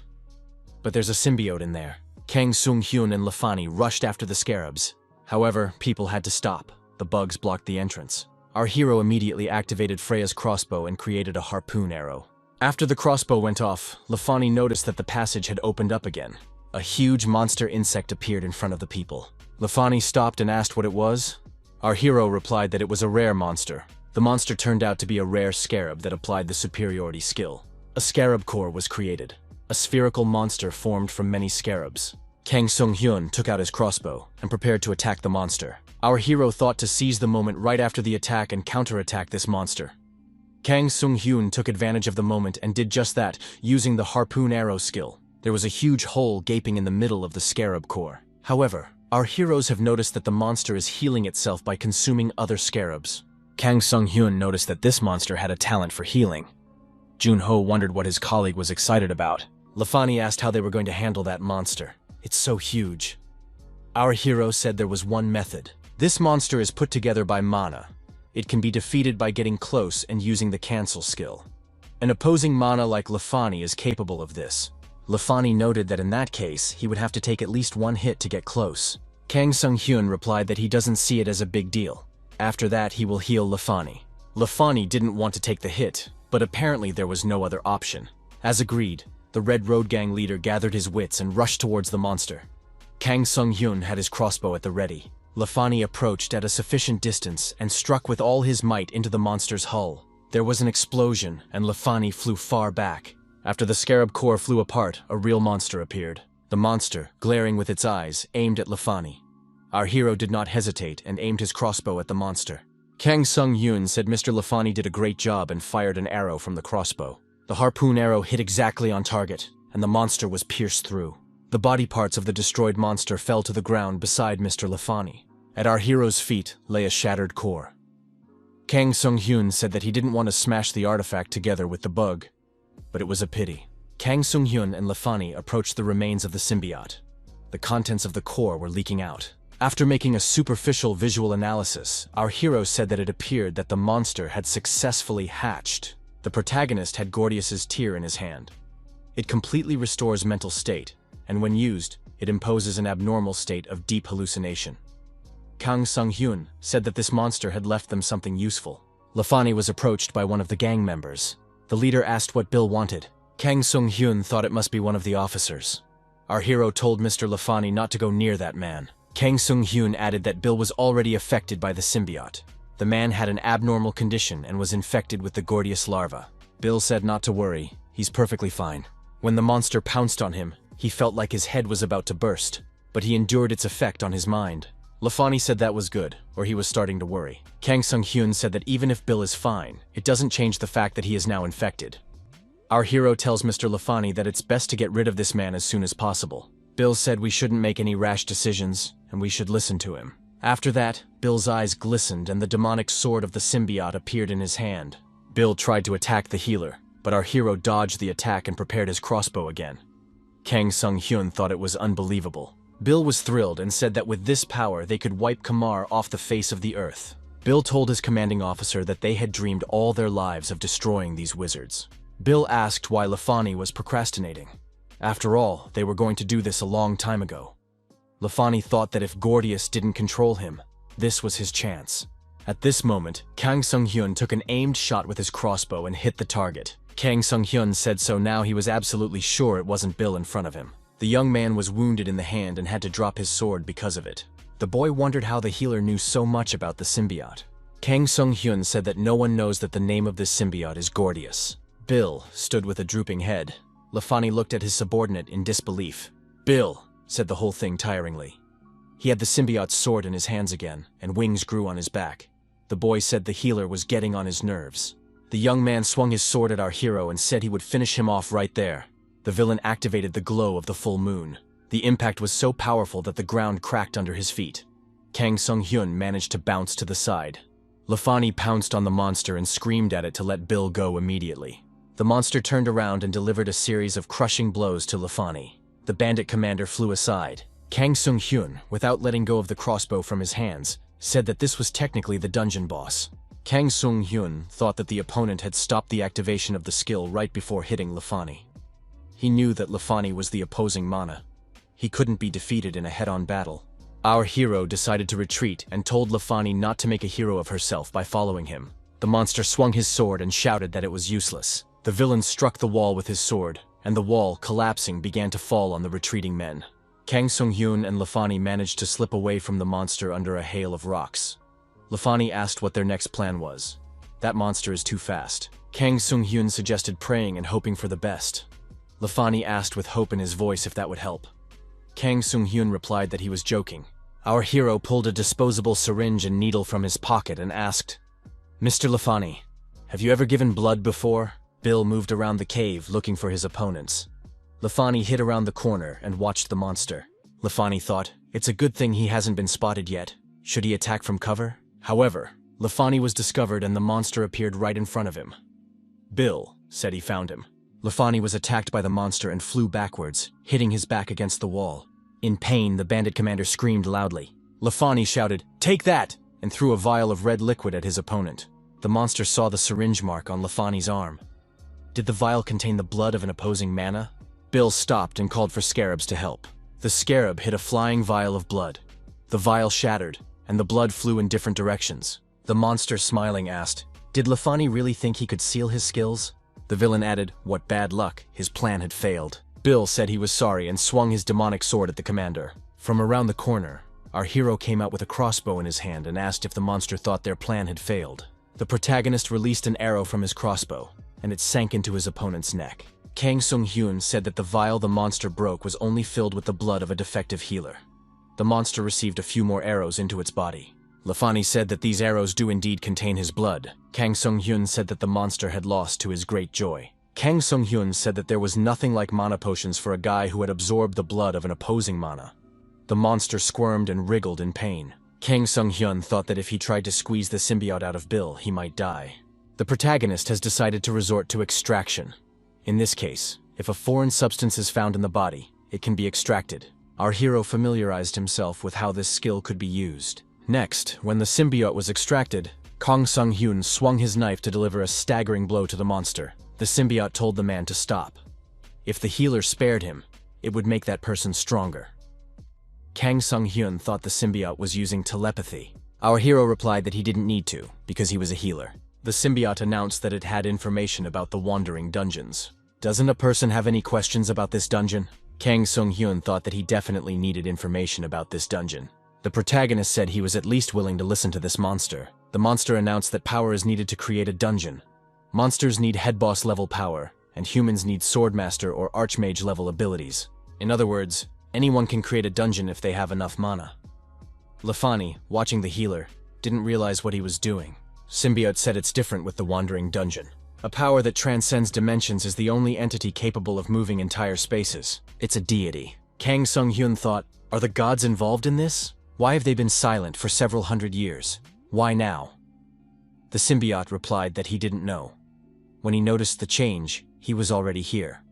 But there's a symbiote in there. Kang Sung-hyun and Lafani rushed after the scarabs. However, people had to stop. The bugs blocked the entrance. Our hero immediately activated Freya's crossbow and created a harpoon arrow. After the crossbow went off, Lafani noticed that the passage had opened up again. A huge monster insect appeared in front of the people. Lafani stopped and asked what it was. Our hero replied that it was a rare monster. The monster turned out to be a rare scarab that applied the superiority skill. A scarab core was created. A spherical monster formed from many scarabs. Kang Sung-hyun took out his crossbow and prepared to attack the monster. Our hero thought to seize the moment right after the attack and counterattack this monster. Kang Sung-hyun took advantage of the moment and did just that, using the harpoon arrow skill. There was a huge hole gaping in the middle of the scarab core. However, our heroes have noticed that the monster is healing itself by consuming other scarabs. Kang Sung-hyun noticed that this monster had a talent for healing. Jun-ho wondered what his colleague was excited about. Lafani asked how they were going to handle that monster. It's so huge. Our hero said there was one method. This monster is put together by mana. It can be defeated by getting close and using the cancel skill. An opposing mana like Lafani is capable of this. Lafani noted that in that case, he would have to take at least one hit to get close. Kang Sung-hyun replied that he doesn't see it as a big deal. After that, he will heal Lafani. Lafani didn't want to take the hit, but apparently there was no other option. As agreed, the Red Road Gang leader gathered his wits and rushed towards the monster. Kang Sung-hyun had his crossbow at the ready. Lafani approached at a sufficient distance and struck with all his might into the monster's hull. There was an explosion, and Lafani flew far back. After the scarab core flew apart, a real monster appeared. The monster, glaring with its eyes, aimed at Lafani. Our hero did not hesitate and aimed his crossbow at the monster. Kang Sung-hyun said Mr. Lafani did a great job and fired an arrow from the crossbow. The harpoon arrow hit exactly on target, and the monster was pierced through. The body parts of the destroyed monster fell to the ground beside Mr. Lafani. At our hero's feet lay a shattered core. Kang Sung-hyun said that he didn't want to smash the artifact together with the bug, but it was a pity. Kang Sung-hyun and Lafani approached the remains of the symbiote. The contents of the core were leaking out. After making a superficial visual analysis, our hero said that it appeared that the monster had successfully hatched. The protagonist had Gordius's tear in his hand. It completely restores mental state, and when used, it imposes an abnormal state of deep hallucination. Kang Sung-hyun said that this monster had left them something useful. Lafani was approached by one of the gang members. The leader asked what Bill wanted. Kang Sung-hyun thought it must be one of the officers. Our hero told Mr. Lafani not to go near that man. Kang Sung-hyun added that Bill was already affected by the symbiote. The man had an abnormal condition and was infected with the Gordius larva. Bill said not to worry, he's perfectly fine. When the monster pounced on him, he felt like his head was about to burst, but he endured its effect on his mind. Lafani said that was good, or he was starting to worry. Kang Sung-hyun said that even if Bill is fine, it doesn't change the fact that he is now infected. Our hero tells Mr. Lafani that it's best to get rid of this man as soon as possible. Bill said we shouldn't make any rash decisions, and we should listen to him. After that, Bill's eyes glistened and the demonic sword of the symbiote appeared in his hand. Bill tried to attack the healer, but our hero dodged the attack and prepared his crossbow again. Kang Sung-hyun thought it was unbelievable. Bill was thrilled and said that with this power they could wipe Kamar off the face of the earth. Bill told his commanding officer that they had dreamed all their lives of destroying these wizards. Bill asked why Lafani was procrastinating. After all, they were going to do this a long time ago. Lafani thought that if Gordius didn't control him, this was his chance. At this moment, Kang Sung-hyun took an aimed shot with his crossbow and hit the target. Kang Sung-hyun said so now he was absolutely sure it wasn't Bill in front of him. The young man was wounded in the hand and had to drop his sword because of it. The boy wondered how the healer knew so much about the symbiote. Kang Sung-hyun said that no one knows that the name of this symbiote is Gordius. Bill stood with a drooping head. Lafani looked at his subordinate in disbelief. Bill, said the whole thing tiringly. He had the symbiote's sword in his hands again, and wings grew on his back. The boy said the healer was getting on his nerves. The young man swung his sword at our hero and said he would finish him off right there. The villain activated the glow of the full moon. The impact was so powerful that the ground cracked under his feet. Kang Sung-hyun managed to bounce to the side. Lafani pounced on the monster and screamed at it to let Bill go immediately. The monster turned around and delivered a series of crushing blows to Lafani. The bandit commander flew aside. Kang Sung-hyun, without letting go of the crossbow from his hands, said that this was technically the dungeon boss. Kang Sung-hyun thought that the opponent had stopped the activation of the skill right before hitting Lafani. He knew that Lafani was the opposing mana. He couldn't be defeated in a head-on battle. Our hero decided to retreat and told Lafani not to make a hero of herself by following him. The monster swung his sword and shouted that it was useless. The villain struck the wall with his sword, and the wall, collapsing, began to fall on the retreating men. Kang Sung-hyun and Lafani managed to slip away from the monster under a hail of rocks. Lafani asked what their next plan was. That monster is too fast. Kang Sung-hyun suggested praying and hoping for the best. Lafani asked with hope in his voice if that would help. Kang Sung-hyun replied that he was joking. Our hero pulled a disposable syringe and needle from his pocket and asked, "Mr. Lafani, have you ever given blood before?" Bill moved around the cave looking for his opponents. Lafani hid around the corner and watched the monster. Lafani thought, it's a good thing he hasn't been spotted yet. Should he attack from cover? However, Lafani was discovered and the monster appeared right in front of him. Bill said he found him. Lafani was attacked by the monster and flew backwards, hitting his back against the wall. In pain, the bandit commander screamed loudly. Lafani shouted, "Take that!" and threw a vial of red liquid at his opponent. The monster saw the syringe mark on Lafani's arm. Did the vial contain the blood of an opposing mana? Bill stopped and called for scarabs to help. The scarab hit a flying vial of blood. The vial shattered, and the blood flew in different directions. The monster, smiling, asked, "Did Lafani really think he could seal his skills?" The villain added, "What bad luck, his plan had failed." Bill said he was sorry and swung his demonic sword at the commander. From around the corner, our hero came out with a crossbow in his hand and asked if the monster thought their plan had failed. The protagonist released an arrow from his crossbow, and it sank into his opponent's neck. Kang Sung-hyun said that the vial the monster broke was only filled with the blood of a defective healer. The monster received a few more arrows into its body. Lafani said that these arrows do indeed contain his blood. Kang Sung-hyun said that the monster had lost to his great joy. Kang Sung-hyun said that there was nothing like mana potions for a guy who had absorbed the blood of an opposing mana. The monster squirmed and wriggled in pain. Kang Sung-hyun thought that if he tried to squeeze the symbiote out of Bill, he might die. The protagonist has decided to resort to extraction. In this case, If a foreign substance is found in the body, it can be extracted. Our hero familiarized himself with how this skill could be used. Next, when the symbiote was extracted, Kang Sung-hyun swung his knife to deliver a staggering blow to the monster. The symbiote told the man to stop. If the healer spared him, it would make that person stronger. Kang Sung-hyun thought the symbiote was using telepathy. Our hero replied that he didn't need to, because he was a healer. The symbiote announced that it had information about the wandering dungeons. Doesn't a person have any questions about this dungeon? Kang Sung-hyun thought that he definitely needed information about this dungeon. The protagonist said he was at least willing to listen to this monster. The monster announced that power is needed to create a dungeon. Monsters need head boss level power, and humans need swordmaster or archmage level abilities. In other words, anyone can create a dungeon if they have enough mana. Lafani, watching the healer, didn't realize what he was doing. Symbiote said it's different with the wandering dungeon. A power that transcends dimensions is the only entity capable of moving entire spaces. It's a deity. Kang Sung-hyun thought, are the gods involved in this? Why have they been silent for several hundred years? Why now? The symbiote replied that he didn't know. When he noticed the change, he was already here.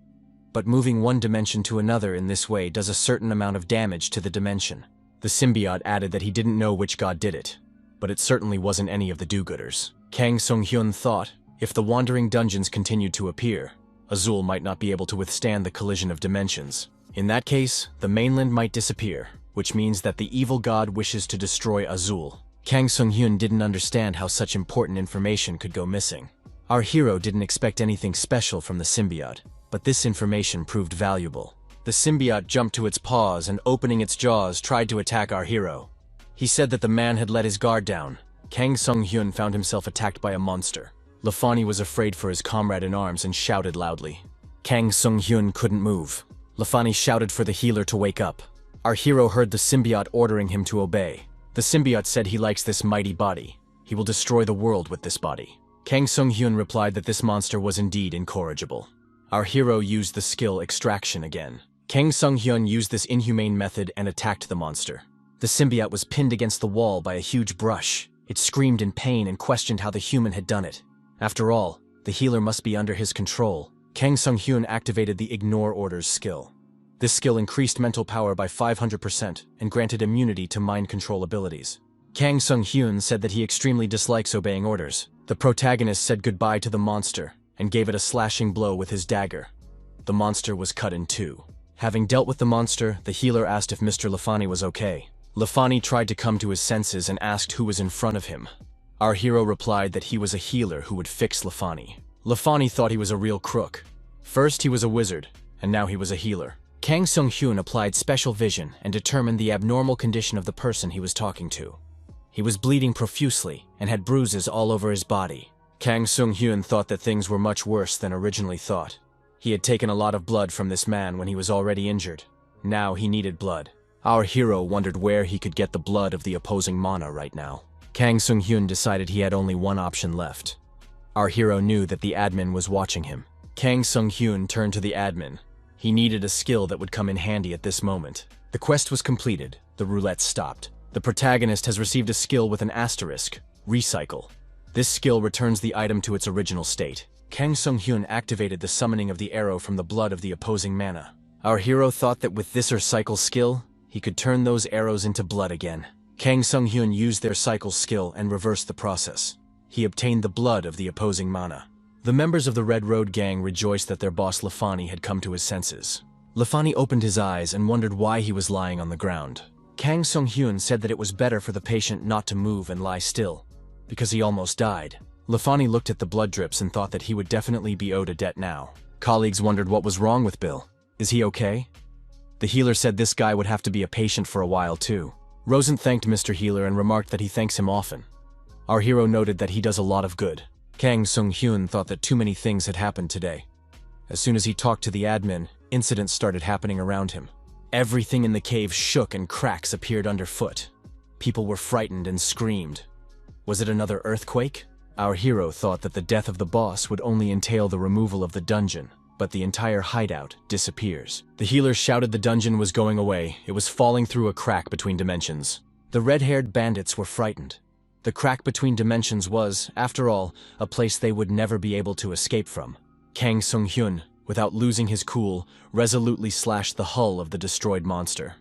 But moving one dimension to another in this way does a certain amount of damage to the dimension. The symbiote added that he didn't know which god did it, but it certainly wasn't any of the do-gooders. Kang Sung-hyun thought, if the wandering dungeons continued to appear, Azul might not be able to withstand the collision of dimensions. In that case, the mainland might disappear, which means that the evil god wishes to destroy Azul. Kang Sung-hyun didn't understand how such important information could go missing. Our hero didn't expect anything special from the symbiote, but this information proved valuable. The symbiote jumped to its paws and, opening its jaws, tried to attack our hero. He said that the man had let his guard down. Kang Sung-hyun found himself attacked by a monster. Lafani was afraid for his comrade in arms and shouted loudly. Kang Sung-hyun couldn't move. Lafani shouted for the healer to wake up. Our hero heard the symbiote ordering him to obey. The symbiote said he likes this mighty body. He will destroy the world with this body. Kang Sung-hyun replied that this monster was indeed incorrigible. Our hero used the skill extraction again. Kang Sung-hyun used this inhumane method and attacked the monster. The symbiote was pinned against the wall by a huge brush. It screamed in pain and questioned how the human had done it. After all, the healer must be under his control. Kang Sung-hyun activated the Ignore Orders skill. This skill increased mental power by 500% and granted immunity to mind control abilities. Kang Sung-hyun said that he extremely dislikes obeying orders. The protagonist said goodbye to the monster and gave it a slashing blow with his dagger. The monster was cut in two. Having dealt with the monster, the healer asked if Mr. Lafani was okay. Lafani tried to come to his senses and asked who was in front of him. Our hero replied that he was a healer who would fix Lafani. Lafani thought he was a real crook. First he was a wizard, and now he was a healer. Kang Sung-hyun applied special vision and determined the abnormal condition of the person he was talking to. He was bleeding profusely and had bruises all over his body. Kang Sung-hyun thought that things were much worse than originally thought. He had taken a lot of blood from this man when he was already injured. Now he needed blood. Our hero wondered where he could get the blood of the opposing mana right now. Kang Sung-hyun decided he had only one option left. Our hero knew that the admin was watching him. Kang Sung-hyun turned to the admin. He needed a skill that would come in handy at this moment. The quest was completed. The roulette stopped. The protagonist has received a skill with an asterisk, Recycle. This skill returns the item to its original state. Kang Sung-hyun activated the summoning of the arrow from the blood of the opposing mana. Our hero thought that with this Recycle skill, he could turn those arrows into blood again. Kang Sung-hyun used their cycle skill and reversed the process. He obtained the blood of the opposing mana. The members of the Red Road gang rejoiced that their boss Lafani had come to his senses. Lafani opened his eyes and wondered why he was lying on the ground. Kang Sung-hyun said that it was better for the patient not to move and lie still, because he almost died. Lafani looked at the blood drips and thought that he would definitely be owed a debt now. Colleagues wondered what was wrong with Bill. Is he okay? The healer said this guy would have to be a patient for a while too. Rosen thanked Mr. Healer and remarked that he thanks him often. Our hero noted that he does a lot of good. Kang Sung-hyun thought that too many things had happened today. As soon as he talked to the admin, incidents started happening around him. Everything in the cave shook and cracks appeared underfoot. People were frightened and screamed. Was it another earthquake? Our hero thought that the death of the boss would only entail the removal of the dungeon, but the entire hideout disappears. The healer shouted the dungeon was going away. It was falling through a crack between dimensions. The red-haired bandits were frightened. The crack between dimensions was, after all, a place they would never be able to escape from. Kang Sung-hyun, without losing his cool, resolutely slashed the hull of the destroyed monster.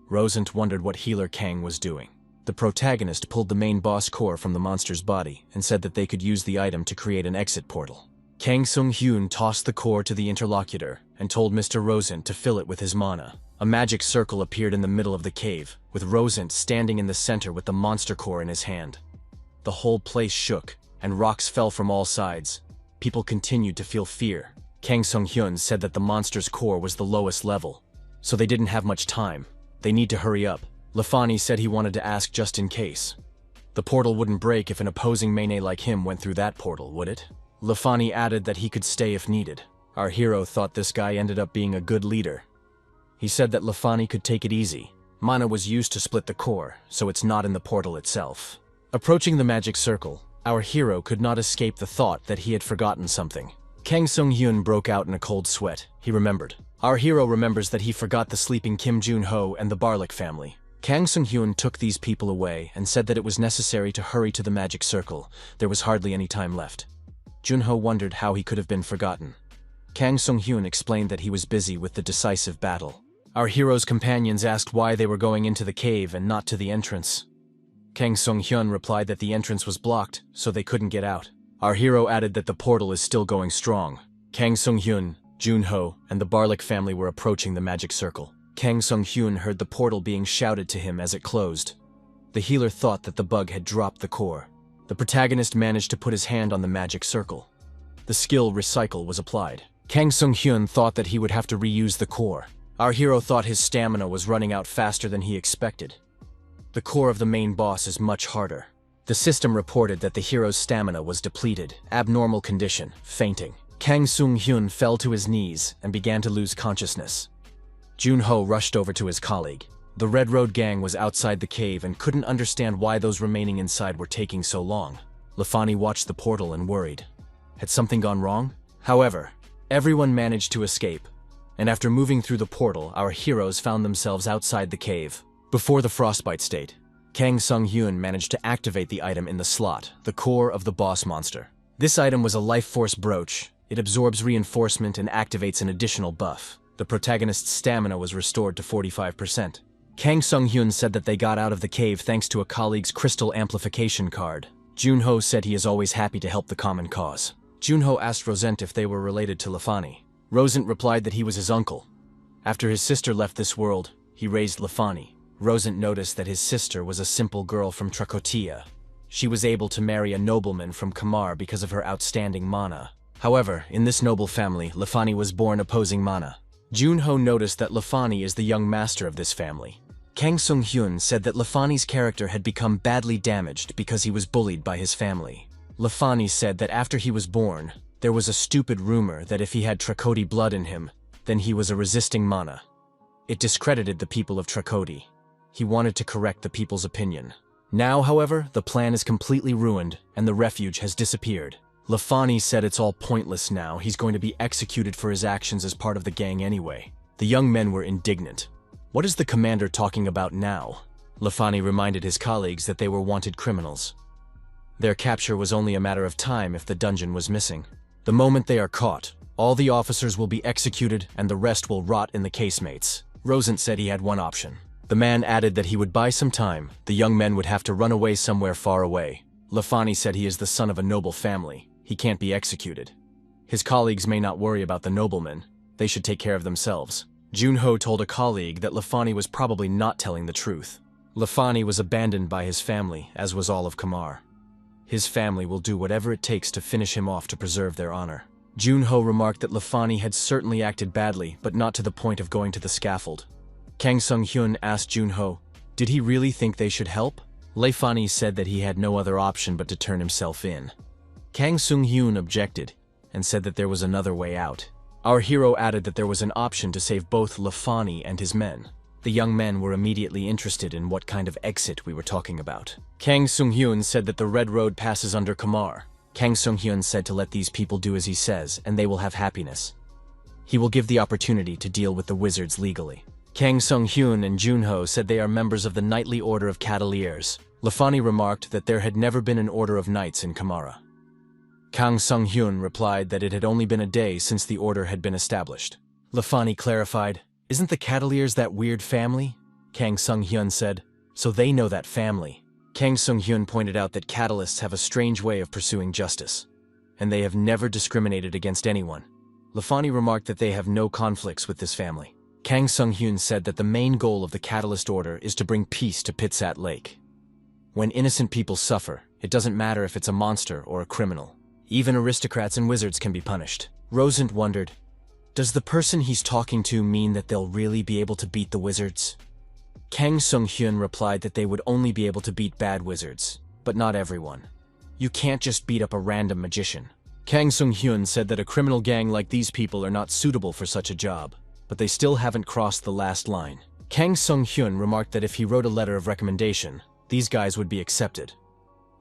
Rosent wondered what healer Kang was doing. The protagonist pulled the main boss core from the monster's body and said that they could use the item to create an exit portal. Kang Sung-hyun tossed the core to the interlocutor and told Mr. Rosent to fill it with his mana. A magic circle appeared in the middle of the cave, with Rosent standing in the center with the monster core in his hand. The whole place shook, and rocks fell from all sides. People continued to feel fear. Kang Sung-hyun said that the monster's core was the lowest level, so they didn't have much time. They need to hurry up. Lafani said he wanted to ask just in case. The portal wouldn't break if an opposing melee like him went through that portal, would it? Lafani added that he could stay if needed. Our hero thought this guy ended up being a good leader. He said that Lafani could take it easy. Mana was used to split the core, so it's not in the portal itself. Approaching the magic circle, our hero could not escape the thought that he had forgotten something. Kang Sung-hyun broke out in a cold sweat. He remembered. Our hero remembers that he forgot the sleeping Kim Jun-ho and the Barlick family. Kang Sung-hyun took these people away and said that it was necessary to hurry to the magic circle. There was hardly any time left. Jun-ho wondered how he could have been forgotten. Kang Sung-hyun explained that he was busy with the decisive battle. Our hero's companions asked why they were going into the cave and not to the entrance. Kang Sung-hyun replied that the entrance was blocked, so they couldn't get out. Our hero added that the portal is still going strong. Kang Sung-hyun, Jun-ho, and the Barlick family were approaching the magic circle. Kang Sung-hyun heard the portal being shouted to him as it closed. The healer thought that the bug had dropped the core. The protagonist managed to put his hand on the magic circle. The skill Recycle was applied. Kang Sung-hyun thought that he would have to reuse the core. Our hero thought his stamina was running out faster than he expected. The core of the main boss is much harder. The system reported that the hero's stamina was depleted, abnormal condition, fainting. Kang Sung-hyun fell to his knees and began to lose consciousness. Jun-ho rushed over to his colleague. The Red Road gang was outside the cave and couldn't understand why those remaining inside were taking so long. Lafani watched the portal and worried. Had something gone wrong? However, everyone managed to escape, and after moving through the portal, our heroes found themselves outside the cave. Before the frostbite state, Kang Sung-hyun managed to activate the item in the slot, the core of the boss monster. This item was a life force brooch. It absorbs reinforcement and activates an additional buff. The protagonist's stamina was restored to 45%. Kang Sung-hyun said that they got out of the cave thanks to a colleague's crystal amplification card. Jun-ho said he is always happy to help the common cause. Jun-ho asked Rosent if they were related to Lafani. Rosent replied that he was his uncle. After his sister left this world, he raised Lafani. Rosent noticed that his sister was a simple girl from Trakotia. She was able to marry a nobleman from Kamar because of her outstanding mana. However, in this noble family, Lafani was born opposing mana. Jun-ho noticed that Lafani is the young master of this family. Kang Sung-hyun said that Lafani's character had become badly damaged because he was bullied by his family. Lafani said that after he was born, there was a stupid rumor that if he had Trakoti blood in him, then he was a resisting mana. It discredited the people of Trakoti. He wanted to correct the people's opinion. Now, however, the plan is completely ruined and the refuge has disappeared. Lafani said it's all pointless now. He's going to be executed for his actions as part of the gang anyway. The young men were indignant. What is the commander talking about now? Lafani reminded his colleagues that they were wanted criminals. Their capture was only a matter of time if the dungeon was missing. The moment they are caught, all the officers will be executed and the rest will rot in the casemates. Rosent said he had one option. The man added that he would buy some time. The young men would have to run away somewhere far away. Lafani said he is the son of a noble family. He can't be executed. His colleagues may not worry about the noblemen. They should take care of themselves. Jun-ho told a colleague that Lafani was probably not telling the truth. Lafani was abandoned by his family, as was all of Kamar. His family will do whatever it takes to finish him off to preserve their honor. Jun-ho remarked that Lafani had certainly acted badly, but not to the point of going to the scaffold. Kang Sung-hyun asked Jun-ho, did he really think they should help? Lafani said that he had no other option but to turn himself in. Kang Sung-hyun objected, and said that there was another way out. Our hero added that there was an option to save both Lafani and his men. The young men were immediately interested in what kind of exit we were talking about. Kang Sung-hyun said that the Red Road passes under Kamar. Kang Sung-hyun said to let these people do as he says, and they will have happiness. He will give the opportunity to deal with the wizards legally. Kang Sung-hyun and Jun-ho said they are members of the Knightly Order of Cavaliers. Lafani remarked that there had never been an order of knights in Kamara. Kang Sung-hyun replied that it had only been a day since the order had been established. Lafani clarified, "Isn't the Cataliers that weird family?" Kang Sung-hyun said, "So they know that family." Kang Sung-hyun pointed out that Catalysts have a strange way of pursuing justice, and they have never discriminated against anyone. Lafani remarked that they have no conflicts with this family. Kang Sung-hyun said that the main goal of the Catalyst Order is to bring peace to Pitsat Lake. When innocent people suffer, it doesn't matter if it's a monster or a criminal. Even aristocrats and wizards can be punished. Rosent wondered, does the person he's talking to mean that they'll really be able to beat the wizards? Kang Sung-hyun replied that they would only be able to beat bad wizards, but not everyone. You can't just beat up a random magician. Kang Sung-hyun said that a criminal gang like these people are not suitable for such a job, but they still haven't crossed the last line. Kang Sung-hyun remarked that if he wrote a letter of recommendation, these guys would be accepted.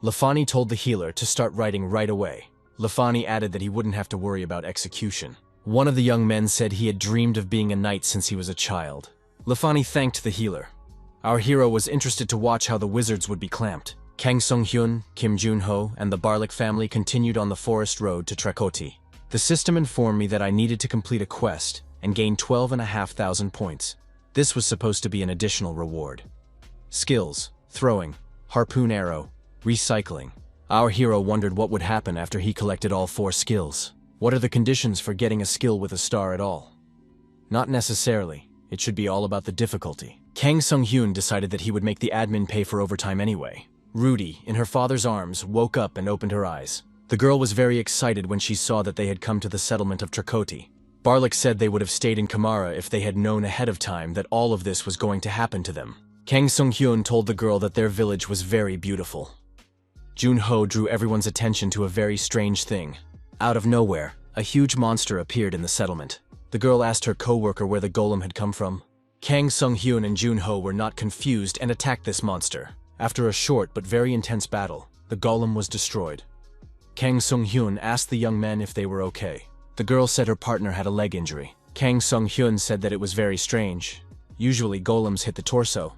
Lafani told the healer to start writing right away. Lafani added that he wouldn't have to worry about execution. One of the young men said he had dreamed of being a knight since he was a child. Lafani thanked the healer. Our hero was interested to watch how the wizards would be clamped. Kang Sung-hyun, Kim Jun-ho, and the Barlick family continued on the forest road to Trakoti. The system informed me that I needed to complete a quest and gain 12,500 points. This was supposed to be an additional reward. Skills: throwing, harpoon arrow, recycling. Our hero wondered what would happen after he collected all 4 skills. What are the conditions for getting a skill with a star at all? Not necessarily. It should be all about the difficulty. Kang Sung-hyun decided that he would make the admin pay for overtime anyway. Rudy, in her father's arms, woke up and opened her eyes. The girl was very excited when she saw that they had come to the settlement of Trakoti. Barlick said they would have stayed in Kamara if they had known ahead of time that all of this was going to happen to them. Kang Sung-hyun told the girl that their village was very beautiful. Jun-ho drew everyone's attention to a very strange thing. Out of nowhere, a huge monster appeared in the settlement. The girl asked her co-worker where the golem had come from. Kang Sung-hyun and Jun-ho were not confused and attacked this monster. After a short but very intense battle, the golem was destroyed. Kang Sung-hyun asked the young men if they were okay. The girl said her partner had a leg injury. Kang Sung-hyun said that it was very strange. Usually golems hit the torso.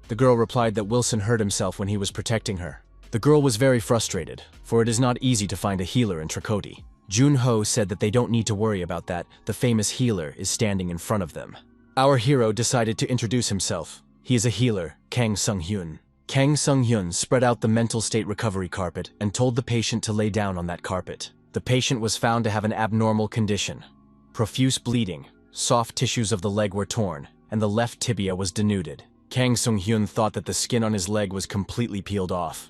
The girl replied that Wilson hurt himself when he was protecting her. The girl was very frustrated, for it is not easy to find a healer in Trakoti. Jun-ho said that they don't need to worry about that, the famous healer is standing in front of them. Our hero decided to introduce himself. He is a healer, Kang Sung-hyun. Kang Sung-hyun spread out the mental state recovery carpet and told the patient to lay down on that carpet. The patient was found to have an abnormal condition. Profuse bleeding, soft tissues of the leg were torn, and the left tibia was denuded. Kang Sung-hyun thought that the skin on his leg was completely peeled off.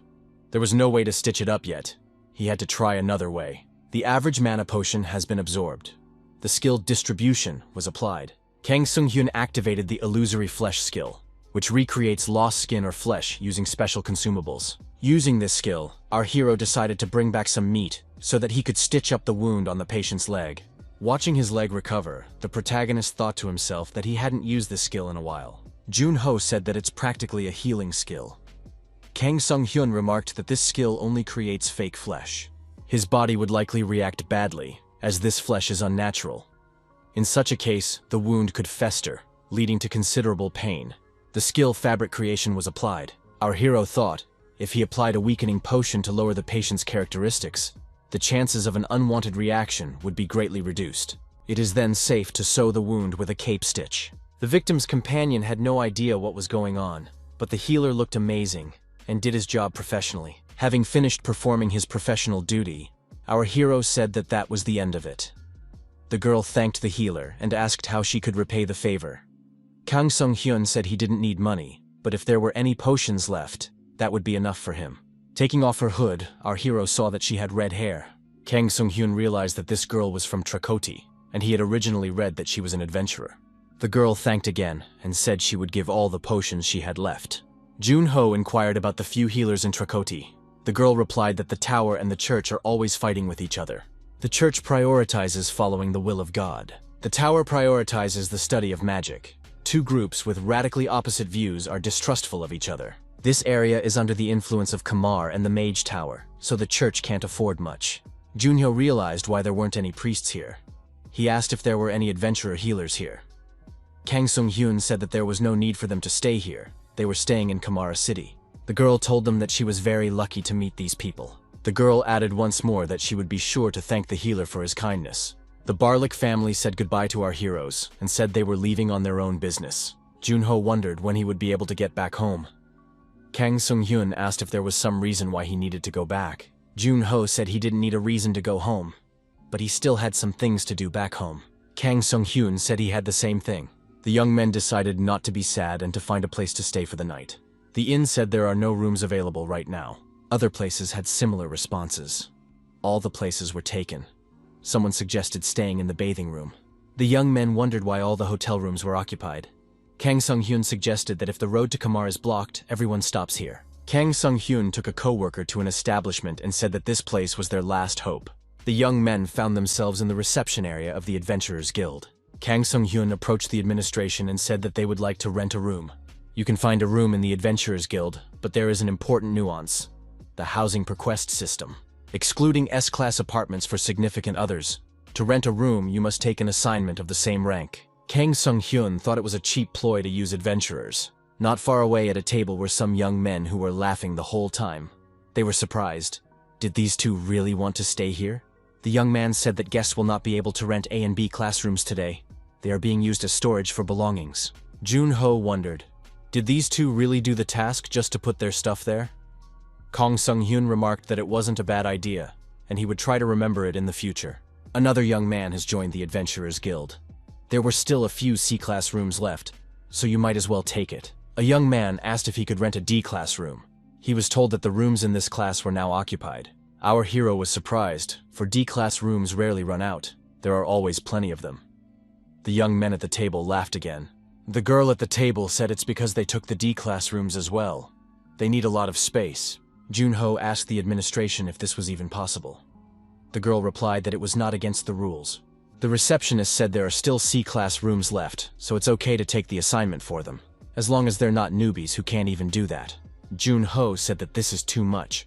There was no way to stitch it up yet. He had to try another way. The average mana potion has been absorbed. The skill distribution was applied. Kang Sung-hyun activated the illusory flesh skill, which recreates lost skin or flesh using special consumables. Using this skill, our hero decided to bring back some meat so that he could stitch up the wound on the patient's leg. Watching his leg recover, the protagonist thought to himself that he hadn't used this skill in a while. Jun-ho said that it's practically a healing skill. Kang Sung-hyun remarked that this skill only creates fake flesh. His body would likely react badly, as this flesh is unnatural. In such a case, the wound could fester, leading to considerable pain. The skill fabric creation was applied. Our hero thought, if he applied a weakening potion to lower the patient's characteristics, the chances of an unwanted reaction would be greatly reduced. It is then safe to sew the wound with a cape stitch. The victim's companion had no idea what was going on, but the healer looked amazing and did his job professionally. Having finished performing his professional duty, our hero said that that was the end of it. The girl thanked the healer and asked how she could repay the favor. Kang Sung-hyun said he didn't need money, but if there were any potions left, that would be enough for him. Taking off her hood, our hero saw that she had red hair. Kang Sung-hyun realized that this girl was from Trakoti, and he had originally read that she was an adventurer. The girl thanked again and said she would give all the potions she had left. Jun-ho inquired about the few healers in Trakoti. The girl replied that the tower and the church are always fighting with each other. The church prioritizes following the will of God. The tower prioritizes the study of magic. Two groups with radically opposite views are distrustful of each other. This area is under the influence of Kamar and the Mage Tower, so the church can't afford much. Junho realized why there weren't any priests here. He asked if there were any adventurer healers here. Kang Sung-hyun said that there was no need for them to stay here. They were staying in Kamara City. The girl told them that she was very lucky to meet these people. The girl added once more that she would be sure to thank the healer for his kindness. The Barlick family said goodbye to our heroes and said they were leaving on their own business. Junho wondered when he would be able to get back home. Kang Sung-hyun asked if there was some reason why he needed to go back. Junho said he didn't need a reason to go home, but he still had some things to do back home. Kang Sung-hyun said he had the same thing. The young men decided not to be sad and to find a place to stay for the night. The inn said there are no rooms available right now. Other places had similar responses. All the places were taken. Someone suggested staying in the bathing room. The young men wondered why all the hotel rooms were occupied. Kang Sung-hyun suggested that if the road to Kamar is blocked, everyone stops here. Kang Sung-hyun took a co-worker to an establishment and said that this place was their last hope. The young men found themselves in the reception area of the Adventurers Guild. Kang Sung-hyun approached the administration and said that they would like to rent a room. You can find a room in the Adventurers Guild, but there is an important nuance: the housing perquest system, excluding S-class apartments for significant others. To rent a room, you must take an assignment of the same rank. Kang Sung-hyun thought it was a cheap ploy to use adventurers. Not far away at a table were some young men who were laughing the whole time. They were surprised. Did these two really want to stay here? The young man said that guests will not be able to rent A and B classrooms today. They are being used as storage for belongings. Junho wondered, did these two really do the task just to put their stuff there? Kang Sung-hyun remarked that it wasn't a bad idea, and he would try to remember it in the future. Another young man has joined the Adventurers Guild. There were still a few C-class rooms left, so you might as well take it. A young man asked if he could rent a D-class room. He was told that the rooms in this class were now occupied. Our hero was surprised, for D-class rooms rarely run out. There are always plenty of them. The young men at the table laughed again. The girl at the table said it's because they took the D-class rooms as well. They need a lot of space. Junho asked the administration if this was even possible. The girl replied that it was not against the rules. The receptionist said there are still C-class rooms left, so it's okay to take the assignment for them, as long as they're not newbies who can't even do that. Junho said that this is too much.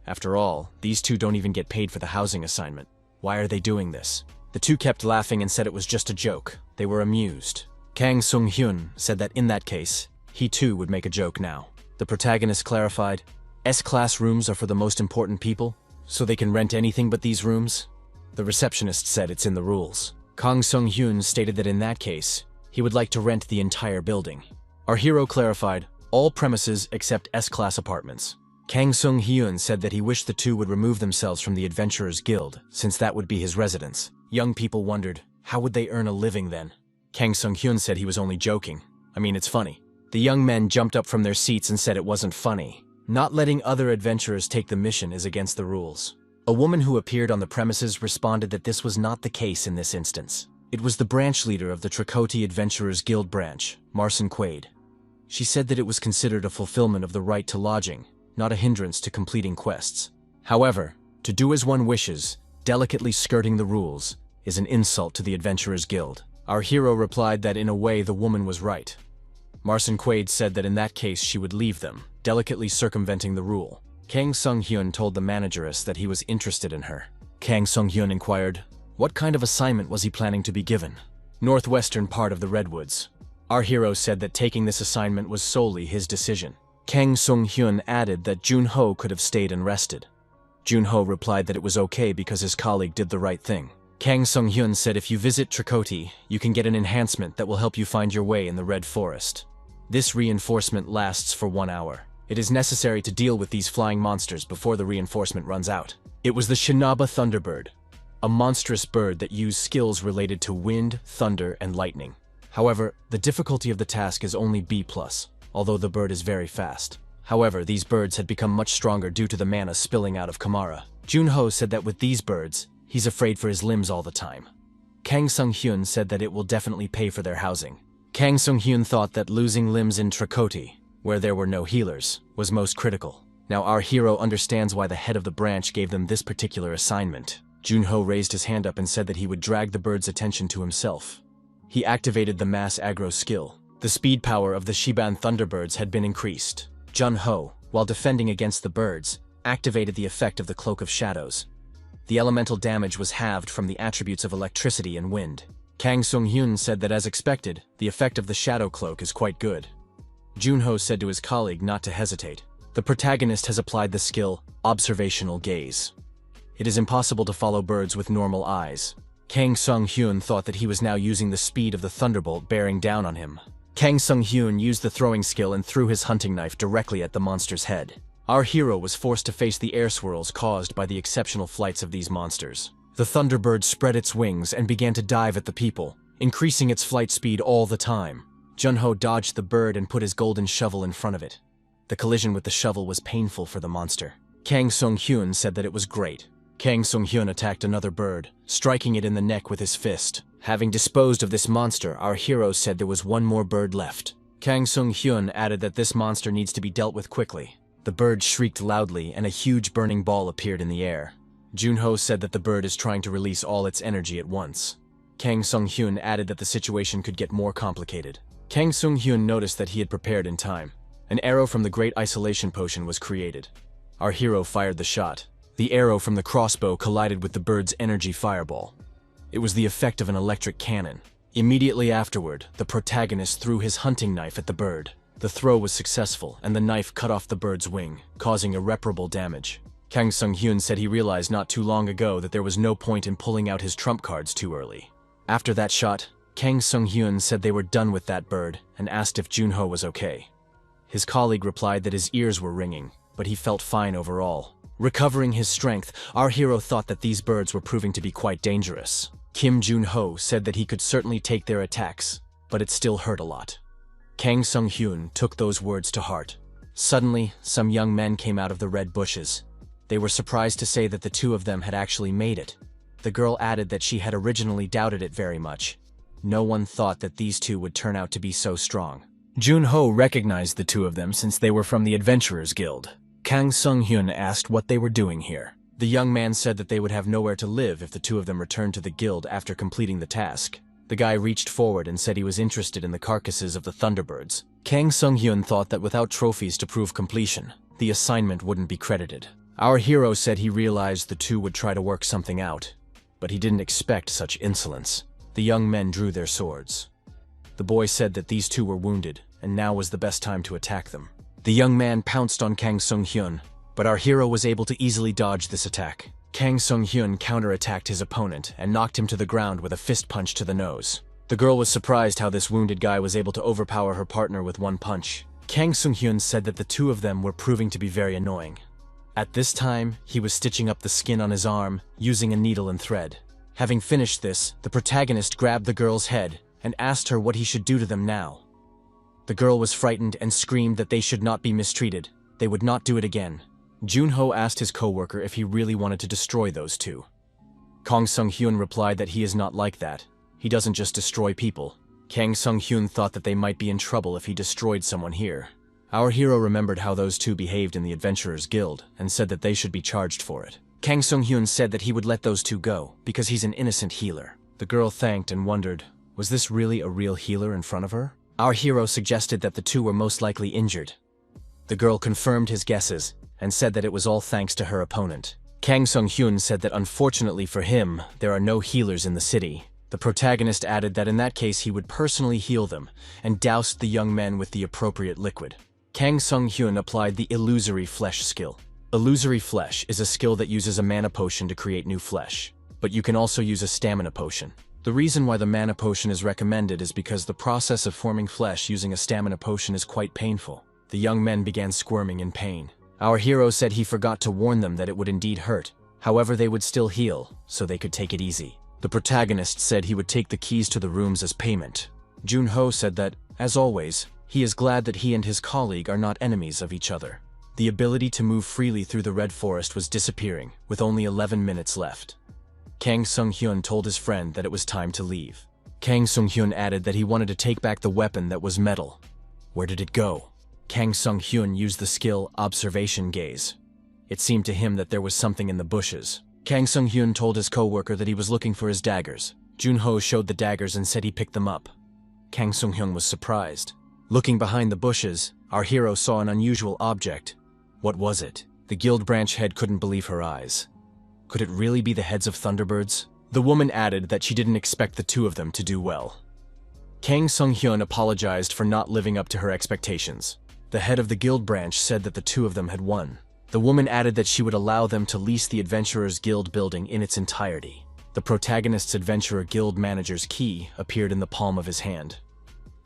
After all, these two don't even get paid for the housing assignment. Why are they doing this? The two kept laughing and said it was just a joke. They were amused. Kang Sung-hyun said that in that case, he too would make a joke now. The protagonist clarified, S-class rooms are for the most important people, so they can rent anything but these rooms? The receptionist said it's in the rules. Kang Sung-hyun stated that in that case, he would like to rent the entire building. Our hero clarified, all premises except S-class apartments. Kang Sung-hyun said that he wished the two would remove themselves from the Adventurers Guild, since that would be his residence. Young people wondered, how would they earn a living then? Kang Sung-hyun said he was only joking. I mean, it's funny. The young men jumped up from their seats and said it wasn't funny. Not letting other adventurers take the mission is against the rules. A woman who appeared on the premises responded that this was not the case in this instance. It was the branch leader of the Trikoti Adventurers Guild branch, Marson Quaid. She said that it was considered a fulfillment of the right to lodging, not a hindrance to completing quests. However, to do as one wishes, delicately skirting the rules, is an insult to the Adventurers Guild. Our hero replied that in a way the woman was right. Marson Quaid said that in that case she would leave them, delicately circumventing the rule. Kang Sung-hyun told the manageress that he was interested in her. Kang Sung-hyun inquired, what kind of assignment was he planning to be given? Northwestern part of the Redwoods. Our hero said that taking this assignment was solely his decision. Kang Sung-hyun added that Junho could have stayed and rested. Junho replied that it was okay because his colleague did the right thing. Kang Sung-hyun said if you visit Trikoti, you can get an enhancement that will help you find your way in the Red Forest. This reinforcement lasts for 1 hour. It is necessary to deal with these flying monsters before the reinforcement runs out. It was the Shinaba Thunderbird, a monstrous bird that used skills related to wind, thunder, and lightning. However, the difficulty of the task is only B+, although the bird is very fast. However, these birds had become much stronger due to the mana spilling out of Kamara. Junho said that with these birds, he's afraid for his limbs all the time. Kang Sung-hyun said that it will definitely pay for their housing. Kang Sung-hyun thought that losing limbs in Trikoti, where there were no healers, was most critical. Now our hero understands why the head of the branch gave them this particular assignment. Junho raised his hand up and said that he would drag the bird's attention to himself. He activated the mass aggro skill. The speed power of the Shiban Thunderbirds had been increased. Junho, while defending against the birds, activated the effect of the Cloak of Shadows. The elemental damage was halved from the attributes of electricity and wind. Kang Sung-hyun said that as expected, the effect of the Shadow Cloak is quite good. Junho said to his colleague not to hesitate. The protagonist has applied the skill, observational gaze. It is impossible to follow birds with normal eyes. Kang Sung-hyun thought that he was now using the speed of the thunderbolt bearing down on him. Kang Sung-hyun used the throwing skill and threw his hunting knife directly at the monster's head. Our hero was forced to face the air swirls caused by the exceptional flights of these monsters. The thunderbird spread its wings and began to dive at the people, increasing its flight speed all the time. Jun-ho dodged the bird and put his golden shovel in front of it. The collision with the shovel was painful for the monster. Kang Sung-hyun said that it was great. Kang Sung-hyun attacked another bird, striking it in the neck with his fist. Having disposed of this monster, our hero said there was one more bird left. Kang Sung-hyun added that this monster needs to be dealt with quickly. The bird shrieked loudly and a huge burning ball appeared in the air. Jun-ho said that the bird is trying to release all its energy at once. Kang Sung-hyun added that the situation could get more complicated. Kang Sung-hyun noticed that he had prepared in time. An arrow from the Great Isolation Potion was created. Our hero fired the shot. The arrow from the crossbow collided with the bird's energy fireball. It was the effect of an electric cannon. Immediately afterward, the protagonist threw his hunting knife at the bird. The throw was successful, and the knife cut off the bird's wing, causing irreparable damage. Kang Sung-hyun said he realized not too long ago that there was no point in pulling out his trump cards too early. After that shot, Kang Sung-hyun said they were done with that bird and asked if Jun-ho was okay. His colleague replied that his ears were ringing, but he felt fine overall. Recovering his strength, our hero thought that these birds were proving to be quite dangerous. Kim Jun-ho said that he could certainly take their attacks, but it still hurt a lot. Kang Sung-hyun took those words to heart. Suddenly, some young men came out of the red bushes. They were surprised to say that the two of them had actually made it. The girl added that she had originally doubted it very much. No one thought that these two would turn out to be so strong. Jun-ho recognized the two of them since they were from the Adventurers Guild. Kang Sung-hyun asked what they were doing here. The young man said that they would have nowhere to live if the two of them returned to the guild after completing the task. The guy reached forward and said he was interested in the carcasses of the Thunderbirds. Kang Sung-hyun thought that without trophies to prove completion, the assignment wouldn't be credited. Our hero said he realized the two would try to work something out, but he didn't expect such insolence. The young men drew their swords. The boy said that these two were wounded, and now was the best time to attack them. The young man pounced on Kang Sung-hyun, but our hero was able to easily dodge this attack. Kang Sung-hyun counterattacked his opponent and knocked him to the ground with a fist punch to the nose. The girl was surprised how this wounded guy was able to overpower her partner with one punch. Kang Sung-hyun said that the two of them were proving to be very annoying. At this time, he was stitching up the skin on his arm, using a needle and thread. Having finished this, the protagonist grabbed the girl's head and asked her what he should do to them now. The girl was frightened and screamed that they should not be mistreated. They would not do it again. Jun-ho asked his co-worker if he really wanted to destroy those two. Kang Sung-hyun replied that he is not like that. He doesn't just destroy people. Kang Sung-hyun thought that they might be in trouble if he destroyed someone here. Our hero remembered how those two behaved in the Adventurers Guild and said that they should be charged for it. Kang Sung-hyun said that he would let those two go because he's an innocent healer. The girl thanked and wondered, was this really a real healer in front of her? Our hero suggested that the two were most likely injured. The girl confirmed his guesses and said that it was all thanks to her opponent. Kang Sung-hyun said that unfortunately for him, there are no healers in the city. The protagonist added that in that case he would personally heal them and doused the young men with the appropriate liquid. Kang Sung-hyun applied the Illusory Flesh skill. Illusory Flesh is a skill that uses a mana potion to create new flesh, but you can also use a stamina potion. The reason why the mana potion is recommended is because the process of forming flesh using a stamina potion is quite painful. The young men began squirming in pain. Our hero said he forgot to warn them that it would indeed hurt. However, they would still heal, so they could take it easy. The protagonist said he would take the keys to the rooms as payment. Jun-ho said that, as always, he is glad that he and his colleague are not enemies of each other. The ability to move freely through the Red Forest was disappearing, with only 11 minutes left. Kang Sung-hyun told his friend that it was time to leave. Kang Sung-hyun added that he wanted to take back the weapon that was metal. Where did it go? Kang Sung-hyun used the skill Observation Gaze. It seemed to him that there was something in the bushes. Kang Sung-hyun told his co-worker that he was looking for his daggers. Jun-ho showed the daggers and said he picked them up. Kang Sung-hyun was surprised. Looking behind the bushes, our hero saw an unusual object. What was it? The guild branch head couldn't believe her eyes. Could it really be the heads of Thunderbirds? The woman added that she didn't expect the two of them to do well. Kang Sung-hyun apologized for not living up to her expectations. The head of the guild branch said that the two of them had won. The woman added that she would allow them to lease the Adventurers Guild building in its entirety. The protagonist's Adventurer Guild manager's key appeared in the palm of his hand.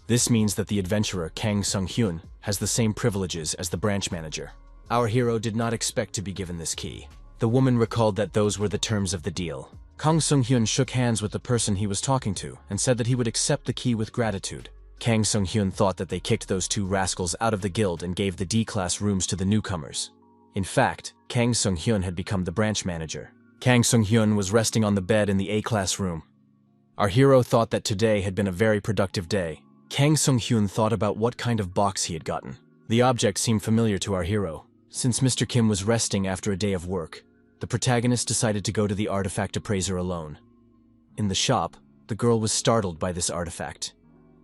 This means that the adventurer Kang Sung-hyun has the same privileges as the branch manager. Our hero did not expect to be given this key. The woman recalled that those were the terms of the deal. Kang Sung-hyun shook hands with the person he was talking to and said that he would accept the key with gratitude. Kang Sung-hyun thought that they kicked those two rascals out of the guild and gave the D-class rooms to the newcomers. In fact, Kang Sung-hyun had become the branch manager. Kang Sung-hyun was resting on the bed in the A-class room. Our hero thought that today had been a very productive day. Kang Sung-hyun thought about what kind of box he had gotten. The object seemed familiar to our hero. Since Mr. Kim was resting after a day of work, the protagonist decided to go to the artifact appraiser alone. In the shop, the girl was startled by this artifact.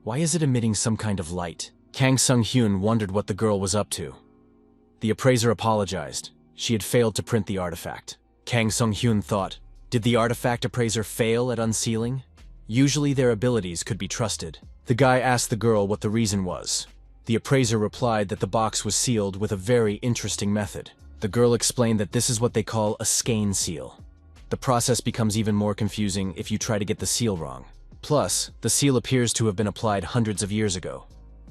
Why is it emitting some kind of light? Kang Sung-hyun wondered what the girl was up to. The appraiser apologized. She had failed to print the artifact. Kang Sung-hyun thought, did the artifact appraiser fail at unsealing? Usually their abilities could be trusted. The guy asked the girl what the reason was. The appraiser replied that the box was sealed with a very interesting method. The girl explained that this is what they call a skein seal. The process becomes even more confusing if you try to get the seal wrong. Plus, the seal appears to have been applied hundreds of years ago.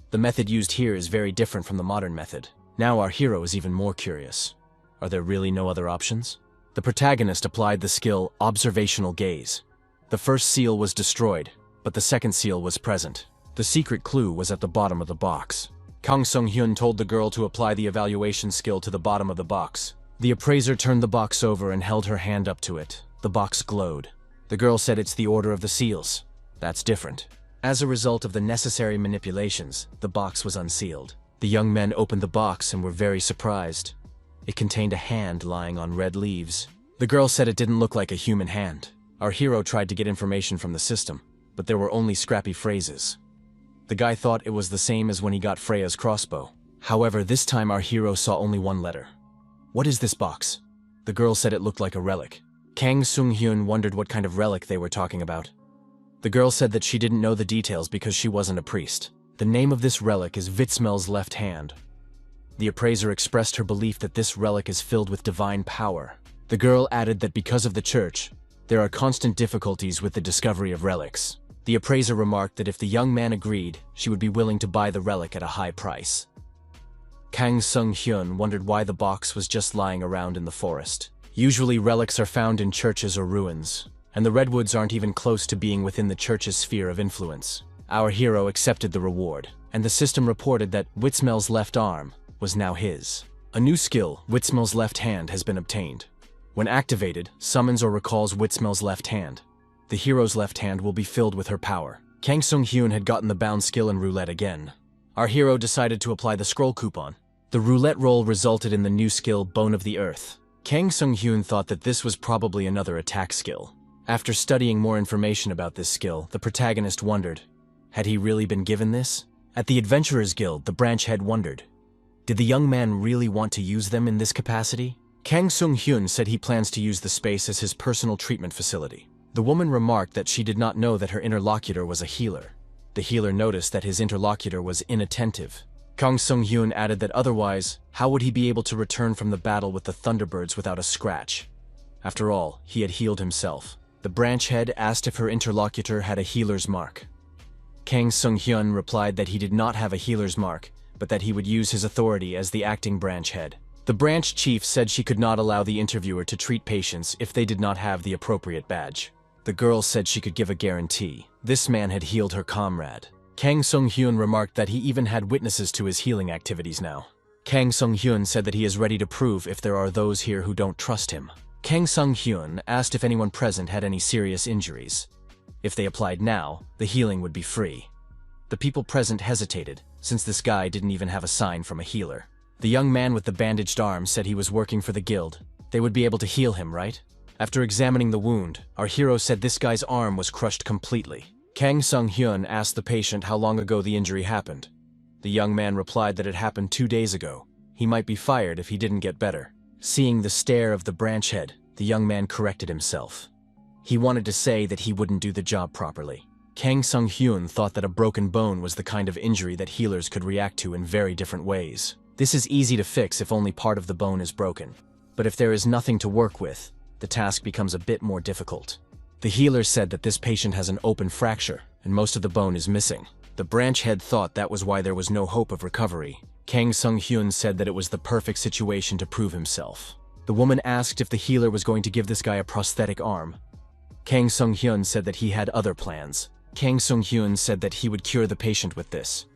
The method used here is very different from the modern method. Now our hero is even more curious. Are there really no other options? The protagonist applied the skill Observational Gaze. The first seal was destroyed, but the second seal was present. The secret clue was at the bottom of the box. Kang Sung-hyun told the girl to apply the evaluation skill to the bottom of the box. The appraiser turned the box over and held her hand up to it. The box glowed. The girl said it's the order of the seals. That's different. As a result of the necessary manipulations, the box was unsealed. The young men opened the box and were very surprised. It contained a hand lying on red leaves. The girl said it didn't look like a human hand. Our hero tried to get information from the system, but there were only scrappy phrases. The guy thought it was the same as when he got Freya's crossbow. However, this time our hero saw only one letter. What is this box? The girl said it looked like a relic. Kang Sung-hyun wondered what kind of relic they were talking about. The girl said that she didn't know the details because she wasn't a priest. The name of this relic is Vitzmel's left hand. The appraiser expressed her belief that this relic is filled with divine power. The girl added that because of the church, there are constant difficulties with the discovery of relics. The appraiser remarked that if the young man agreed, she would be willing to buy the relic at a high price. Kang Sung-hyun wondered why the box was just lying around in the forest. Usually relics are found in churches or ruins, and the redwoods aren't even close to being within the church's sphere of influence. Our hero accepted the reward, and the system reported that Witzmel's left arm was now his. A new skill, Witzmel's left hand, has been obtained. When activated, summons or recalls Witzmel's left hand. The hero's left hand will be filled with her power. Kang Sung-hyun had gotten the bound skill in roulette again. Our hero decided to apply the scroll coupon. The roulette roll resulted in the new skill, Bone of the Earth. Kang Sung-hyun thought that this was probably another attack skill. After studying more information about this skill, the protagonist wondered, had he really been given this? At the Adventurers Guild, the branch head wondered, did the young man really want to use them in this capacity? Kang Sung-hyun said he plans to use the space as his personal treatment facility. The woman remarked that she did not know that her interlocutor was a healer. The healer noticed that his interlocutor was inattentive. Kang Sung-hyun added that otherwise, how would he be able to return from the battle with the Thunderbirds without a scratch? After all, he had healed himself. The branch head asked if her interlocutor had a healer's mark. Kang Sung-hyun replied that he did not have a healer's mark, but that he would use his authority as the acting branch head. The branch chief said she could not allow the interviewer to treat patients if they did not have the appropriate badge. The girl said she could give a guarantee. This man had healed her comrade. Kang Sung-hyun remarked that he even had witnesses to his healing activities now. Kang Sung-hyun said that he is ready to prove if there are those here who don't trust him. Kang Sung-hyun asked if anyone present had any serious injuries. If they applied now, the healing would be free. The people present hesitated, since this guy didn't even have a sign from a healer. The young man with the bandaged arm said he was working for the guild. They would be able to heal him, right? After examining the wound, our hero said this guy's arm was crushed completely. Kang Sung-hyun asked the patient how long ago the injury happened. The young man replied that it happened 2 days ago. He might be fired if he didn't get better. Seeing the stare of the branch head, the young man corrected himself. He wanted to say that he wouldn't do the job properly. Kang Sung-hyun thought that a broken bone was the kind of injury that healers could react to in very different ways. This is easy to fix if only part of the bone is broken. But if there is nothing to work with, the task becomes a bit more difficult. The healer said that this patient has an open fracture, and most of the bone is missing. The branch head thought that was why there was no hope of recovery. Kang Sung-hyun said that it was the perfect situation to prove himself. The woman asked if the healer was going to give this guy a prosthetic arm. Kang Sung-hyun said that he had other plans. Kang Sung-hyun said that he would cure the patient with this.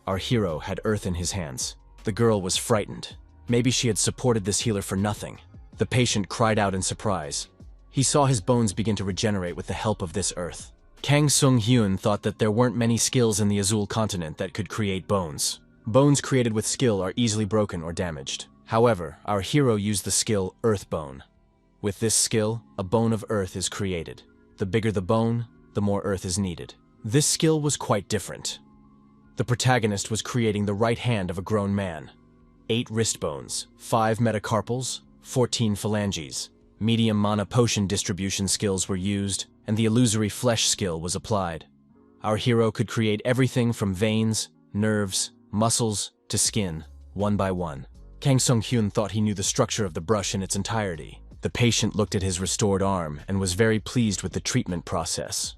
Our hero had earth in his hands. The girl was frightened. Maybe she had supported this healer for nothing. The patient cried out in surprise. He saw his bones begin to regenerate with the help of this earth. Kang Sung-hyun thought that there weren't many skills in the Azul continent that could create bones. Bones created with skill are easily broken or damaged. However, our hero used the skill Earth Bone. With this skill, a bone of earth is created. The bigger the bone, the more earth is needed. This skill was quite different. The protagonist was creating the right hand of a grown man. 8 wrist bones, 5 metacarpals, 14 phalanges. Medium mana potion distribution skills were used, and the illusory flesh skill was applied. Our hero could create everything from veins, nerves, muscles, to skin, one by one. Kang Sung-hyun thought he knew the structure of the brush in its entirety. The patient looked at his restored arm and was very pleased with the treatment process.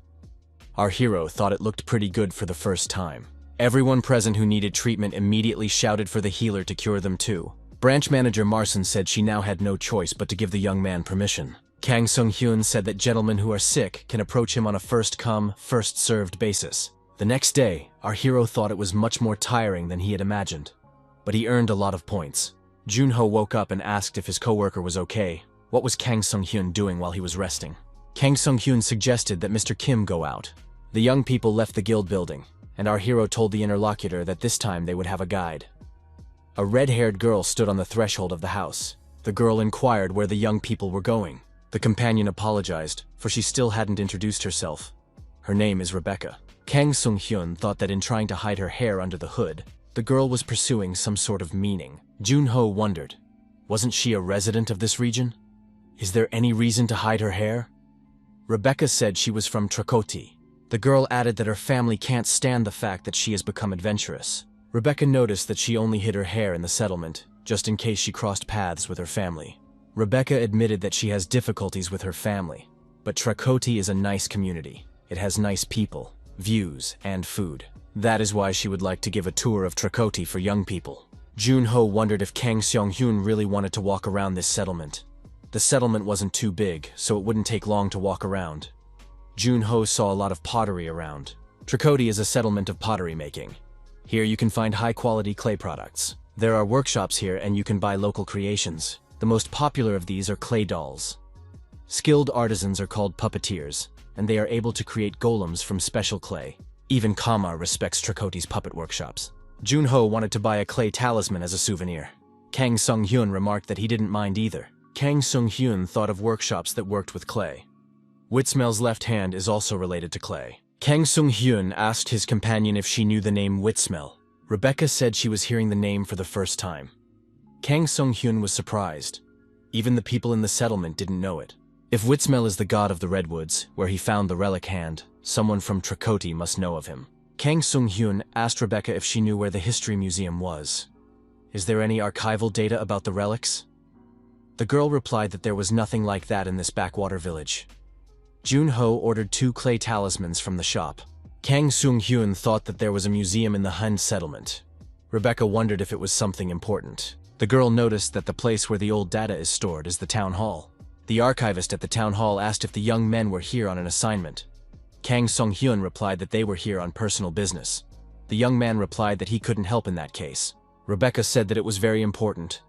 Our hero thought it looked pretty good for the first time. Everyone present who needed treatment immediately shouted for the healer to cure them too. Branch manager Marson said she now had no choice but to give the young man permission. Kang Sung-hyun said that gentlemen who are sick can approach him on a first-come, first-served basis. The next day, our hero thought it was much more tiring than he had imagined. But he earned a lot of points. Junho woke up and asked if his coworker was okay. What was Kang Sung-hyun doing while he was resting? Kang Sung-hyun suggested that Mr. Kim go out. The young people left the guild building, and our hero told the interlocutor that this time they would have a guide. A red-haired girl stood on the threshold of the house. The girl inquired where the young people were going. The companion apologized, for she still hadn't introduced herself. Her name is Rebecca. Kang Sung-hyun thought that in trying to hide her hair under the hood, the girl was pursuing some sort of meaning. Junho wondered, wasn't she a resident of this region? Is there any reason to hide her hair? Rebecca said she was from Trakoti. The girl added that her family can't stand the fact that she has become adventurous. Rebecca noticed that she only hid her hair in the settlement, just in case she crossed paths with her family. Rebecca admitted that she has difficulties with her family, but Trakoti is a nice community. It has nice people, views, and food. That is why she would like to give a tour of Trakoti for young people. Junho wondered if Kang Sung-hyun really wanted to walk around this settlement. The settlement wasn't too big, so it wouldn't take long to walk around. Junho saw a lot of pottery around. Trakoti is a settlement of pottery making. Here you can find high-quality clay products. There are workshops here and you can buy local creations. The most popular of these are clay dolls. Skilled artisans are called puppeteers, and they are able to create golems from special clay. Even Kama respects Trakoti's puppet workshops. Junho wanted to buy a clay talisman as a souvenir. Kang Sung-hyun remarked that he didn't mind either. Kang Sung-hyun thought of workshops that worked with clay. Witsmel's left hand is also related to clay. Kang Sung-hyun asked his companion if she knew the name Witsmel. Rebecca said she was hearing the name for the first time. Kang Sung-hyun was surprised. Even the people in the settlement didn't know it. If Witsmel is the god of the redwoods, where he found the relic hand, someone from Trakoti must know of him. Kang Sung-hyun asked Rebecca if she knew where the history museum was. Is there any archival data about the relics? The girl replied that there was nothing like that in this backwater village. Junho ordered 2 clay talismans from the shop. Kang Sung-hyun thought that there was a museum in the Han settlement. Rebecca wondered if it was something important. The girl noticed that the place where the old data is stored is the town hall. The archivist at the town hall asked if the young men were here on an assignment. Kang Sung-hyun replied that they were here on personal business. The young man replied that he couldn't help in that case. Rebecca said that it was very important.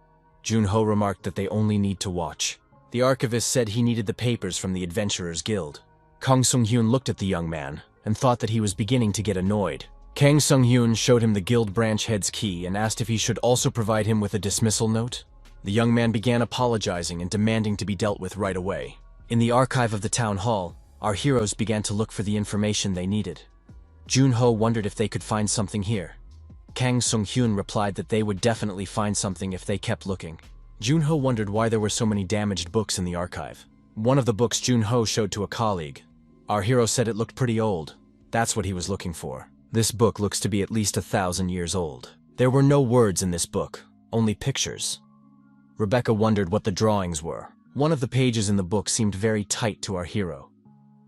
Junho remarked that they only need to watch. The archivist said he needed the papers from the Adventurers Guild. Kang Sung-hyun looked at the young man and thought that he was beginning to get annoyed. Kang Sung-hyun showed him the guild branch head's key and asked if he should also provide him with a dismissal note. The young man began apologizing and demanding to be dealt with right away. In the archive of the town hall, our heroes began to look for the information they needed. Junho wondered if they could find something here. Kang Sung-hyun replied that they would definitely find something if they kept looking. Junho wondered why there were so many damaged books in the archive. One of the books Junho showed to a colleague. Our hero said it looked pretty old. That's what he was looking for. This book looks to be at least 1,000 years old. There were no words in this book, only pictures. Rebecca wondered what the drawings were. One of the pages in the book seemed very tight to our hero.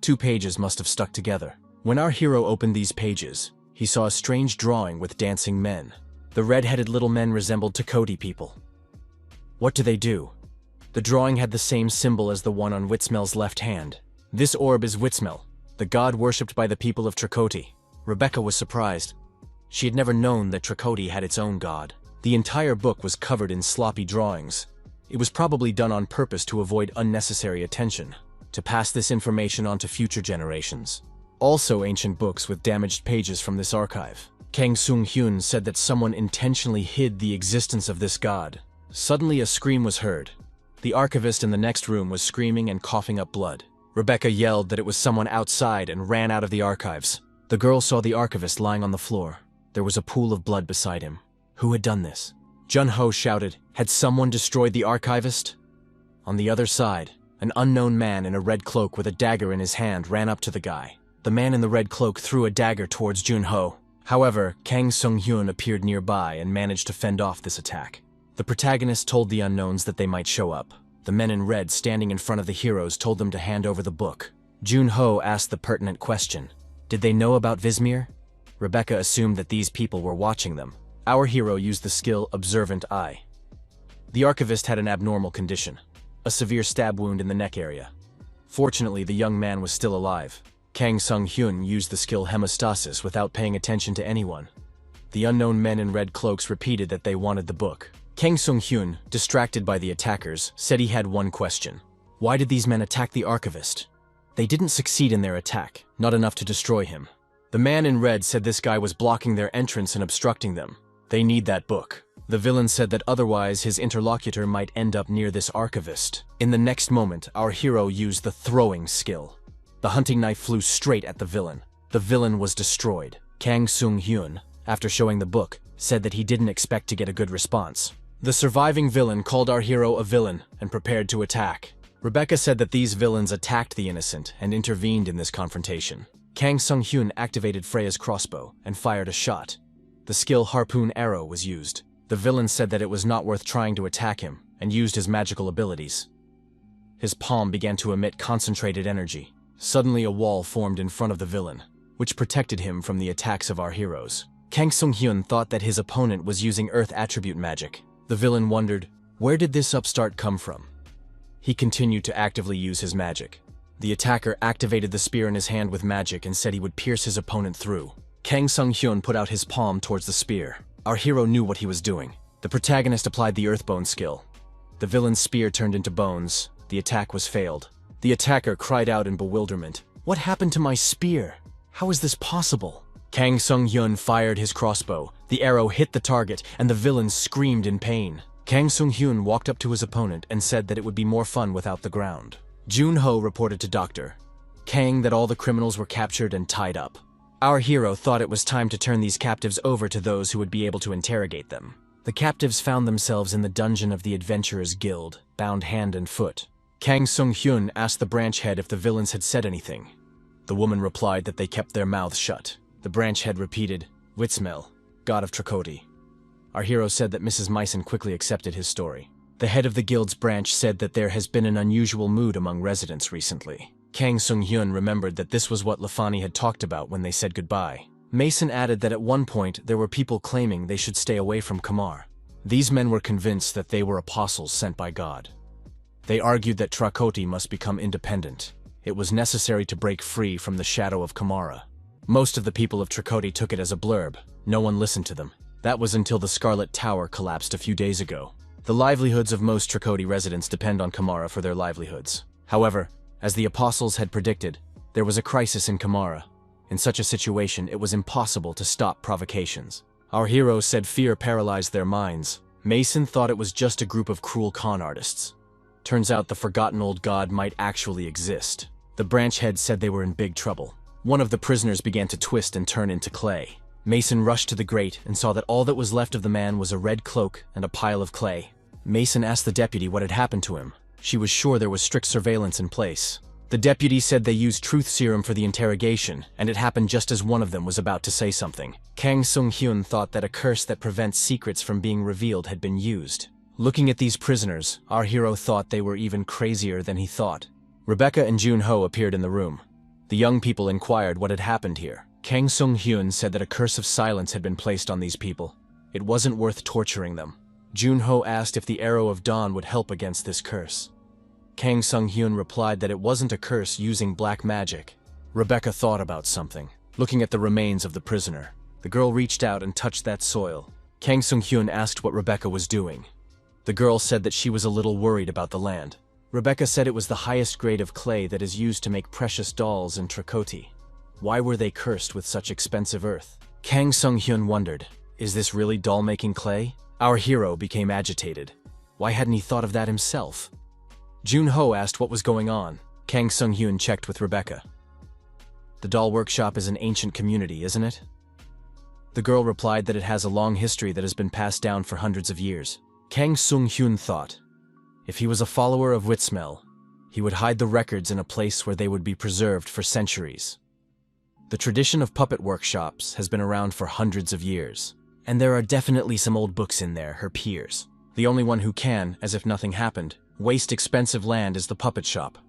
2 pages must have stuck together. When our hero opened these pages, he saw a strange drawing with dancing men. The red-headed little men resembled Trikoti people. What do they do? The drawing had the same symbol as the one on Witsmel's left hand. This orb is Witsmel, the god worshipped by the people of Trikoti. Rebecca was surprised. She had never known that Trikoti had its own god. The entire book was covered in sloppy drawings. It was probably done on purpose to avoid unnecessary attention, to pass this information on to future generations. Also ancient books with damaged pages from this archive. Kang Sung-hyun said that someone intentionally hid the existence of this god. Suddenly a scream was heard. The archivist in the next room was screaming and coughing up blood. Rebecca yelled that it was someone outside and ran out of the archives. The girl saw the archivist lying on the floor. There was a pool of blood beside him. Who had done this? Jun-ho shouted, "Had someone destroyed the archivist?" On the other side, an unknown man in a red cloak with a dagger in his hand ran up to the guy. The man in the red cloak threw a dagger towards Jun-ho. However, Kang Sung-hyun appeared nearby and managed to fend off this attack. The protagonist told the unknowns that they might show up. The men in red standing in front of the heroes told them to hand over the book. Jun-ho asked the pertinent question. Did they know about Vismir? Rebecca assumed that these people were watching them. Our hero used the skill Observant Eye. The archivist had an abnormal condition, a severe stab wound in the neck area. Fortunately, the young man was still alive. Kang Sung-hyun used the skill Hemostasis without paying attention to anyone. The unknown men in red cloaks repeated that they wanted the book. Kang Sung-hyun, distracted by the attackers, said he had one question. Why did these men attack the archivist? They didn't succeed in their attack, not enough to destroy him. The man in red said this guy was blocking their entrance and obstructing them. They need that book. The villain said that otherwise his interlocutor might end up near this archivist. In the next moment, our hero used the throwing skill. The hunting knife flew straight at the villain. The villain was destroyed. Kang Sung-hyun, after showing the book, said that he didn't expect to get a good response. The surviving villain called our hero a villain and prepared to attack. Rebecca said that these villains attacked the innocent and intervened in this confrontation. Kang Sung-hyun activated Freya's crossbow and fired a shot. The skill Harpoon Arrow was used. The villain said that it was not worth trying to attack him and used his magical abilities. His palm began to emit concentrated energy. Suddenly a wall formed in front of the villain, which protected him from the attacks of our heroes. Kang Sung-hyun thought that his opponent was using Earth attribute magic. The villain wondered, where did this upstart come from? He continued to actively use his magic. The attacker activated the spear in his hand with magic and said he would pierce his opponent through. Kang Sung-hyun put out his palm towards the spear. Our hero knew what he was doing. The protagonist applied the Earthbone skill. The villain's spear turned into bones. The attack was failed. The attacker cried out in bewilderment. What happened to my spear? How is this possible? Kang Sung-hyun fired his crossbow. The arrow hit the target, and the villain screamed in pain. Kang Sung-hyun walked up to his opponent and said that it would be more fun without the ground. Jun-ho reported to Dr. Kang that all the criminals were captured and tied up. Our hero thought it was time to turn these captives over to those who would be able to interrogate them. The captives found themselves in the dungeon of the Adventurers Guild, bound hand and foot. Kang Sung-hyun asked the branch head if the villains had said anything. The woman replied that they kept their mouths shut. The branch head repeated, Witsmel, god of Trikoti. Our hero said that Mrs. Meissen quickly accepted his story. The head of the guild's branch said that there has been an unusual mood among residents recently. Kang Sung-hyun remembered that this was what Lafani had talked about when they said goodbye. Mason added that at one point there were people claiming they should stay away from Kamar. These men were convinced that they were apostles sent by God. They argued that Trikoti must become independent. It was necessary to break free from the shadow of Kamara. Most of the people of Trikoti took it as a blurb. No one listened to them. That was until the Scarlet Tower collapsed a few days ago. The livelihoods of most Trikoti residents depend on Kamara for their livelihoods. However, as the apostles had predicted, there was a crisis in Kamara. In such a situation, it was impossible to stop provocations. Our hero said fear paralyzed their minds. Mason thought it was just a group of cruel con artists. Turns out the forgotten old god might actually exist. The branch head said they were in big trouble. One of the prisoners began to twist and turn into clay. Mason rushed to the grate and saw that all that was left of the man was a red cloak and a pile of clay. Mason asked the deputy what had happened to him. She was sure there was strict surveillance in place. The deputy said they used truth serum for the interrogation, and it happened just as one of them was about to say something. Kang Sung-hyun thought that a curse that prevents secrets from being revealed had been used. Looking at these prisoners, our hero thought they were even crazier than he thought. Rebecca and Jun-ho appeared in the room. The young people inquired what had happened here. Kang Sung-hyun said that a curse of silence had been placed on these people. It wasn't worth torturing them. Jun-ho asked if the Arrow of Dawn would help against this curse. Kang Sung-hyun replied that it wasn't a curse using black magic. Rebecca thought about something. Looking at the remains of the prisoner, the girl reached out and touched that soil. Kang Sung-hyun asked what Rebecca was doing. The girl said that she was a little worried about the land. Rebecca said it was the highest grade of clay that is used to make precious dolls in Trikoti. Why were they cursed with such expensive earth? Kang Sung-hyun wondered, is this really doll-making clay? Our hero became agitated. Why hadn't he thought of that himself? Jun-ho asked what was going on. Kang Sung-hyun checked with Rebecca. The doll workshop is an ancient community, isn't it? The girl replied that it has a long history that has been passed down for hundreds of years. Kang Sung-hyun thought, if he was a follower of Witsmel, he would hide the records in a place where they would be preserved for centuries. The tradition of puppet workshops has been around for hundreds of years, and there are definitely some old books in there, her peers. The only one who can, as if nothing happened, waste expensive land is the puppet shop.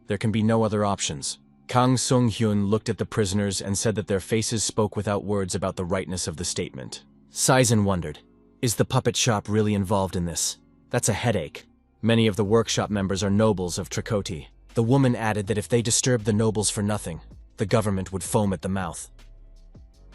There can be no other options. Kang Sung-hyun looked at the prisoners and said that their faces spoke without words about the rightness of the statement. Saizan wondered, is the puppet shop really involved in this? That's a headache. Many of the workshop members are nobles of Trikoti. The woman added that if they disturbed the nobles for nothing, the government would foam at the mouth.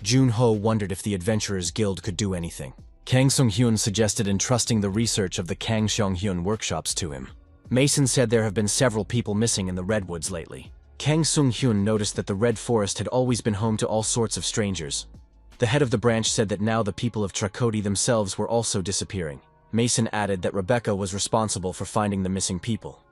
Jun-ho wondered if the Adventurers Guild could do anything. Kang Sung-hyun suggested entrusting the research of the Kang Sung-hyun workshops to him. Mason said there have been several people missing in the Redwoods lately. Kang Sung-hyun noticed that the Red Forest had always been home to all sorts of strangers. The head of the branch said that now the people of Trikoti themselves were also disappearing. Mason added that Rebecca was responsible for finding the missing people.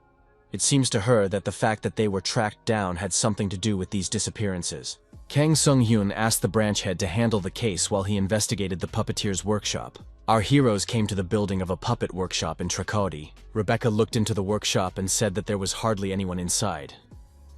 It seems to her that the fact that they were tracked down had something to do with these disappearances. Kang Sung-hyun asked the branch head to handle the case while he investigated the puppeteer's workshop. Our heroes came to the building of a puppet workshop in Trikoti. Rebecca looked into the workshop and said that there was hardly anyone inside.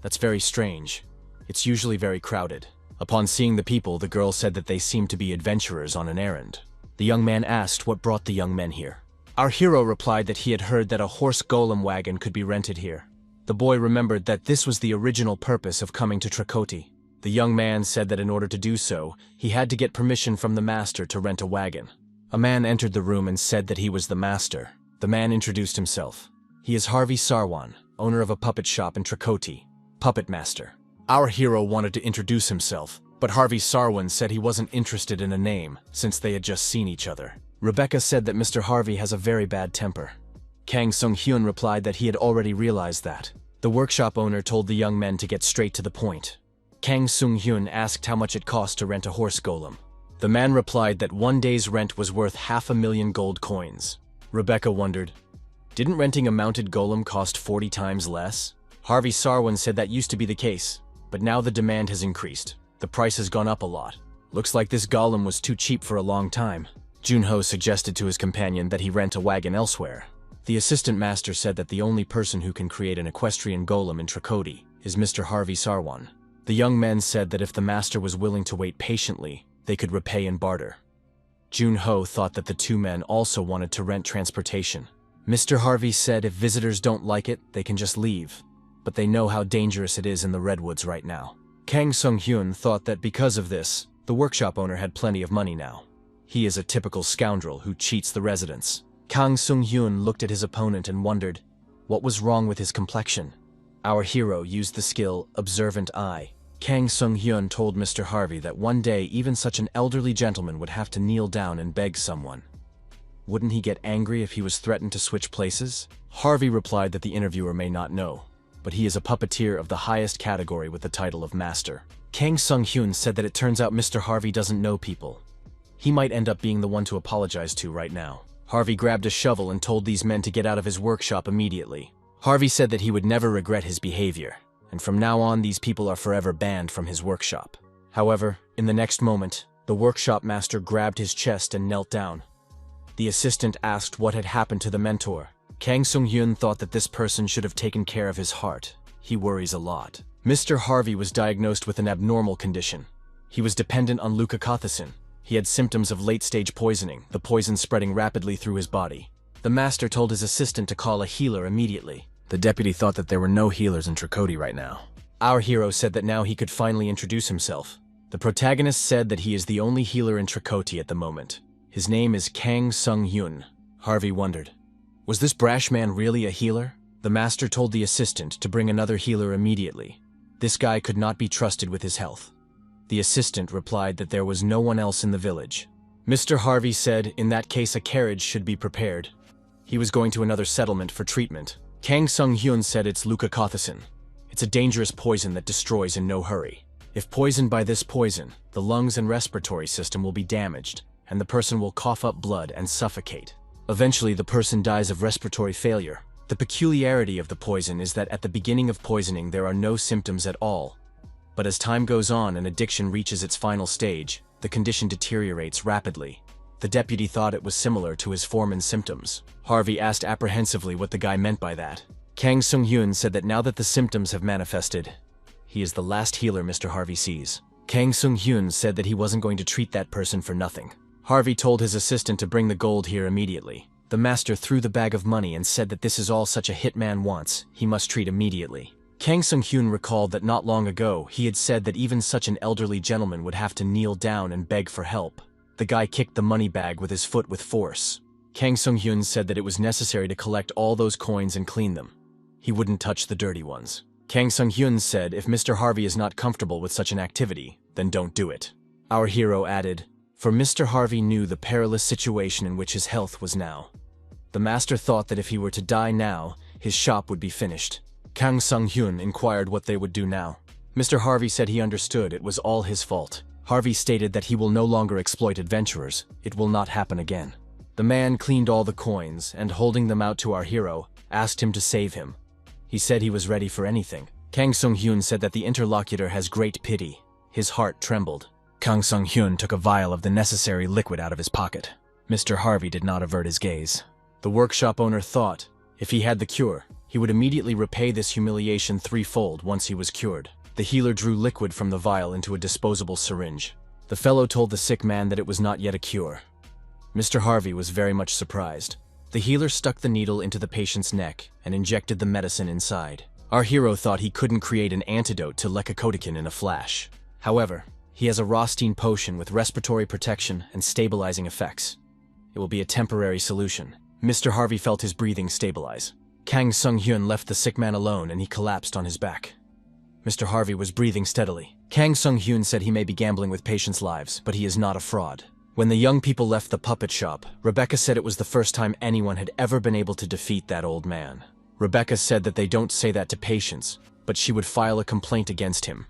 That's very strange. It's usually very crowded. Upon seeing the people, the girl said that they seemed to be adventurers on an errand. The young man asked what brought the young men here. Our hero replied that he had heard that a horse golem wagon could be rented here. The boy remembered that this was the original purpose of coming to Trikoti. The young man said that in order to do so, he had to get permission from the master to rent a wagon. A man entered the room and said that he was the master. The man introduced himself. He is Harvey Sarwan, owner of a puppet shop in Trikoti. Puppet master. Our hero wanted to introduce himself, but Harvey Sarwan said he wasn't interested in a name, since they had just seen each other. Rebecca said that Mr. Harvey has a very bad temper. Kang Sung-hyun replied that he had already realized that. The workshop owner told the young men to get straight to the point. Kang Sung-hyun asked how much it cost to rent a horse golem. The man replied that one day's rent was worth 500,000 gold coins. Rebecca wondered, didn't renting a mounted golem cost 40 times less? Harvey Sarwan said that used to be the case, but now the demand has increased. The price has gone up a lot. Looks like this golem was too cheap for a long time. Jun-ho suggested to his companion that he rent a wagon elsewhere. The assistant master said that the only person who can create an equestrian golem in Trikoti is Mr. Harvey Sarwan. The young men said that if the master was willing to wait patiently, they could repay in barter. Jun-ho thought that the two men also wanted to rent transportation. Mr. Harvey said if visitors don't like it, they can just leave, but they know how dangerous it is in the Redwoods right now. Kang Sung-hyun thought that because of this, the workshop owner had plenty of money now. He is a typical scoundrel who cheats the residents. Kang Sung-hyun looked at his opponent and wondered, what was wrong with his complexion? Our hero used the skill Observant Eye. Kang Sung-hyun told Mr. Harvey that one day even such an elderly gentleman would have to kneel down and beg someone. Wouldn't he get angry if he was threatened to switch places? Harvey replied that the interviewer may not know, but he is a puppeteer of the highest category with the title of Master. Kang Sung-hyun said that it turns out Mr. Harvey doesn't know people. He might end up being the one to apologize to right now. Harvey grabbed a shovel and told these men to get out of his workshop immediately. Harvey said that he would never regret his behavior, and from now on these people are forever banned from his workshop. However, in the next moment, the workshop master grabbed his chest and knelt down. The assistant asked what had happened to the mentor. Kang Sung-hyun thought that this person should have taken care of his heart. he worries a lot. Mr. Harvey was diagnosed with an abnormal condition. He was dependent on leukocothecin. He had symptoms of late-stage poisoning, the poison spreading rapidly through his body. The master told his assistant to call a healer immediately. The deputy thought that there were no healers in Trikoti right now. Our hero said that now he could finally introduce himself. The protagonist said that he is the only healer in Trikoti at the moment. His name is Kang Sung-hyun. Harvey wondered, was this brash man really a healer? The master told the assistant to bring another healer immediately. This guy could not be trusted with his health. The assistant replied that there was no one else in the village. Mr. Harvey said in that case a carriage should be prepared. He was going to another settlement for treatment. Kang Sung-hyun said it's leukocothecin. It's a dangerous poison that destroys in no hurry. If poisoned by this poison, the lungs and respiratory system will be damaged, and the person will cough up blood and suffocate. Eventually, the person dies of respiratory failure. The peculiarity of the poison is that at the beginning of poisoning there are no symptoms at all. But as time goes on and addiction reaches its final stage, the condition deteriorates rapidly. The deputy thought it was similar to his foreman's symptoms. Harvey asked apprehensively what the guy meant by that. Kang Sung-hyun said that now that the symptoms have manifested, he is the last healer Mr. Harvey sees. Kang Sung-hyun said that he wasn't going to treat that person for nothing. Harvey told his assistant to bring the gold here immediately. The master threw the bag of money and said that this is all such a hitman wants, he must treat immediately. Kang Sung-hyun recalled that not long ago he had said that even such an elderly gentleman would have to kneel down and beg for help. The guy kicked the money bag with his foot with force. Kang Sung-hyun said that it was necessary to collect all those coins and clean them. He wouldn't touch the dirty ones. Kang Sung-hyun said if Mr. Harvey is not comfortable with such an activity, then don't do it. Our hero added, for Mr. Harvey knew the perilous situation in which his health was now. The master thought that if he were to die now, his shop would be finished. Kang Sung-hyun inquired what they would do now. Mr. Harvey said he understood it was all his fault. Harvey stated that he will no longer exploit adventurers. It will not happen again. The man cleaned all the coins and, holding them out to our hero, asked him to save him. He said he was ready for anything. Kang Sung-hyun said that the interlocutor has great pity. His heart trembled. Kang Sung-hyun took a vial of the necessary liquid out of his pocket. Mr. Harvey did not avert his gaze. The workshop owner thought, if he had the cure, he would immediately repay this humiliation threefold once he was cured. The healer drew liquid from the vial into a disposable syringe. The fellow told the sick man that it was not yet a cure. Mr. Harvey was very much surprised. The healer stuck the needle into the patient's neck and injected the medicine inside. Our hero thought he couldn't create an antidote to leukocodekin in a flash. However, he has a Rostein potion with respiratory protection and stabilizing effects. It will be a temporary solution. Mr. Harvey felt his breathing stabilize. Kang Sung-hyun left the sick man alone and he collapsed on his back. Mr. Harvey was breathing steadily. Kang Sung-hyun said he may be gambling with patients' lives, but he is not a fraud. When the young people left the puppet shop, Rebecca said it was the first time anyone had ever been able to defeat that old man. Rebecca said that they don't say that to patients, but she would file a complaint against him.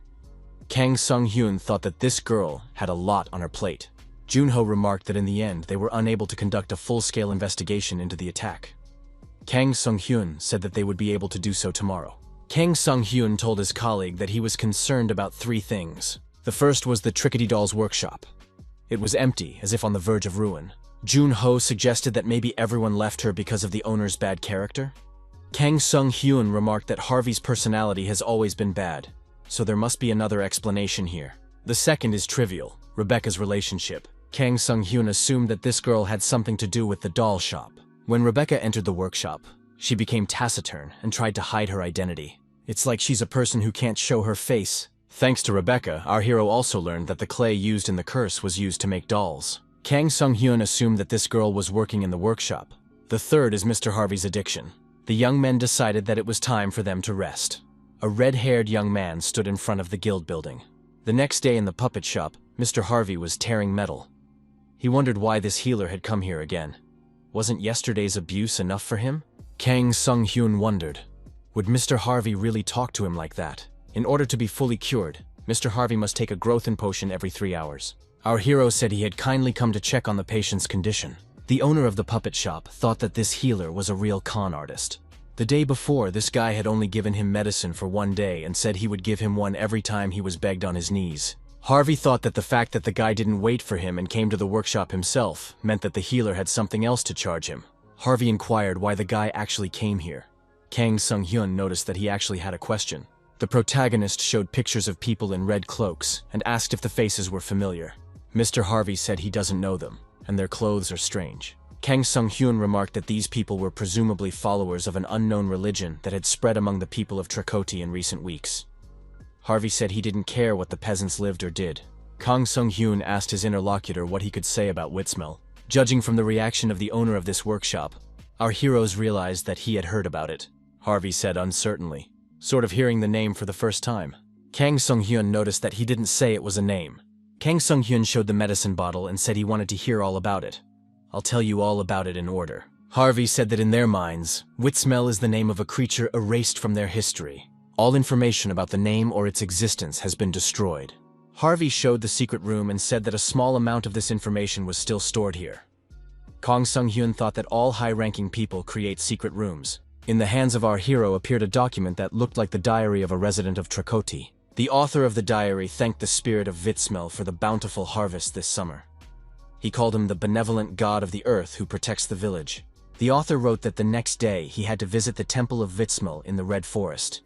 Kang Sung-hyun thought that this girl had a lot on her plate. Junho remarked that in the end they were unable to conduct a full-scale investigation into the attack. Kang Sung-hyun said that they would be able to do so tomorrow. Kang Sung-hyun told his colleague that he was concerned about three things. The first was the Trikoti doll's workshop. It was empty, as if on the verge of ruin. Junho suggested that maybe everyone left her because of the owner's bad character. Kang Sung-hyun remarked that Harvey's personality has always been bad, so there must be another explanation here. The second is trivial, Rebecca's relationship. Kang Sung-hyun assumed that this girl had something to do with the doll shop. When Rebecca entered the workshop, she became taciturn and tried to hide her identity. It's like she's a person who can't show her face. Thanks to Rebecca, our hero also learned that the clay used in the curse was used to make dolls. Kang Sung-hyun assumed that this girl was working in the workshop. The third is Mr. Harvey's addiction. The young men decided that it was time for them to rest. A red-haired young man stood in front of the guild building. The next day in the puppet shop, Mr. Harvey was tearing metal. He wondered why this healer had come here again. Wasn't yesterday's abuse enough for him? Kang Sung-hyun wondered, would Mr. Harvey really talk to him like that? In order to be fully cured, Mr. Harvey must take a growth potion every 3 hours. Our hero said he had kindly come to check on the patient's condition. The owner of the puppet shop thought that this healer was a real con artist. The day before, this guy had only given him medicine for 1 day and said he would give him one every time he was begged on his knees. Harvey thought that the fact that the guy didn't wait for him and came to the workshop himself meant that the healer had something else to charge him. Harvey inquired why the guy actually came here. Kang Sung-hyun noticed that he actually had a question. The protagonist showed pictures of people in red cloaks and asked if the faces were familiar. Mr. Harvey said he doesn't know them, and their clothes are strange. Kang Sung-hyun remarked that these people were presumably followers of an unknown religion that had spread among the people of Trakoti in recent weeks. Harvey said he didn't care what the peasants lived or did. Kang Sung-hyun asked his interlocutor what he could say about Witsmel. Judging from the reaction of the owner of this workshop, our heroes realized that he had heard about it. Harvey said uncertainly, sort of hearing the name for the first time. Kang Sung-hyun noticed that he didn't say it was a name. Kang Sung-hyun showed the medicine bottle and said he wanted to hear all about it. I'll tell you all about it in order. Harvey said that in their minds, Witsmel is the name of a creature erased from their history. All information about the name or its existence has been destroyed. Harvey showed the secret room and said that a small amount of this information was still stored here. Kang Sung-hyun thought that all high-ranking people create secret rooms. In the hands of our hero appeared a document that looked like the diary of a resident of Trakoti. The author of the diary thanked the spirit of Witsmel for the bountiful harvest this summer. He called him the benevolent god of the earth who protects the village. The author wrote that the next day he had to visit the temple of Witsmel in the Red Forest.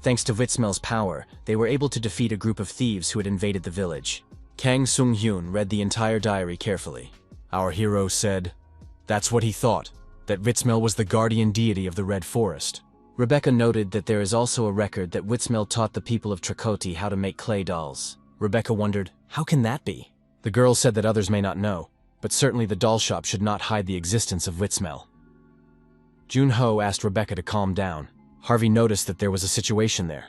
Thanks to Witsmel's power, they were able to defeat a group of thieves who had invaded the village. Kang Sung-hyun read the entire diary carefully. Our hero said, "That's what he thought, that Witsmel was the guardian deity of the Red Forest." Rebecca noted that there is also a record that Witsmel taught the people of Trakoti how to make clay dolls. Rebecca wondered, how can that be? The girl said that others may not know, but certainly the doll shop should not hide the existence of Witsmel. Jun-ho asked Rebecca to calm down. Harvey noticed that there was a situation there.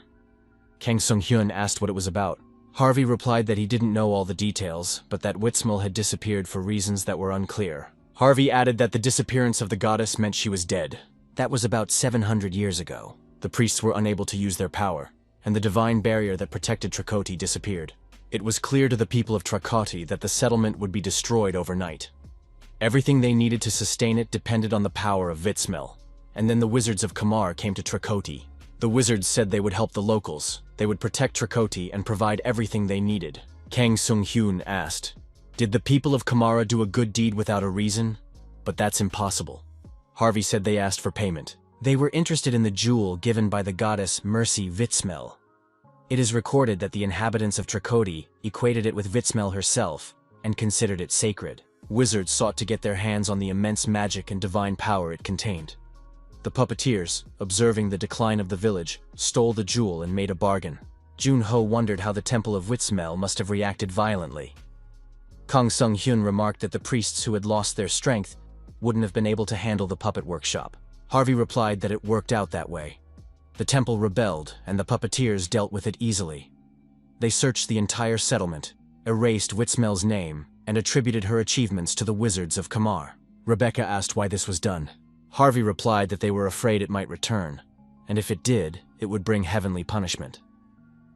Kang Sung-hyun asked what it was about. Harvey replied that he didn't know all the details, but that Witsmel had disappeared for reasons that were unclear. Harvey added that the disappearance of the goddess meant she was dead. That was about 700 years ago. The priests were unable to use their power, and the divine barrier that protected Trakoti disappeared. It was clear to the people of Trakoti that the settlement would be destroyed overnight. Everything they needed to sustain it depended on the power of Witsmel. And then the wizards of Kamar came to Trakoti. The wizards said they would help the locals. They would protect Trakoti and provide everything they needed. Kang Sung-hyun asked, "Did the people of Kamara do a good deed without a reason? But that's impossible." Harvey said they asked for payment. They were interested in the jewel given by the goddess Mercy Witsmel. It is recorded that the inhabitants of Trakoti equated it with Witsmel herself and considered it sacred. Wizards sought to get their hands on the immense magic and divine power it contained. The puppeteers, observing the decline of the village, stole the jewel and made a bargain. Jun-ho wondered how the temple of Witsmel must have reacted violently. Kang Sung-hyun remarked that the priests who had lost their strength wouldn't have been able to handle the puppet workshop. Harvey replied that it worked out that way. The temple rebelled, and the puppeteers dealt with it easily. They searched the entire settlement, erased Witsmel's name, and attributed her achievements to the wizards of Kamar. Rebecca asked why this was done. Harvey replied that they were afraid it might return, and if it did, it would bring heavenly punishment.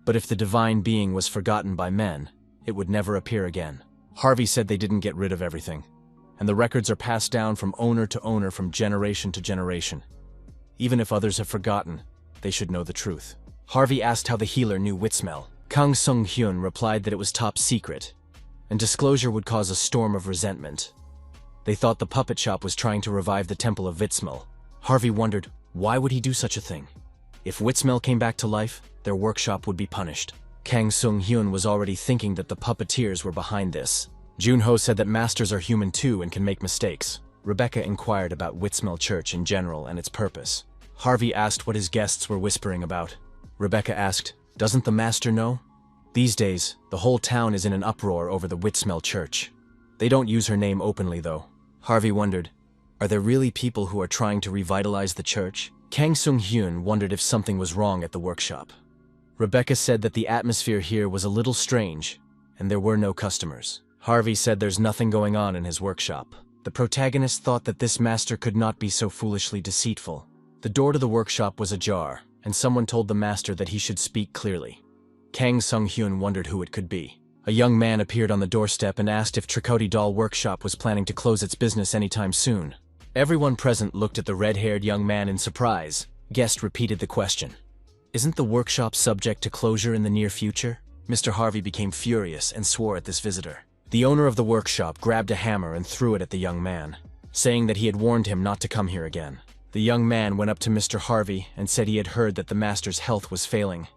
But if the divine being was forgotten by men, it would never appear again. Harvey said they didn't get rid of everything, and the records are passed down from owner to owner from generation to generation. Even if others have forgotten, they should know the truth. Harvey asked how the healer knew Witsmel. Kang Sung-hyun replied that it was top secret, and disclosure would cause a storm of resentment. They thought the puppet shop was trying to revive the temple of Witsmel. Harvey wondered, why would he do such a thing? If Witsmel came back to life, their workshop would be punished. Kang Sung-hyun was already thinking that the puppeteers were behind this. Jun-ho said that masters are human too and can make mistakes. Rebecca inquired about Witsmel Church in general and its purpose. Harvey asked what his guests were whispering about. Rebecca asked, "Doesn't the master know?" These days, the whole town is in an uproar over the Witsmel Church. They don't use her name openly though. Harvey wondered, are there really people who are trying to revitalize the church? Kang Sung-hyun wondered if something was wrong at the workshop. Rebecca said that the atmosphere here was a little strange, and there were no customers. Harvey said there's nothing going on in his workshop. The protagonist thought that this master could not be so foolishly deceitful. The door to the workshop was ajar, and someone told the master that he should speak clearly. Kang Sung-hyun wondered who it could be. A young man appeared on the doorstep and asked if Trakoti Doll Workshop was planning to close its business anytime soon. Everyone present looked at the red-haired young man in surprise. Guest repeated the question. Isn't the workshop subject to closure in the near future? Mr. Harvey became furious and swore at this visitor. The owner of the workshop grabbed a hammer and threw it at the young man, saying that he had warned him not to come here again. The young man went up to Mr. Harvey and said he had heard that the master's health was failing.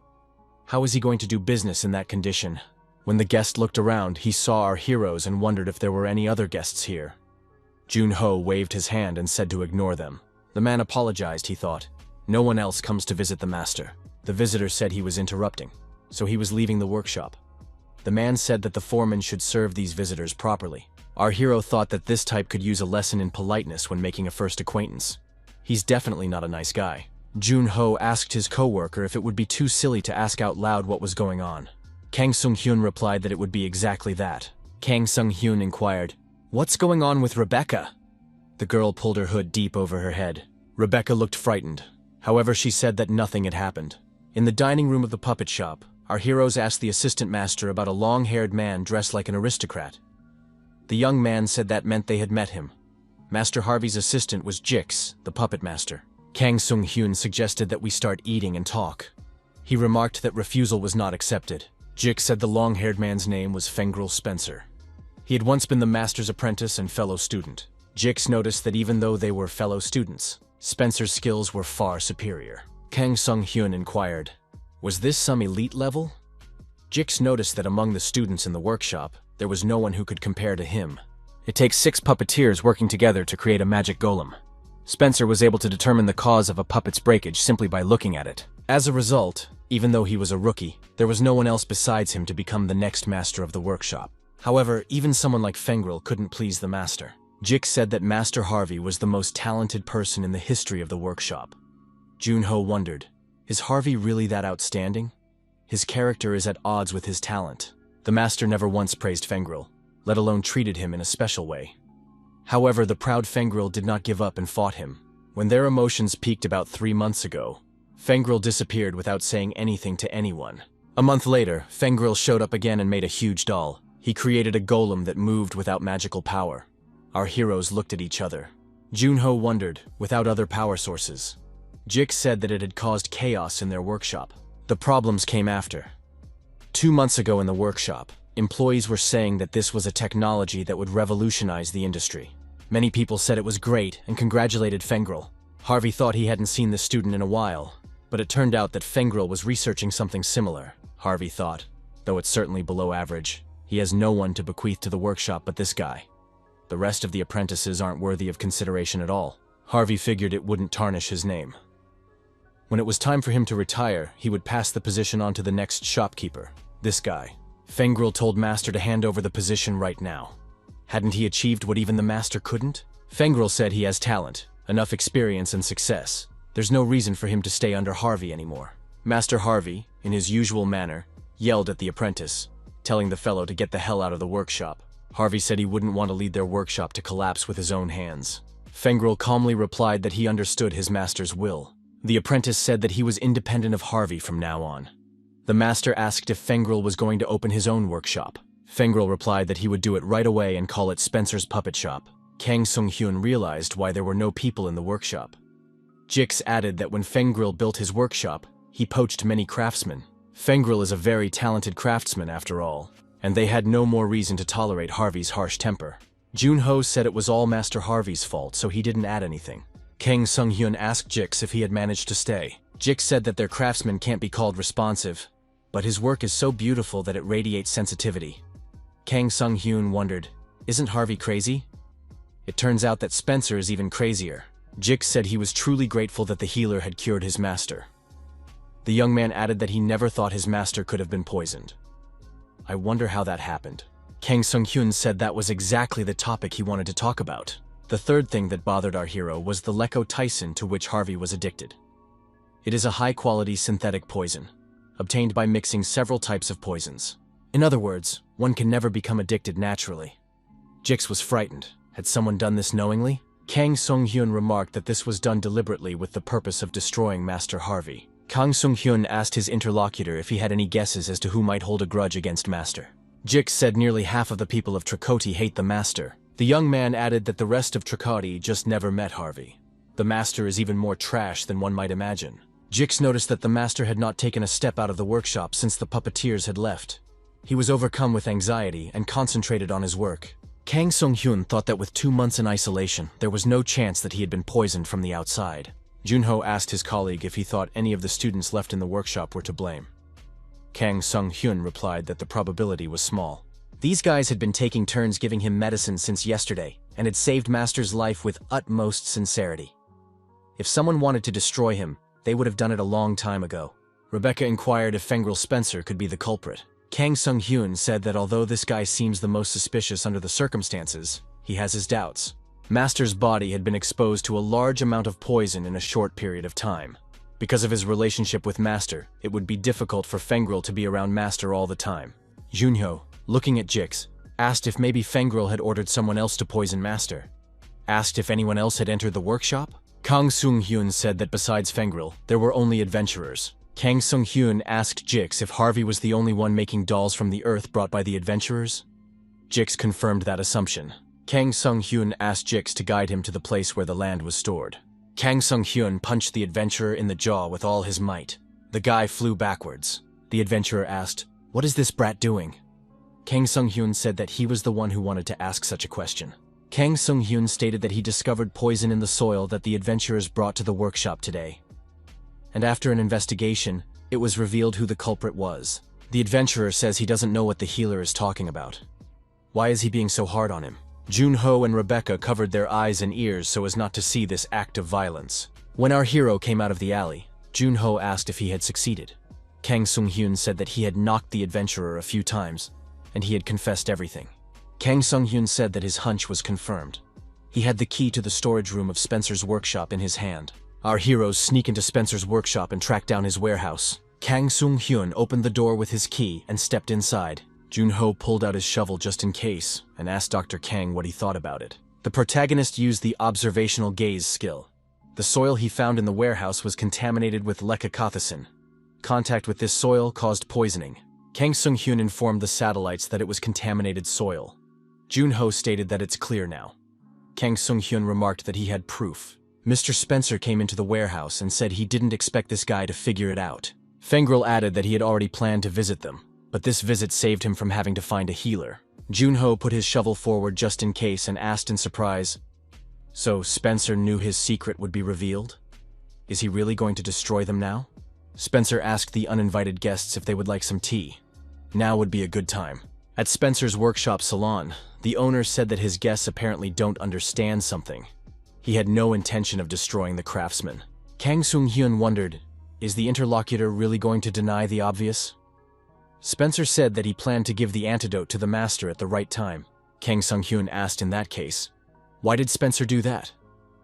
How was he going to do business in that condition? When the guest looked around, he saw our heroes and wondered if there were any other guests here. Junho waved his hand and said to ignore them. The man apologized, he thought. No one else comes to visit the master. The visitor said he was interrupting, so he was leaving the workshop. The man said that the foreman should serve these visitors properly. Our hero thought that this type could use a lesson in politeness when making a first acquaintance. He's definitely not a nice guy. Junho asked his co-worker if it would be too silly to ask out loud what was going on. Kang Sung-hyun replied that it would be exactly that. Kang Sung-hyun inquired, "What's going on with Rebecca?" The girl pulled her hood deep over her head. Rebecca looked frightened. However, she said that nothing had happened. In the dining room of the puppet shop, our heroes asked the assistant master about a long-haired man dressed like an aristocrat. The young man said that meant they had met him. Master Harvey's assistant was Jix, the puppet master. Kang Sung-hyun suggested that we start eating and talk. He remarked that refusal was not accepted. Jix said the long-haired man's name was Fengrel Spencer. He had once been the master's apprentice and fellow student. Jix noticed that even though they were fellow students, Spencer's skills were far superior. Kang Sung-hyun inquired, "Was this some elite level?" Jix noticed that among the students in the workshop, there was no one who could compare to him. It takes 6 puppeteers working together to create a magic golem. Spencer was able to determine the cause of a puppet's breakage simply by looking at it. As a result, even though he was a rookie, there was no one else besides him to become the next master of the workshop. However, even someone like Fengrel couldn't please the master. Jix said that Master Harvey was the most talented person in the history of the workshop. Junho wondered, is Harvey really that outstanding? His character is at odds with his talent. The master never once praised Fengrel, let alone treated him in a special way. However, the proud Fengrel did not give up and fought him. When their emotions peaked about 3 months ago, Fengrel disappeared without saying anything to anyone. A month later, Fengrel showed up again and made a huge doll. He created a golem that moved without magical power. Our heroes looked at each other. Junho wondered, without other power sources. Jix said that it had caused chaos in their workshop. The problems came after. 2 months ago in the workshop, employees were saying that this was a technology that would revolutionize the industry. Many people said it was great and congratulated Fengrel. Harvey thought he hadn't seen the student in a while, but it turned out that Fengrel was researching something similar, Harvey thought. Though it's certainly below average, he has no one to bequeath to the workshop but this guy. The rest of the apprentices aren't worthy of consideration at all. Harvey figured it wouldn't tarnish his name. When it was time for him to retire, he would pass the position on to the next shopkeeper, this guy. Fengrel told Master to hand over the position right now. Hadn't he achieved what even the Master couldn't? Fengrel said he has talent, enough experience and success. There's no reason for him to stay under Harvey anymore. Master Harvey, in his usual manner, yelled at the apprentice, telling the fellow to get the hell out of the workshop. Harvey said he wouldn't want to lead their workshop to collapse with his own hands. Fengrel calmly replied that he understood his master's will. The apprentice said that he was independent of Harvey from now on. The master asked if Fengrel was going to open his own workshop. Fengrel replied that he would do it right away and call it Spencer's Puppet Shop. Kang Sung-hyun realized why there were no people in the workshop. Jix added that when Fengrel built his workshop, he poached many craftsmen. Fengrel is a very talented craftsman after all, and they had no more reason to tolerate Harvey's harsh temper. Junho said it was all Master Harvey's fault, so he didn't add anything. Kang Sung-hyun asked Jix if he had managed to stay. Jix said that their craftsman can't be called responsive, but his work is so beautiful that it radiates sensitivity. Kang Sung-hyun wondered, isn't Harvey crazy? It turns out that Spencer is even crazier. Jix said he was truly grateful that the healer had cured his master. The young man added that he never thought his master could have been poisoned. I wonder how that happened. Kang Sung-hyun said that was exactly the topic he wanted to talk about. The third thing that bothered our hero was the Leco-Tyson to which Harvey was addicted. It is a high-quality synthetic poison, obtained by mixing several types of poisons. In other words, one can never become addicted naturally. Jix was frightened. Had someone done this knowingly? Kang Sung-hyun remarked that this was done deliberately with the purpose of destroying Master Harvey. Kang Sung-hyun asked his interlocutor if he had any guesses as to who might hold a grudge against Master. Jix said nearly half of the people of Trikoti hate the Master. The young man added that the rest of Trikoti just never met Harvey. The Master is even more trash than one might imagine. Jix noticed that the Master had not taken a step out of the workshop since the puppeteers had left. He was overcome with anxiety and concentrated on his work. Kang Sung-hyun thought that with 2 months in isolation, there was no chance that he had been poisoned from the outside. Junho asked his colleague if he thought any of the students left in the workshop were to blame. Kang Sung-hyun replied that the probability was small. These guys had been taking turns giving him medicine since yesterday, and had saved Master's life with utmost sincerity. If someone wanted to destroy him, they would have done it a long time ago. Rebecca inquired if Fengrel Spencer could be the culprit. Kang Sung-hyun said that although this guy seems the most suspicious under the circumstances, he has his doubts. Master's body had been exposed to a large amount of poison in a short period of time. Because of his relationship with Master, it would be difficult for Fengrel to be around Master all the time. Junho, looking at Jix, asked if maybe Fengrel had ordered someone else to poison Master. Asked if anyone else had entered the workshop? Kang Sung-hyun said that besides Fengrel, there were only adventurers. Kang Sung-hyun asked Jix if Harvey was the only one making dolls from the earth brought by the adventurers. Jix confirmed that assumption. Kang Sung-hyun asked Jix to guide him to the place where the land was stored. Kang Sung-hyun punched the adventurer in the jaw with all his might. The guy flew backwards. The adventurer asked, "What is this brat doing?" Kang Sung-hyun said that he was the one who wanted to ask such a question. Kang Sung-hyun stated that he discovered poison in the soil that the adventurers brought to the workshop today. And after an investigation, it was revealed who the culprit was. The adventurer says he doesn't know what the healer is talking about. Why is he being so hard on him? Junho and Rebecca covered their eyes and ears so as not to see this act of violence. When our hero came out of the alley, Junho asked if he had succeeded. Kang Sung-hyun said that he had knocked the adventurer a few times, and he had confessed everything. Kang Sung-hyun said that his hunch was confirmed. He had the key to the storage room of Spencer's workshop in his hand. Our heroes sneak into Spencer's workshop and track down his warehouse. Kang Sung-hyun opened the door with his key and stepped inside. Junho pulled out his shovel just in case and asked Dr. Kang what he thought about it. The protagonist used the observational gaze skill. The soil he found in the warehouse was contaminated with lecocauthicin. Contact with this soil caused poisoning. Kang Sung-hyun informed the satellites that it was contaminated soil. Junho stated that it's clear now. Kang Sung-hyun remarked that he had proof. Mr. Spencer came into the warehouse and said he didn't expect this guy to figure it out. Fengrel added that he had already planned to visit them, but this visit saved him from having to find a healer. Junho put his shovel forward just in case and asked in surprise, "So Spencer knew his secret would be revealed? Is he really going to destroy them now?" Spencer asked the uninvited guests if they would like some tea. Now would be a good time. At Spencer's workshop salon, the owner said that his guests apparently don't understand something. He had no intention of destroying the craftsman. Kang Sung-hyun wondered, is the interlocutor really going to deny the obvious? Spencer said that he planned to give the antidote to the master at the right time. Kang Sung-hyun asked in that case, why did Spencer do that?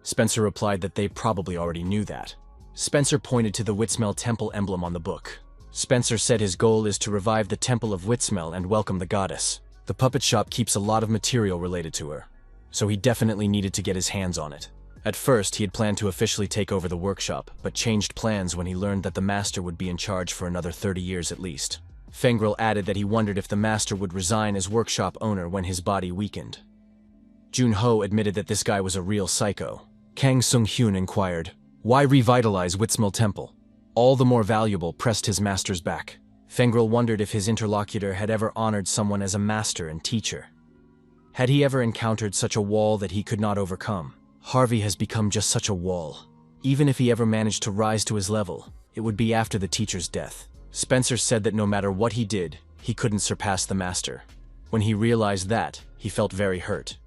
Spencer replied that they probably already knew that. Spencer pointed to the Witsmel temple emblem on the book. Spencer said his goal is to revive the temple of Witsmel and welcome the goddess. The puppet shop keeps a lot of material related to her, so he definitely needed to get his hands on it. At first, he had planned to officially take over the workshop, but changed plans when he learned that the master would be in charge for another 30 years at least. Fengrel added that he wondered if the master would resign as workshop owner when his body weakened. Junho admitted that this guy was a real psycho. Kang Sung-hyun inquired, why revitalize Witsmel Temple? All the more valuable pressed his master's back. Fengrel wondered if his interlocutor had ever honored someone as a master and teacher. Had he ever encountered such a wall that he could not overcome? Harvey has become just such a wall. Even if he ever managed to rise to his level, it would be after the teacher's death. Spencer said that no matter what he did, he couldn't surpass the master. When he realized that, he felt very hurt.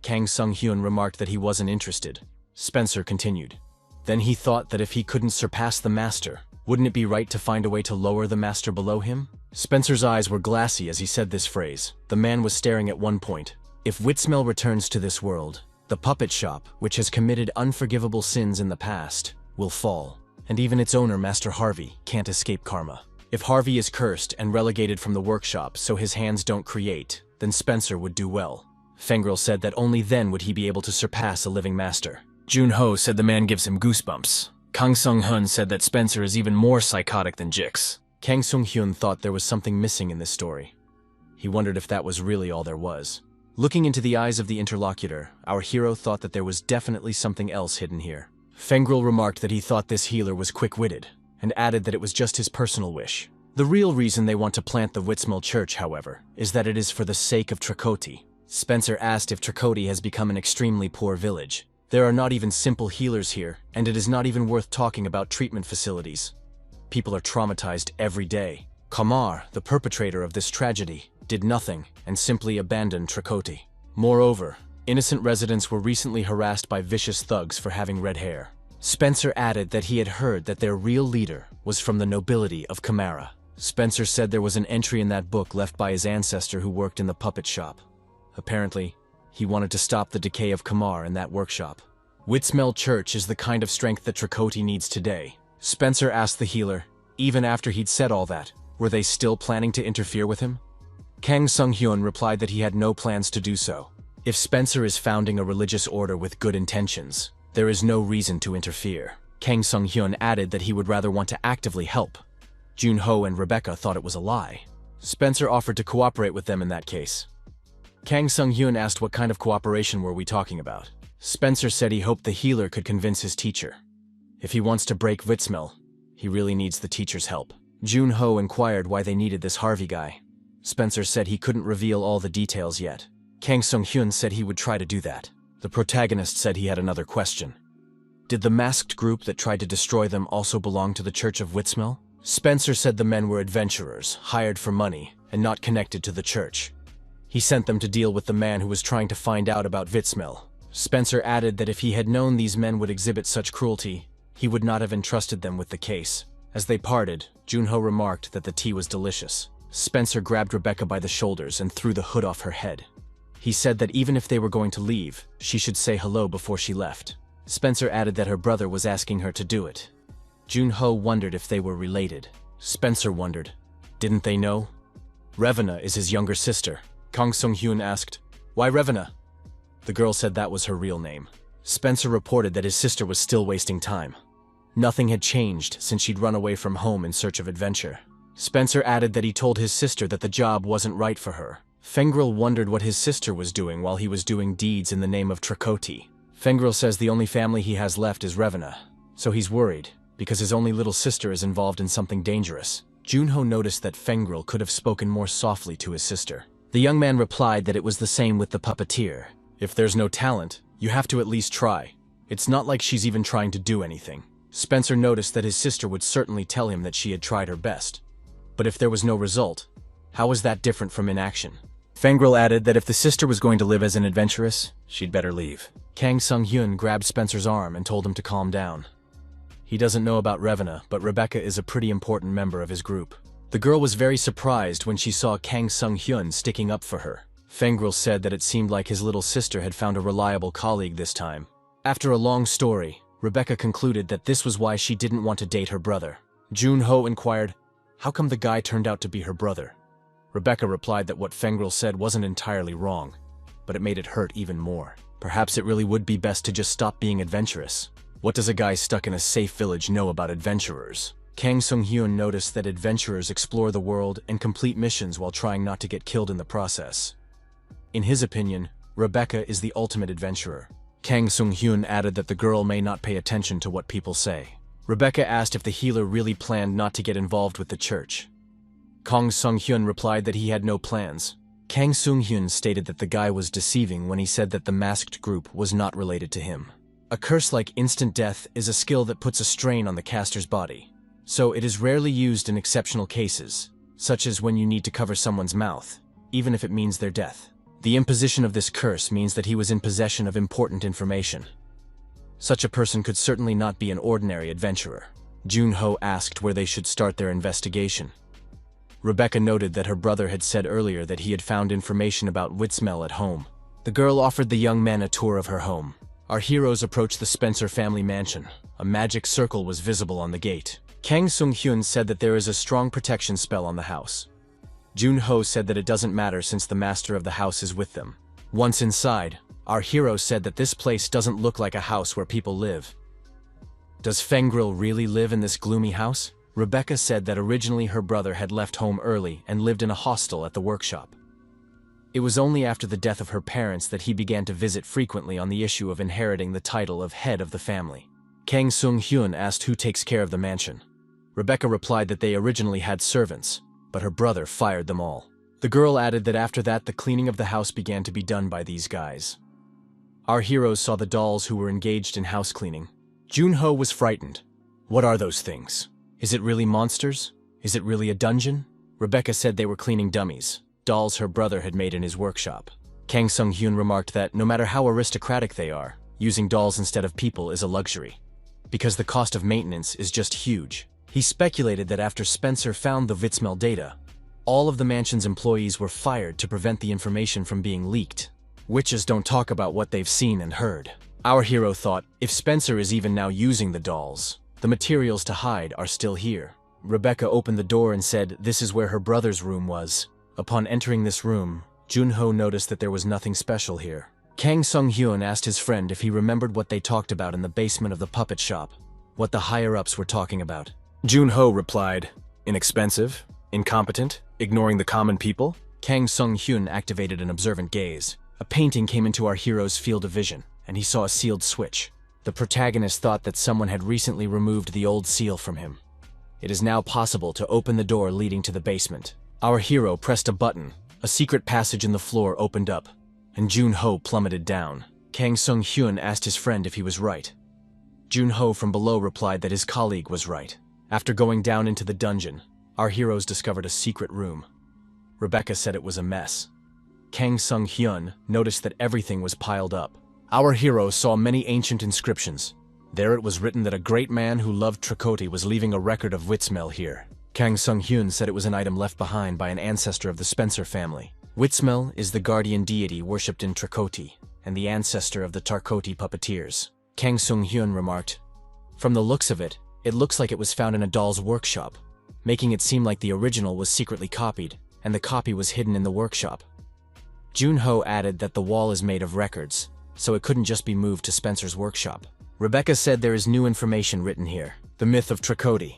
Kang Sung-hyun remarked that he wasn't interested. Spencer continued. Then he thought that if he couldn't surpass the master, wouldn't it be right to find a way to lower the master below him? Spencer's eyes were glassy as he said this phrase. The man was staring at one point. If Witsmel returns to this world, the puppet shop, which has committed unforgivable sins in the past, will fall. And even its owner, Master Harvey, can't escape karma. If Harvey is cursed and relegated from the workshop so his hands don't create, then Spencer would do well. Fengrel said that only then would he be able to surpass a living master. Junho said the man gives him goosebumps. Kang Sung-hyun said that Spencer is even more psychotic than Jix. Kang Sung-hyun thought there was something missing in this story. He wondered if that was really all there was. Looking into the eyes of the interlocutor, our hero thought that there was definitely something else hidden here. Fengrel remarked that he thought this healer was quick-witted, and added that it was just his personal wish. The real reason they want to plant the Witsmel church, however, is that it is for the sake of Trakoti. Spencer asked if Trikoti has become an extremely poor village. There are not even simple healers here, and it is not even worth talking about treatment facilities. People are traumatized every day. Kamar, the perpetrator of this tragedy, did nothing and simply abandoned Trikoti. Moreover, innocent residents were recently harassed by vicious thugs for having red hair. Spencer added that he had heard that their real leader was from the nobility of Kamara. Spencer said there was an entry in that book left by his ancestor who worked in the puppet shop. Apparently, he wanted to stop the decay of Kamar in that workshop. Whitsmell Church is the kind of strength that Trikoti needs today. Spencer asked the healer, even after he'd said all that, were they still planning to interfere with him? Kang Sung-hyun replied that he had no plans to do so. If Spencer is founding a religious order with good intentions, there is no reason to interfere. Kang Sung-hyun added that he would rather want to actively help. Jun-ho and Rebecca thought it was a lie. Spencer offered to cooperate with them in that case. Kang Sung-hyun asked what kind of cooperation were we talking about. Spencer said he hoped the healer could convince his teacher. If he wants to break Whitsmell, he really needs the teacher's help. Jun-ho inquired why they needed this Harvey guy. Spencer said he couldn't reveal all the details yet. Kang Sung-hyun said he would try to do that. The protagonist said he had another question. Did the masked group that tried to destroy them also belong to the Church of Whitsmell? Spencer said the men were adventurers, hired for money, and not connected to the church. He sent them to deal with the man who was trying to find out about Whitsmell. Spencer added that if he had known these men would exhibit such cruelty, he would not have entrusted them with the case. As they parted, Jun-ho remarked that the tea was delicious. Spencer grabbed Rebecca by the shoulders and threw the hood off her head. He said that even if they were going to leave, she should say hello before she left. Spencer added that her brother was asking her to do it. Jun-ho wondered if they were related. Spencer wondered, didn't they know? Revena is his younger sister. Kang Sung-hyun asked, why Revena? The girl said that was her real name. Spencer reported that his sister was still wasting time. Nothing had changed since she'd run away from home in search of adventure. Spencer added that he told his sister that the job wasn't right for her. Fengril wondered what his sister was doing while he was doing deeds in the name of Trikoti. Fengril says the only family he has left is Revena, so he's worried, because his only little sister is involved in something dangerous. Jun-ho noticed that Fengril could have spoken more softly to his sister. The young man replied that it was the same with the puppeteer. If there's no talent, you have to at least try. It's not like she's even trying to do anything. Spencer noticed that his sister would certainly tell him that she had tried her best. But if there was no result, how was that different from inaction? Fengril added that if the sister was going to live as an adventuress, she'd better leave. Kang Sung-hyun grabbed Spencer's arm and told him to calm down. He doesn't know about Revena, but Rebecca is a pretty important member of his group. The girl was very surprised when she saw Kang Sung-hyun sticking up for her. Fengril said that it seemed like his little sister had found a reliable colleague this time. After a long story, Rebecca concluded that this was why she didn't want to date her brother. Jun-ho inquired, how come the guy turned out to be her brother? Rebecca replied that what Fengril said wasn't entirely wrong, but it made it hurt even more. Perhaps it really would be best to just stop being adventurous. What does a guy stuck in a safe village know about adventurers? Kang Sung-hyun noticed that adventurers explore the world and complete missions while trying not to get killed in the process. In his opinion, Rebecca is the ultimate adventurer. Kang Sung-hyun added that the girl may not pay attention to what people say. Rebecca asked if the healer really planned not to get involved with the church. Kang Sung-hyun replied that he had no plans. Kang Sung-hyun stated that the guy was deceiving when he said that the masked group was not related to him. A curse like instant death is a skill that puts a strain on the caster's body, so it is rarely used in exceptional cases, such as when you need to cover someone's mouth, even if it means their death. The imposition of this curse means that he was in possession of important information. Such a person could certainly not be an ordinary adventurer. Jun-ho asked where they should start their investigation. Rebecca noted that her brother had said earlier that he had found information about Whitsmell at home. The girl offered the young men a tour of her home. Our heroes approached the Spencer family mansion. A magic circle was visible on the gate. Kang Sung-hyun said that there is a strong protection spell on the house. Jun-ho said that it doesn't matter since the master of the house is with them. Once inside, our hero said that this place doesn't look like a house where people live. Does Fengril really live in this gloomy house? Rebecca said that originally her brother had left home early and lived in a hostel at the workshop. It was only after the death of her parents that he began to visit frequently on the issue of inheriting the title of head of the family. Kang Sung-hyun asked who takes care of the mansion. Rebecca replied that they originally had servants, but her brother fired them all. The girl added that after that the cleaning of the house began to be done by these guys. Our heroes saw the dolls who were engaged in house cleaning. Junho was frightened. What are those things? Is it really monsters? Is it really a dungeon? Rebecca said they were cleaning dummies, dolls her brother had made in his workshop. Kang Sung-hyun remarked that no matter how aristocratic they are, using dolls instead of people is a luxury, because the cost of maintenance is just huge. He speculated that after Spencer found the Vitsmel data, all of the mansion's employees were fired to prevent the information from being leaked. Witches don't talk about what they've seen and heard. Our hero thought, if Spencer is even now using the dolls, the materials to hide are still here. Rebecca opened the door and said this is where her brother's room was. Upon entering this room, Junho noticed that there was nothing special here. Kang Sung-hyun asked his friend if he remembered what they talked about in the basement of the puppet shop, what the higher-ups were talking about. Junho replied, inexpensive, incompetent, ignoring the common people. Kang Sung-hyun activated an observant gaze. A painting came into our hero's field of vision, and he saw a sealed switch. The protagonist thought that someone had recently removed the old seal from him. It is now possible to open the door leading to the basement. Our hero pressed a button. A secret passage in the floor opened up, and Junho plummeted down. Kang Sung-hyun asked his friend if he was right. Junho from below replied that his colleague was right. After going down into the dungeon, our heroes discovered a secret room. Rebecca said it was a mess. Kang Sung-hyun noticed that everything was piled up. Our hero saw many ancient inscriptions. There it was written that a great man who loved Trikoti was leaving a record of Vitsmel here. Kang Sung-hyun said it was an item left behind by an ancestor of the Spencer family. Vitsmel is the guardian deity worshipped in Trikoti, and the ancestor of the Tarkoti puppeteers. Kang Sung-hyun remarked, from the looks of it, it looks like it was found in a doll's workshop, making it seem like the original was secretly copied, and the copy was hidden in the workshop. Junho added that the wall is made of records, so it couldn't just be moved to Spencer's workshop. Rebecca said there is new information written here. The myth of Trikoti.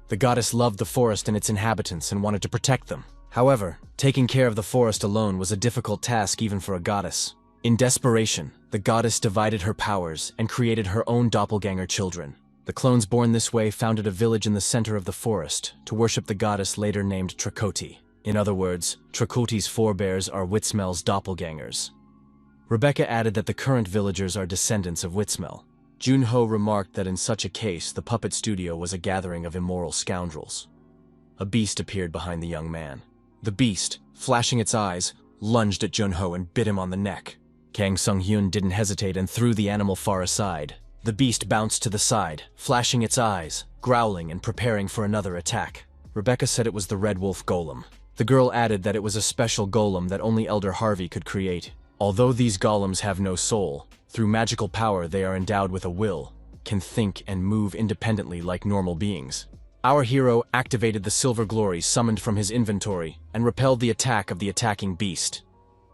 The goddess loved the forest and its inhabitants and wanted to protect them. However, taking care of the forest alone was a difficult task even for a goddess. In desperation, the goddess divided her powers and created her own doppelganger children. The clones born this way founded a village in the center of the forest to worship the goddess later named Trikoti. In other words, Trikoti's forebears are Vitsmel's doppelgangers. Rebecca added that the current villagers are descendants of Vitsmel. Junho remarked that in such a case, the puppet studio was a gathering of immoral scoundrels. A beast appeared behind the young man. The beast, flashing its eyes, lunged at Junho and bit him on the neck. Kang Sung-hyun didn't hesitate and threw the animal far aside. The beast bounced to the side, flashing its eyes, growling and preparing for another attack. Rebecca said it was the Red Wolf Golem. The girl added that it was a special golem that only Elder Harvey could create. Although these golems have no soul, through magical power they are endowed with a will, can think and move independently like normal beings. Our hero activated the silver glory summoned from his inventory and repelled the attack of the attacking beast.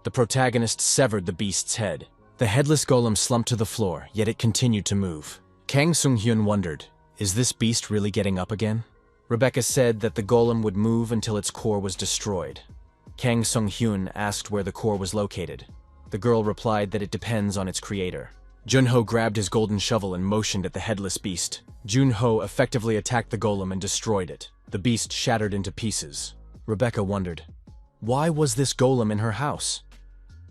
The protagonist severed the beast's head. The headless golem slumped to the floor, yet it continued to move. Kang Sung-hyun wondered, is this beast really getting up again? Rebecca said that the golem would move until its core was destroyed. Kang Sung-hyun asked where the core was located. The girl replied that it depends on its creator. Junho grabbed his golden shovel and motioned at the headless beast. Junho effectively attacked the golem and destroyed it. The beast shattered into pieces. Rebecca wondered, why was this golem in her house?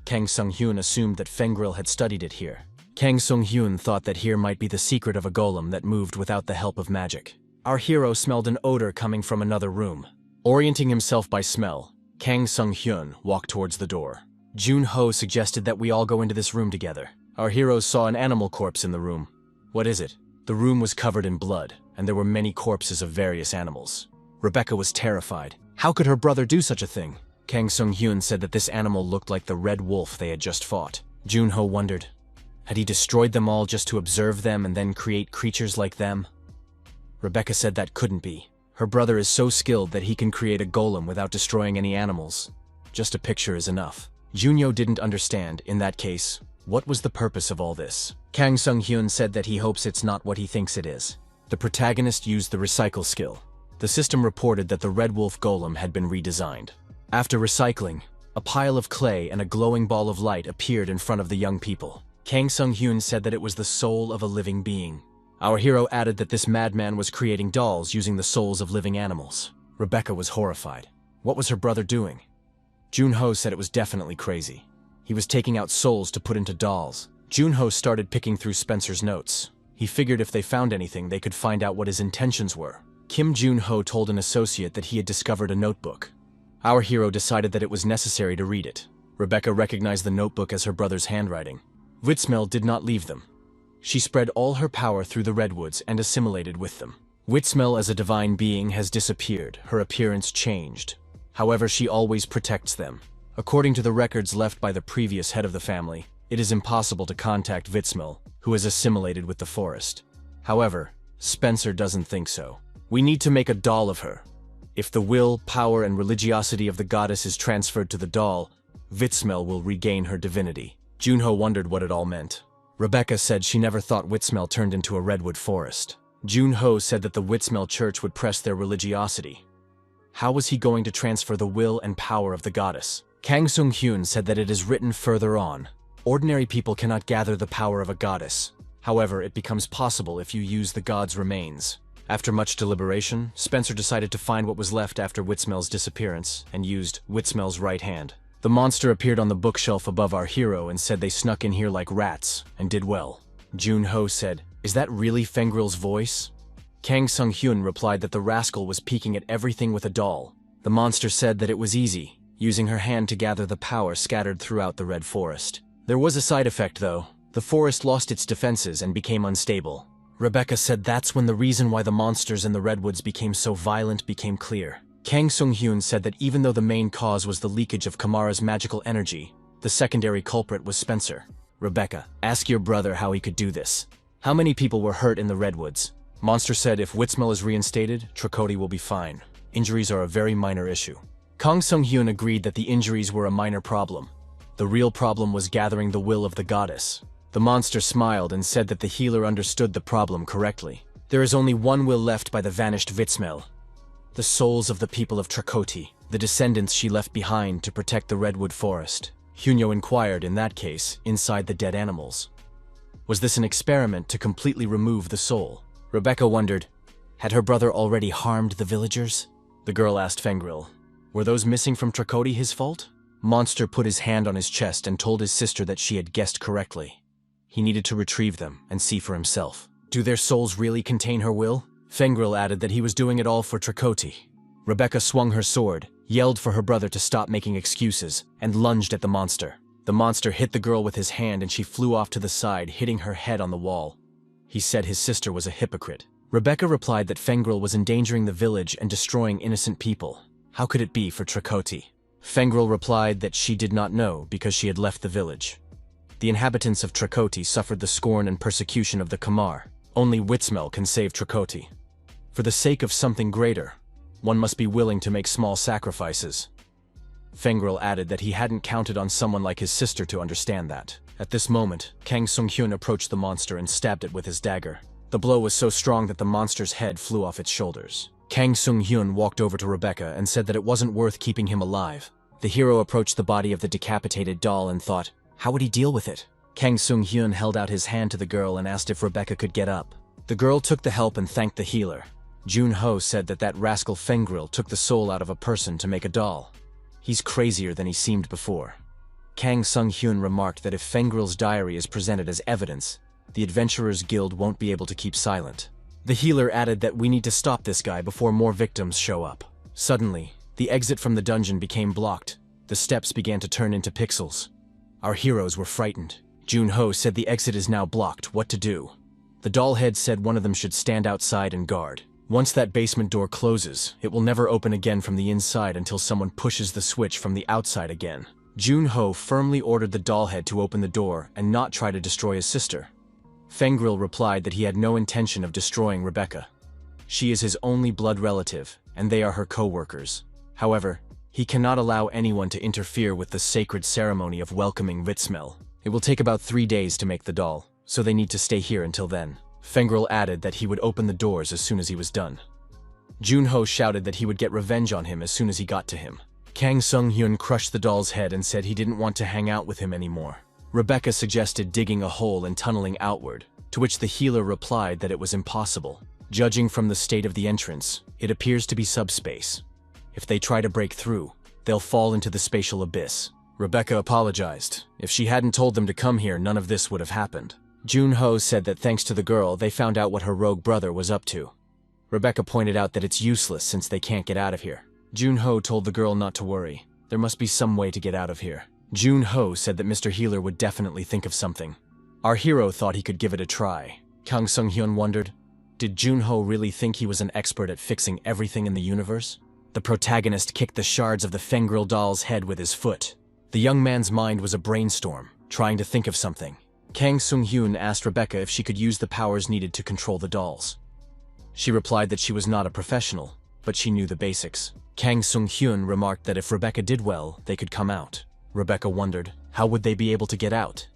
Kang Sung-hyun assumed that Fengril had studied it here. Kang Sung-hyun thought that here might be the secret of a golem that moved without the help of magic. Our hero smelled an odor coming from another room. Orienting himself by smell, Kang Sung-hyun walked towards the door. Junho suggested that we all go into this room together. Our heroes saw an animal corpse in the room. What is it? The room was covered in blood, and there were many corpses of various animals. Rebecca was terrified. How could her brother do such a thing? Kang Sung-hyun said that this animal looked like the red wolf they had just fought. Junho wondered, had he destroyed them all just to observe them and then create creatures like them? Rebecca said that couldn't be. Her brother is so skilled that he can create a golem without destroying any animals. Just a picture is enough. Junho didn't understand, in that case, what was the purpose of all this? Kang Sung-hyun said that he hopes it's not what he thinks it is. The protagonist used the recycle skill. The system reported that the Red Wolf Golem had been redesigned. After recycling, a pile of clay and a glowing ball of light appeared in front of the young people. Kang Sung-hyun said that it was the soul of a living being. Our hero added that this madman was creating dolls using the souls of living animals. Rebecca was horrified. What was her brother doing? Junho said it was definitely crazy. He was taking out souls to put into dolls. Junho started picking through Spencer's notes. He figured if they found anything, they could find out what his intentions were. Kim Junho told an associate that he had discovered a notebook. Our hero decided that it was necessary to read it. Rebecca recognized the notebook as her brother's handwriting. Witsmel did not leave them. She spread all her power through the redwoods and assimilated with them. Witsmel as a divine being has disappeared, her appearance changed. However, she always protects them. According to the records left by the previous head of the family, it is impossible to contact Witsmel, who has assimilated with the forest. However, Spencer doesn't think so. We need to make a doll of her. If the will, power, and religiosity of the goddess is transferred to the doll, Witsmel will regain her divinity. Junho wondered what it all meant. Rebecca said she never thought Witsmel turned into a redwood forest. Junho said that the Witsmel church would press their religiosity. How was he going to transfer the will and power of the goddess? Kang Sung-hyun said that it is written further on. Ordinary people cannot gather the power of a goddess. However, it becomes possible if you use the god's remains. After much deliberation, Spencer decided to find what was left after Witsmel's disappearance and used Witsmel's right hand. The monster appeared on the bookshelf above our hero and said they snuck in here like rats and did well. Junho said, "Is that really Fengril's voice?" Kang Sung-hyun replied that the rascal was peeking at everything with a doll. The monster said that it was easy, using her hand to gather the power scattered throughout the red forest. There was a side effect though. The forest lost its defenses and became unstable. Rebecca said that's when the reason why the monsters in the redwoods became so violent became clear. Kang Sung-hyun said that even though the main cause was the leakage of Kamara's magical energy, the secondary culprit was Spencer. Rebecca, ask your brother how he could do this. How many people were hurt in the redwoods? Monster said if Witsmel is reinstated, Trikoti will be fine. Injuries are a very minor issue. Kang Sung-hyun agreed that the injuries were a minor problem. The real problem was gathering the will of the goddess. The monster smiled and said that the healer understood the problem correctly. There is only one will left by the vanished Witsmel. The souls of the people of Trikoti, the descendants she left behind to protect the redwood forest. Hunyo inquired, in that case, inside the dead animals. Was this an experiment to completely remove the soul? Rebecca wondered, had her brother already harmed the villagers? The girl asked Fengril, were those missing from Trikoti his fault? Monster put his hand on his chest and told his sister that she had guessed correctly. He needed to retrieve them and see for himself. Do their souls really contain her will? Fengril added that he was doing it all for Trikoti. Rebecca swung her sword, yelled for her brother to stop making excuses, and lunged at the monster. The monster hit the girl with his hand and she flew off to the side, hitting her head on the wall. He said his sister was a hypocrite. Rebecca replied that Fengril was endangering the village and destroying innocent people. How could it be for Trikoti? Fengril replied that she did not know because she had left the village. The inhabitants of Trikoti suffered the scorn and persecution of the Kamar. Only Witsmel can save Trikoti. For the sake of something greater, one must be willing to make small sacrifices. Fengril added that he hadn't counted on someone like his sister to understand that. At this moment, Kang Sung-hyun approached the monster and stabbed it with his dagger. The blow was so strong that the monster's head flew off its shoulders. Kang Sung-hyun walked over to Rebecca and said that it wasn't worth keeping him alive. The hero approached the body of the decapitated doll and thought, how would he deal with it? Kang Sung-hyun held out his hand to the girl and asked if Rebecca could get up. The girl took the help and thanked the healer. Junho said that rascal Fengril took the soul out of a person to make a doll. He's crazier than he seemed before. Kang Sung-hyun remarked that if Fengril's diary is presented as evidence, the Adventurers Guild won't be able to keep silent. The healer added that we need to stop this guy before more victims show up. Suddenly, the exit from the dungeon became blocked. The steps began to turn into pixels. Our heroes were frightened. Junho said the exit is now blocked, what to do? The dollhead said one of them should stand outside and guard. Once that basement door closes, it will never open again from the inside until someone pushes the switch from the outside again. Junho firmly ordered the dollhead to open the door and not try to destroy his sister. Fengril replied that he had no intention of destroying Rebecca. She is his only blood relative, and they are her co-workers. However, he cannot allow anyone to interfere with the sacred ceremony of welcoming Witsmel. It will take about 3 days to make the doll, so they need to stay here until then. Fengril added that he would open the doors as soon as he was done. Junho shouted that he would get revenge on him as soon as he got to him. Kang Sung-hyun crushed the doll's head and said he didn't want to hang out with him anymore. Rebecca suggested digging a hole and tunneling outward, to which the healer replied that it was impossible. Judging from the state of the entrance, it appears to be subspace. If they try to break through, they'll fall into the spatial abyss. Rebecca apologized. If she hadn't told them to come here, none of this would have happened. Junho said that thanks to the girl, they found out what her rogue brother was up to. Rebecca pointed out that it's useless since they can't get out of here. Junho told the girl not to worry. There must be some way to get out of here. Junho said that Mr. Healer would definitely think of something. Our hero thought he could give it a try. Kang Sung-hyun wondered, did Junho really think he was an expert at fixing everything in the universe? The protagonist kicked the shards of the Fengril doll's head with his foot. The young man's mind was a brainstorm, trying to think of something. Kang Sung-hyun asked Rebecca if she could use the powers needed to control the dolls. She replied that she was not a professional, but she knew the basics. Kang Sung-hyun remarked that if Rebecca did well, they could come out. Rebecca wondered, how would they be able to get out?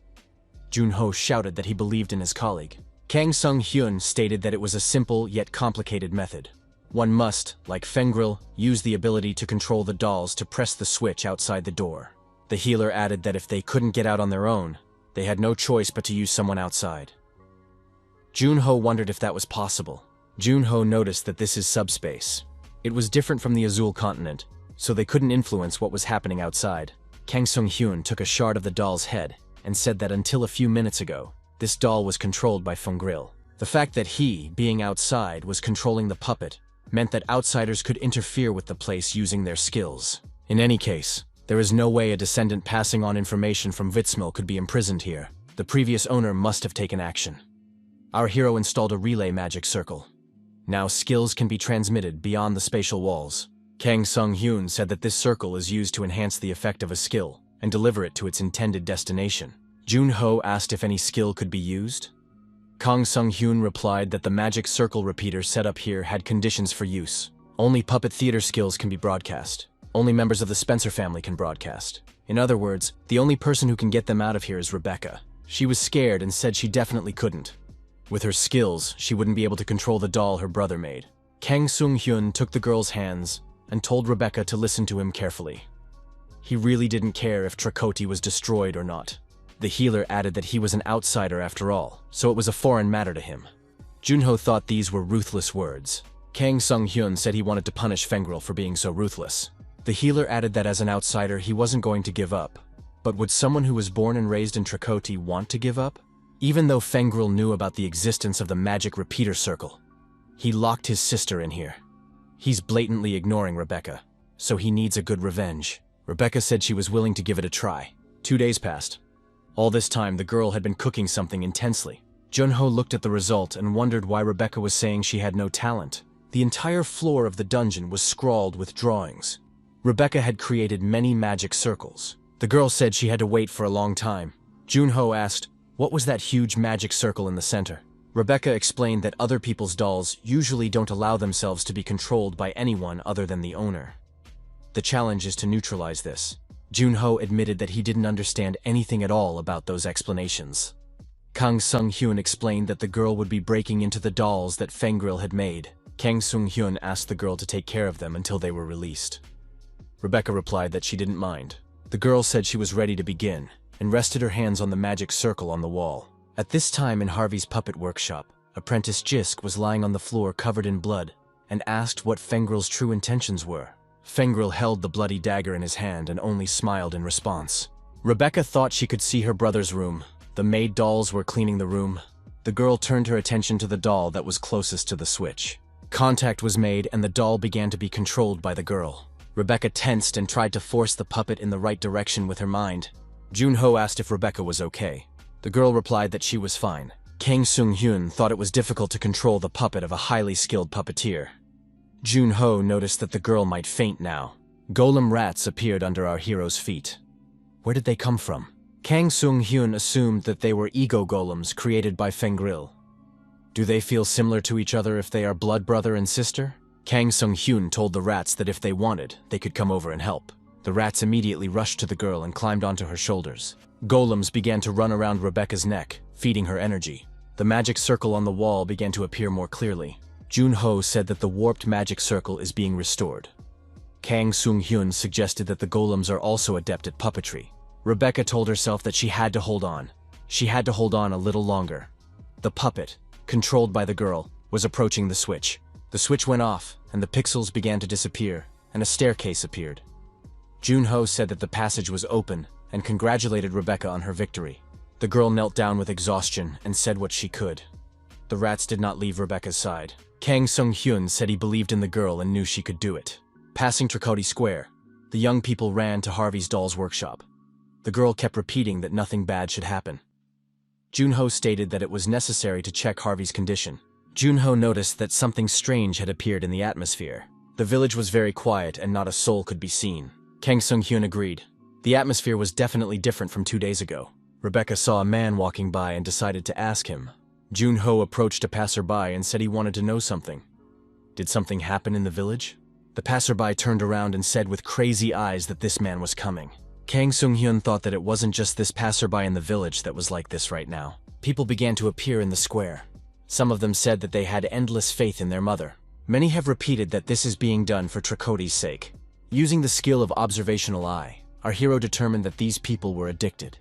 Junho shouted that he believed in his colleague. Kang Sung-hyun stated that it was a simple yet complicated method. One must, like Fengril, use the ability to control the dolls to press the switch outside the door. The healer added that if they couldn't get out on their own, they had no choice but to use someone outside. Junho wondered if that was possible. Junho noticed that this is subspace. It was different from the Azul continent, so they couldn't influence what was happening outside. Kang Sung-hyun took a shard of the doll's head and said that until a few minutes ago, this doll was controlled by Fengril. The fact that he, being outside, was controlling the puppet meant that outsiders could interfere with the place using their skills. In any case, there is no way a descendant passing on information from Vitsmil could be imprisoned here. The previous owner must have taken action. Our hero installed a relay magic circle. Now skills can be transmitted beyond the spatial walls. Kang Sung-hyun said that this circle is used to enhance the effect of a skill and deliver it to its intended destination. Junho asked if any skill could be used. Kang Sung-hyun replied that the magic circle repeater set up here had conditions for use. Only puppet theater skills can be broadcast. Only members of the Spencer family can broadcast. In other words, the only person who can get them out of here is Rebecca. She was scared and said she definitely couldn't. With her skills, she wouldn't be able to control the doll her brother made. Kang Sung-hyun took the girl's hands and told Rebecca to listen to him carefully. He really didn't care if Trakoti was destroyed or not. The healer added that he was an outsider after all, so it was a foreign matter to him. Junho thought these were ruthless words. Kang Sung-hyun said he wanted to punish Fengril for being so ruthless. The healer added that as an outsider he wasn't going to give up. But would someone who was born and raised in Trakoti want to give up? Even though Fengril knew about the existence of the magic repeater circle, he locked his sister in here. He's blatantly ignoring Rebecca, so he needs a good revenge. Rebecca said she was willing to give it a try. 2 days passed. All this time, the girl had been cooking something intensely. Junho looked at the result and wondered why Rebecca was saying she had no talent. The entire floor of the dungeon was scrawled with drawings. Rebecca had created many magic circles. The girl said she had to wait for a long time. Junho asked, what was that huge magic circle in the center? Rebecca explained that other people's dolls usually don't allow themselves to be controlled by anyone other than the owner. The challenge is to neutralize this. Junho admitted that he didn't understand anything at all about those explanations. Kang Sung-hyun explained that the girl would be breaking into the dolls that Fengril had made. Kang Sung-hyun asked the girl to take care of them until they were released. Rebecca replied that she didn't mind. The girl said she was ready to begin, and rested her hands on the magic circle on the wall. At this time in Harvey's puppet workshop, apprentice Jisk was lying on the floor covered in blood, and asked what Fengril's true intentions were. Fengril held the bloody dagger in his hand and only smiled in response. Rebecca thought she could see her brother's room. The maid dolls were cleaning the room. The girl turned her attention to the doll that was closest to the switch. Contact was made and the doll began to be controlled by the girl. Rebecca tensed and tried to force the puppet in the right direction with her mind. Junho asked if Rebecca was okay. The girl replied that she was fine. Kang Sung-hyun thought it was difficult to control the puppet of a highly skilled puppeteer. Junho noticed that the girl might faint now. Golem rats appeared under our hero's feet. Where did they come from? Kang Sung-hyun assumed that they were ego golems created by Fengril. Do they feel similar to each other if they are blood brother and sister? Kang Sung-hyun told the rats that if they wanted, they could come over and help. The rats immediately rushed to the girl and climbed onto her shoulders. Golems began to run around Rebecca's neck, feeding her energy. The magic circle on the wall began to appear more clearly. Junho said that the warped magic circle is being restored. Kang Sung-hyun suggested that the golems are also adept at puppetry. Rebecca told herself that she had to hold on. She had to hold on a little longer. The puppet, controlled by the girl, was approaching the switch. The switch went off, and the pixels began to disappear, and a staircase appeared. Junho said that the passage was open and congratulated Rebecca on her victory. The girl knelt down with exhaustion and said what she could. The rats did not leave Rebecca's side. Kang Sung-hyun said he believed in the girl and knew she could do it. Passing Trikoti Square, the young people ran to Harvey's doll's workshop. The girl kept repeating that nothing bad should happen. Junho stated that it was necessary to check Harvey's condition. Junho noticed that something strange had appeared in the atmosphere. The village was very quiet and not a soul could be seen. Kang Sung-hyun agreed. The atmosphere was definitely different from 2 days ago. Rebecca saw a man walking by and decided to ask him. Junho approached a passerby and said he wanted to know something. Did something happen in the village? The passerby turned around and said with crazy eyes that this man was coming. Kang Sung-hyun thought that it wasn't just this passerby in the village that was like this right now. People began to appear in the square. Some of them said that they had endless faith in their mother. Many have repeated that this is being done for Trikoti's sake. Using the skill of observational eye, our hero determined that these people were addicted.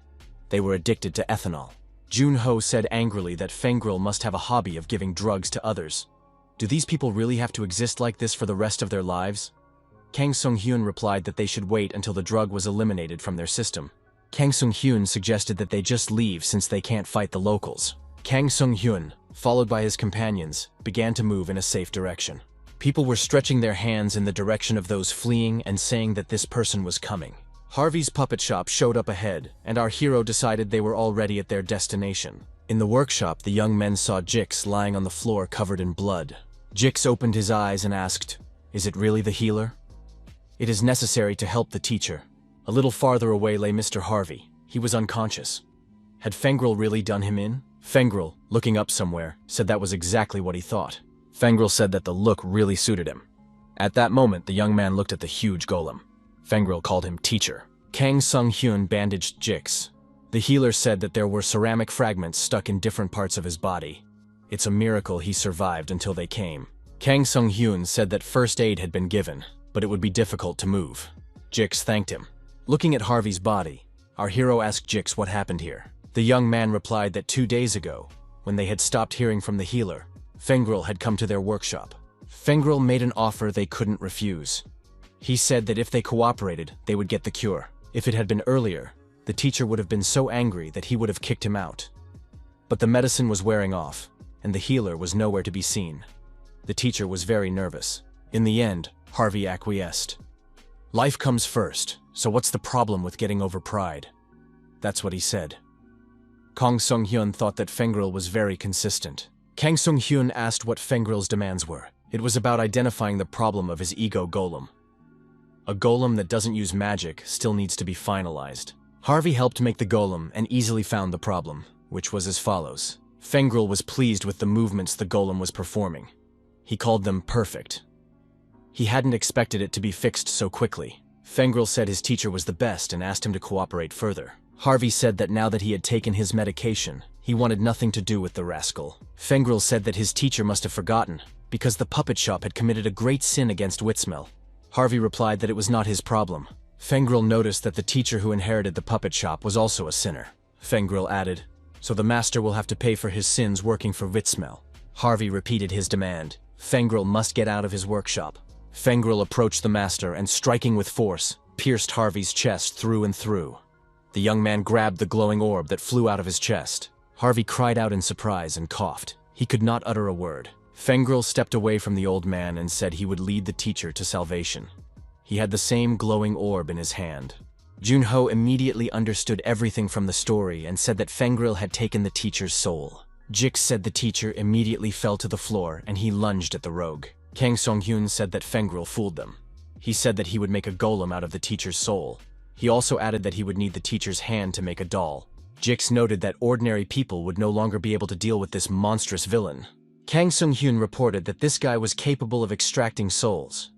They were addicted to ethanol. Junho said angrily that Fengril must have a hobby of giving drugs to others. Do these people really have to exist like this for the rest of their lives? Kang Sung-hyun replied that they should wait until the drug was eliminated from their system. Kang Sung-hyun suggested that they just leave since they can't fight the locals. Kang Sung-hyun, followed by his companions, began to move in a safe direction. People were stretching their hands in the direction of those fleeing and saying that this person was coming. Harvey's puppet shop showed up ahead, and our hero decided they were already at their destination. In the workshop, the young men saw Jix lying on the floor covered in blood. Jix opened his eyes and asked, "Is it really the healer?" "It is necessary to help the teacher." A little farther away lay Mr. Harvey. He was unconscious. Had Fengril really done him in? Fengril, looking up somewhere, said that was exactly what he thought. Fengril said that the look really suited him. At that moment, the young man looked at the huge golem. Fengril called him teacher. Kang Sung-hyun bandaged Jix. The healer said that there were ceramic fragments stuck in different parts of his body. It's a miracle he survived until they came. Kang Sung-hyun said that first aid had been given, but it would be difficult to move. Jix thanked him. Looking at Harvey's body, our hero asked Jix what happened here. The young man replied that 2 days ago, when they had stopped hearing from the healer, Fengril had come to their workshop. Fengril made an offer they couldn't refuse. He said that if they cooperated, they would get the cure. If it had been earlier, the teacher would have been so angry that he would have kicked him out. But the medicine was wearing off, and the healer was nowhere to be seen. The teacher was very nervous. In the end, Harvey acquiesced. Life comes first, so what's the problem with getting over pride? That's what he said. Kang Sung-hyun thought that Fengril was very consistent. Kang Sung-hyun asked what Fengril's demands were. It was about identifying the problem of his ego golem. A golem that doesn't use magic still needs to be finalized. Harvey helped make the golem and easily found the problem, which was as follows. Fengril was pleased with the movements the golem was performing. He called them perfect. He hadn't expected it to be fixed so quickly. Fengril said his teacher was the best and asked him to cooperate further. Harvey said that now that he had taken his medication, he wanted nothing to do with the rascal. Fengril said that his teacher must have forgotten, because the puppet shop had committed a great sin against Witsmel. Harvey replied that it was not his problem. Fengril noticed that the teacher who inherited the puppet shop was also a sinner. Fengril added, "So the master will have to pay for his sins working for Witsmel." Harvey repeated his demand. Fengril must get out of his workshop. Fengril approached the master and, striking with force, pierced Harvey's chest through and through. The young man grabbed the glowing orb that flew out of his chest. Harvey cried out in surprise and coughed. He could not utter a word. Fengril stepped away from the old man and said he would lead the teacher to salvation. He had the same glowing orb in his hand. Junho immediately understood everything from the story and said that Fengril had taken the teacher's soul. Jix said the teacher immediately fell to the floor and he lunged at the rogue. Kang Sung-hyun said that Fengril fooled them. He said that he would make a golem out of the teacher's soul. He also added that he would need the teacher's hand to make a doll. Jix noted that ordinary people would no longer be able to deal with this monstrous villain. Kang Sung-hyun reported that this guy was capable of extracting souls.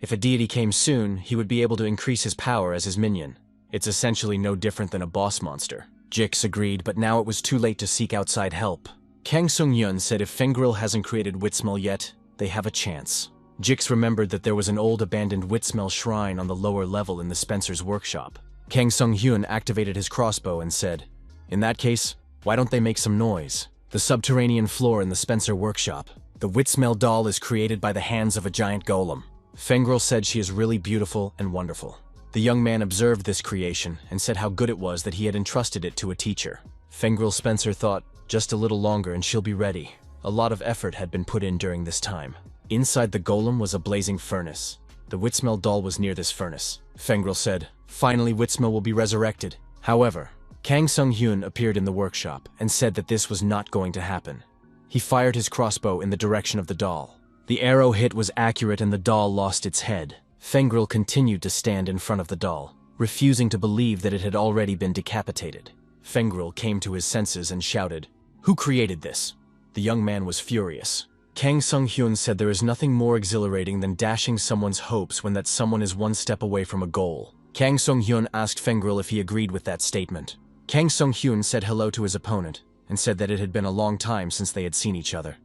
If a deity came soon, he would be able to increase his power as his minion. It's essentially no different than a boss monster. Jix agreed, but now it was too late to seek outside help. Kang Sung-hyun said if Fengril hasn't created Witsmel yet, they have a chance. Jix remembered that there was an old abandoned Witsmel shrine on the lower level in the Spencer's workshop. Kang Sung-hyun activated his crossbow and said, "In that case, why don't they make some noise?" The subterranean floor in the Spencer workshop. The Witsmel doll is created by the hands of a giant golem. Fengril said she is really beautiful and wonderful. The young man observed this creation and said how good it was that he had entrusted it to a teacher. Fengril Spencer thought, just a little longer and she'll be ready. A lot of effort had been put in during this time. Inside the golem was a blazing furnace. The Witsmel doll was near this furnace. Fengril said, finally Witsmel will be resurrected. However, Kang Sung-hyun appeared in the workshop and said that this was not going to happen. He fired his crossbow in the direction of the doll. The arrow hit was accurate and the doll lost its head. Fengril continued to stand in front of the doll, refusing to believe that it had already been decapitated. Fengril came to his senses and shouted, "Who created this?" The young man was furious. Kang Sung-hyun said there is nothing more exhilarating than dashing someone's hopes when that someone is one step away from a goal. Kang Sung-hyun asked Fengril if he agreed with that statement. Kang Sung-hyun said hello to his opponent and said that it had been a long time since they had seen each other.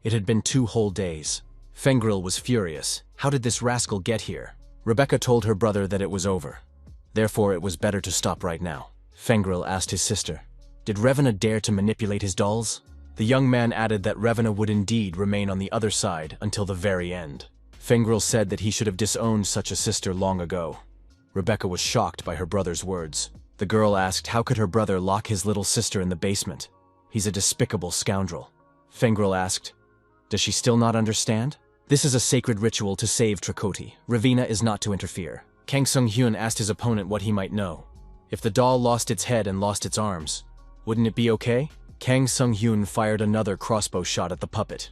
It had been 2 whole days. Fengril was furious. How did this rascal get here? Rebecca told her brother that it was over. Therefore, it was better to stop right now. Fengril asked his sister, "Did Revena dare to manipulate his dolls?" The young man added that Revena would indeed remain on the other side until the very end. Fengril said that he should have disowned such a sister long ago. Rebecca was shocked by her brother's words. The girl asked how could her brother lock his little sister in the basement. He's a despicable scoundrel. Fengril asked, "Does she still not understand? This is a sacred ritual to save Trikoti. Ravina is not to interfere." Kang Sung-hyun asked his opponent what he might know. If the doll lost its head and lost its arms, wouldn't it be okay? Kang Sung-hyun fired another crossbow shot at the puppet.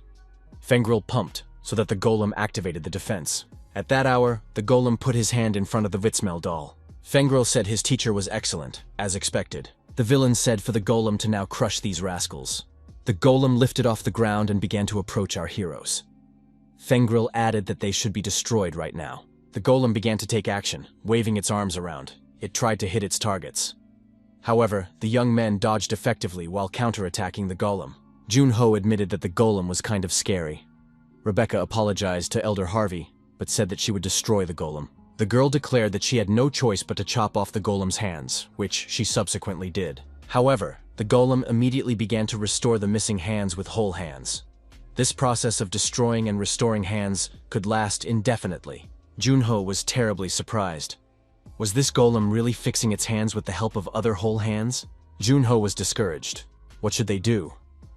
Fengril pumped so that the golem activated the defense. At that hour, the golem put his hand in front of the Witsmel doll. Fengril said his teacher was excellent, as expected. The villain said for the golem to now crush these rascals. The golem lifted off the ground and began to approach our heroes. Fengril added that they should be destroyed right now. The golem began to take action, waving its arms around. It tried to hit its targets. However, the young men dodged effectively while counterattacking the golem. Junho admitted that the golem was kind of scary. Rebecca apologized to Elder Harvey, but said that she would destroy the golem. The girl declared that she had no choice but to chop off the golem's hands, which she subsequently did. However, the golem immediately began to restore the missing hands with whole hands. This process of destroying and restoring hands could last indefinitely. Junho was terribly surprised. Was this golem really fixing its hands with the help of other whole hands? Junho was discouraged. What should they do?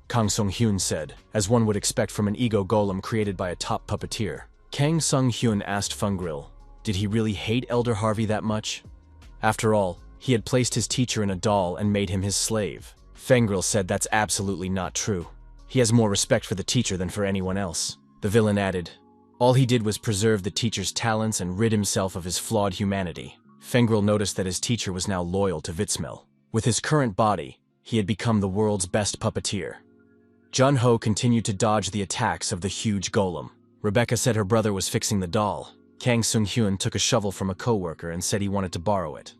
Kang Sung-hyun said, as one would expect from an ego golem created by a top puppeteer. Kang Sung-hyun asked Fengril, did he really hate Elder Harvey that much? After all, he had placed his teacher in a doll and made him his slave. Fengril said that's absolutely not true. He has more respect for the teacher than for anyone else. The villain added, all he did was preserve the teacher's talents and rid himself of his flawed humanity. Fengril noticed that his teacher was now loyal to Witsmel. With his current body, he had become the world's best puppeteer. Junho continued to dodge the attacks of the huge golem. Rebecca said her brother was fixing the doll. Kang Sung-hyun took a shovel from a co-worker and said he wanted to borrow it.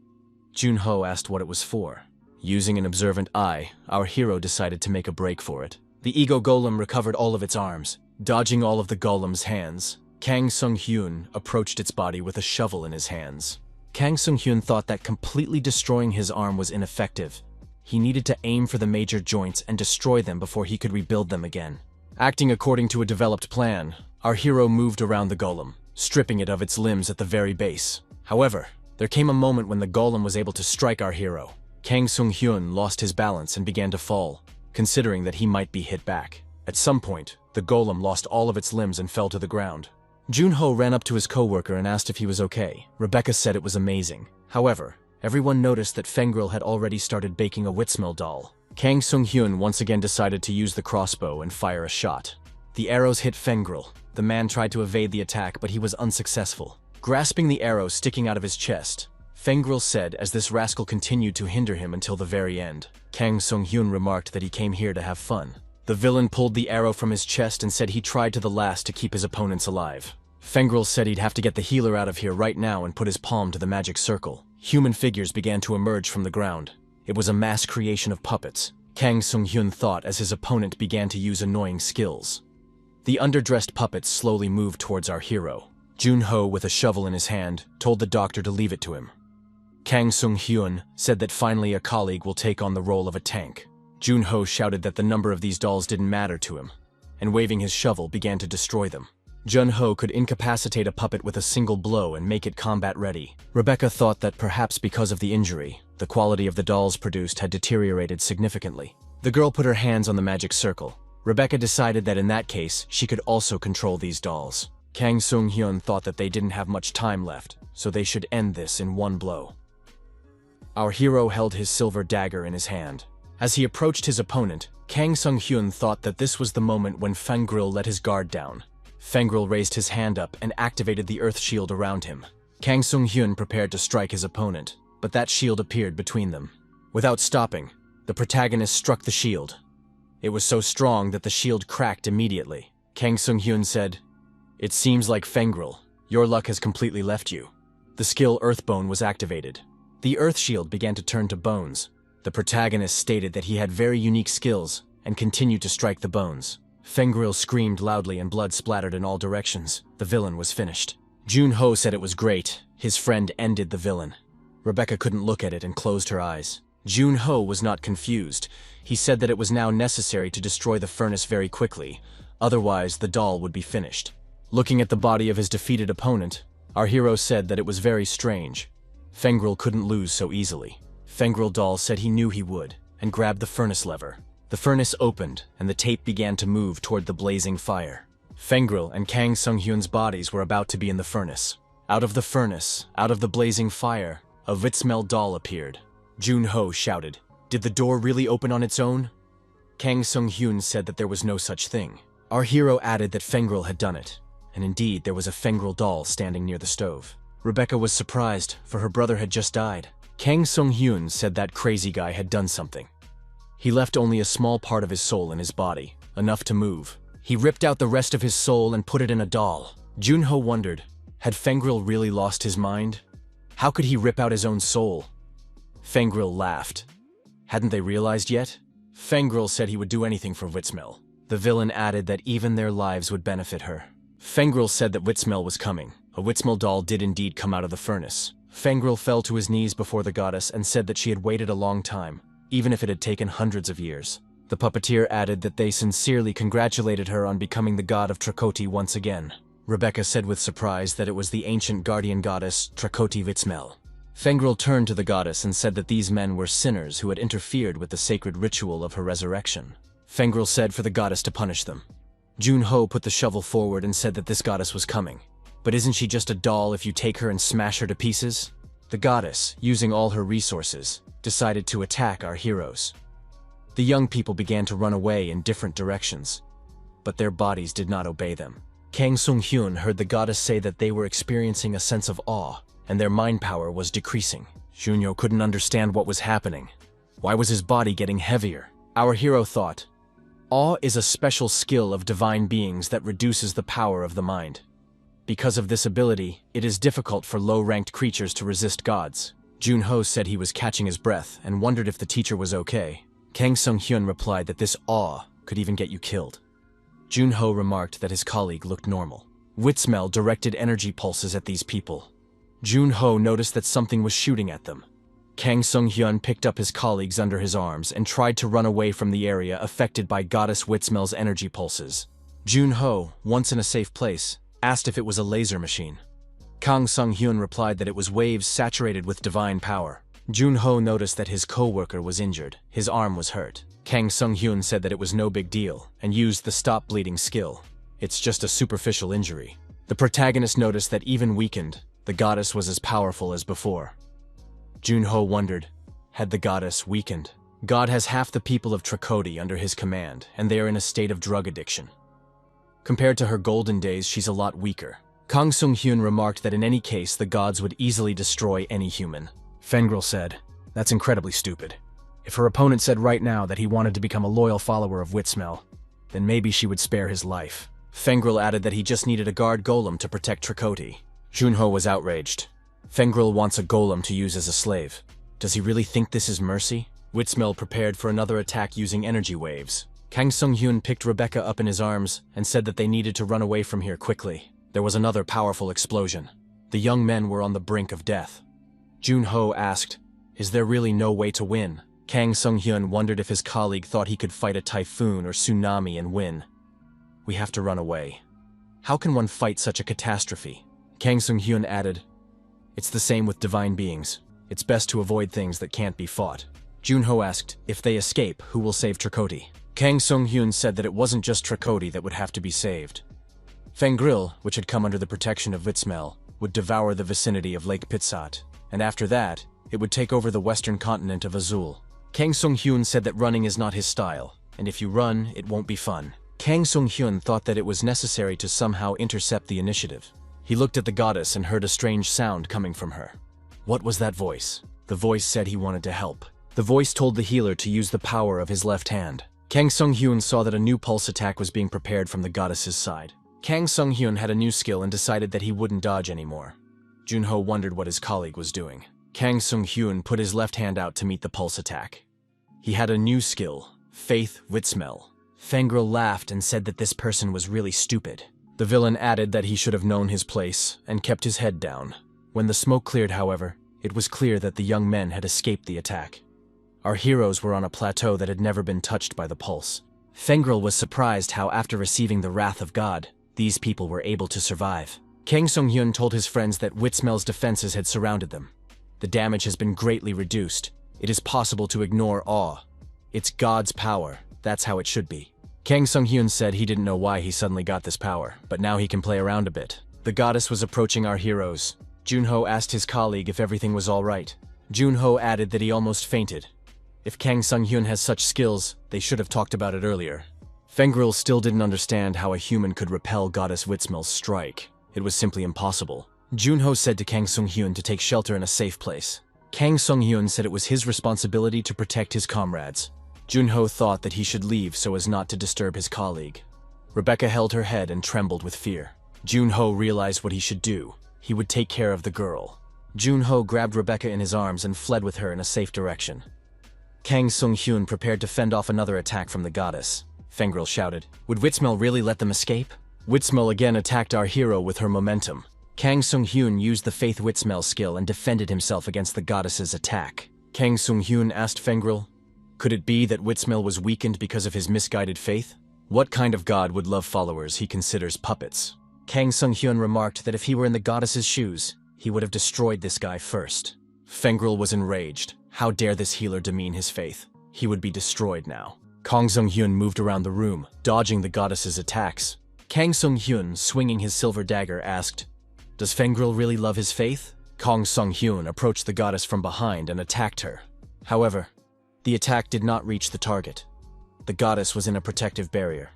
Junho asked what it was for. Using an observant eye, our hero decided to make a break for it. The ego golem recovered all of its arms, dodging all of the golem's hands. Kang Sung-hyun approached its body with a shovel in his hands. Kang Sung-hyun thought that completely destroying his arm was ineffective. He needed to aim for the major joints and destroy them before he could rebuild them again. Acting according to a developed plan, our hero moved around the golem, stripping it of its limbs at the very base. However, there came a moment when the golem was able to strike our hero. Kang Sung-hyun lost his balance and began to fall, considering that he might be hit back. At some point, the golem lost all of its limbs and fell to the ground. Junho ran up to his co-worker and asked if he was okay. Rebecca said it was amazing. However, everyone noticed that Fengril had already started baking a Witsmel doll. Kang Sung-hyun once again decided to use the crossbow and fire a shot. The arrows hit Fengril. The man tried to evade the attack, but he was unsuccessful. Grasping the arrow sticking out of his chest, Fengril said as this rascal continued to hinder him until the very end. Kang Sung-hyun remarked that he came here to have fun. The villain pulled the arrow from his chest and said he tried to the last to keep his opponents alive. Fengril said he'd have to get the healer out of here right now and put his palm to the magic circle. Human figures began to emerge from the ground. It was a mass creation of puppets. Kang Sung-hyun thought as his opponent began to use annoying skills. The underdressed puppets slowly moved towards our hero. Junho, with a shovel in his hand, told the doctor to leave it to him. Kang Sung-hyun said that finally a colleague will take on the role of a tank. Junho shouted that the number of these dolls didn't matter to him, and waving his shovel began to destroy them. Jun-ho could incapacitate a puppet with a single blow and make it combat-ready. Rebecca thought that perhaps because of the injury, the quality of the dolls produced had deteriorated significantly. The girl put her hands on the magic circle. Rebecca decided that in that case, she could also control these dolls. Kang Sung-hyun thought that they didn't have much time left, so they should end this in one blow. Our hero held his silver dagger in his hand. As he approached his opponent, Kang Sung-hyun thought that this was the moment when Fengril let his guard down. Fengril raised his hand up and activated the earth shield around him. Kang Sung-hyun prepared to strike his opponent, but that shield appeared between them. Without stopping, the protagonist struck the shield. It was so strong that the shield cracked immediately. Kang Sung-hyun said, "It seems like Fengril, your luck has completely left you." The skill Earthbone was activated. The earth shield began to turn to bones. The protagonist stated that he had very unique skills and continued to strike the bones. Fengril screamed loudly and blood splattered in all directions. The villain was finished. Jun-ho said it was great. His friend ended the villain. Rebecca couldn't look at it and closed her eyes. Jun-ho was not confused. He said that it was now necessary to destroy the furnace very quickly, otherwise the doll would be finished. Looking at the body of his defeated opponent, our hero said that it was very strange. Fengril couldn't lose so easily. Fengril doll said he knew he would, and grabbed the furnace lever. The furnace opened, and the tape began to move toward the blazing fire. Fengril and Kang Sung-hyun's bodies were about to be in the furnace. Out of the furnace, out of the blazing fire, a Vitsmel doll appeared. Jun-ho shouted, "Did the door really open on its own?" Kang Sung-hyun said that there was no such thing. Our hero added that Fengril had done it, and indeed there was a Fengril doll standing near the stove. Rebecca was surprised, for her brother had just died. Kang Sung-hyun said that crazy guy had done something. He left only a small part of his soul in his body, enough to move. He ripped out the rest of his soul and put it in a doll. Jun-ho wondered, had Fengril really lost his mind? How could he rip out his own soul? Fengril laughed. Hadn't they realized yet? Fengril said he would do anything for Vitsmel. The villain added that even their lives would benefit her. Fengril said that Vitsmel was coming. A Vitsmel doll did indeed come out of the furnace. Fengril fell to his knees before the goddess and said that she had waited a long time, even if it had taken hundreds of years. The puppeteer added that they sincerely congratulated her on becoming the god of Trakoti once again. Rebecca said with surprise that it was the ancient guardian goddess Trakoti Vitsmel. Fengril turned to the goddess and said that these men were sinners who had interfered with the sacred ritual of her resurrection. Fengril said for the goddess to punish them. Jun-ho put the shovel forward and said that this goddess was coming. But isn't she just a doll if you take her and smash her to pieces? The goddess, using all her resources, decided to attack our heroes. The young people began to run away in different directions, but their bodies did not obey them. Kang Sung-hyun heard the goddess say that they were experiencing a sense of awe, and their mind power was decreasing. Junyo couldn't understand what was happening. Why was his body getting heavier? Our hero thought, awe is a special skill of divine beings that reduces the power of the mind. Because of this ability, it is difficult for low-ranked creatures to resist gods. Jun-ho said he was catching his breath and wondered if the teacher was okay. Kang Sung-hyun replied that this awe could even get you killed. Jun-ho remarked that his colleague looked normal. Vitsmel directed energy pulses at these people. Jun-ho noticed that something was shooting at them. Kang Sung-hyun picked up his colleagues under his arms and tried to run away from the area affected by Goddess Vitsmel's energy pulses. Jun-ho, once in a safe place, asked if it was a laser machine. Kang Sung-hyun replied that it was waves saturated with divine power. Jun-ho noticed that his co-worker was injured. His arm was hurt. Kang Sung-hyun said that it was no big deal and used the stop bleeding skill. It's just a superficial injury. The protagonist noticed that even weakened, the goddess was as powerful as before. Jun-ho wondered, had the goddess weakened? God has half the people of Trakoti under his command, and they are in a state of drug addiction. Compared to her golden days, she's a lot weaker. Kang Sung-hyun remarked that in any case, the gods would easily destroy any human. Fengril said, "That's incredibly stupid. If her opponent said right now that he wanted to become a loyal follower of Vitsmel, then maybe she would spare his life." Fengril added that he just needed a guard golem to protect Trakoti. Jun-ho was outraged. Fengril wants a golem to use as a slave. Does he really think this is mercy? Vitsmel prepared for another attack using energy waves. Kang Sung-hyun picked Rebecca up in his arms and said that they needed to run away from here quickly. There was another powerful explosion. The young men were on the brink of death. Jun-ho asked, "Is there really no way to win?" Kang Sung-hyun wondered if his colleague thought he could fight a typhoon or tsunami and win. "We have to run away." How can one fight such a catastrophe? Kang Sung-hyun added, "It's the same with divine beings. It's best to avoid things that can't be fought." Junho asked, "If they escape, who will save Trikoti?" Kang Sung-hyun said that it wasn't just Trikoti that would have to be saved. Fengril, which had come under the protection of Vitsmel, would devour the vicinity of Lake Pitsat, and after that, it would take over the western continent of Azul. Kang Sung-hyun said that running is not his style, and if you run, it won't be fun. Kang Sung-hyun thought that it was necessary to somehow intercept the initiative. He looked at the goddess and heard a strange sound coming from her. What was that voice? The voice said he wanted to help. The voice told the healer to use the power of his left hand. Kang Sung-hyun saw that a new pulse attack was being prepared from the goddess's side. Kang Sung-hyun had a new skill and decided that he wouldn't dodge anymore. Junho wondered what his colleague was doing. Kang Sung-hyun put his left hand out to meet the pulse attack. He had a new skill, Faith Vitsmel. Fengril laughed and said that this person was really stupid. The villain added that he should have known his place and kept his head down. When the smoke cleared, however, it was clear that the young men had escaped the attack. Our heroes were on a plateau that had never been touched by the pulse. Fengril was surprised how, after receiving the wrath of God, these people were able to survive. Kang Sung-hyun told his friends that Vitsmel's defenses had surrounded them. The damage has been greatly reduced. It is possible to ignore awe. It's God's power. That's how it should be. Kang Sung-hyun said he didn't know why he suddenly got this power, but now he can play around a bit. The goddess was approaching our heroes. Junho asked his colleague if everything was all right. Junho added that he almost fainted. If Kang Sung-hyun has such skills, they should have talked about it earlier. Fengril still didn't understand how a human could repel Goddess Vitsmel's strike. It was simply impossible. Junho said to Kang Sung-hyun to take shelter in a safe place. Kang Sung-hyun said it was his responsibility to protect his comrades. Junho thought that he should leave so as not to disturb his colleague. Rebecca held her head and trembled with fear. Junho realized what he should do. He would take care of the girl. Junho grabbed Rebecca in his arms and fled with her in a safe direction. Kang Sung-hyun prepared to fend off another attack from the goddess. Fengril shouted, "Would Vitsmel really let them escape?" Vitsmel again attacked our hero with her momentum. Kang Sung-hyun used the Faith Vitsmel skill and defended himself against the goddess's attack. Kang Sung-hyun asked Fengril, could it be that Vitsmel was weakened because of his misguided faith? What kind of god would love followers he considers puppets? Kang Sung-hyun remarked that if he were in the goddess's shoes, he would have destroyed this guy first. Fengril was enraged. How dare this healer demean his faith? He would be destroyed now. Kang Sung-hyun moved around the room, dodging the goddess's attacks. Kang Sung-hyun, swinging his silver dagger, asked, "Does Fengril really love his faith?" Kang Sung-hyun approached the goddess from behind and attacked her. However, the attack did not reach the target. The goddess was in a protective barrier.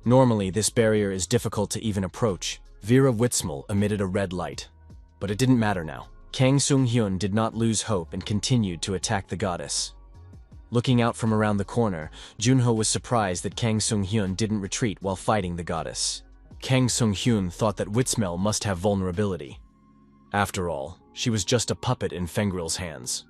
Normally, this barrier is difficult to even approach. Vera Vitsmel emitted a red light. But it didn't matter now. Kang Sung-hyun did not lose hope and continued to attack the goddess. Looking out from around the corner, Junho was surprised that Kang Sung-hyun didn't retreat while fighting the goddess. Kang Sung-hyun thought that Vitsmel must have vulnerability. After all, she was just a puppet in Fengril's hands.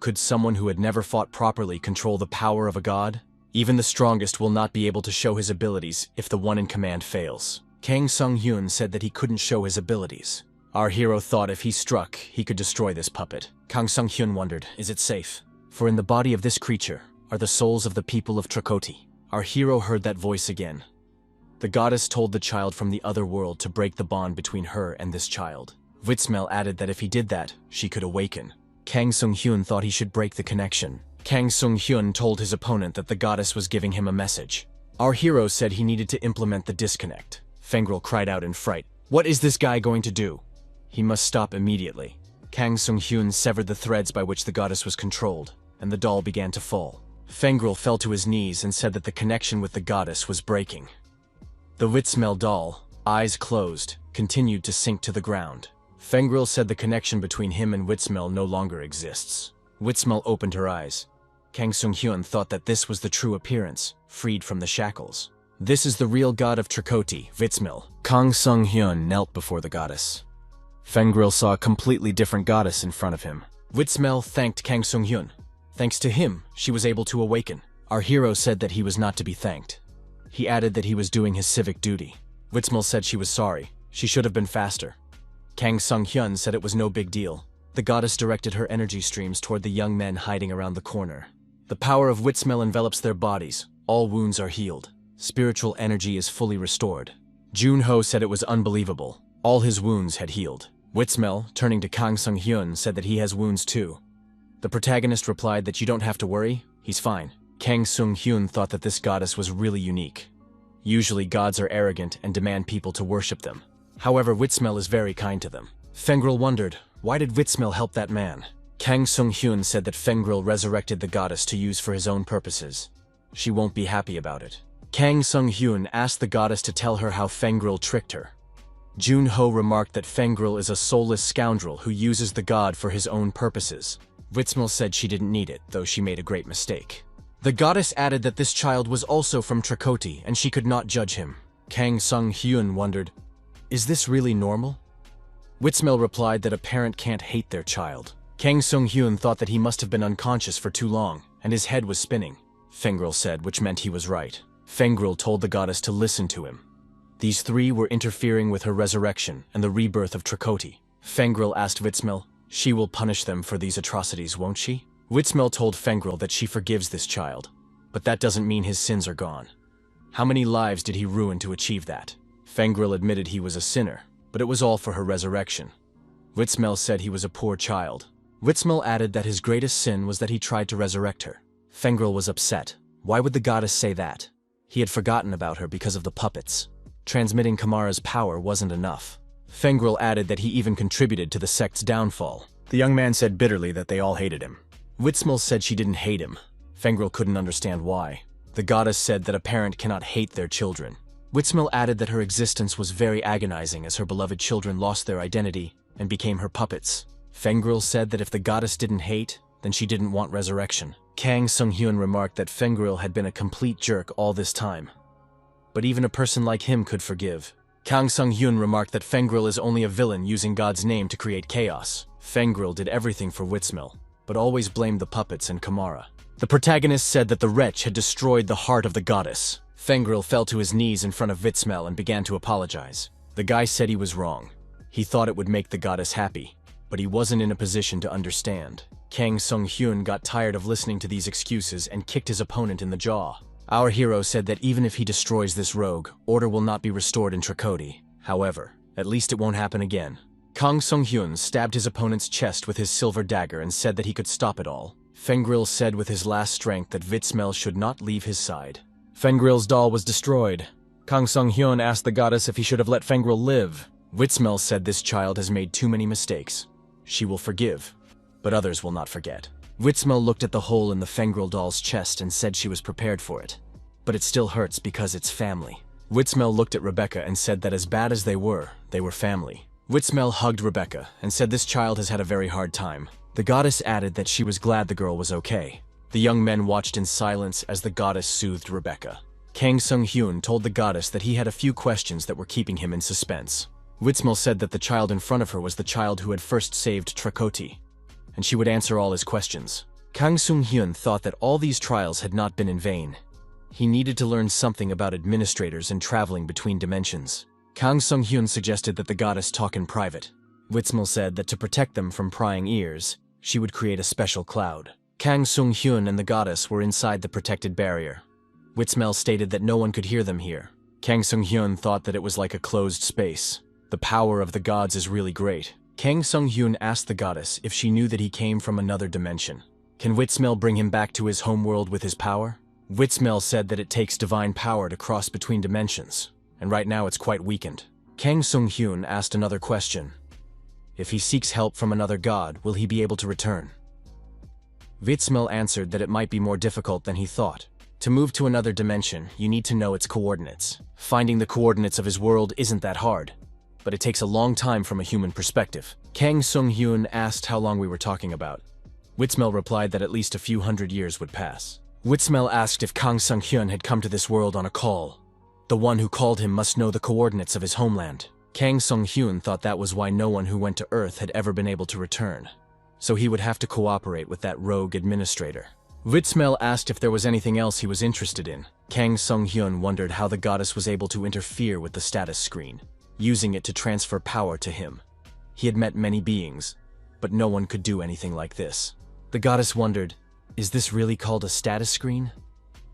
Could someone who had never fought properly control the power of a god? Even the strongest will not be able to show his abilities if the one in command fails. Kang Sung-hyun said that he couldn't show his abilities. Our hero thought if he struck, he could destroy this puppet. Kang Sung-hyun wondered, is it safe? For in the body of this creature are the souls of the people of Trikoti. Our hero heard that voice again. The goddess told the child from the other world to break the bond between her and this child. Vitsmel added that if he did that, she could awaken. Kang Sung-hyun thought he should break the connection. Kang Sung-hyun told his opponent that the goddess was giving him a message. Our hero said he needed to implement the disconnect. Fengril cried out in fright, "What is this guy going to do?" He must stop immediately. Kang Sung-hyun severed the threads by which the goddess was controlled, and the doll began to fall. Fengril fell to his knees and said that the connection with the goddess was breaking. The Vitsmel doll, eyes closed, continued to sink to the ground. Fengril said the connection between him and Vitsmel no longer exists. Vitsmel opened her eyes. Kang Sung-hyun thought that this was the true appearance, freed from the shackles. This is the real god of Trikoti, Vitsmel. Kang Sung-hyun knelt before the goddess. Fengril saw a completely different goddess in front of him. Vitsmel thanked Kang Sung-hyun. Thanks to him, she was able to awaken. Our hero said that he was not to be thanked. He added that he was doing his civic duty. Vitsmel said she was sorry. She should have been faster. Kang Sung-hyun said it was no big deal. The goddess directed her energy streams toward the young men hiding around the corner. The power of Vitsmel envelops their bodies. All wounds are healed. Spiritual energy is fully restored. Junho said it was unbelievable. All his wounds had healed. Witsmel, turning to Kang Sung-hyun, said that he has wounds too. The protagonist replied that you don't have to worry, he's fine. Kang Sung-hyun thought that this goddess was really unique. Usually gods are arrogant and demand people to worship them. However, Witsmel is very kind to them. Fengril wondered, why did Witsmel help that man? Kang Sung-hyun said that Fengril resurrected the goddess to use for his own purposes. She won't be happy about it. Kang Sung-hyun asked the goddess to tell her how Fengril tricked her. Junho remarked that Fengril is a soulless scoundrel who uses the god for his own purposes. Witsmel said she didn't need it, though she made a great mistake. The goddess added that this child was also from Trikoti and she could not judge him. Kang Sung-hyun wondered, is this really normal? Witsmel replied that a parent can't hate their child. Kang Sung-hyun thought that he must have been unconscious for too long, and his head was spinning. Fengril said, which meant he was right. Fengril told the goddess to listen to him. These three were interfering with her resurrection and the rebirth of Trikoti. Fengril asked Witsmel, she will punish them for these atrocities, won't she? Witsmel told Fengril that she forgives this child, but that doesn't mean his sins are gone. How many lives did he ruin to achieve that? Fengril admitted he was a sinner, but it was all for her resurrection. Witsmel said he was a poor child. Witsmel added that his greatest sin was that he tried to resurrect her. Fengril was upset. Why would the goddess say that? He had forgotten about her because of the puppets. Transmitting Kamara's power wasn't enough. Fengril added that he even contributed to the sect's downfall. The young man said bitterly that they all hated him. Witsmel said she didn't hate him. Fengril couldn't understand why. The goddess said that a parent cannot hate their children. Witsmel added that her existence was very agonizing as her beloved children lost their identity and became her puppets. Fengril said that if the goddess didn't hate, then she didn't want resurrection. Kang Sung-hyun remarked that Fengril had been a complete jerk all this time. But even a person like him could forgive. Kang Sung-hyun remarked that Fengril is only a villain using God's name to create chaos. Fengril did everything for Witsmel, but always blamed the puppets and Kamara. The protagonist said that the wretch had destroyed the heart of the goddess. Fengril fell to his knees in front of Witsmel and began to apologize. The guy said he was wrong. He thought it would make the goddess happy, but he wasn't in a position to understand. Kang Sung-hyun got tired of listening to these excuses and kicked his opponent in the jaw. Our hero said that even if he destroys this rogue, order will not be restored in Trikoti. However, at least it won't happen again. Kang Sung-hyun stabbed his opponent's chest with his silver dagger and said that he could stop it all. Fengril said with his last strength that Witsmel should not leave his side. Fengril's doll was destroyed. Kang Sung-hyun asked the goddess if he should have let Fengril live. Witsmel said this child has made too many mistakes. She will forgive, but others will not forget. Witsmel looked at the hole in the Fengril doll's chest and said she was prepared for it. But it still hurts because it's family. Witsmel looked at Rebecca and said that as bad as they were family. Witsmel hugged Rebecca and said this child has had a very hard time. The goddess added that she was glad the girl was okay. The young men watched in silence as the goddess soothed Rebecca. Kang Sung-hyun told the goddess that he had a few questions that were keeping him in suspense. Witsmel said that the child in front of her was the child who had first saved Trikoti, and she would answer all his questions. Kang Sung-hyun thought that all these trials had not been in vain. He needed to learn something about administrators and traveling between dimensions. Kang Sung-hyun suggested that the goddess talk in private. Witsmel said that to protect them from prying ears, she would create a special cloud. Kang Sung-hyun and the goddess were inside the protected barrier. Witsmel stated that no one could hear them here. Kang Sung-hyun thought that it was like a closed space. The power of the gods is really great. Kang Sung-hyun asked the goddess if she knew that he came from another dimension. Can Witsmel bring him back to his homeworld with his power? Witsmel said that it takes divine power to cross between dimensions, and right now it's quite weakened. Kang Sung-hyun asked another question. If he seeks help from another god, will he be able to return? Witsmel answered that it might be more difficult than he thought. To move to another dimension, you need to know its coordinates. Finding the coordinates of his world isn't that hard, but it takes a long time from a human perspective. Kang Sung-hyun asked how long we were talking about. Witsmel replied that at least a few hundred years would pass. Witsmel asked if Kang Sung-hyun had come to this world on a call. The one who called him must know the coordinates of his homeland. Kang Sung-hyun thought that was why no one who went to Earth had ever been able to return. So he would have to cooperate with that rogue administrator. Witsmel asked if there was anything else he was interested in. Kang Sung-hyun wondered how the goddess was able to interfere with the status screen, using it to transfer power to him. He had met many beings, but no one could do anything like this. The goddess wondered, is this really called a status screen?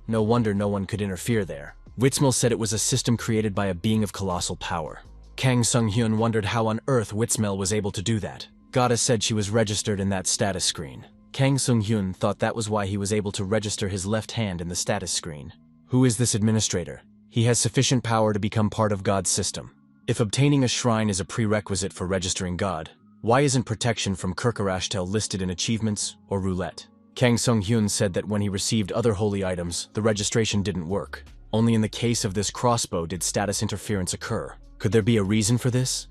No wonder no one could interfere there. Witsmil said it was a system created by a being of colossal power. Kang Sung-hyun wondered how on earth Witsmil was able to do that. Goddess said she was registered in that status screen. Kang Sung-hyun thought that was why he was able to register his left hand in the status screen. Who is this administrator? He has sufficient power to become part of God's system. If obtaining a shrine is a prerequisite for registering God, why isn't protection from Kirkarashtel listed in achievements or roulette? Kang Sung-hyun said that when he received other holy items, the registration didn't work. Only in the case of this crossbow did status interference occur. Could there be a reason for this?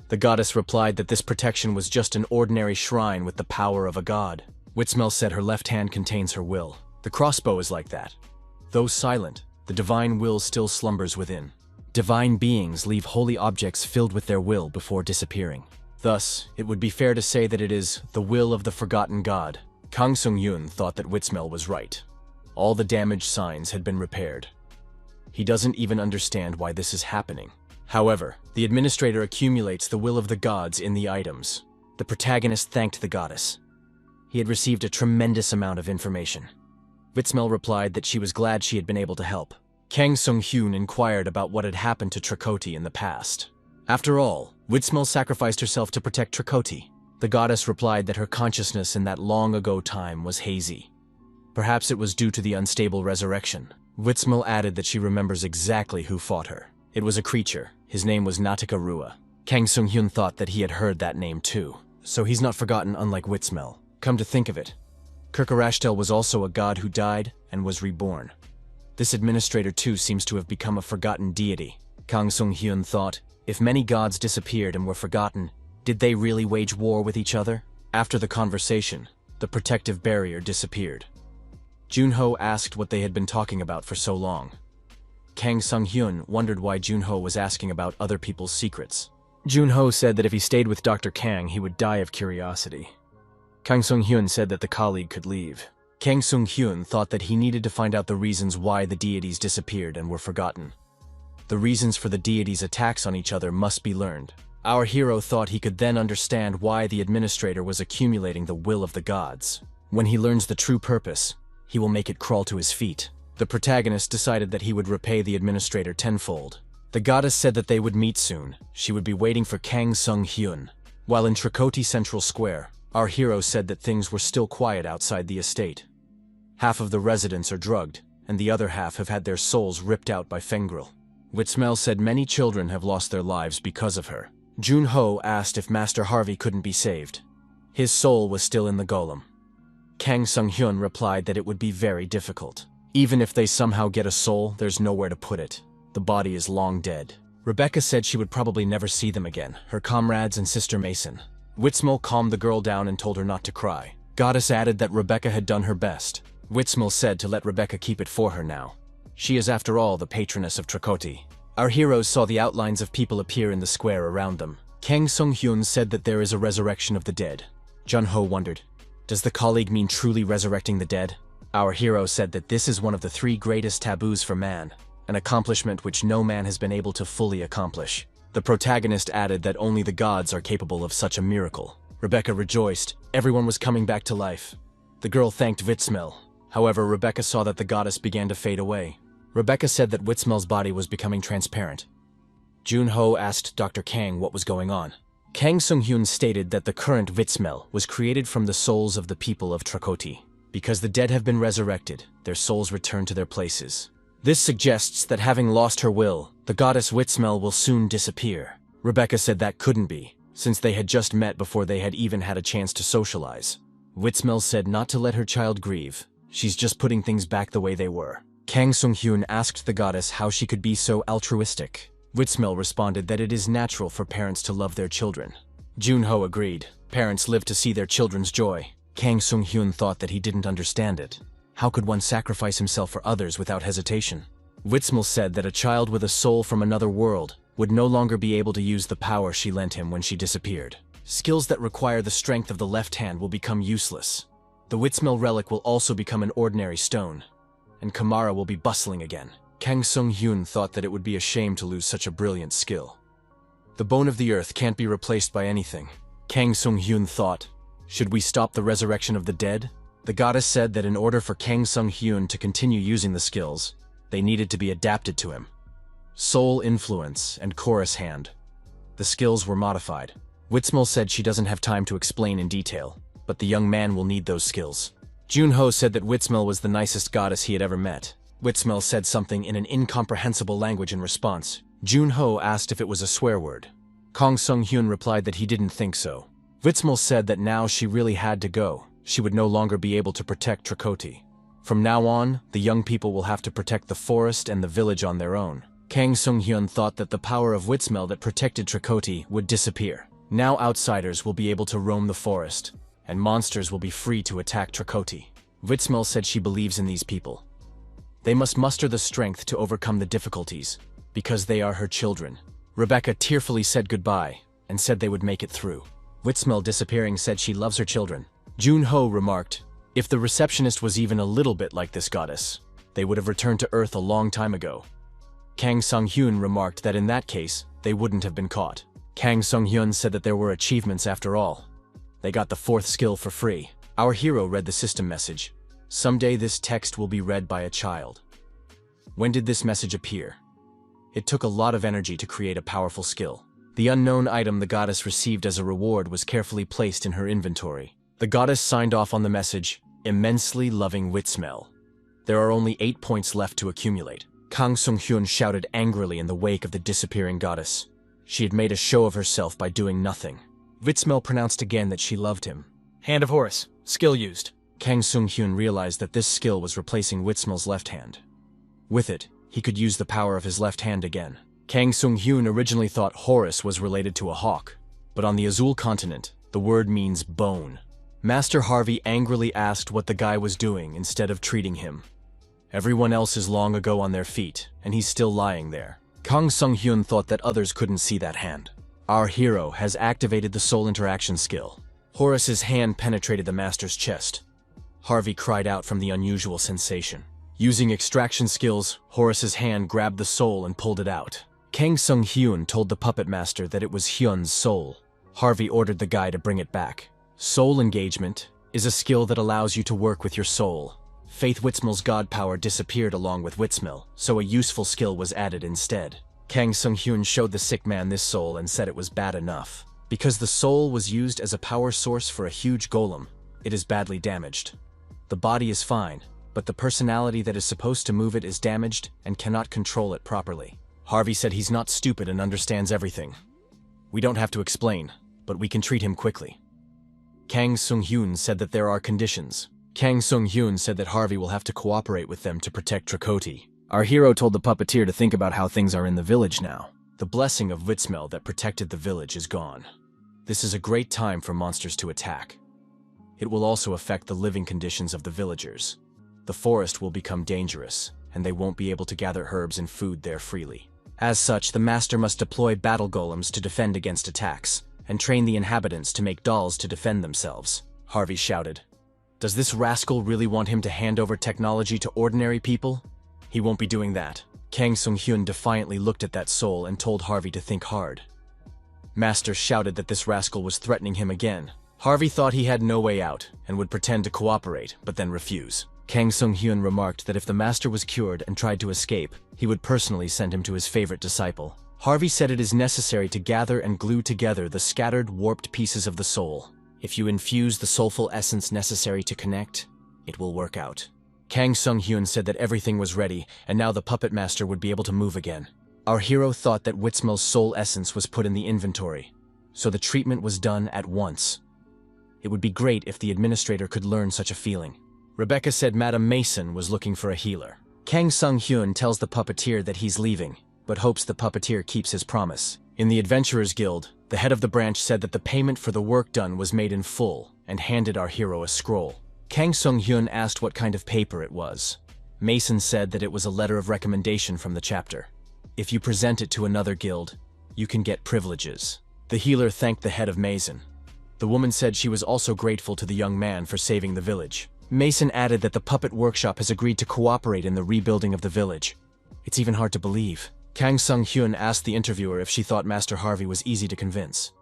The goddess replied that this protection was just an ordinary shrine with the power of a god. Witsmil said her left hand contains her will. The crossbow is like that. Though silent, the divine will still slumbers within. Divine beings leave holy objects filled with their will before disappearing. Thus, it would be fair to say that it is the will of the forgotten god. Kang Sung-hyun thought that Witsmil was right. All the damaged signs had been repaired. He doesn't even understand why this is happening. However, the administrator accumulates the will of the gods in the items. The protagonist thanked the goddess. He had received a tremendous amount of information. Witsmil replied that she was glad she had been able to help. Kang Sung-hyun inquired about what had happened to Trikoti in the past. After all, Witsmil sacrificed herself to protect Trikoti. The goddess replied that her consciousness in that long-ago time was hazy. Perhaps it was due to the unstable resurrection. Witsmil added that she remembers exactly who fought her. It was a creature. His name was Natika Rua. Kang Sung-hyun thought that he had heard that name too. So he's not forgotten, unlike Witsmil. Come to think of it, Kirkarashtel was also a god who died and was reborn. This administrator too seems to have become a forgotten deity. Kang Sung-hyun thought, if many gods disappeared and were forgotten, did they really wage war with each other? After the conversation, the protective barrier disappeared. Junho asked what they had been talking about for so long. Kang Sung-hyun wondered why Junho was asking about other people's secrets. Junho said that if he stayed with Dr. Kang, he would die of curiosity. Kang Sung-hyun said that the colleague could leave. Kang Sung-hyun thought that he needed to find out the reasons why the deities disappeared and were forgotten. The reasons for the deities' attacks on each other must be learned. Our hero thought he could then understand why the administrator was accumulating the will of the gods. When he learns the true purpose, he will make it crawl to his feet. The protagonist decided that he would repay the administrator tenfold. The goddess said that they would meet soon. She would be waiting for Kang Sung-hyun. While in Trikoti Central Square, our hero said that things were still quiet outside the estate. Half of the residents are drugged, and the other half have had their souls ripped out by Fengril. Witsmil said many children have lost their lives because of her. Junho asked if Master Harvey couldn't be saved. His soul was still in the golem. Kang Sung-hyun replied that it would be very difficult. Even if they somehow get a soul, there's nowhere to put it. The body is long dead. Rebecca said she would probably never see them again, her comrades and Sister Mason. Witsmil calmed the girl down and told her not to cry. Goddess added that Rebecca had done her best. Witsmil said to let Rebecca keep it for her now. She is after all the patroness of Trikoti. Our heroes saw the outlines of people appear in the square around them. Kang Sung-hyun said that there is a resurrection of the dead. Junho wondered, does the colleague mean truly resurrecting the dead? Our hero said that this is one of the 3 greatest taboos for man, an accomplishment which no man has been able to fully accomplish. The protagonist added that only the gods are capable of such a miracle. Rebecca rejoiced. Everyone was coming back to life. The girl thanked Witsmil. However, Rebecca saw that the goddess began to fade away. Rebecca said that Witsmil's body was becoming transparent. Junho asked Dr. Kang what was going on. Kang Sung-hyun stated that the current Witsmil was created from the souls of the people of Trikoti. Because the dead have been resurrected, their souls return to their places. This suggests that having lost her will, the goddess Witsmil will soon disappear. Rebecca said that couldn't be, since they had just met before they had even had a chance to socialize. Witsmil said not to let her child grieve. She's just putting things back the way they were. Kang Sung-hyun asked the goddess how she could be so altruistic. Witsmil responded that it is natural for parents to love their children. Junho agreed. Parents live to see their children's joy. Kang Sung-hyun thought that he didn't understand it. How could one sacrifice himself for others without hesitation? Witsmil said that a child with a soul from another world would no longer be able to use the power she lent him when she disappeared. Skills that require the strength of the left hand will become useless. The Witsmil relic will also become an ordinary stone, and Kamara will be bustling again. Kang Sung-hyun thought that it would be a shame to lose such a brilliant skill. The bone of the earth can't be replaced by anything. Kang Sung-hyun thought, should we stop the resurrection of the dead? The goddess said that in order for Kang Sung-hyun to continue using the skills, They needed to be adapted to him. Soul Influence and Chorus Hand. The skills were modified. Witsmil said she doesn't have time to explain in detail, but the young man will need those skills. Junho said that Witsmil was the nicest goddess he had ever met. Witsmil said something in an incomprehensible language in response. Junho asked if it was a swear word. Kang Sung-hyun replied that he didn't think so. Witsmil said that now she really had to go. She would no longer be able to protect Trakoti. From now on, the young people will have to protect the forest and the village on their own. Kang Sung-hyun thought that the power of Witsmil that protected Trakoti would disappear. Now outsiders will be able to roam the forest, and monsters will be free to attack Trakoti. Witsmil said she believes in these people. They must muster the strength to overcome the difficulties, because they are her children. Rebecca tearfully said goodbye, and said they would make it through. Witsmil disappearing said she loves her children. Junho remarked, if the receptionist was even a little bit like this goddess, they would have returned to Earth a long time ago. Kang Sung-hyun remarked that in that case, they wouldn't have been caught. Kang Sung-hyun said that there were achievements after all. They got the 4th skill for free. Our hero read the system message. Someday this text will be read by a child. When did this message appear? It took a lot of energy to create a powerful skill. The unknown item the goddess received as a reward was carefully placed in her inventory. The goddess signed off on the message, immensely loving Witsmil. There are only 8 points left to accumulate. Kang Sung-hyun shouted angrily in the wake of the disappearing goddess. She had made a show of herself by doing nothing. Witsmil pronounced again that she loved him. Hand of Horus. Skill used. Kang Sung-hyun realized that this skill was replacing Witsmil's left hand. With it, he could use the power of his left hand again. Kang Sung-hyun originally thought Horus was related to a hawk, but on the Azul continent, the word means bone. Master Harvey angrily asked what the guy was doing instead of treating him. Everyone else is long ago on their feet, and he's still lying there. Kang Sung-hyun thought that others couldn't see that hand. Our hero has activated the soul interaction skill. Horus's hand penetrated the master's chest. Harvey cried out from the unusual sensation. Using extraction skills, Horus's hand grabbed the soul and pulled it out. Kang Sung-hyun told the puppet master that it was Hyun's soul. Harvey ordered the guy to bring it back. Soul engagement is a skill that allows you to work with your soul. Faith Witsmil's god power disappeared along with Witsmil, so a useful skill was added instead. Kang Sung-hyun showed the sick man this soul and said it was bad enough. Because the soul was used as a power source for a huge golem, it is badly damaged. The body is fine, but the personality that is supposed to move it is damaged and cannot control it properly. Harvey said he's not stupid and understands everything. We don't have to explain, but we can treat him quickly. Kang Sung-hyun said that there are conditions. Kang Sung-hyun said that Harvey will have to cooperate with them to protect Trakoti. Our hero told the puppeteer to think about how things are in the village now. The blessing of Witsmil that protected the village is gone. This is a great time for monsters to attack. It will also affect the living conditions of the villagers. The forest will become dangerous, and they won't be able to gather herbs and food there freely. As such, the master must deploy battle golems to defend against attacks, and train the inhabitants to make dolls to defend themselves. Harvey shouted. Does this rascal really want him to hand over technology to ordinary people? He won't be doing that. Kang Sung-hyun defiantly looked at that soul and told Harvey to think hard. Master shouted that this rascal was threatening him again. Harvey thought he had no way out and would pretend to cooperate, but then refuse. Kang Sung-hyun remarked that if the master was cured and tried to escape, he would personally send him to his favorite disciple. Harvey said it is necessary to gather and glue together the scattered, warped pieces of the soul. If you infuse the soulful essence necessary to connect, it will work out. Kang Sung-hyun said that everything was ready, and now the puppet master would be able to move again. Our hero thought that Witsmil's soul essence was put in the inventory, so the treatment was done at once. It would be great if the administrator could learn such a feeling. Rebecca said Madame Mason was looking for a healer. Kang Sung-hyun tells the puppeteer that he's leaving, but hopes the puppeteer keeps his promise. In the Adventurers Guild, the head of the branch said that the payment for the work done was made in full and handed our hero a scroll. Kang Sung-hyun asked what kind of paper it was. Mason said that it was a letter of recommendation from the chapter. If you present it to another guild, you can get privileges. The healer thanked the head of Mason. The woman said she was also grateful to the young man for saving the village. Mason added that the puppet workshop has agreed to cooperate in the rebuilding of the village. It's even hard to believe. Kang Sung-hyun asked the interviewer if she thought Master Harvey was easy to convince.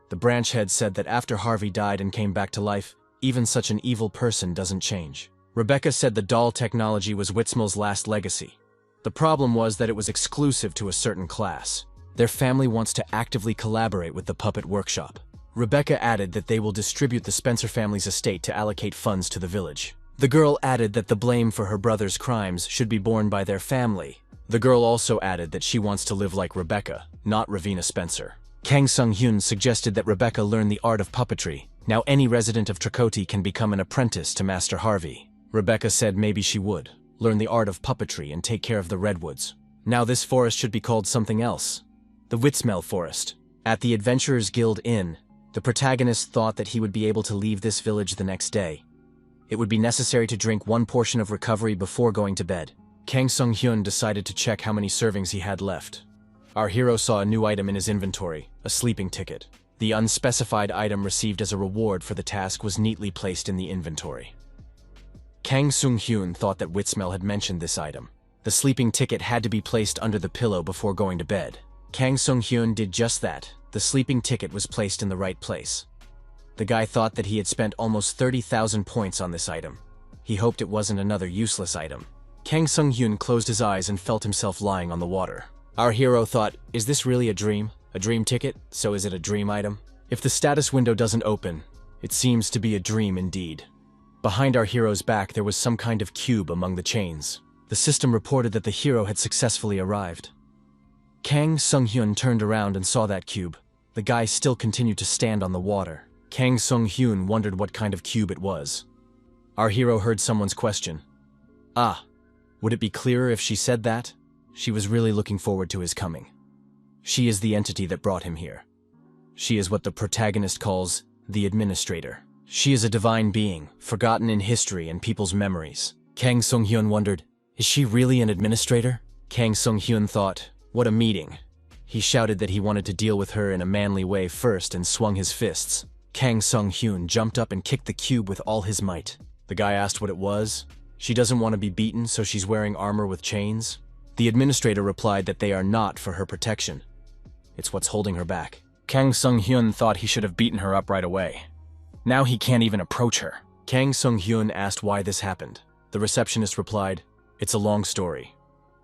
The branch head said that after Harvey died and came back to life, even such an evil person doesn't change. Rebecca said the doll technology was Witsmil's last legacy. The problem was that it was exclusive to a certain class. Their family wants to actively collaborate with the puppet workshop. Rebecca added that they will distribute the Spencer family's estate to allocate funds to the village. The girl added that the blame for her brother's crimes should be borne by their family. The girl also added that she wants to live like Rebecca, not Ravina Spencer. Kang Sung-hyun suggested that Rebecca learn the art of puppetry. Now any resident of Trikoti can become an apprentice to Master Harvey. Rebecca said maybe she would learn the art of puppetry and take care of the redwoods. Now this forest should be called something else. The Witzmel Forest. At the Adventurers Guild Inn, the protagonist thought that he would be able to leave this village the next day. It would be necessary to drink one portion of recovery before going to bed. Kang Sung-hyun decided to check how many servings he had left. Our hero saw a new item in his inventory, a sleeping ticket. The unspecified item received as a reward for the task was neatly placed in the inventory. Kang Sung-hyun thought that Witzmel had mentioned this item. The sleeping ticket had to be placed under the pillow before going to bed. Kang Sung-hyun did just that. The sleeping ticket was placed in the right place. The guy thought that he had spent almost 30,000 points on this item. He hoped it wasn't another useless item. Kang Sung-hyun closed his eyes and felt himself lying on the water. Our hero thought, is this really a dream? A dream ticket? So is it a dream item? If the status window doesn't open, it seems to be a dream indeed. Behind our hero's back there was some kind of cube among the chains. The system reported that the hero had successfully arrived. Kang Sung-hyun turned around and saw that cube. The guy still continued to stand on the water. Kang Sung-hyun wondered what kind of cube it was. Our hero heard someone's question. Ah, would it be clearer if she said that? She was really looking forward to his coming. She is the entity that brought him here. She is what the protagonist calls the Administrator. She is a divine being, forgotten in history and people's memories. Kang Sung-hyun wondered, is she really an administrator? Kang Sung-hyun thought, what a meeting. He shouted that he wanted to deal with her in a manly way first and swung his fists. Kang Sung-hyun jumped up and kicked the cube with all his might. The guy asked what it was. She doesn't want to be beaten, so she's wearing armor with chains. The administrator replied that they are not for her protection. It's what's holding her back. Kang Sung-hyun thought he should have beaten her up right away. Now he can't even approach her. Kang Sung-hyun asked why this happened. The receptionist replied, it's a long story.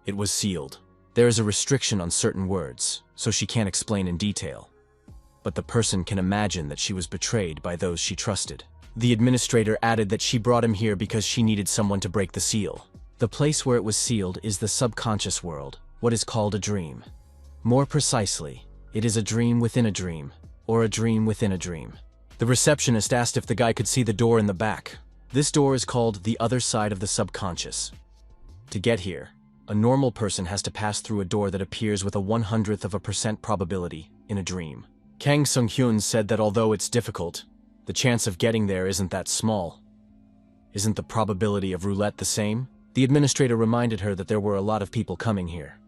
It was sealed. There is a restriction on certain words, so she can't explain in detail. But the person can imagine that she was betrayed by those she trusted. The administrator added that she brought him here because she needed someone to break the seal. The place where it was sealed is the subconscious world, what is called a dream. More precisely, it is a dream within a dream, or a dream within a dream. The receptionist asked if the guy could see the door in the back. This door is called the other side of the subconscious. To get here, a normal person has to pass through a door that appears with a 1/100% probability in a dream. Kang Sung-hyun said that although it's difficult, the chance of getting there isn't that small. Isn't the probability of roulette the same? The administrator reminded her that there were a lot of people coming here.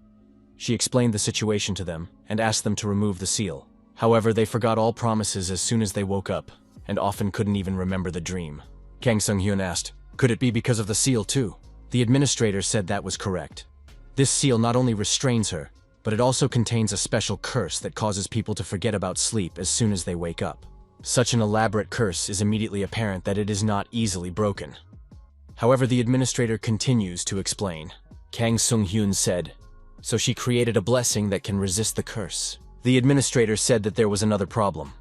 She explained the situation to them and asked them to remove the seal. However, they forgot all promises as soon as they woke up, and often couldn't even remember the dream. Kang Sung-hyun asked, could it be because of the seal too? The administrator said that was correct. This seal not only restrains her, but it also contains a special curse that causes people to forget about sleep as soon as they wake up. Such an elaborate curse is immediately apparent that it is not easily broken. However, the administrator continues to explain. Kang Sung-hyun said, so she created a blessing that can resist the curse. The administrator said that there was another problem.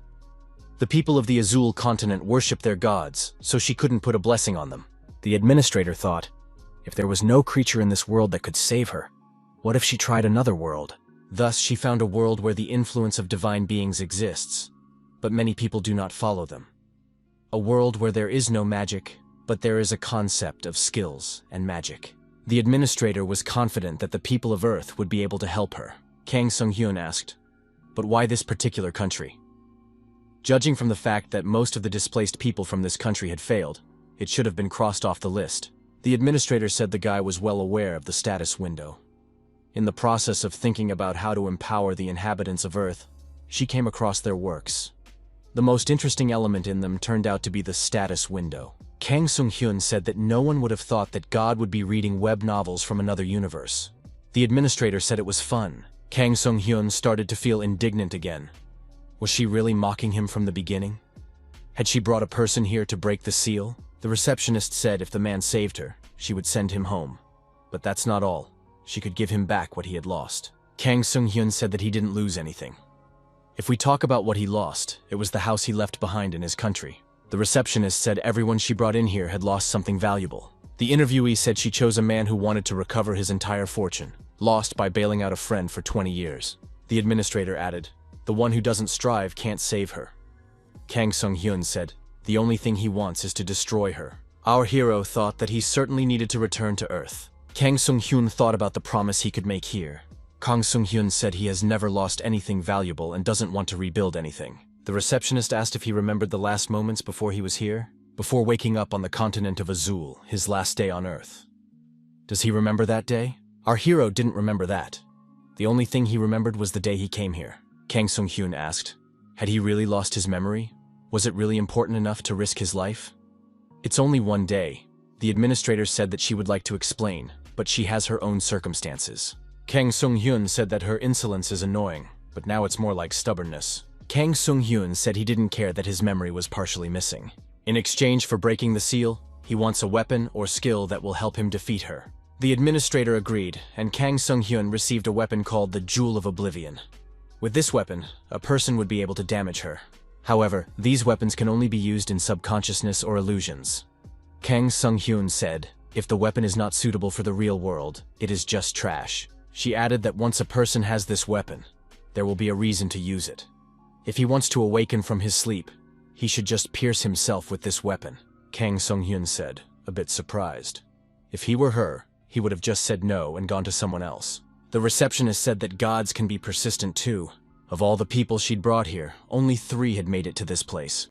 The people of the Azul continent worship their gods, so she couldn't put a blessing on them. The administrator thought, if there was no creature in this world that could save her, what if she tried another world? Thus, she found a world where the influence of divine beings exists, but many people do not follow them. A world where there is no magic, but there is a concept of skills and magic. The administrator was confident that the people of Earth would be able to help her. Kang Sung-hyun asked, but why this particular country? Judging from the fact that most of the displaced people from this country had failed, it should have been crossed off the list. The administrator said the guy was well aware of the status window. In the process of thinking about how to empower the inhabitants of Earth, she came across their works. The most interesting element in them turned out to be the status window. Kang Sung-hyun said that no one would have thought that God would be reading web novels from another universe. The administrator said it was fun. Kang Sung-hyun started to feel indignant again. Was she really mocking him from the beginning? Had she brought a person here to break the seal? The receptionist said if the man saved her, she would send him home. But that's not all. she could give him back what he had lost. Kang Sung-hyun said that he didn't lose anything. If we talk about what he lost, it was the house he left behind in his country. The receptionist said everyone she brought in here had lost something valuable. The interviewee said she chose a man who wanted to recover his entire fortune, lost by bailing out a friend for 20 years. The administrator added, "The one who doesn't strive can't save her." Kang Sung-hyun said, "The only thing he wants is to destroy her." Our hero thought that he certainly needed to return to Earth. Kang Sung-hyun thought about the promise he could make here. Kang Sung-hyun said he has never lost anything valuable and doesn't want to rebuild anything. The receptionist asked if he remembered the last moments before he was here, before waking up on the continent of Azul, his last day on Earth. Does he remember that day? Our hero didn't remember that. The only thing he remembered was the day he came here. Kang Sung-hyun asked, had he really lost his memory? Was it really important enough to risk his life? It's only one day. The administrator said that she would like to explain, but she has her own circumstances. Kang Sung-hyun said that her insolence is annoying, but now it's more like stubbornness. Kang Sung-hyun said he didn't care that his memory was partially missing. In exchange for breaking the seal, he wants a weapon or skill that will help him defeat her. The administrator agreed, and Kang Sung-hyun received a weapon called the Jewel of Oblivion. With this weapon, a person would be able to damage her. However, these weapons can only be used in subconsciousness or illusions. Kang Sung-hyun said, if the weapon is not suitable for the real world, it is just trash. She added that once a person has this weapon, there will be a reason to use it. If he wants to awaken from his sleep, he should just pierce himself with this weapon. Kang Sung-hyun said, a bit surprised. If he were her, he would have just said no and gone to someone else. The receptionist said that gods can be persistent too. Of all the people she'd brought here, only 3 had made it to this place.